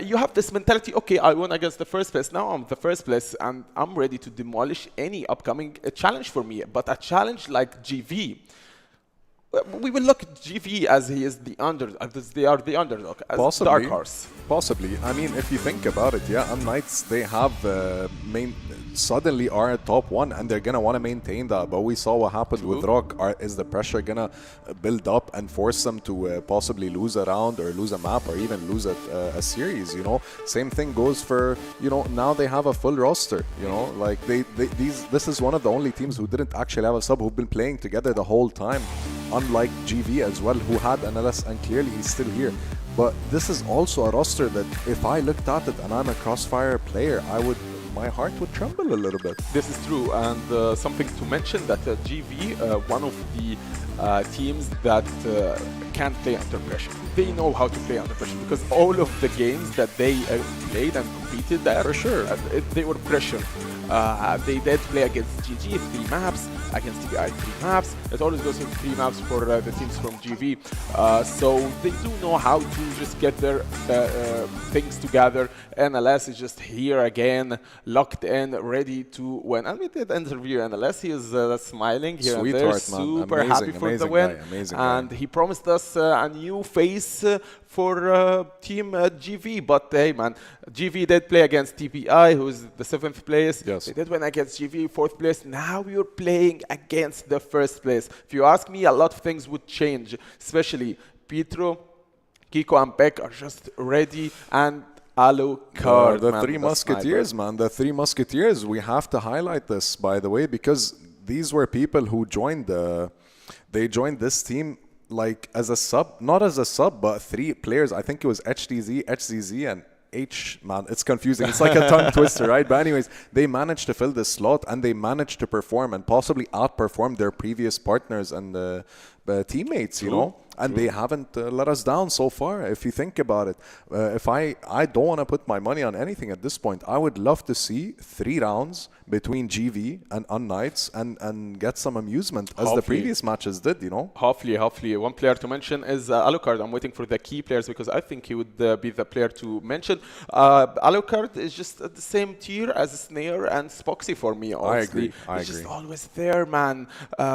You have this mentality, okay, I won against the first place. Now I'm the first place, and I'm ready to demolish any upcoming challenge for me. But a challenge like GV, we will look at GV as he is the as they are the underdog, as Possibly. dark horse. Possibly. I mean, if you think about it, unKnights, they have suddenly are at top 1, and they're gonna want to maintain that. But we saw what happened with ROC. Is the pressure gonna build up and force them to possibly lose a round or lose a map or even lose a series? You know, same thing goes for, you know, now they have a full roster. You know, like this is one of the only teams who didn't actually have a sub, who've been playing together the whole time. Unlike GV as well, who had NLS, and clearly he's still here. But this is also a roster that if I looked at it and I'm a CrossFire player, my heart would tremble a little bit. This is true, and something to mention that GV, one of the teams that can play under pressure. They know how to play under pressure because all of the games that they played and competed there, for sure, they were pressure. They did play against GG 3 maps. against TBI 3 maps. It always goes to 3 maps for the teams from GV. So they do know how to just get their things together. NLS is just here again, locked in, ready to win. And we did interview NLS. He is smiling here and there, super happy for the win. And he promised us a new face for Team GV. But hey, man, GV did play against TBI, who's the 7th place. Yes. They did win against GV, 4th place. Now you're playing against the 1st place. If you ask me, a lot of things would change, especially Pietro, Kiko, and Beck are just ready, and Alucard, the Three Musketeers, man. The Three Musketeers. We have to highlight this, by the way, because these were people who joined they joined this team like as a sub, not as a sub, but 3 players. I think it was HDZ, HZZ, and H, man, it's confusing. It's like a tongue twister, right? But anyways, they managed to fill this slot, and they managed to perform and possibly outperform their previous partners and teammates, you know. And they haven't let us down so far, if you think about it. If I don't want to put my money on anything at this point. I would love to see 3 rounds between GV and unKnights and get some amusement, as the previous matches did, you know. Hopefully. One player to mention is Alucard. I'm waiting for the key players because I think he would be the player to mention. Alucard is just at the same tier as Snare and Spoxy for me, honestly. I agree. He's just always there, man,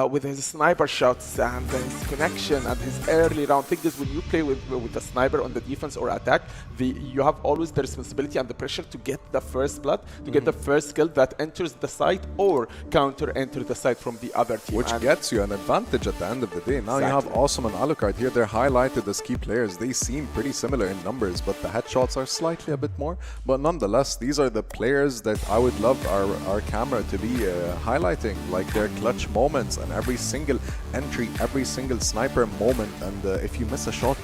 with his sniper shots and his connection and his early round. Think this, when you play with a sniper on the defense or attack, you have always the responsibility and the pressure to get the first blood, to get the first kill that enters the site or enter the site from the other team. Which gets you an advantage at the end of the day. Now you have Awesome and Alucard here. They're highlighted as key players. They seem pretty similar in numbers, but the headshots are slightly a bit more. But nonetheless, these are the players that I would love our camera to be highlighting, like their clutch moments and every single entry, every single sniper moment. And if you miss a shot,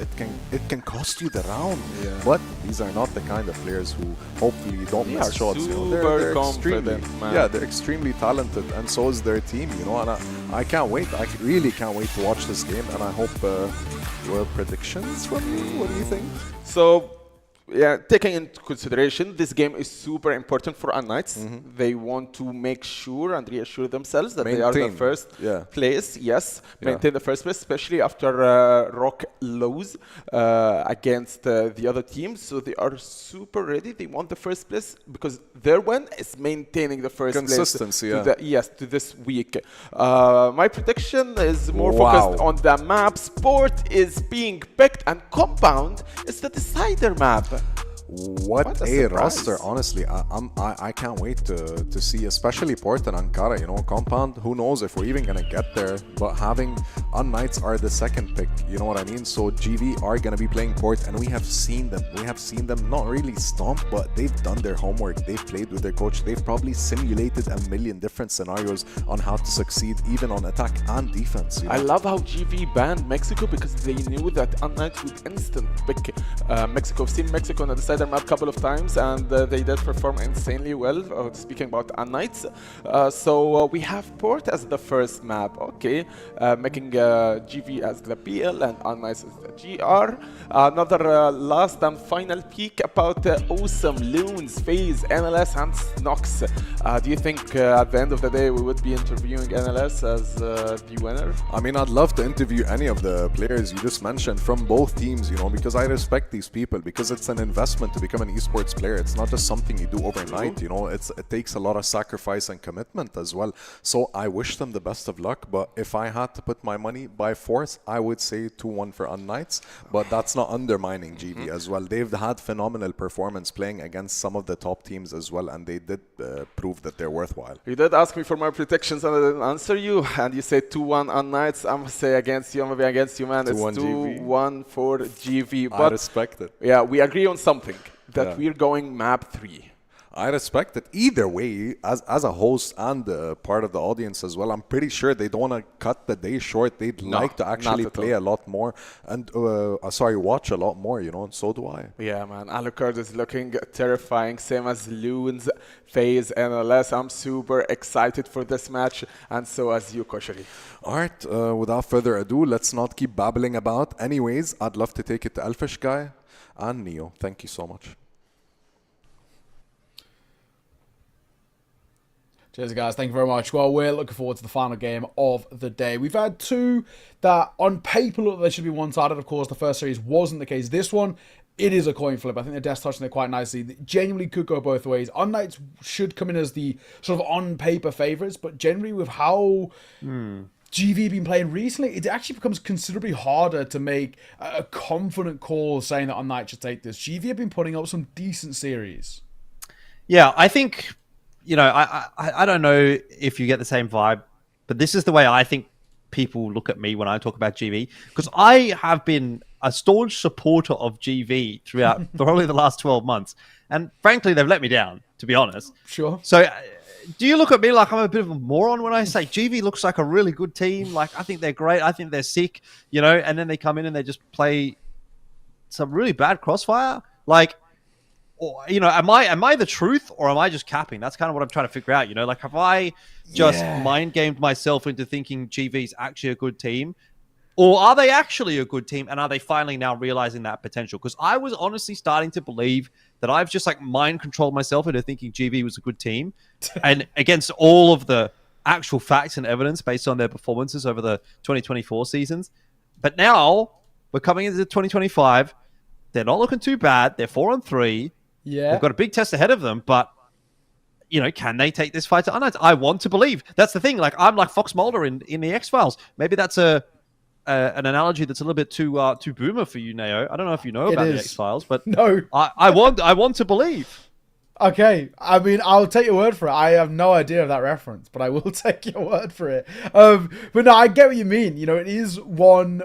it can cost you the round. Yeah. But these are not the kind of players who hopefully don't miss shots. You know? They're extremely, they're extremely talented, and so is their team. You know, and I can't wait. I really can't wait to watch this game, and I hope. Well, predictions from you. What do you think? So. Yeah, taking into consideration, this game is super important for unKnights. They want to make sure and reassure themselves that they are the first place. Yes, maintain the first place, especially after ROC lose against the other teams. So they are super ready. They want the first place because their win is maintaining the first place. Consistency, to this week. My prediction is more focused on the map. Sport is being picked, and Compound is the decider map. What a roster, honestly. I can't wait to see, especially Port and Ankara, you know. Compound, who knows if we're even gonna get there, but having unKnights are the second pick, you know what I mean? So GV are gonna be playing Port, and we have seen them not really stomp, but they've done their homework. They've played with their coach. They've probably simulated a million different scenarios on how to succeed, even on attack and defense, you know? I love how GV banned Mexico because they knew that unKnights would instant pick Mexico. I've seen Mexico on the decider map a couple of times, and they did perform insanely well, speaking about unKnights. So we have Port as the first map, okay, making GV as the PL and unKnights as the GR. Another last and final peek about Awesome, Loons, FaZe, NLS and Snox. Do you think at the end of the day we would be interviewing NLS as the winner? I mean, I'd love to interview any of the players you just mentioned from both teams, you know, because I respect these people, because it's an investment to become an esports player. It's not just something you do overnight, you know. It takes a lot of sacrifice and commitment as well. So I wish them the best of luck, but if I had to put my money by force, I would say 2-1 for unKnights, but that's not undermining GV as well. They've had phenomenal performance playing against some of the top teams as well, and they did prove that they're worthwhile. You did ask me for my predictions and I didn't answer you, and you said 2-1 unKnights. I'm gonna say against you, I'm gonna be against you, man. It's 2-1 for GV. But I respect it. Yeah, we agree on something, that we're going map 3. I respect it. Either way, as a host and part of the audience as well, I'm pretty sure they don't want to cut the day short. They'd like to actually play a lot more and, watch a lot more, you know, and so do I. Yeah, man. Alucard is looking terrifying, same as Loons, FaZe, NLS. I'm super excited for this match, and so as you, Koshari. All right, without further ado, let's not keep babbling about. Anyways, I'd love to take it to Elfish Guy and Neo. Thank you so much. Cheers, guys. Thank you very much. Well, we're looking forward to the final game of the day. We've had two that on paper look like they should be one-sided. Of course, the first series wasn't the case. This one, it is a coin flip. I think the Death touching it quite nicely. It genuinely could go both ways. unKnights should come in as the sort of on-paper favourites, but generally with how GV been playing recently, it actually becomes considerably harder to make a confident call saying that unKnights should take this. GV have been putting up some decent series. Yeah, I think, you know, I don't know if you get the same vibe, but this is the way I think people look at me when I talk about GV, because I have been a staunch supporter of GV throughout probably the last 12 months. And frankly, they've let me down, to be honest. Sure. So do you look at me like I'm a bit of a moron when I say GV looks like a really good team? Like, I think they're great. I think they're sick, you know, and then they come in and they just play some really bad Crossfire. Like, or, you know, am I the truth or am I just capping? That's kind of what I'm trying to figure out, you know? Like, have I just mind gamed myself into thinking GV's actually a good team? Or are they actually a good team, and are they finally now realizing that potential? Because I was honestly starting to believe that I've just like mind controlled myself into thinking GV was a good team, and against all of the actual facts and evidence based on their performances over the 2024 seasons. But now we're coming into 2025. They're not looking too bad. They're 4-3. Yeah, they've got a big test ahead of them, but you know, can they take this fight to unKnights? I want to believe. That's the thing. Like, I'm like Fox Mulder in the X-Files. Maybe that's an analogy that's a little bit too boomer for you, Neo. I don't know if you know about the X-Files, but no, I want to believe. Okay, I mean, I'll take your word for it. I have no idea of that reference, but I will take your word for it. But no, I get what you mean. You know, it is one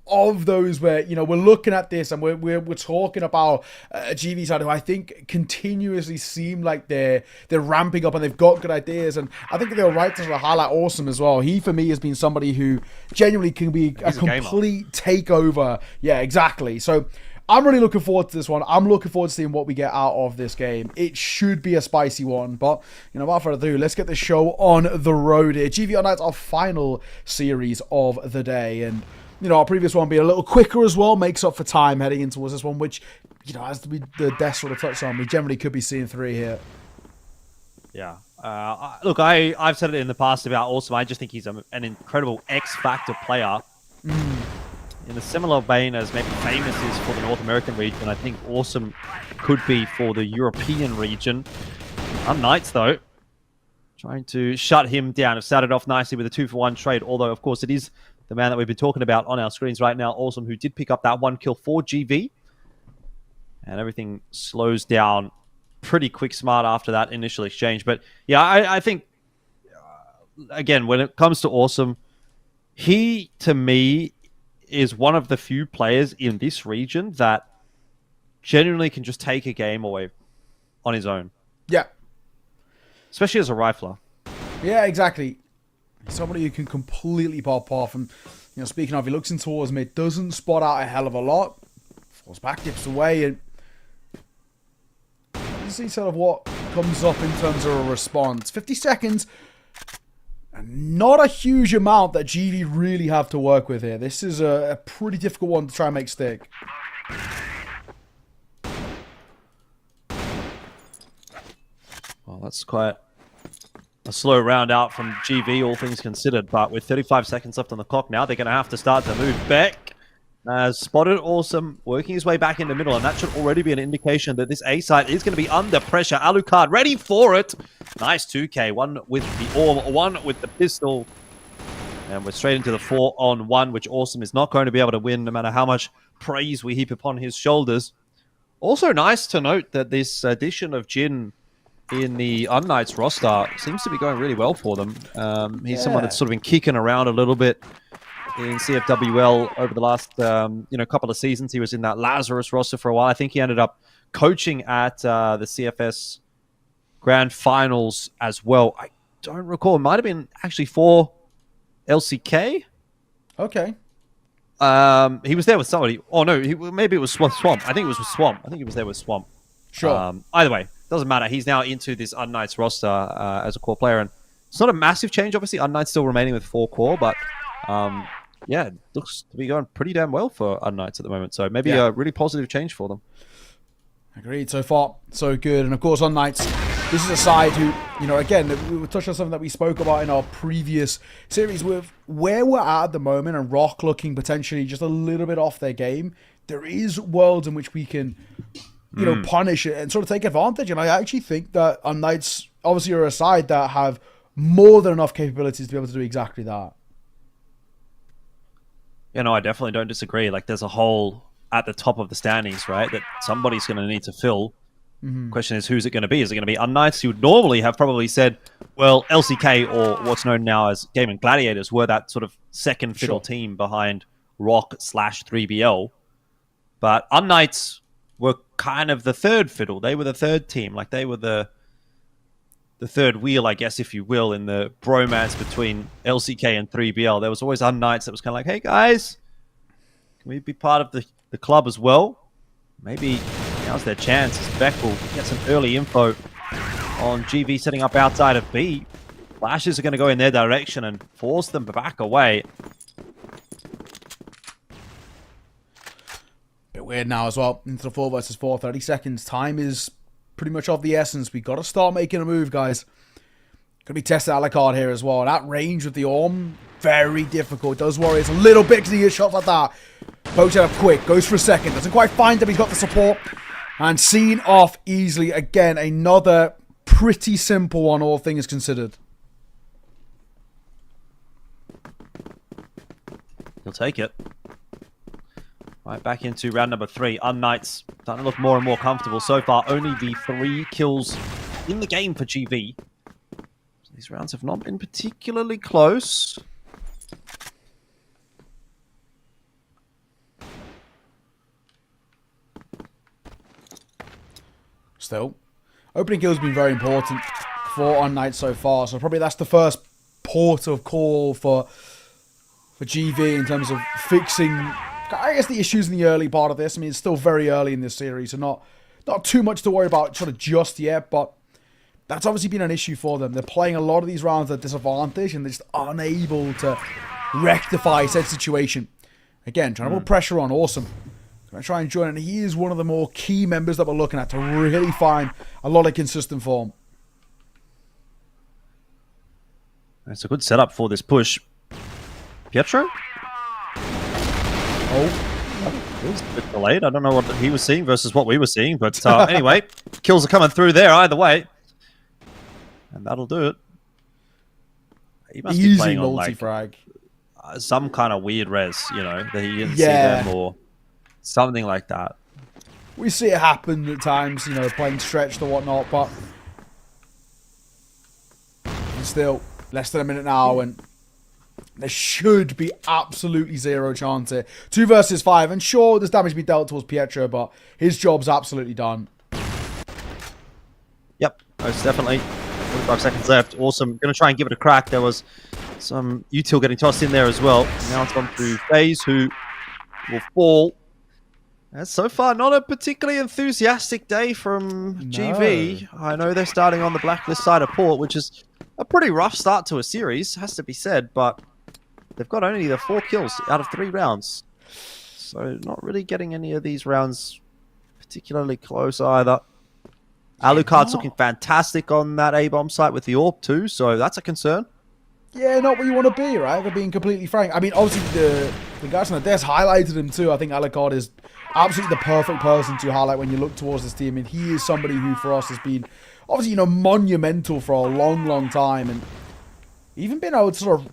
of those where, you know, we're looking at this and we're talking about a GV side who I think continuously seem like they're ramping up and they've got good ideas, and I think they're right to sort of highlight Awesome as well. He for me has been somebody who genuinely can be a complete takeover. Yeah, exactly. So I'm really looking forward to this one. I'm looking forward to seeing what we get out of this game. It should be a spicy one, but, you know, without further ado, let's get this show on the road here. GV unKnights, our final series of the day, and you know, our previous one being a little quicker as well makes up for time heading in towards this one, which, you know, as the Death sort of touched on, we generally could be seeing 3 here. Yeah. Look, I've said it in the past about Awesome. I just think he's an incredible X-Factor player. In a similar vein as maybe Famous is for the North American region, I think Awesome could be for the European region. unKnights, though, trying to shut him down. Have started off nicely with a 2-for-1 trade, although, of course, it is the man that we've been talking about on our screens right now, Awesome, who did pick up that 1 kill for GV. And everything slows down pretty quick smart after that initial exchange. But yeah, I think, again, when it comes to Awesome, he, to me, is one of the few players in this region that genuinely can just take a game away on his own. Yeah. Especially as a rifler. Yeah, exactly. Somebody who can completely pop off. And, you know, speaking of, he looks in towards mid, doesn't spot out a hell of a lot. Falls back, dips away, and you see sort of what comes up in terms of a response. 50 seconds. And not a huge amount that GV really have to work with here. This is a pretty difficult one to try and make stick. Well, that's quite a slow round out from GV, all things considered. But with 35 seconds left on the clock now, they're going to have to start to move back. As spotted Awesome, working his way back in the middle, and that should already be an indication that this A site is going to be under pressure. Alucard ready for it. Nice 2K, one with the orb, one with the pistol. And we're straight into the 4-on-1, which Awesome is not going to be able to win, no matter how much praise we heap upon his shoulders. Also nice to note that this addition of Jin in the unKnights roster seems to be going really well for them. He's someone that's sort of been kicking around a little bit in CFWL over the last couple of seasons. He was in that Lazarus roster for a while. I think he ended up coaching at the CFS Grand Finals as well. I don't recall. It might have been actually for LCK. Okay. He was there with somebody. Oh, no. Maybe it was Swamp. I think it was with Swamp. I think he was there with Swamp. Sure. Either way, doesn't matter. He's now into this unKnights roster as a core player. And it's not a massive change, obviously. unKnights still remaining with 4 core, but yeah, it looks to be going pretty damn well for unKnights at the moment. So maybe a really positive change for them. Agreed. So far, so good. And of course, unKnights this is a side who, you know, again, we touched on something that we spoke about in our previous series with where we're at the moment and ROC looking potentially just a little bit off their game. There is worlds in which we can, you know, punish it and sort of take advantage. And I actually think that unKnights obviously are a side that have more than enough capabilities to be able to do exactly that. You know, I definitely don't disagree. Like, there's a hole at the top of the standings, right, that somebody's going to need to fill. Question is, who's it going to be? Is it going to be unKnights, who would normally have probably said, well, LCK, or what's known now as Gaimin Gladiators, were that sort of second fiddle team behind ROC/3BL. But unKnights were kind of the third fiddle. They were the third team. Like, they were the third wheel, I guess, if you will, in the bromance between LCK and 3BL. There was always unKnights that was kind of like, hey, guys, can we be part of the club as well? Maybe now's their chance. Beck will get some early info on GV setting up outside of B. Flashes are going to go in their direction and force them back away. Bit weird now as well. Into the 4 versus 4, 30 seconds. Time is pretty much of the essence. We got to start making a move, guys. Going to be tested Alucard here as well. That range with the Orm, very difficult. Does worry. It's a little bit because he gets shots like that. Pokes it up quick. Goes for a second. Doesn't quite find him. He's got the support. And seen off easily. Again, another pretty simple one, all things considered. He'll take it. Right, back into round number 3. unKnights starting to look more and more comfortable. So far, only the 3 kills in the game for GV. These rounds have not been particularly close. Still, opening kills have been very important for unKnights so far. So probably that's the first port of call for GV in terms of fixing, I guess, the issues in the early part of this. I mean, it's still very early in this series, so not too much to worry about sort of just yet, but that's obviously been an issue for them. They're playing a lot of these rounds at disadvantage, and they're just unable to rectify said situation. Again, trying to put pressure on, awesome. Going to try and join, and he is one of the more key members that we're looking at to really find a lot of consistent form. It's a good setup for this push. Pietro? Oh, it was a bit delayed. I don't know what he was seeing versus what we were seeing, but anyway, kills are coming through there either way. And that'll do it. He must be playing on multi-frag. Some kind of weird res, you know, that he didn't see them or something like that. We see it happen at times, you know, playing stretched or whatnot, but still, less than a minute now, and there should be absolutely zero chance here. 2 versus 5, and sure, there's damage to be dealt towards Pietro, but his job's absolutely done. Yep, most definitely. 45 seconds left. Awesome. Going to try and give it a crack. There was some util getting tossed in there as well. Now it's gone through FaZe, who will fall. And so far, not a particularly enthusiastic day from GV. I know they're starting on the blacklist side of Port, which is a pretty rough start to a series, has to be said, but they've got only the 4 kills out of 3 rounds. So not really getting any of these rounds particularly close either. Alucard's looking fantastic on that A-bomb site with the AWP too, so that's a concern. Yeah, not what you want to be, right? They're being completely frank. I mean, obviously, the guys on the desk highlighted him too. I think Alucard is absolutely the perfect person to highlight when you look towards this team. And he is somebody who, for us, has been, obviously, you know, monumental for a long, long time. And even been able to sort of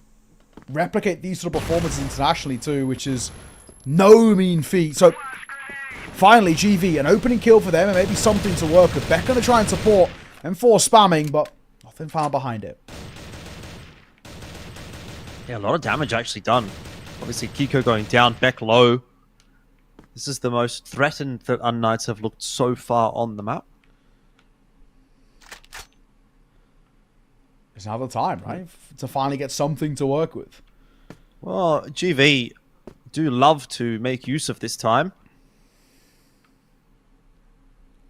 replicate these sort of performances internationally too, which is no mean feat. So, finally, GV, an opening kill for them and maybe something to work with. Beck going to try and support and force spamming, but nothing found behind it. Yeah, a lot of damage actually done. Obviously, Kiko going down, Beck low. This is the most threatened that unKnights have looked so far on the map. It's now the time, right? To finally get something to work with. Well, GV do love to make use of this time.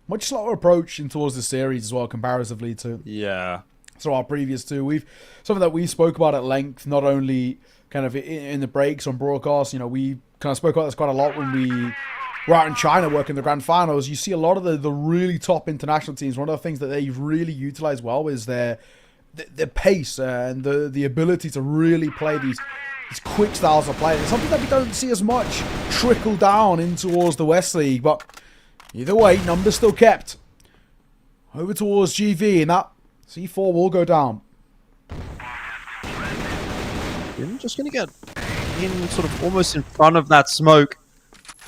Much slower approach in towards the series as well, comparatively to our previous two. Something that we spoke about at length, not only kind of in the breaks on broadcast. You know, we kind of spoke about this quite a lot when we we're out in China working the grand finals, you see a lot of the really top international teams. One of the things that they really utilize well is their pace and the ability to really play these quick styles of play. It's something that we don't see as much trickle down in towards the West League, but either way, numbers still kept. Over towards GV, and that C4 will go down. Just going to get in sort of almost in front of that smoke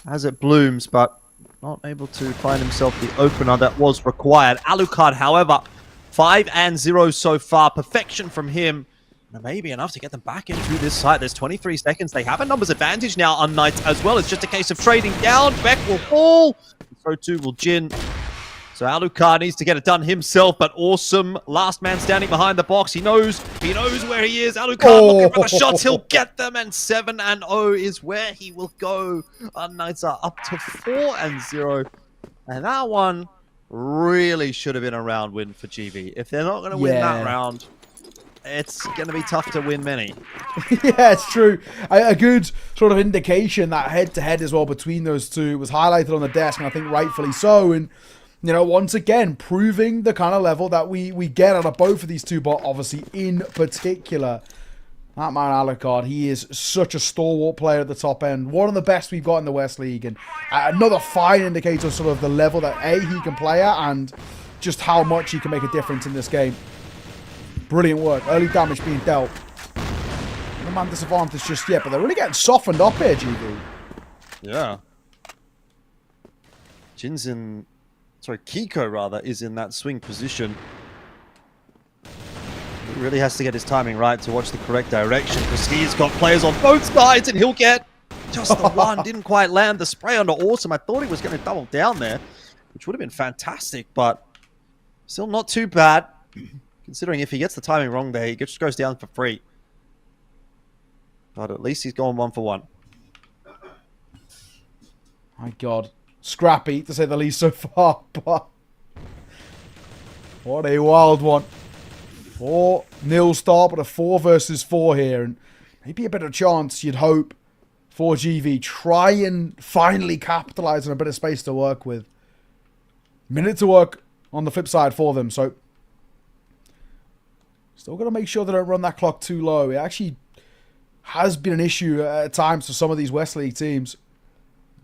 as it blooms, but not able to find himself the opener that was required. Alucard, however, 5-0 so far. Perfection from him. Maybe enough to get them back into this site. There's 23 seconds. They have a numbers advantage now on unKnights as well. It's just a case of trading down. Beck will fall. So too will Jin. So Alucard needs to get it done himself, but awesome. Last man standing behind the box. He knows where he is. Alucard looking for the shots. He'll get them, and 7-0 is where he will go. unKnights are up to 4-0. And that one really should have been a round win for GV. If they're not going to win that round, it's going to be tough to win many. Yeah, it's true. A good sort of indication that head-to-head as well between those two was highlighted on the desk, and I think rightfully so. And you know, once again, proving the kind of level that we get out of both of these two, but obviously in particular, that man Alucard, he is such a stalwart player at the top end. One of the best we've got in the West League, and another fine indicator of sort of the level that he can play at, and just how much he can make a difference in this game. Brilliant work. Early damage being dealt. No man disadvantage just yet, but they're really getting softened up here, GV. Yeah. Jin's in... Sorry, Kiko, rather, is in that swing position. He really has to get his timing right to watch the correct direction, because he's got players on both sides, and he'll get just the one. Didn't quite land the spray onto Awesome. I thought he was going to double down there, which would have been fantastic, but still not too bad. Considering if he gets the timing wrong there, he just goes down for free. But at least he's gone 1 for 1. My God. Scrappy, to say the least, so far. But what a wild one. 4-0 start, but a 4 versus 4 here. And maybe a better chance, you'd hope, for GV. Try and finally capitalize on a bit of space to work with. Minute to work on the flip side for them, so still got to make sure they don't run that clock too low. It actually has been an issue at times for some of these West League teams.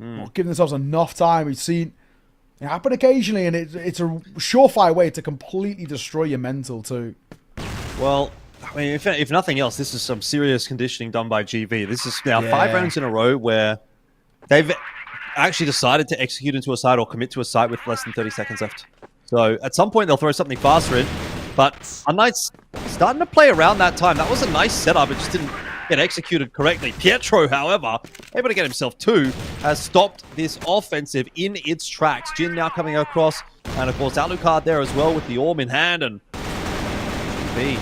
Not giving themselves enough time. We've seen it happen occasionally, and it's a surefire way to completely destroy your mental too. Well, I mean, if nothing else, this is some serious conditioning done by GV. This is now 5 rounds in a row where they've actually decided to execute into a site or commit to a site with less than 30 seconds left. So at some point, they'll throw something faster in. But unKnights starting to play around that time. That was a nice setup. It just didn't get executed correctly. Pietro, however, able to get himself 2, has stopped this offensive in its tracks. Jin now coming across. And, of course, Alucard there as well with the Orm in hand. And B,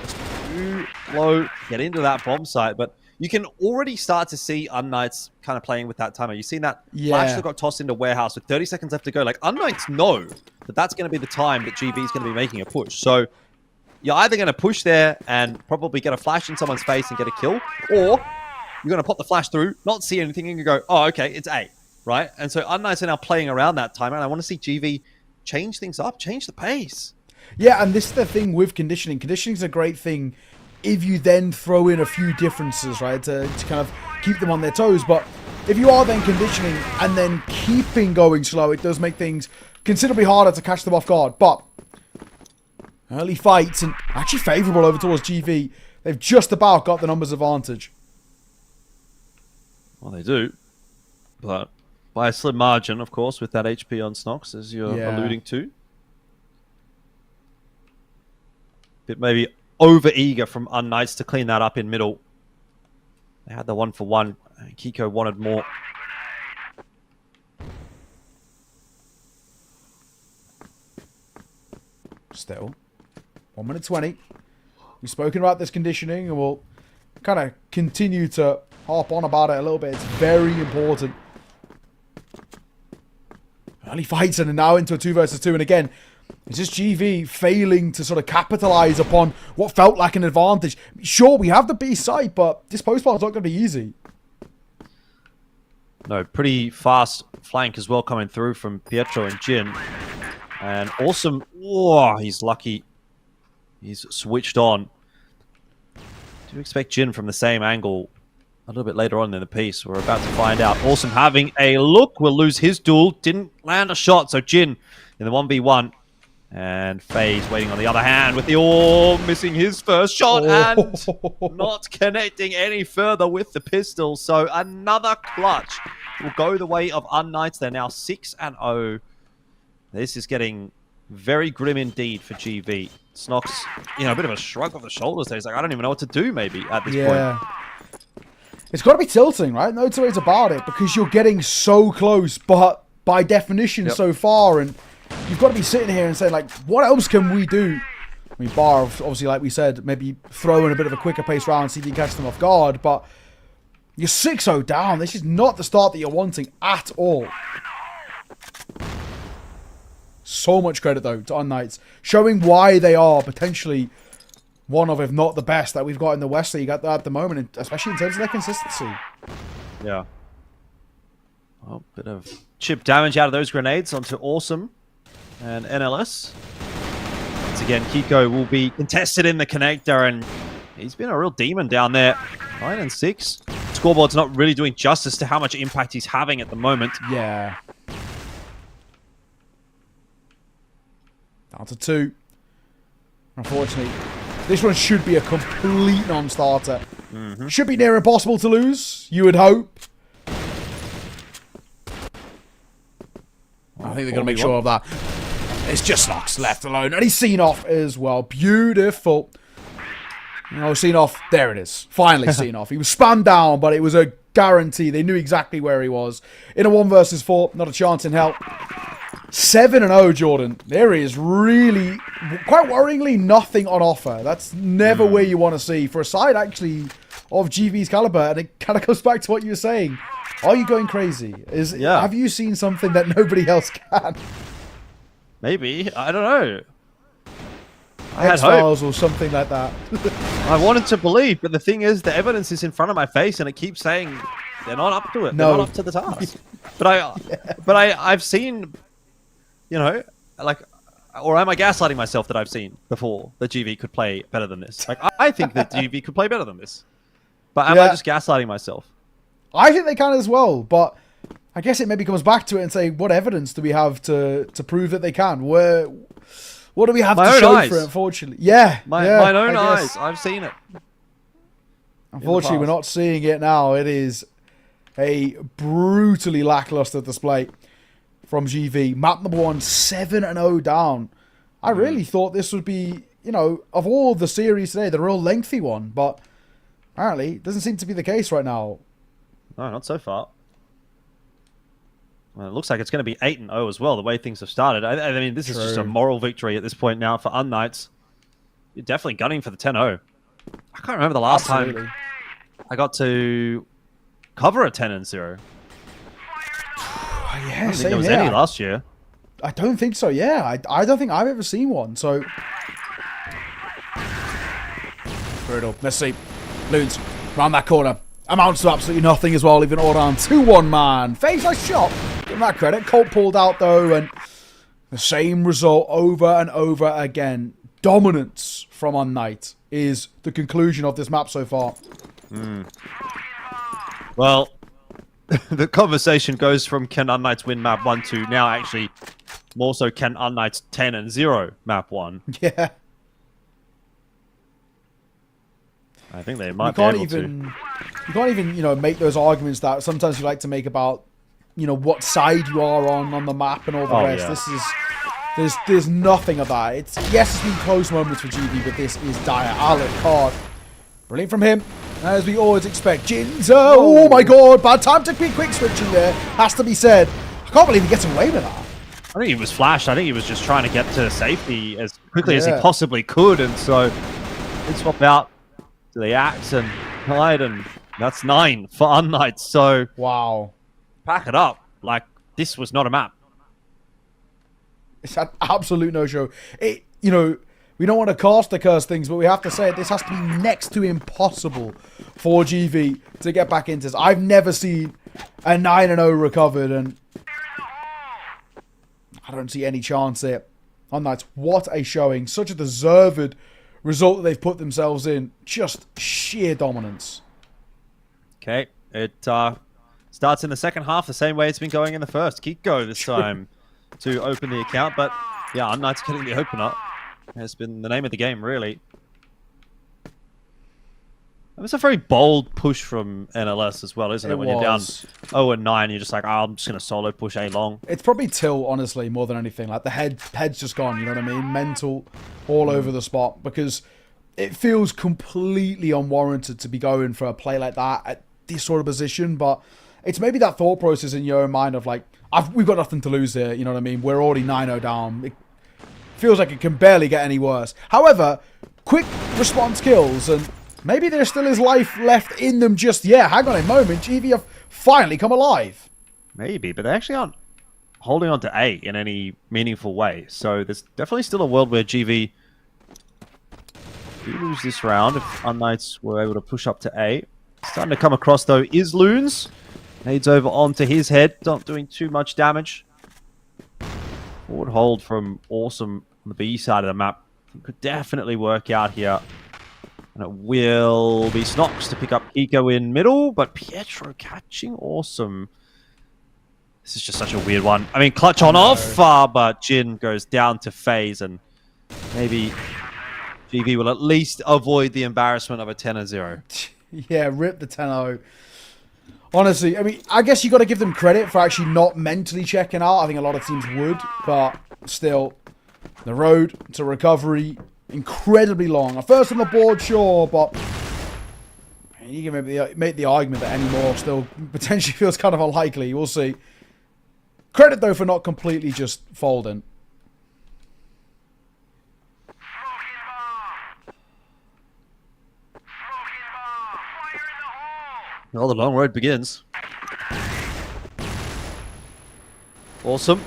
just too low. Get into that bomb site. But you can already start to see unKnights kind of playing with that timer. You've seen that flash that got tossed into warehouse with 30 seconds left to go. Like, unKnights know that that's going to be the time that GV is going to be making a push. So you're either going to push there and probably get a flash in someone's face and get a kill, or you're going to pop the flash through, not see anything, and you go, oh, okay, it's A, right? And so unKnights are now playing around that timer, and I want to see GV change things up, change the pace. Yeah, and this is the thing with conditioning. Conditioning is a great thing if you then throw in a few differences, right, to kind of keep them on their toes. But if you are then conditioning and then keeping going slow, it does make things considerably harder to catch them off guard. But early fights, and actually favourable over towards GV. They've just about got the numbers advantage. Well, they do. But by a slim margin, of course, with that HP on Snox, as you're alluding to. Bit maybe over-eager from unKnights to clean that up in middle. They had the 1 for 1. Kiko wanted more. Still, 1 minute 20. We've spoken about this conditioning, and we'll kind of continue to harp on about it a little bit. It's very important. Early fights, and now into a 2 versus 2. And again, it's just GV failing to sort of capitalize upon what felt like an advantage. Sure, we have the B site, but this post part's not going to be easy. No, pretty fast flank as well coming through from Pietro and Jin. And Awesome. Oh, he's lucky. He's switched on. Do you expect Jin from the same angle a little bit later on in the piece? We're about to find out. Awesome having a look. Will lose his duel. Didn't land a shot. So Jin in the 1v1. And FaZe waiting on the other hand with the orb, missing his first shot and not connecting any further with the pistol. So another clutch will go the way of unKnights. They're now 6-0. This is getting very grim indeed for GV. Snox, a bit of a shrug of the shoulders there. He's like, I don't even know what to do maybe at this point. It's got to be tilting, right? No two ways about it, because you're getting so close, but by definition so far, and you've got to be sitting here and saying, like, what else can we do? I mean, bar, obviously, like we said, maybe throw in a bit of a quicker pace round, see if you can catch them off guard, but you're 6-0 down. This is not the start that you're wanting at all. So much credit, though, to unKnights, showing why they are potentially one of, if not the best, that we've got in the West League at the moment, especially in terms of their consistency. Yeah. Well, bit of chip damage out of those grenades onto Awesome and NLS. Once again, Kiko will be contested in the connector, and he's been a real demon down there. 9-6. Scoreboard's not really doing justice to how much impact he's having at the moment. Yeah. Down to 2. Unfortunately, this one should be a complete non-starter. Should be near impossible to lose, you would hope. I think they're going to make sure of that. It's just Snox left alone. And he's seen off as well. Beautiful. Seen off. There it is. Finally seen off. He was spammed down, but it was a guarantee. They knew exactly where he was. In a 1 versus 4. Not a chance in hell. 7-0, Jordan. There is really, quite worryingly, nothing on offer. That's never where you want to see for a side, actually, of GV's caliber. And it kind of goes back to what you were saying. Are you going crazy? Have you seen something that nobody else can? Maybe. I don't know. I had X-Files hope. Or something like that. I wanted to believe, but the thing is, the evidence is in front of my face, and it keeps saying they're not up to it. No. They're not up to the task. But I've seen, like, or am I gaslighting myself that I've seen before that GV could play better than this? Like, I think that GV could play better than this. But am I just gaslighting myself? I think they can as well, but I guess it maybe comes back to it and say, what evidence do we have to prove that they can? What do we have to show for it, unfortunately? Yeah. My own eyes. I've seen it. Unfortunately, we're not seeing it now. It is a brutally lackluster display from GV. Map number 1, 7-0 down. I really thought this would be, of all the series today, the real lengthy one, but apparently it doesn't seem to be the case right now. No, not so far. Well, it looks like it's going to be 8-0 as well, the way things have started. I mean, this is just a moral victory at this point now for unKnights. You're definitely gunning for the 10-0. I can't remember the last time I got to cover a 10-0. I don't think there was any last year. I don't think so, yeah. I don't think I've ever seen one, so... Brutal. Let's see. Loons, round that corner. Amounts to absolutely nothing as well, leaving all down 2-1 man. FaZe, nice shot. Give him that credit. Colt pulled out though, and the same result over and over again. Dominance from unKnights is the conclusion of this map so far. Well, the conversation goes from can unKnights win map 1 to now actually more so can unKnights 10-0 map 1. Yeah. I think they might be able to. You can't even, make those arguments that sometimes you like to make about, what side you are on the map and all the rest. Yeah. This is, there's nothing of that. It's been close moments for GV, but this is dire. Alec Card. Brilliant from him, as we always expect. Jinza, oh my god, bad time to be quick switching there, has to be said. I can't believe he gets away with that. I think he was flashed. I think he was just trying to get to safety as quickly as he possibly could, and so he swapped out to the Axe and hide, and that's 9 for unKnights. So wow, pack it up. Like, this was not a map. It's an absolute no-show. We don't want to cast the curse things, but we have to say it. This has to be next to impossible for GV to get back into this. I've never seen a 9-0 recovered, and I don't see any chance here. unKnights, what a showing. Such a deserved result that they've put themselves in. Just sheer dominance. Okay, it starts in the second half the same way it's been going in the first. Kiko this time to open the account, but yeah, unKnights getting the opener has been the name of the game, really. It was a very bold push from NLS as well, isn't it? When you're down 0-9, you're just like, oh, I'm just going to solo push A long. It's probably tilt, honestly, more than anything. Like, the head's just gone, you know what I mean? Mental all over the spot, because it feels completely unwarranted to be going for a play like that at this sort of position, but it's maybe that thought process in your own mind of like, we've got nothing to lose here, you know what I mean? We're already 9-0 down. It feels like it can barely get any worse. However, quick response kills, and maybe there still is life left in them just yet. Hang on a moment, GV have finally come alive. Maybe, but they actually aren't holding on to A in any meaningful way. So there's definitely still a world where GV do lose this round if unKnights were able to push up to A. Starting to come across, though, is Loons. Nades over onto his head, not doing too much damage. Forward hold from Awesome on the B side of the map. Could definitely work out here. And it will be Snox to pick up Kiko in middle, but Pietro catching Awesome. This is just such a weird one. I mean, clutch on off, but Jin goes down to FaZe, and maybe GV will at least avoid the embarrassment of a 10-0. Yeah, rip the 10-0. Honestly, I mean, I guess you got to give them credit for actually not mentally checking out. I think a lot of teams would, but still, the road to recovery, incredibly long. A first on the board, sure, but you can maybe make the argument that anymore still potentially feels kind of unlikely. We'll see. Credit, though, for not completely just folding. Well, the long road begins. Awesome.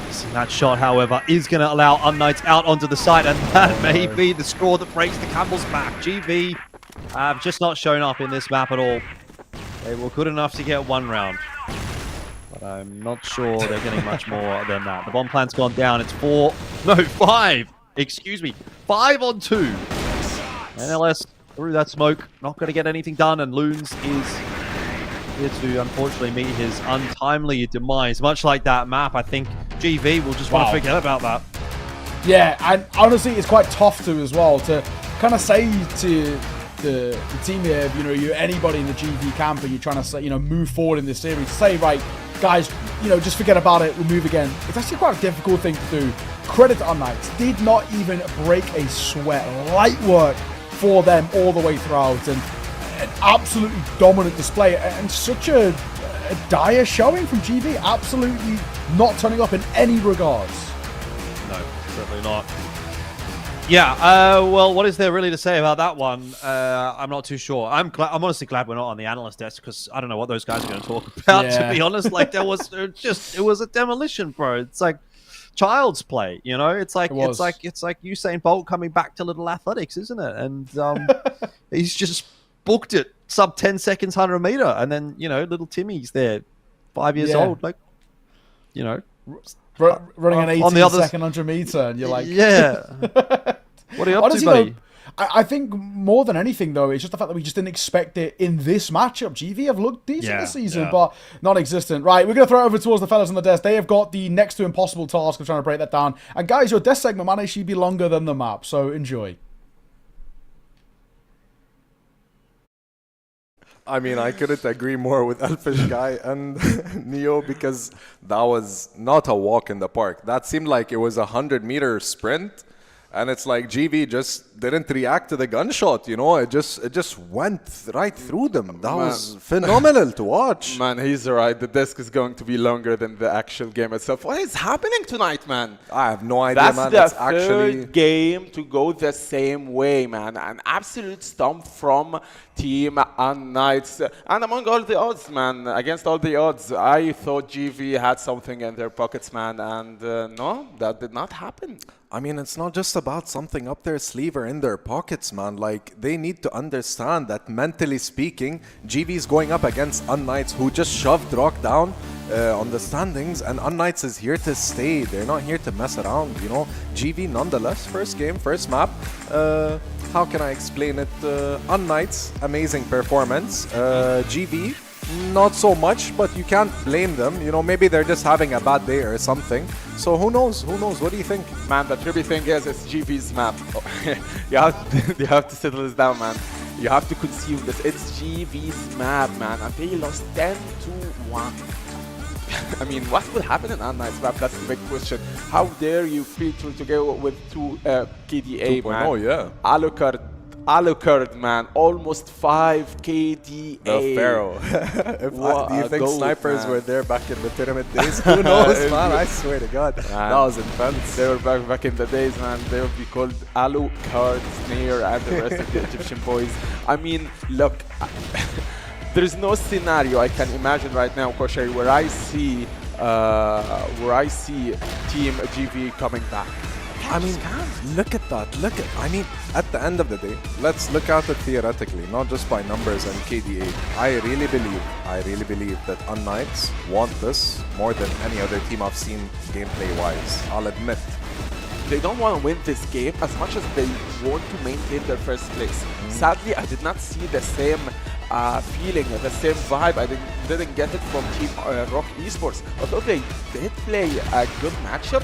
Missing that shot, however, is going to allow unKnights out onto the side, and that may be the straw that breaks the camel's back. GV have just not shown up in this map at all. They were good enough to get one round, but I'm not sure they're getting much more than that. The bomb plant's gone down. It's 5. Excuse me. 5 on 2. NLS through that smoke, not going to get anything done, and Loons is here to unfortunately meet his untimely demise. Much like that map, I think GV will just want to forget about that. Yeah, and honestly, it's quite tough to as well to kind of say to the team here, you know, you're anybody in the GV camp and you're trying to say, you know, move forward in this series. Say, right, guys, you know, just forget about it, we'll move again. It's actually quite a difficult thing to do. Credit to unKnights, did not even break a sweat. Light work for them all the way throughout, and an absolutely dominant display, and such a dire showing from GV. Absolutely not turning up in any regards. No, certainly not. Yeah, well, what is there really to say about that one? I'm not too sure. I'm honestly glad we're not on the analyst desk, because I don't know what those guys are going to talk about, to be honest. Like, it was a demolition, bro. It's like child's play, you know? It's like Usain Bolt coming back to little athletics, isn't it? And he's just booked it sub 10 seconds 100 meter, and then, you know, little Timmy's there, 5 years old, like, you know, running an 18-second 100 meter, and you're like, yeah. What are you up honestly, to, buddy? Though, I think more than anything, though, it's just the fact that we just didn't expect it in this matchup. GV have looked decent this season, but non-existent. Right, we're going to throw it over towards the fellas on the desk. They have got the next to impossible task of trying to break that down. And guys, your desk segment might actually be longer than the map, so enjoy. I mean, I couldn't agree more with Elfish Guy and Neo, because that was not a walk in the park. That seemed like it was a 100-meter sprint, and it's like GV just didn't react to the gunshot, you know? It just went right through them. That was phenomenal to watch. Man, he's right. The disc is going to be longer than the actual game itself. What is happening tonight, man? I have no idea, man. That's the actually third game to go the same way, man. An absolute stomp from Team unKnights. And among all the odds, man, against all the odds, I thought GV had something in their pockets, man, and no, that did not happen. I mean, it's not just about something up their sleeve or in their pockets, man. Like, they need to understand that mentally speaking, GV is going up against unKnights, who just shoved ROC down on the standings, and unKnights is here to stay. They're not here to mess around, you know. GV, nonetheless, first game, first map. How can I explain it? unKnights, amazing performance. GV, not so much, but you can't blame them. You know, maybe they're just having a bad day or something. So who knows? Who knows? What do you think? Man, the trippy thing is it's GV's map. you have to settle this down, man. You have to consume this. It's GV's map, man. And they lost 10-1. I mean, what will happen in unKnights map? That's the big question. How dare you feature to go with 2 KDA, 2.0, man? yeah. Alucard, man, almost 5 KDA. The Pharaoh. Do you think snipers were there back in the pyramid days? Who knows, man? I swear to God. Man, that was intense. They were back in the days, man. They would be called Alucard, Snare, and the rest of the Egyptian boys. I mean, look, there's no scenario I can imagine right now, Koshari, where I see Team GV coming back. I mean, look at that. I mean, at the end of the day, let's look at it theoretically, not just by numbers and KDA. I really believe that unKnights want this more than any other team I've seen gameplay-wise. I'll admit. They don't want to win this game as much as they want to maintain their first place. Sadly, I did not see the same feeling, the same vibe. I didn't get it from Team ROC Esports. Although they did play a good matchup,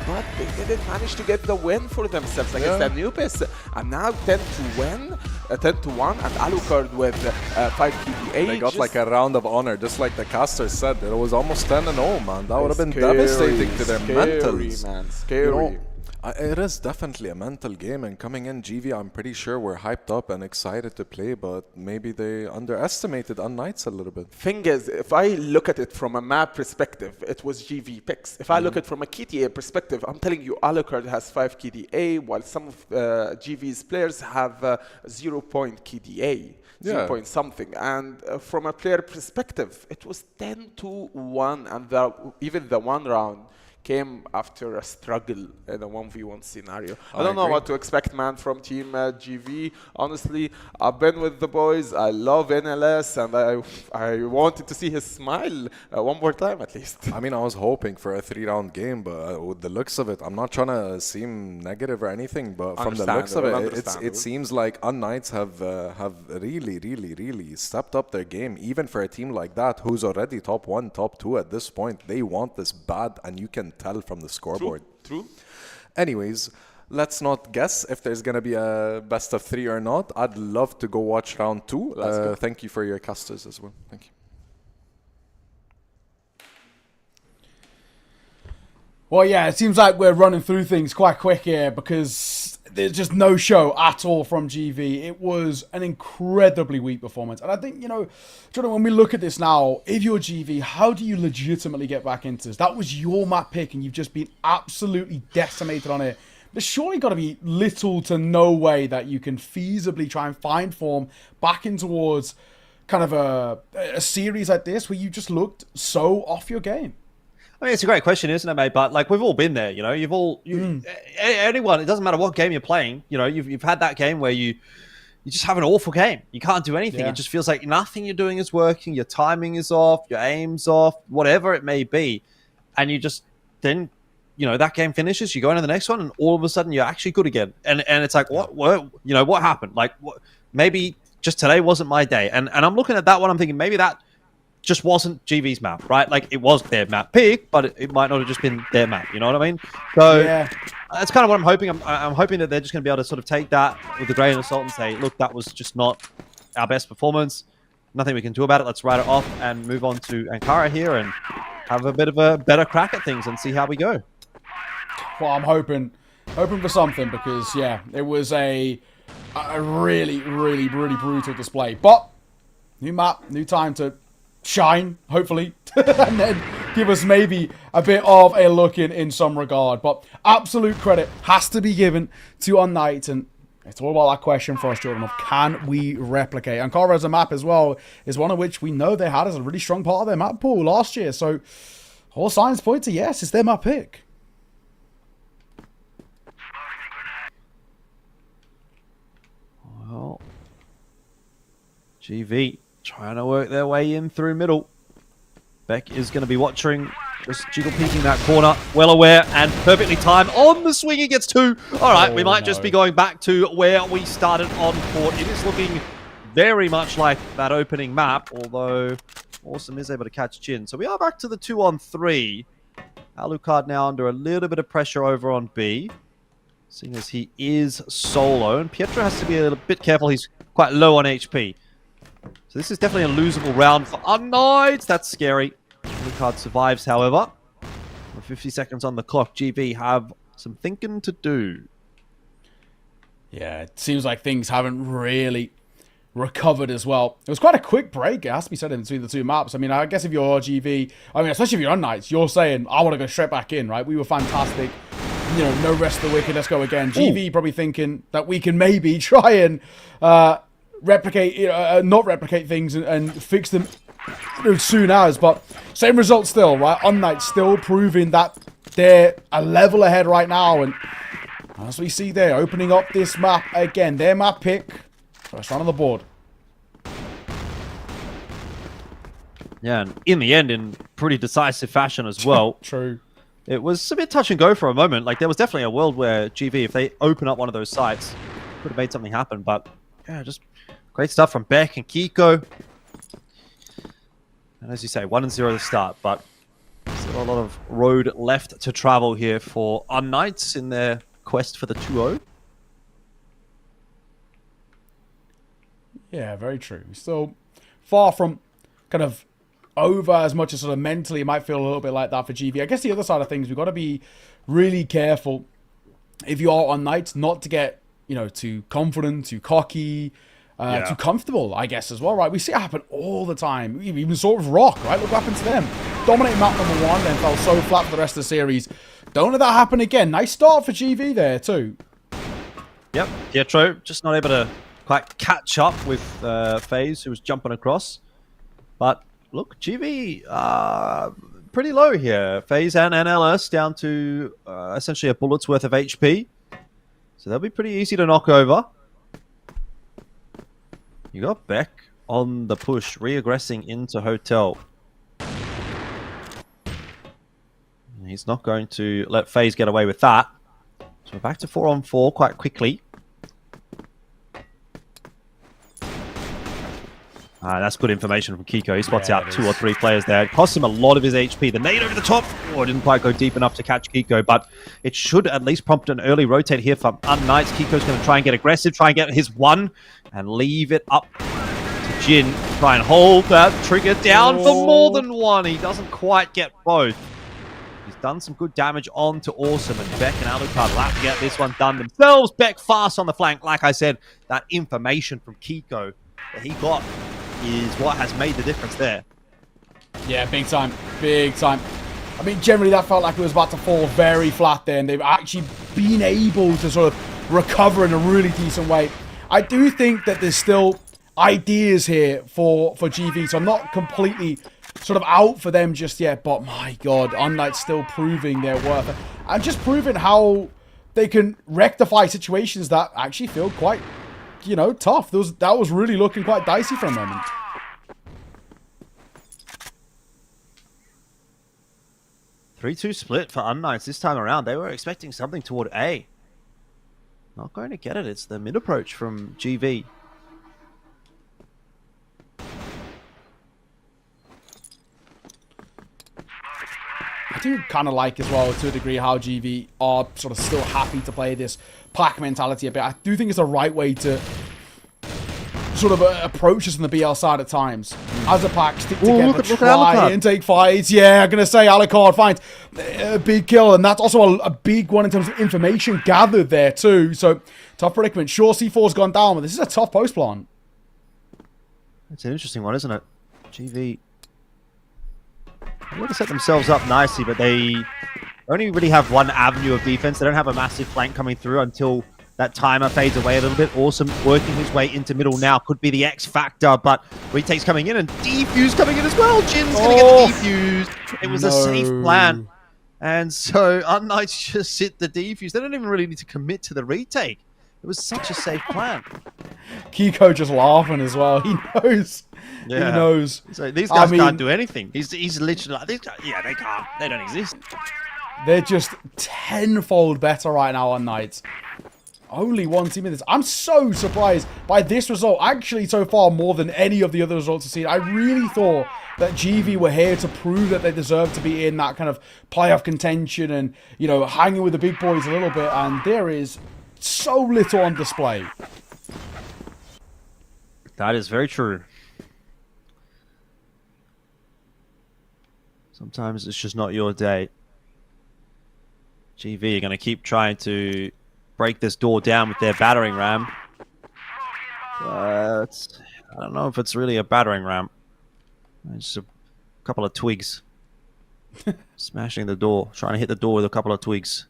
but they didn't manage to get the win for themselves against Anubis. And now 10-1, and Alucard with 5 KDA. They got like a round of honor, just like the caster said. It was almost 10-0, man. That would have been devastating to their mentals. Man, scary. You know, it is definitely a mental game, and coming in GV, I'm pretty sure we're hyped up and excited to play, but maybe they underestimated unKnights a little bit. Thing is, if I look at it from a map perspective, it was GV picks. If I look at it from a KDA perspective, I'm telling you, Alucard has 5 KDA, while some of GV's players have 0 point KDA. 0 point something, and from a player perspective, it was 10-1, and even the one round came after a struggle in a 1v1 scenario. I don't know what to expect, man, from Team GV. Honestly, I've been with the boys. I love NLS, and I wanted to see his smile one more time at least. I mean, I was hoping for a 3-round game, but with the looks of it, I'm not trying to seem negative or anything, but from the looks of it, it seems like unKnights have really stepped up their game, even for a team like that, who's already top 1, top 2 at this point. They want this bad, and you can tell from the scoreboard. True. Anyways, let's not guess if there's going to be a best of 3 or not. I'd love to go watch round 2. Thank you for your casters as well. Thank you. Well, yeah, it seems like we're running through things quite quick here because there's just no show at all from GV. It was an incredibly weak performance. And I think, you know, Jordan, when we look at this now, if you're GV, how do you legitimately get back into this? That was your map pick and you've just been absolutely decimated on it. There's surely got to be little to no way that you can feasibly try and find form back in towards kind of a series like this where you just looked so off your game. I mean, it's a great question, isn't it, mate? But like, we've all been there, you know. Anyone, it doesn't matter what game you're playing. You know, you've had that game where you just have an awful game. You can't do anything. It just feels like nothing you're doing is working. Your timing is off. Your aim's off. Whatever it may be, and you just then, you know, that game finishes. You go into the next one, and all of a sudden you're actually good again. And it's like, what you know, what happened? Like, maybe just today wasn't my day. And I'm looking at that one. I'm thinking maybe that just wasn't GV's map, right? Like, it was their map pick, but it might not have just been their map. You know what I mean? So that's kind of what I'm hoping. I'm hoping that they're just going to be able to sort of take that with a grain of salt and say, look, that was just not our best performance. Nothing we can do about it. Let's write it off and move on to Ankara here and have a bit of a better crack at things and see how we go. Well, I'm hoping for something because, yeah, it was a really brutal display. But new map, new time to shine, hopefully, and then give us maybe a bit of a look in some regard. But absolute credit has to be given to unKnights, and It's all about that question for us, Jordan, of can we replicate? Ankara as a map as well is one of which we know they had as a really strong part of their map pool last year. So all signs point to yes, it's their map pick. Well, GV trying to work their way in through middle. Beck is going to be watching, just jiggle peeking that corner, well aware and perfectly timed on the swing. He gets 2. All right, we might just be going back to where we started on court. It is looking very much like that opening map, although Awesome is able to catch Jin. So we are back to the 2-on-3. Alucard now under a little bit of pressure over on B, seeing as he is solo, and Pietro has to be a little bit careful. He's quite low on HP. So this is definitely a losable round for unKnights. That's scary. Alucard survives, however. With 50 seconds on the clock, GV have some thinking to do. Yeah, it seems like things haven't really recovered as well. It was quite a quick break, it has to be said, in between the two maps. I mean, I guess if you're GV, I mean, especially if you're unKnights, you're saying, I want to go straight back in, right? We were fantastic. You know, no rest of the wicked, let's go again. GV probably thinking that we can maybe try and replicate, not replicate things and fix them as soon as, but same result still, right? unKnights still proving that they're a level ahead right now, and as we see there, opening up this map again, their map pick, first round on the board. Yeah, and in the end, in pretty decisive fashion as well. True. It was a bit touch and go for a moment. Like, there was definitely a world where GV, if they open up one of those sites, could have made something happen, but yeah, just great stuff from Beck and Kiko. And as you say, 1-0 to start, but still a lot of road left to travel here for unKnights in their quest for the 2-0. Yeah, very true. Still far from kind of over as much as sort of mentally it might feel a little bit like that for GV. I guess the other side of things, we've got to be really careful if you are unKnights not to get, you know, too confident, too cocky, too comfortable, I guess, as well, right? We see it happen all the time. We even saw it with ROC, right? Look what happened to them. Dominating map number 1, then fell so flat for the rest of the series. Don't let that happen again. Nice start for GV there, too. Yep, Pietro just not able to quite catch up with FaZe, who was jumping across. But look, GV pretty low here. FaZe and NLS down to essentially a bullet's worth of HP. So they'll be pretty easy to knock over. You got Beck on the push, re-aggressing into Hotel. He's not going to let FaZe get away with that. So we're back to 4-on-4 quite quickly. That's good information from Kiko. He spots out 2 or 3 players there. It costs him a lot of his HP. The nade over the top. Oh, it didn't quite go deep enough to catch Kiko, but it should at least prompt an early rotate here for unKnights. Kiko's going to try and get aggressive, try and get his 1, and leave it up to Jin. Try and hold that trigger down for more than 1. He doesn't quite get both. He's done some good damage on to Awesome, and Beck and Alucard will have to get this one done themselves. Beck fast on the flank. Like I said, that information from Kiko that he got is what has made the difference there. Yeah, big time. Big time. I mean, generally that felt like it was about to fall very flat there, and they've actually been able to sort of recover in a really decent way. I do think that there's still ideas here for GV, so I'm not completely sort of out for them just yet, but my god, unKnights still proving their worth and just proving how they can rectify situations that actually feel quite, you know, tough. That was really looking quite dicey for a moment. Three-2 split for unKnights this time around. They were expecting something toward A. Not going to get it. It's the mid approach from GV. I do kind of like as well, to a degree, how GV are sort of still happy to play this pack mentality a bit. I do think it's the right way to sort of approach this on the BL side at times. As a pack, stick together, try and take fights. Yeah, I'm going to say Alucard finds a big kill, and that's also a big one in terms of information gathered there too. So, tough predicament. Sure, C4's gone down, but this is a tough post plan. It's an interesting one, isn't it? GV want to set themselves up nicely, but they only really have one avenue of defense. They don't have a massive flank coming through until That timer fades away a little bit. Awesome working his way into middle now. Could be the X factor, but retake's coming in and defuse coming in as well. Jin's going to get the defuse. It was a safe plan. And so unKnights just sit the defuse. They don't even really need to commit to the retake. It was such a safe plan. Kiko just laughing as well. He knows. Yeah. He knows. So these guys can't do anything. He's literally like, these guys, yeah, they can't. They don't exist. They're just tenfold better right now on unKnights. Only one team in this. I'm so surprised by this result. Actually, so far, more than any of the other results I've seen. I really thought that GV were here to prove that they deserve to be in that kind of playoff contention and, you know, hanging with the big boys a little bit. And there is so little on display. That is very true. Sometimes it's just not your day. GV are going to keep trying to break this door down with their battering ram. But I don't know if it's really a battering ram. It's a couple of twigs. Smashing the door. Trying to hit the door with a couple of twigs.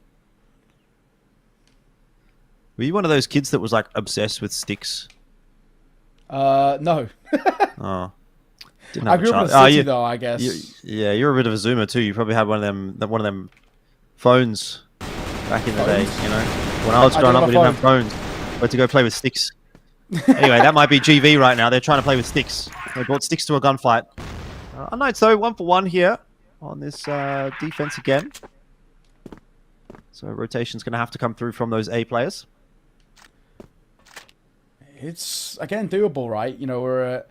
Were you one of those kids that was like obsessed with sticks? No. Oh. I grew up in a city though, I guess. Yeah, you're a bit of a zoomer too. You probably had one of them phones back in the day, you know. When I was growing up, we didn't have phones. We had to go play with sticks. Anyway, that might be GV right now. They're trying to play with sticks. They brought sticks to a gunfight. unKnights though, 1 for 1 here on this defense again. So rotation's going to have to come through from those A players. It's, again, doable, right? You know, we're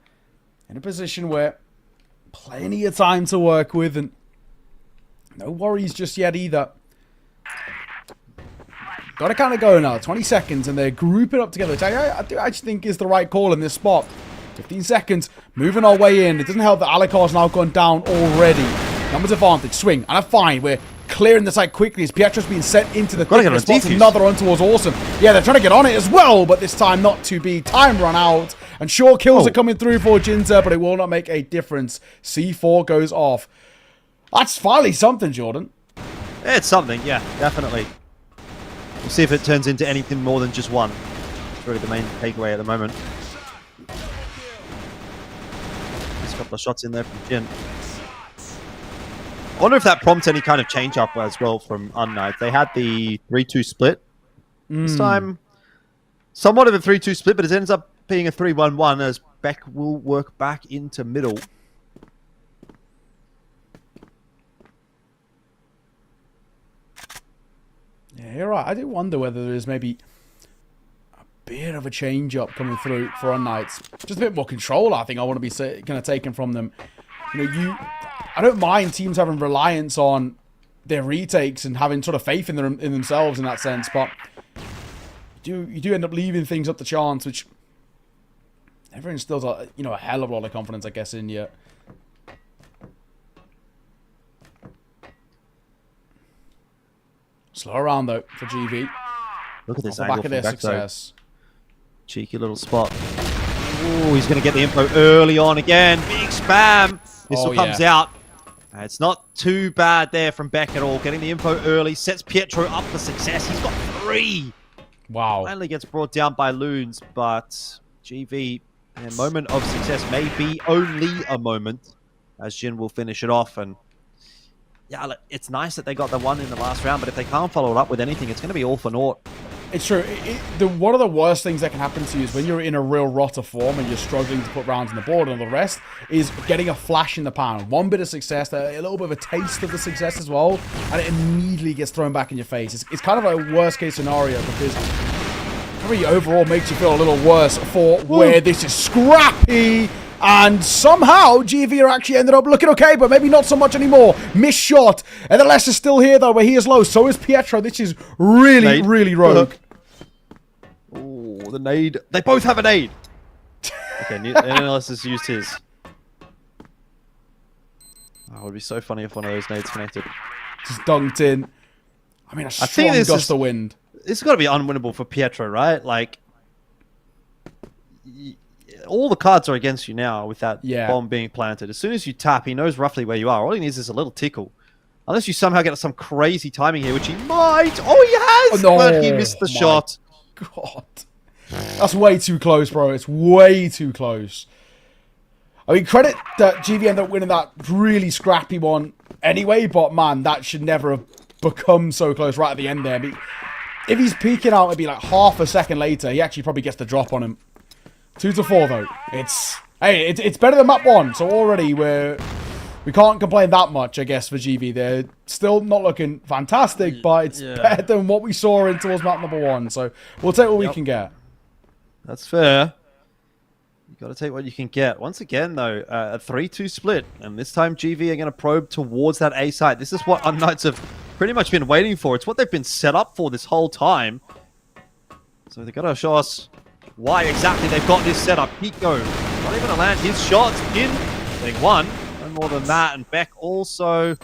in a position where plenty of time to work with and no worries just yet either. Got to kind of go now. 20 seconds and they're grouping up together, which I do actually think is the right call in this spot. 15 seconds, moving our way in. It doesn't help that Alicor's now gone down already. Numbers advantage, swing, and a fine. We're clearing the site quickly as Pietro's being sent into the thick of the spot. Another run towards Awesome. Yeah, they're trying to get on it as well, but this time not to be. Time run out. And short kills are coming through for Jinza, but it will not make a difference. C4 goes off. That's finally something, Jordan. It's something, yeah, definitely. We'll see if it turns into anything more than just one. It's really the main takeaway at the moment. There's a couple of shots in there from Jin. I wonder if that prompts any kind of change up as well from unKnights. They had the 3-2 split. This time, somewhat of a 3-2 split, but it ends up being a 3-1-1 as Beck will work back into middle. Yeah, you're right. I do wonder whether there is maybe a bit of a change up coming through for unKnights. Just a bit more control, I think I want to be kind of taken from them. You know, I don't mind teams having reliance on their retakes and having sort of faith in themselves in that sense, but you do end up leaving things up to chance, which never instills a hell of a lot of confidence, I guess, in you. Slow around though for GV. Look at this angle back of their success. Cheeky little spot. Ooh, he's going to get the info early on again. Big spam. Missile comes out. It's not too bad there from Beck at all. Getting the info early sets Pietro up for success. He's got 3. Wow. Finally gets brought down by Loons, but GV, a moment of success may be only a moment, as Jin will finish it off. And yeah, look, it's nice that they got the 1 in the last round, but if they can't follow it up with anything, it's going to be all for naught. It's true. One of the worst things that can happen to you is when you're in a real rot of form and you're struggling to put rounds on the board, and the rest is getting a flash in the pan. One bit of success, a little bit of a taste of the success as well, and it immediately gets thrown back in your face. It's kind of a worst case scenario because it really overall makes you feel a little worse for where this is scrappy. And somehow, GV are actually ended up looking okay, but maybe not so much anymore. Missed shot. And the Les is still here, though, where he is low. So is Pietro. This is really, really rogue. Oh, the nade. They both have a nade. Okay, NLS has used his. Oh, it would be so funny if one of those nades connected. Just dunked in. I mean, a strong gust of wind. It's got to be unwinnable for Pietro, right? Like, all the cards are against you now with that bomb being planted. As soon as you tap, he knows roughly where you are. All he needs is a little tickle. Unless you somehow get some crazy timing here, which he might. Oh, he has! But he missed the shot. God. That's way too close, bro. It's way too close. I mean, credit that GV ended up winning that really scrappy one anyway, but man, that should never have become so close right at the end there. I mean, if he's peeking out maybe like half a second later, he actually probably gets the drop on him. 2-4 though. It's better than map 1, so already we can't complain that much, I guess, for GV. They're still not looking fantastic, but it's better than what we saw in towards map number 1. So we'll take what we can get. That's fair. You got to take what you can get. Once again, though, a 3-2 split, and this time GV are going to probe towards that A site. This is what unKnights have pretty much been waiting for. It's what they've been set up for this whole time. So they've got to show us why exactly they've got this set up. Pico not even to land his shots in. They won. No more than that. And Beck also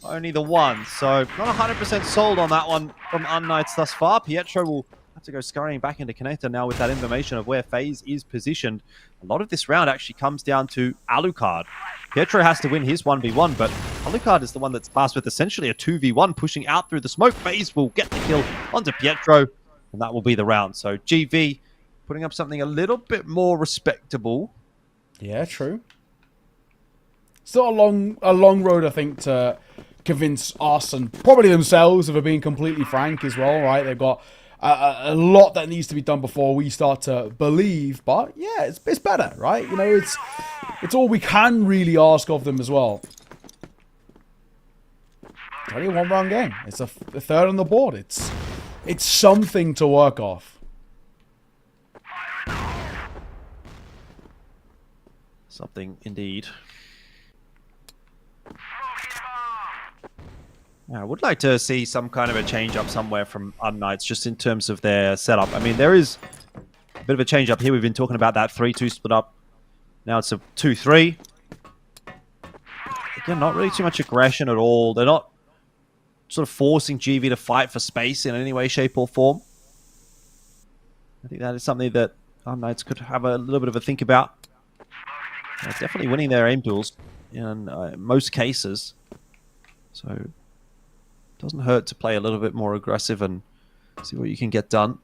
only the one. So not 100% sold on that one from unKnights thus far. Pietro will have to go scurrying back into connector now with that information of where FaZe is positioned. A lot of this round actually comes down to Alucard. Pietro has to win his 1v1, but Alucard is the one that's passed with essentially a 2v1 pushing out through the smoke. FaZe will get the kill onto Pietro, and that will be the round. So GV putting up something a little bit more respectable. Yeah, true. Still a long road, I think, to convince us and probably themselves, if we're being completely frank as well, right? They've got a lot that needs to be done before we start to believe, but yeah, it's better, right? You know, it's all we can really ask of them as well. It's only a one-round game. It's a third on the board. It's something to work off. Something indeed. I would like to see some kind of a change up somewhere from unKnights, just in terms of their setup. I mean, there is a bit of a change up here. We've been talking about that 3-2 split up. Now it's a 2-3. Again, not really too much aggression at all. They're not sort of forcing GV to fight for space in any way, shape, or form. I think that is something that unKnights could have a little bit of a think about. They're definitely winning their aim duels in most cases. So doesn't hurt to play a little bit more aggressive and see what you can get done.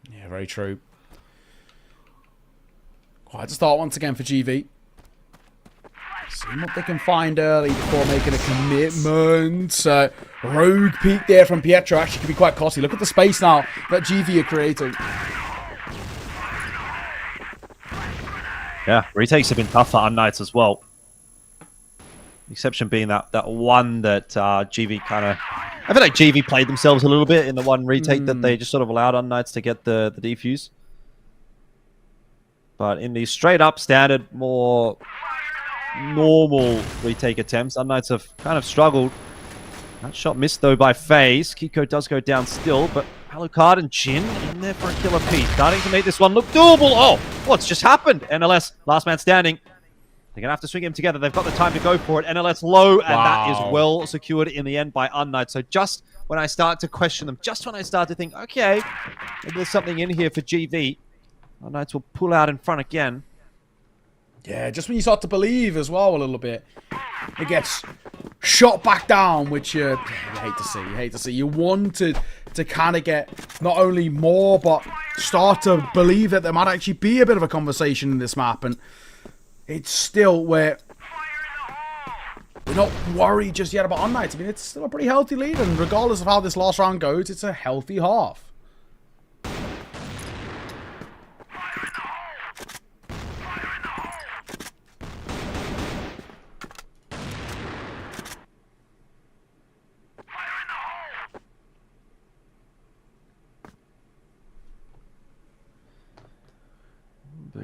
Yeah, very true. Quite a start once again for GV. Seeing what they can find early before making a commitment. Rogue peek there from Pietro actually could be quite costly. Look at the space now that GV are creating. Yeah, retakes have been tough for unKnights as well. The exception being that one that GV kind of... I feel like GV played themselves a little bit in the one retake that they just sort of allowed unKnights to get the defuse. But in the straight up standard, more normal retake attempts, unKnights have kind of struggled. That shot missed though by FaZe. Kiko does go down still, but Alucard and Jin in there for a killer piece. Starting to make this one look doable. Oh, what's just happened? NLS, last man standing. They're going to have to swing him together. They've got the time to go for it. NLS low, and that is well secured in the end by unKnights. So just when I start to question them, just when I start to think, okay, maybe there's something in here for GV, unKnights will pull out in front again. Yeah, just when you start to believe as well a little bit, it gets shot back down, which you hate to see. You hate to see. You wanted to kind of get not only more, but start to believe that there might actually be a bit of a conversation in this map. And it's still where we're not worried just yet about unKnights. I mean, it's still a pretty healthy lead. And regardless of how this last round goes, it's a healthy half.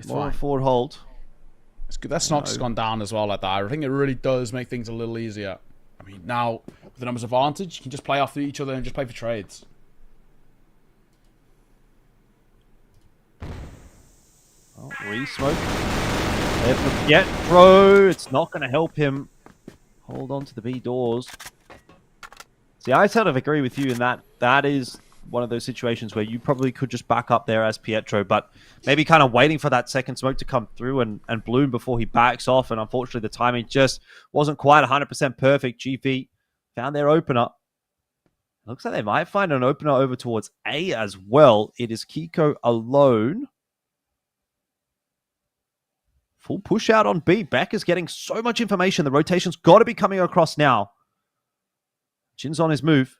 More forward hold. It's good. That's not just gone down as well like that. I think it really does make things a little easier. I mean, now with the numbers advantage, you can just play off each other and just play for trades. Oh, re-smoke. Yet, bro, it's not going to help him hold on to the B doors. See, I sort of agree with you in that is one of those situations where you probably could just back up there as Pietro, but maybe kind of waiting for that second smoke to come through and bloom before he backs off. And unfortunately, the timing just wasn't quite 100% perfect. GV found their opener. Looks like they might find an opener over towards A as well. It is Kiko alone. Full push out on B. Beck is getting so much information. The rotation's got to be coming across now. Jin's on his move.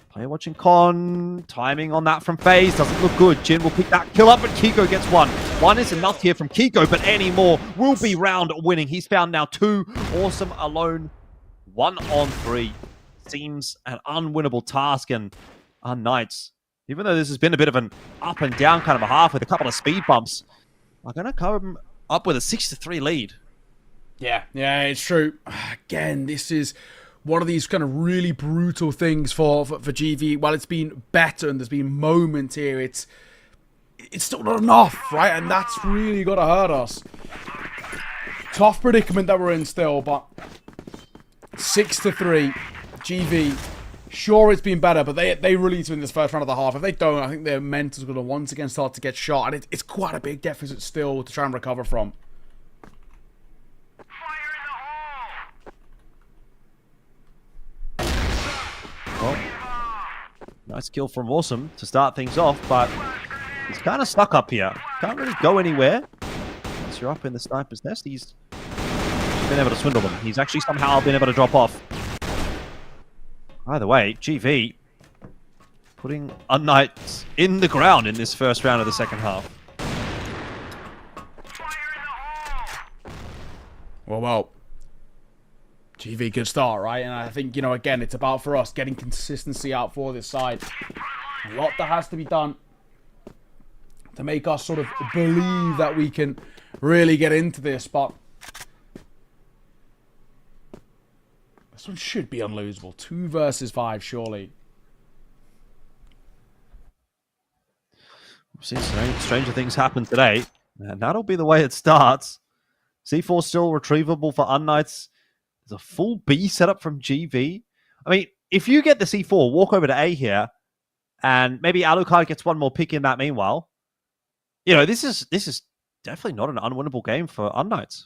Player watching Con. Timing on that from FaZe. Doesn't look good. Jin will pick that kill up, but Kiko gets one. One is enough here from Kiko, but any more will be round winning. He's found now 2. Awesome alone. 1-on-3. Seems an unwinnable task, and unKnights, even though this has been a bit of an up and down kind of a half with a couple of speed bumps, are going to come up with a 6-3 lead. Yeah, it's true. Again, this is one of these kind of really brutal things for GV. While it's been better and there's been moments here, it's still not enough, right? And that's really got to hurt us. Tough predicament that we're in still, but 6-3. GV, sure it's been better, but they really need to win this first round of the half. If they don't, I think their mental's going to once again start to get shot, and it's quite a big deficit still to try and recover from. Well, nice kill from Awesome to start things off, but he's kind of stuck up here. Can't really go anywhere. Once you're up in the sniper's nest, he's been able to swindle them. He's actually somehow been able to drop off. Either way, GV putting unKnights in the ground in this first round of the second half. Well, GV good start, right? And I think, again, it's about for us getting consistency out for this side. A lot that has to be done to make us sort of believe that we can really get into this, but this one should be unlosable. 2 versus 5, surely. We've seen stranger things happen today, and that'll be the way it starts. C4 still retrievable for unKnights. There's a full B setup from GV. I mean, if you get the C4, walk over to A here, and maybe Alucard gets one more pick in that meanwhile. This is definitely not an unwinnable game for unKnights.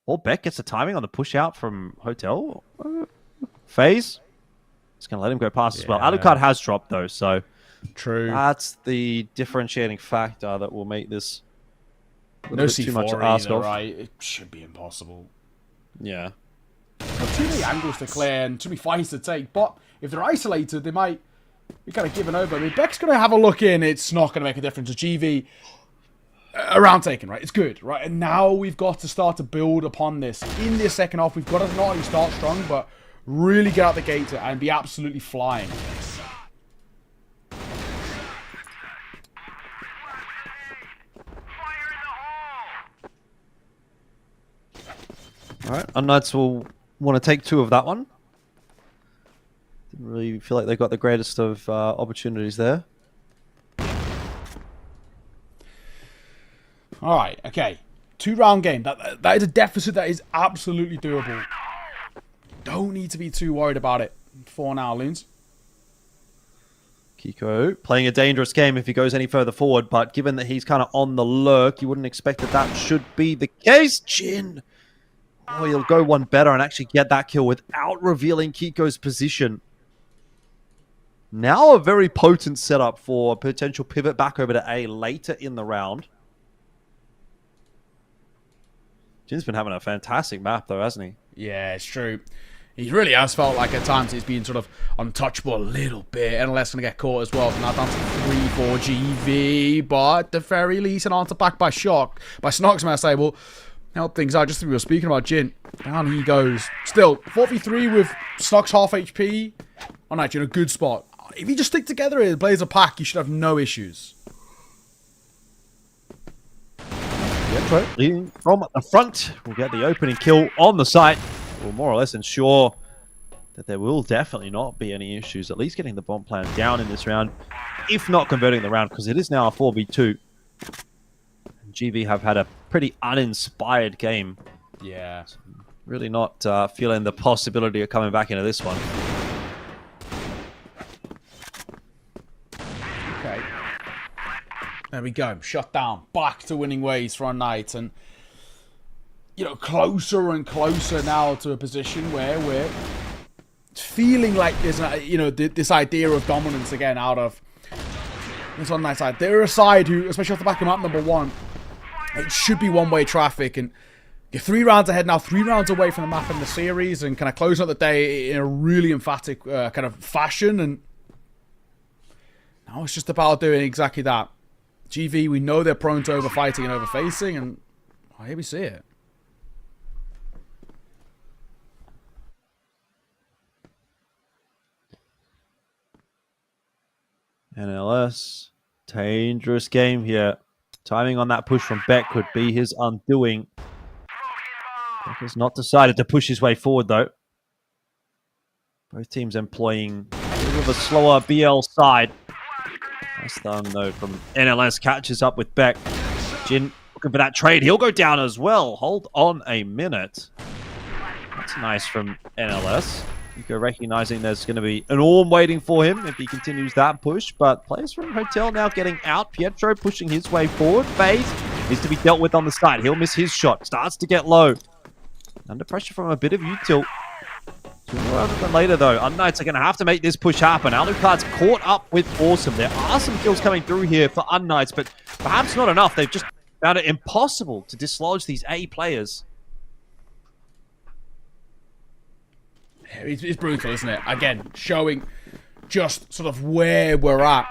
Or Beck gets the timing on the push out from Hotel. FaZe. It's going to let him go past as well. Alucard has dropped, though, so true. That's the differentiating factor that will make this no C4 too much to ask either, of. right? It should be impossible. Yeah. Too many angles to clear and too many fights to take, but if they're isolated, they might be kind of given over. I mean, Beck's going to have a look in. It's not going to make a difference. GV, a round taken, right? It's good, right? And now we've got to start to build upon this. In this second half, we've got to not only start strong, but really get out the gate and be absolutely flying. All right, unKnights will want to take 2 of that one. Didn't really feel like they got the greatest of opportunities there. All right, okay. 2-round game. That is a deficit that is absolutely doable. Don't need to be too worried about it for now, Loons. Kiko playing a dangerous game if he goes any further forward, but given that he's kind of on the lurk, you wouldn't expect that should be the case. Jin! Oh, he'll go one better and actually get that kill without revealing Kiko's position. Now a very potent setup for a potential pivot back over to A later in the round. Jin's been having a fantastic map though, hasn't he? Yeah, it's true. He really has felt like at times he's been sort of untouchable a little bit. NLS going to get caught as well. So now down to 3 for GV. But at the very least, an answer back by Shock. By Snox, may I say. Well, help things out. Just as we were speaking about Jin. Down he goes. Still, 4v3 with Snox half HP. Oh, nice, you're in a good spot. If you just stick together and play as a pack, you should have no issues. Yeah, leading from the front. We'll get the opening kill on the site. We'll more or less ensure that there will definitely not be any issues. At least getting the bomb plan down in this round. If not converting the round, because it is now a 4v2. And GV have had a pretty uninspired game. Yeah. So really not feeling the possibility of coming back into this one. Okay. There we go. Shut down. Back to winning ways for unKnights. And, you know, closer and closer now to a position where we're feeling like there's this idea of dominance again out of this unKnights side. They're a side who, especially off the back of map number 1, it should be one-way traffic, and you're 3 rounds ahead now, 3 rounds away from the map in the series, and kind of closing out the day in a really emphatic kind of fashion. And now it's just about doing exactly that. GV, we know they're prone to overfighting and overfacing, and here we see it. NLS, dangerous game here. Timing on that push from Beck could be his undoing. Beck has not decided to push his way forward, though. Both teams employing a little bit of a slower BL side. Nice thumb, though, from NLS. Catches up with Beck. Jin looking for that trade. He'll go down as well. Hold on a minute. That's nice from NLS. Nico recognizing there's going to be an Orm waiting for him if he continues that push, but players from Hotel now getting out. Pietro pushing his way forward. FaZe needs to be dealt with on the side. He'll miss his shot. Starts to get low. Under pressure from a bit of util. Sooner rather than later, though, unKnights are going to have to make this push happen. Alucard's caught up with Awesome. There are some kills coming through here for unKnights, but perhaps not enough. They've just found it impossible to dislodge these A players. It's brutal, isn't it? Again, showing just sort of where we're at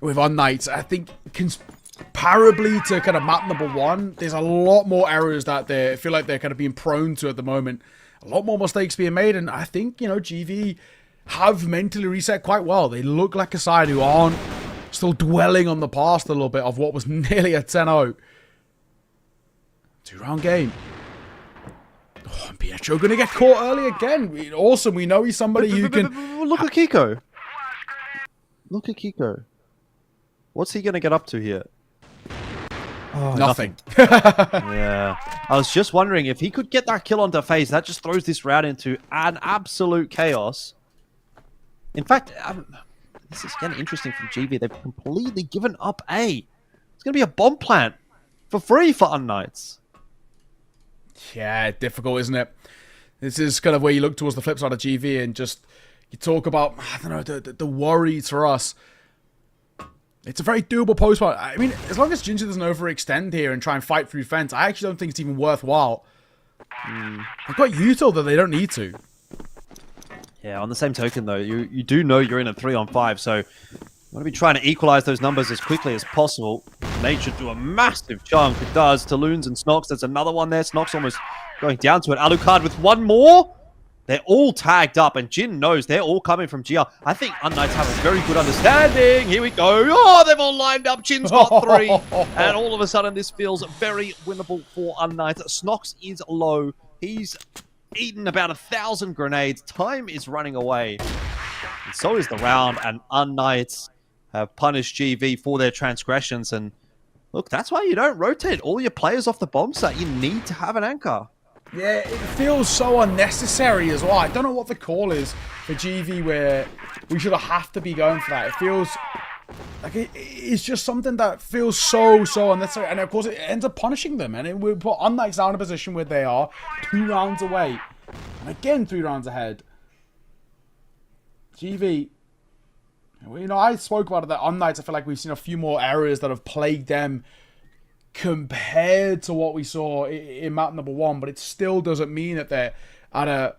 with unKnights. I think comparably to kind of map number 1, there's a lot more errors that they feel like they're kind of being prone to at the moment. A lot more mistakes being made, and I think, GV have mentally reset quite well. They look like a side who aren't still dwelling on the past a little bit of what was nearly a 10-0. 2-round game. Oh, and Pietro going to get caught early again. Awesome. We know he's somebody who can... Look at Kiko. Look at Kiko. What's he going to get up to here? Oh, nothing. Yeah. I was just wondering if he could get that kill onto FaZe. That just throws this round into an absolute chaos. In fact, this is getting interesting from GV. They've completely given up A. It's going to be a bomb plant for free for unKnights. Yeah, difficult, isn't it? This is kind of where you look towards the flip side of GV and just you talk about, I don't know, the worries for us. It's a very doable post fight. I mean, as long as Ginger doesn't overextend here and try and fight through fence, I actually don't think it's even worthwhile. They've got util that they don't need to. Yeah, on the same token, though, you do know you're in a 3-on-5, so you want to be trying to equalize those numbers as quickly as possible. Nate should do a massive chunk. It does to Loons and Snox. There's another one there. Snox almost going down to it. Alucard with one more. They're all tagged up, and Jin knows they're all coming from GR. I think unKnights have a very good understanding. Here we go. Oh, they've all lined up. Jin's got 3. And all of a sudden, this feels very winnable for unKnights. Snox is low. He's eaten about 1,000 grenades. Time is running away. And so is the round, and unKnights have punished GV for their transgressions. And look, that's why you don't rotate all your players off the bomb site. You need to have an anchor. Yeah, it feels so unnecessary as well. I don't know what the call is for GV where we should have to be going for that. It feels like it's just something that feels so unnecessary. And of course, it ends up punishing them. And it will put unKnights down in a position where they are 2 rounds away. And again, 3 rounds ahead. GV, I spoke about it that unKnights, I feel like we've seen a few more errors that have plagued them compared to what we saw in map number 1, but it still doesn't mean that they're at a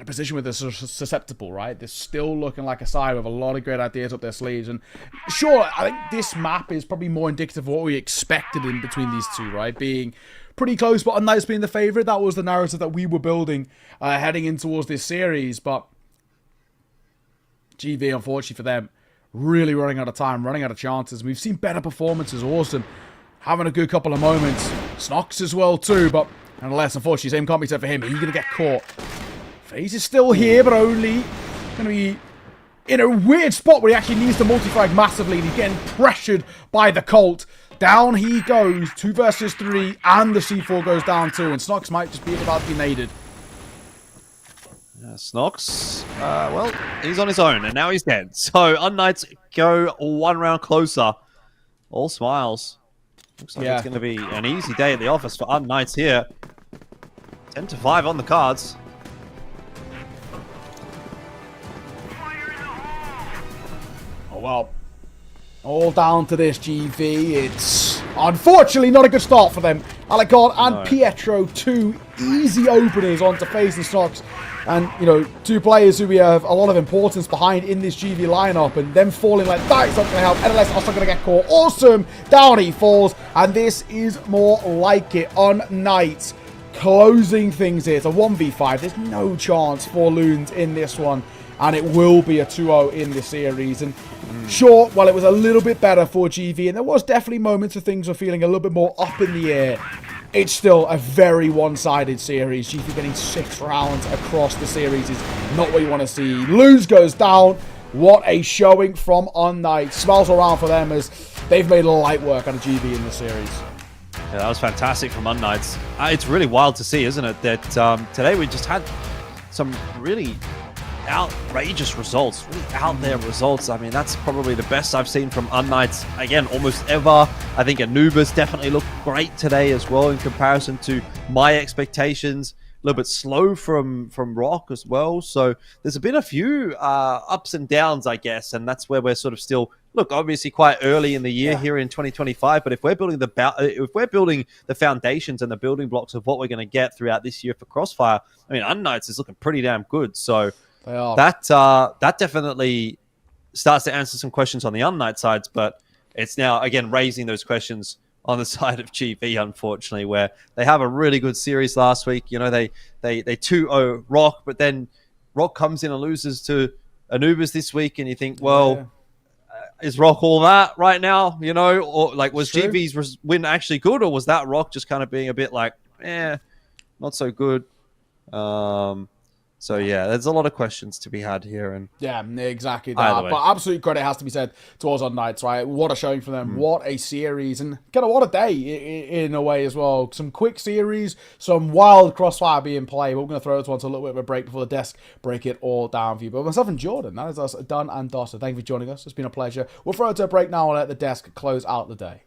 position where they're susceptible, right? They're still looking like a side with a lot of great ideas up their sleeves. And sure, I think this map is probably more indicative of what we expected in between these two, right? Being pretty close, but unKnights being the favorite. That was the narrative that we were building heading in towards this series. But GV, unfortunately for them, really running out of time, running out of chances. We've seen better performances. Awesome. Having a good couple of moments. Snox as well too, but nonetheless, unfortunately, same can't be said for him. He's going to get caught. FaZe is still here, but only going to be in a weird spot where he actually needs to multi-frag massively, and he's getting pressured by the Colt. Down he goes, 2 versus 3, and the C4 goes down too, and Snox might just be about to be naded. Snox, well, he's on his own, and now he's dead. So, unKnights go 1 round closer. All smiles. Looks like it's going to be an easy day at the office for unKnights here. 10-5 on the cards. well, all down to this GV. It's unfortunately not a good start for them. Alicard and Pietro, 2 easy openers onto FaZe and Snox. And, you know, 2 players who we have a lot of importance behind in this GV lineup. And them falling like that is not going to help. NLS also going to get caught. Awesome. Down he falls. And this is more like it. unKnights closing things here. It's a 1v5. There's no chance for Loons in this one. And it will be a 2-0 in this series. And sure, while it was a little bit better for GV, and there was definitely moments of things were feeling a little bit more up in the air, it's still a very one-sided series. GV getting 6 rounds across the series is not what you want to see. Loons goes down. What a showing from unKnights. Smells around for them as they've made light work out of GV in this series. Yeah, that was fantastic from unKnights. It's really wild to see, isn't it, that today we just had some really outrageous results, really out there results. I mean, that's probably the best I've seen from unKnights, again, almost ever. I think Anubis definitely looked great today as well in comparison to my expectations. A little bit slow from ROC as well. So there's been a few ups and downs, I guess, and that's where we're sort of still, look, obviously quite early in the year here in 2025, but if we're building the foundations and the building blocks of what we're going to get throughout this year for CrossFire, I mean, unKnights is looking pretty damn good. So that definitely starts to answer some questions on the unKnight sides, but it's now, again, raising those questions on the side of GV, unfortunately, where they have a really good series last week. You know, they 2-0 ROC, but then ROC comes in and loses to Anubis this week, and you think, well, is ROC all that right now? You know, or like, was GV's win actually good, or was that ROC just kind of being a bit like, not so good? So yeah, there's a lot of questions to be had here, and yeah, exactly that. But absolute credit has to be said towards unKnights, right? What a showing for them! What a series, and kind of what a day in a way as well. Some quick series, some wild crossfire being played. But we're going to throw this one to a little bit of a break before the desk break it all down for you. But myself and Jordan, that is us done and dusted. Thank you for joining us. It's been a pleasure. We'll throw it to a break now and let the desk close out the day.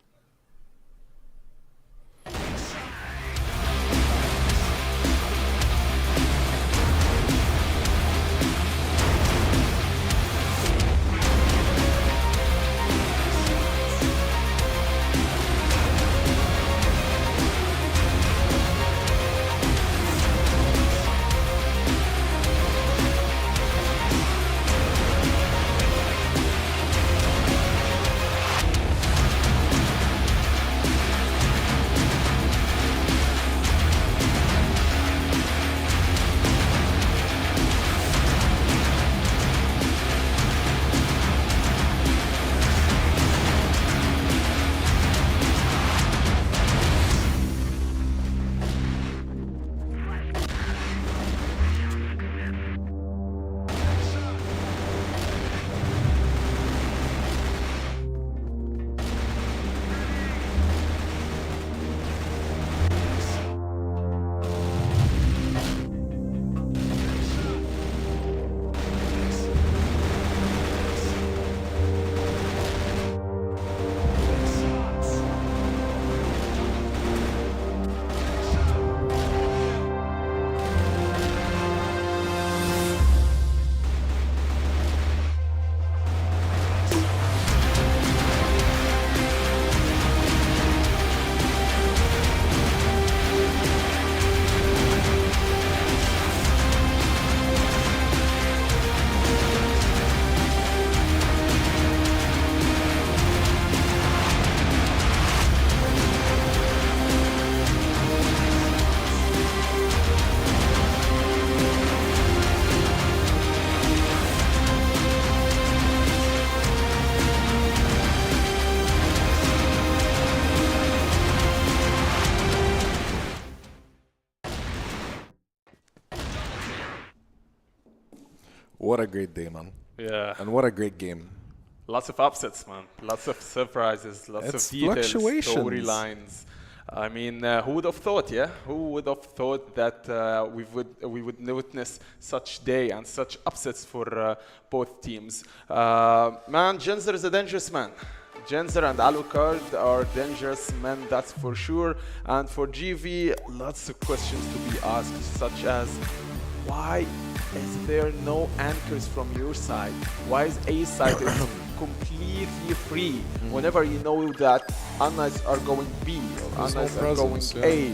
What a great day, man. Yeah. And what a great game. Lots of upsets, man. Lots of surprises, lots of details, storylines. I mean, who would have thought, yeah? Who would have thought that we would witness such day and such upsets for both teams? Man, Genzer is a dangerous man. Genzer and Alucard are dangerous men, that's for sure. And for GV, lots of questions to be asked, such as, why is there no anchors from your side? Why is A side completely free whenever you know that unKnights are going B or There's no unKnights are going presence, A.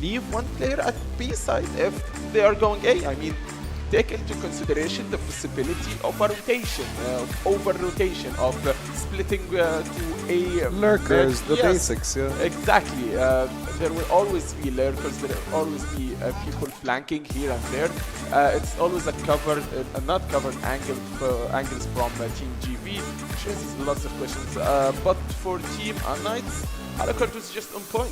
Leave one player at B side if they are going A. I mean, take into consideration the possibility of a rotation, over-rotation, of splitting to A. Lurkers, the yes, basics, yeah. Exactly. There will always be lurkers, there will always be people flanking here and there. It's always a covered, not covered angles from Team GB, which raises lots of questions. But for Team unKnights, Alucard was just on point.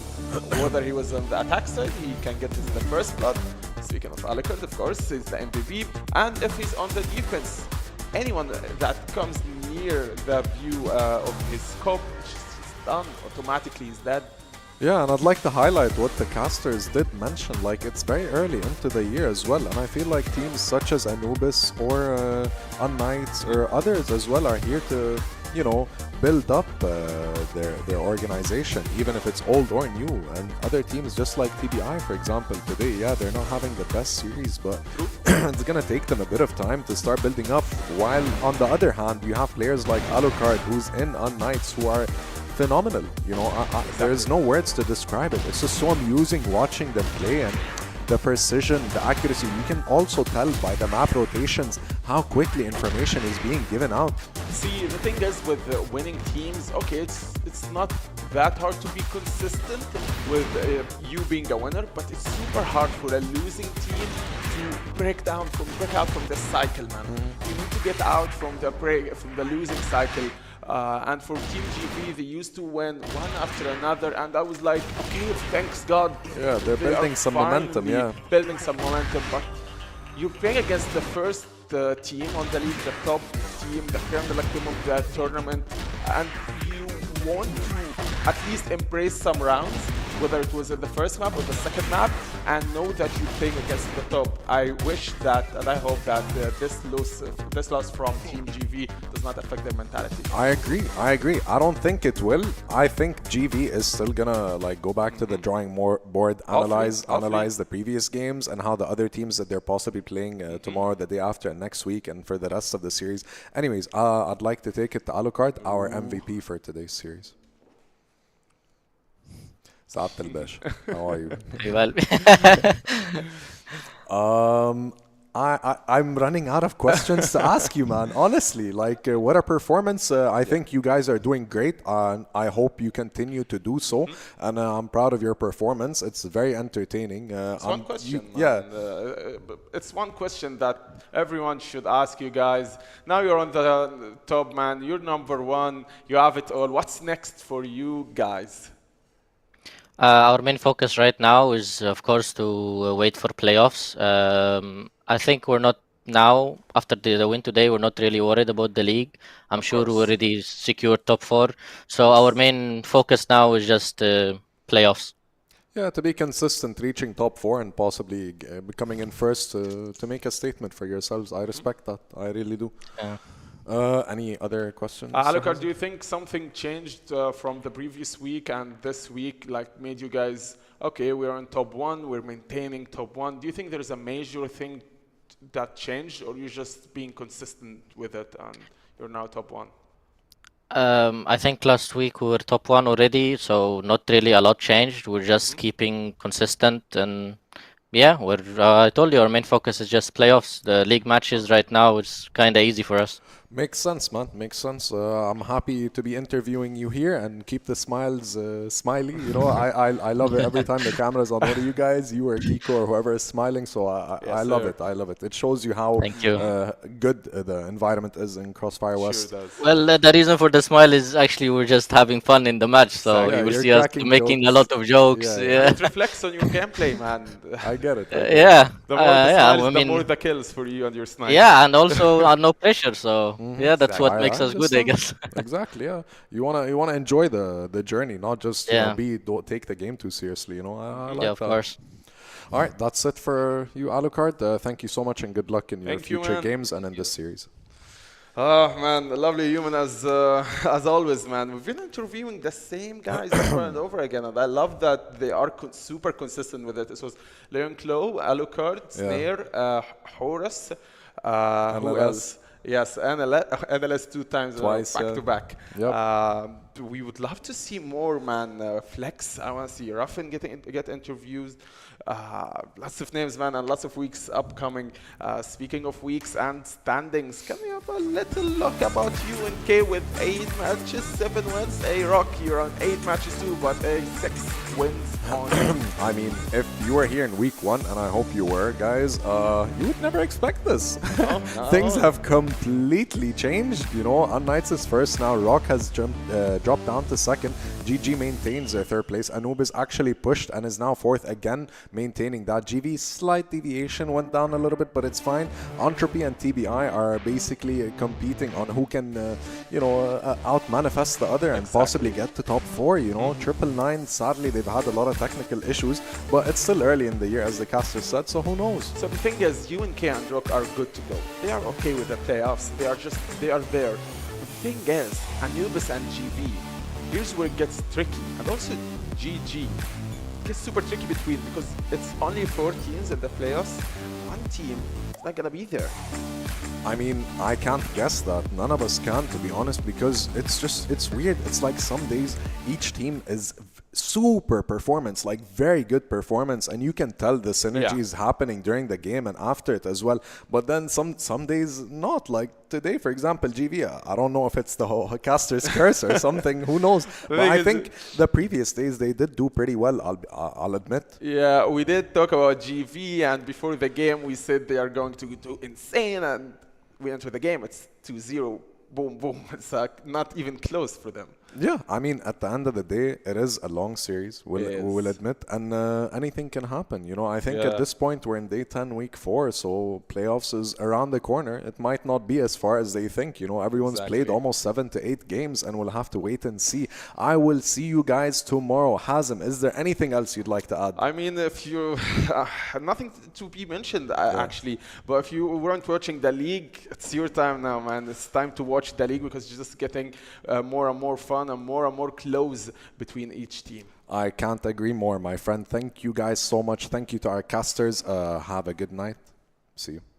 Whether he was on the attack side, he can get his the first blood. Speaking of Alucard, of course, he's the MVP. And if he's on the defense, anyone that comes near the view of his scope, just done. Automatically, he's dead. Yeah, and I'd like to highlight what the casters did mention, like it's very early into the year as well, and I feel like teams such as Anubis or unKnights or others as well are here to, you know, build up their organization, even if it's old or new. And other teams just like TBI, for example, today, yeah, they're not having the best series, but it's gonna take them a bit of time to start building up, while on the other hand, you have players like Alucard, who's in unKnights, who are phenomenal. You know, there's no words to describe it. It's just so amusing watching them play, and the precision, the accuracy. You can also tell by the map rotations how quickly information is being given out. See, the thing is with winning teams, okay, it's not that hard to be consistent with you being a winner, but it's super hard for a losing team to break out from the cycle, man. You need to get out from the losing cycle. And for Team GB, they used to win one after another, and I was like, okay, thanks God. Yeah, they're building some momentum, yeah. Building some momentum, but you're playing against the first team on the league, the top team, the creme de la creme of the tournament, and you want to at least embrace some rounds, whether it was in the first map or the second map, and know that you're playing against the top. I wish that, and I hope that this loss from Team GV does not affect their mentality. I agree. I don't think it will. I think GV is still gonna like go back to the drawing board, analyze the previous games and how the other teams that they're possibly playing tomorrow, the day after, and next week, and for the rest of the series. Anyways, I'd like to take it to Alucard, our MVP for today's series. Saad Al-Bash, how are you? I'm running out of questions to ask you, man. Honestly, like, what a performance. I think you guys are doing great, and I hope you continue to do so. And I'm proud of your performance. It's very entertaining. It's one question, it's one question that everyone should ask you guys. Now you're on the top, man. You're number one. You have it all. What's next for you guys? Our main focus right now is, of course, to wait for playoffs. I think we're not now, after the win today, we're not really worried about the league. I'm sure we already secured top 4. So our main focus now is just playoffs. Yeah, to be consistent, reaching top 4 and possibly becoming in first to make a statement for yourselves. I respect that. I really do. Yeah. Any other questions? Alucard, do you think something changed from the previous week and this week, like made you guys, okay, we're on top 1, we're maintaining top 1. Do you think there's a major thing that changed, or you're just being consistent with it and you're now top 1? I think last week we were top 1 already, so not really a lot changed. We're just keeping consistent, and yeah, I told you our main focus is just playoffs. The league matches right now is kind of easy for us. Makes sense, man. Makes sense. I'm happy to be interviewing you here and keep the smiles smiley. You know, I love it every time the camera's on one of you guys, you or Kiko or whoever is smiling. So I love it. I love it. It shows you how good the environment is in CrossFire West. Sure does. Well, the reason for the smile is actually we're just having fun in the match. So you will see us making a lot of jokes. Yeah. It reflects on your gameplay, man. I get it. Yeah. The more the smiles, the more the kills for you and your snipe. Yeah, and also no pressure. So. Yeah, that's what makes us good, I guess. Exactly, yeah. You wanna enjoy the journey, not just don't take the game too seriously. You know, I like of course. All right, that's it for you, Alucard. Thank you so much, and good luck in your future games and in this series. Oh man, lovely human as always, man. We've been interviewing the same guys over and over again, and I love that they are super consistent with it. This was Leon Clo, Alucard, Snare, Horus, who else? Yes, NLS 2 times Twice, back to back. Yep. We would love to see more, man. Flex, I want to see Ruffin get interviews. Lots of names, man, and lots of weeks upcoming. Speaking of weeks and standings, can we have a little look about UNK with 8 matches, 7 wins? ROC, you're on 8 matches too, but 6 wins on. I mean, if you were here in week 1, and I hope you were, guys, you would never expect this. No. Things have completely changed. You know, unKnights is first now. ROC has dropped down to second. GG maintains their third place. Anubis actually pushed and is now fourth again, maintaining that. GV slight deviation, went down a little bit, but it's fine. Entropy and TBI are basically competing on who can, out manifest the other and possibly get to top 4. You know, 999. Sadly, they've had a lot of technical issues, but it's still early in the year, as the caster said. So who knows? So the thing is, UNK and ROC are good to go. They are okay with the playoffs. They are there. The thing is, Anubis and GV, here's where it gets tricky. And also GG. It gets super tricky between, because it's only 4 teams in the playoffs. One team is not gonna be there. I mean, I can't guess that. None of us can, to be honest, because it's weird. It's like some days each team is super performance, like very good performance, and you can tell the synergy is happening during the game and after it as well. But then some days not. Like today, for example, GV, I don't know if it's the whole caster's curse or something. Who knows? But I think the previous days they did do pretty well. I'll admit. Yeah, we did talk about GV, and before the game we said they are going to do insane, and we enter the game. It's 2-0. Boom, boom. It's not even close for them. Yeah, I mean, at the end of the day, it is a long series, we will admit, and anything can happen. You know, I think at this point, we're in day 10, week 4, so playoffs is around the corner. It might not be as far as they think. You know, everyone's played almost 7 to 8 games, and we'll have to wait and see. I will see you guys tomorrow. Hazem, is there anything else you'd like to add? I mean, if you... nothing to be mentioned, actually, but if you weren't watching the league, it's your time now, man. It's time to watch the league, because it's just getting more and more fun and more close between each team. I can't agree more, my friend. Thank you guys so much. Thank you to our casters. Have a good night. See you.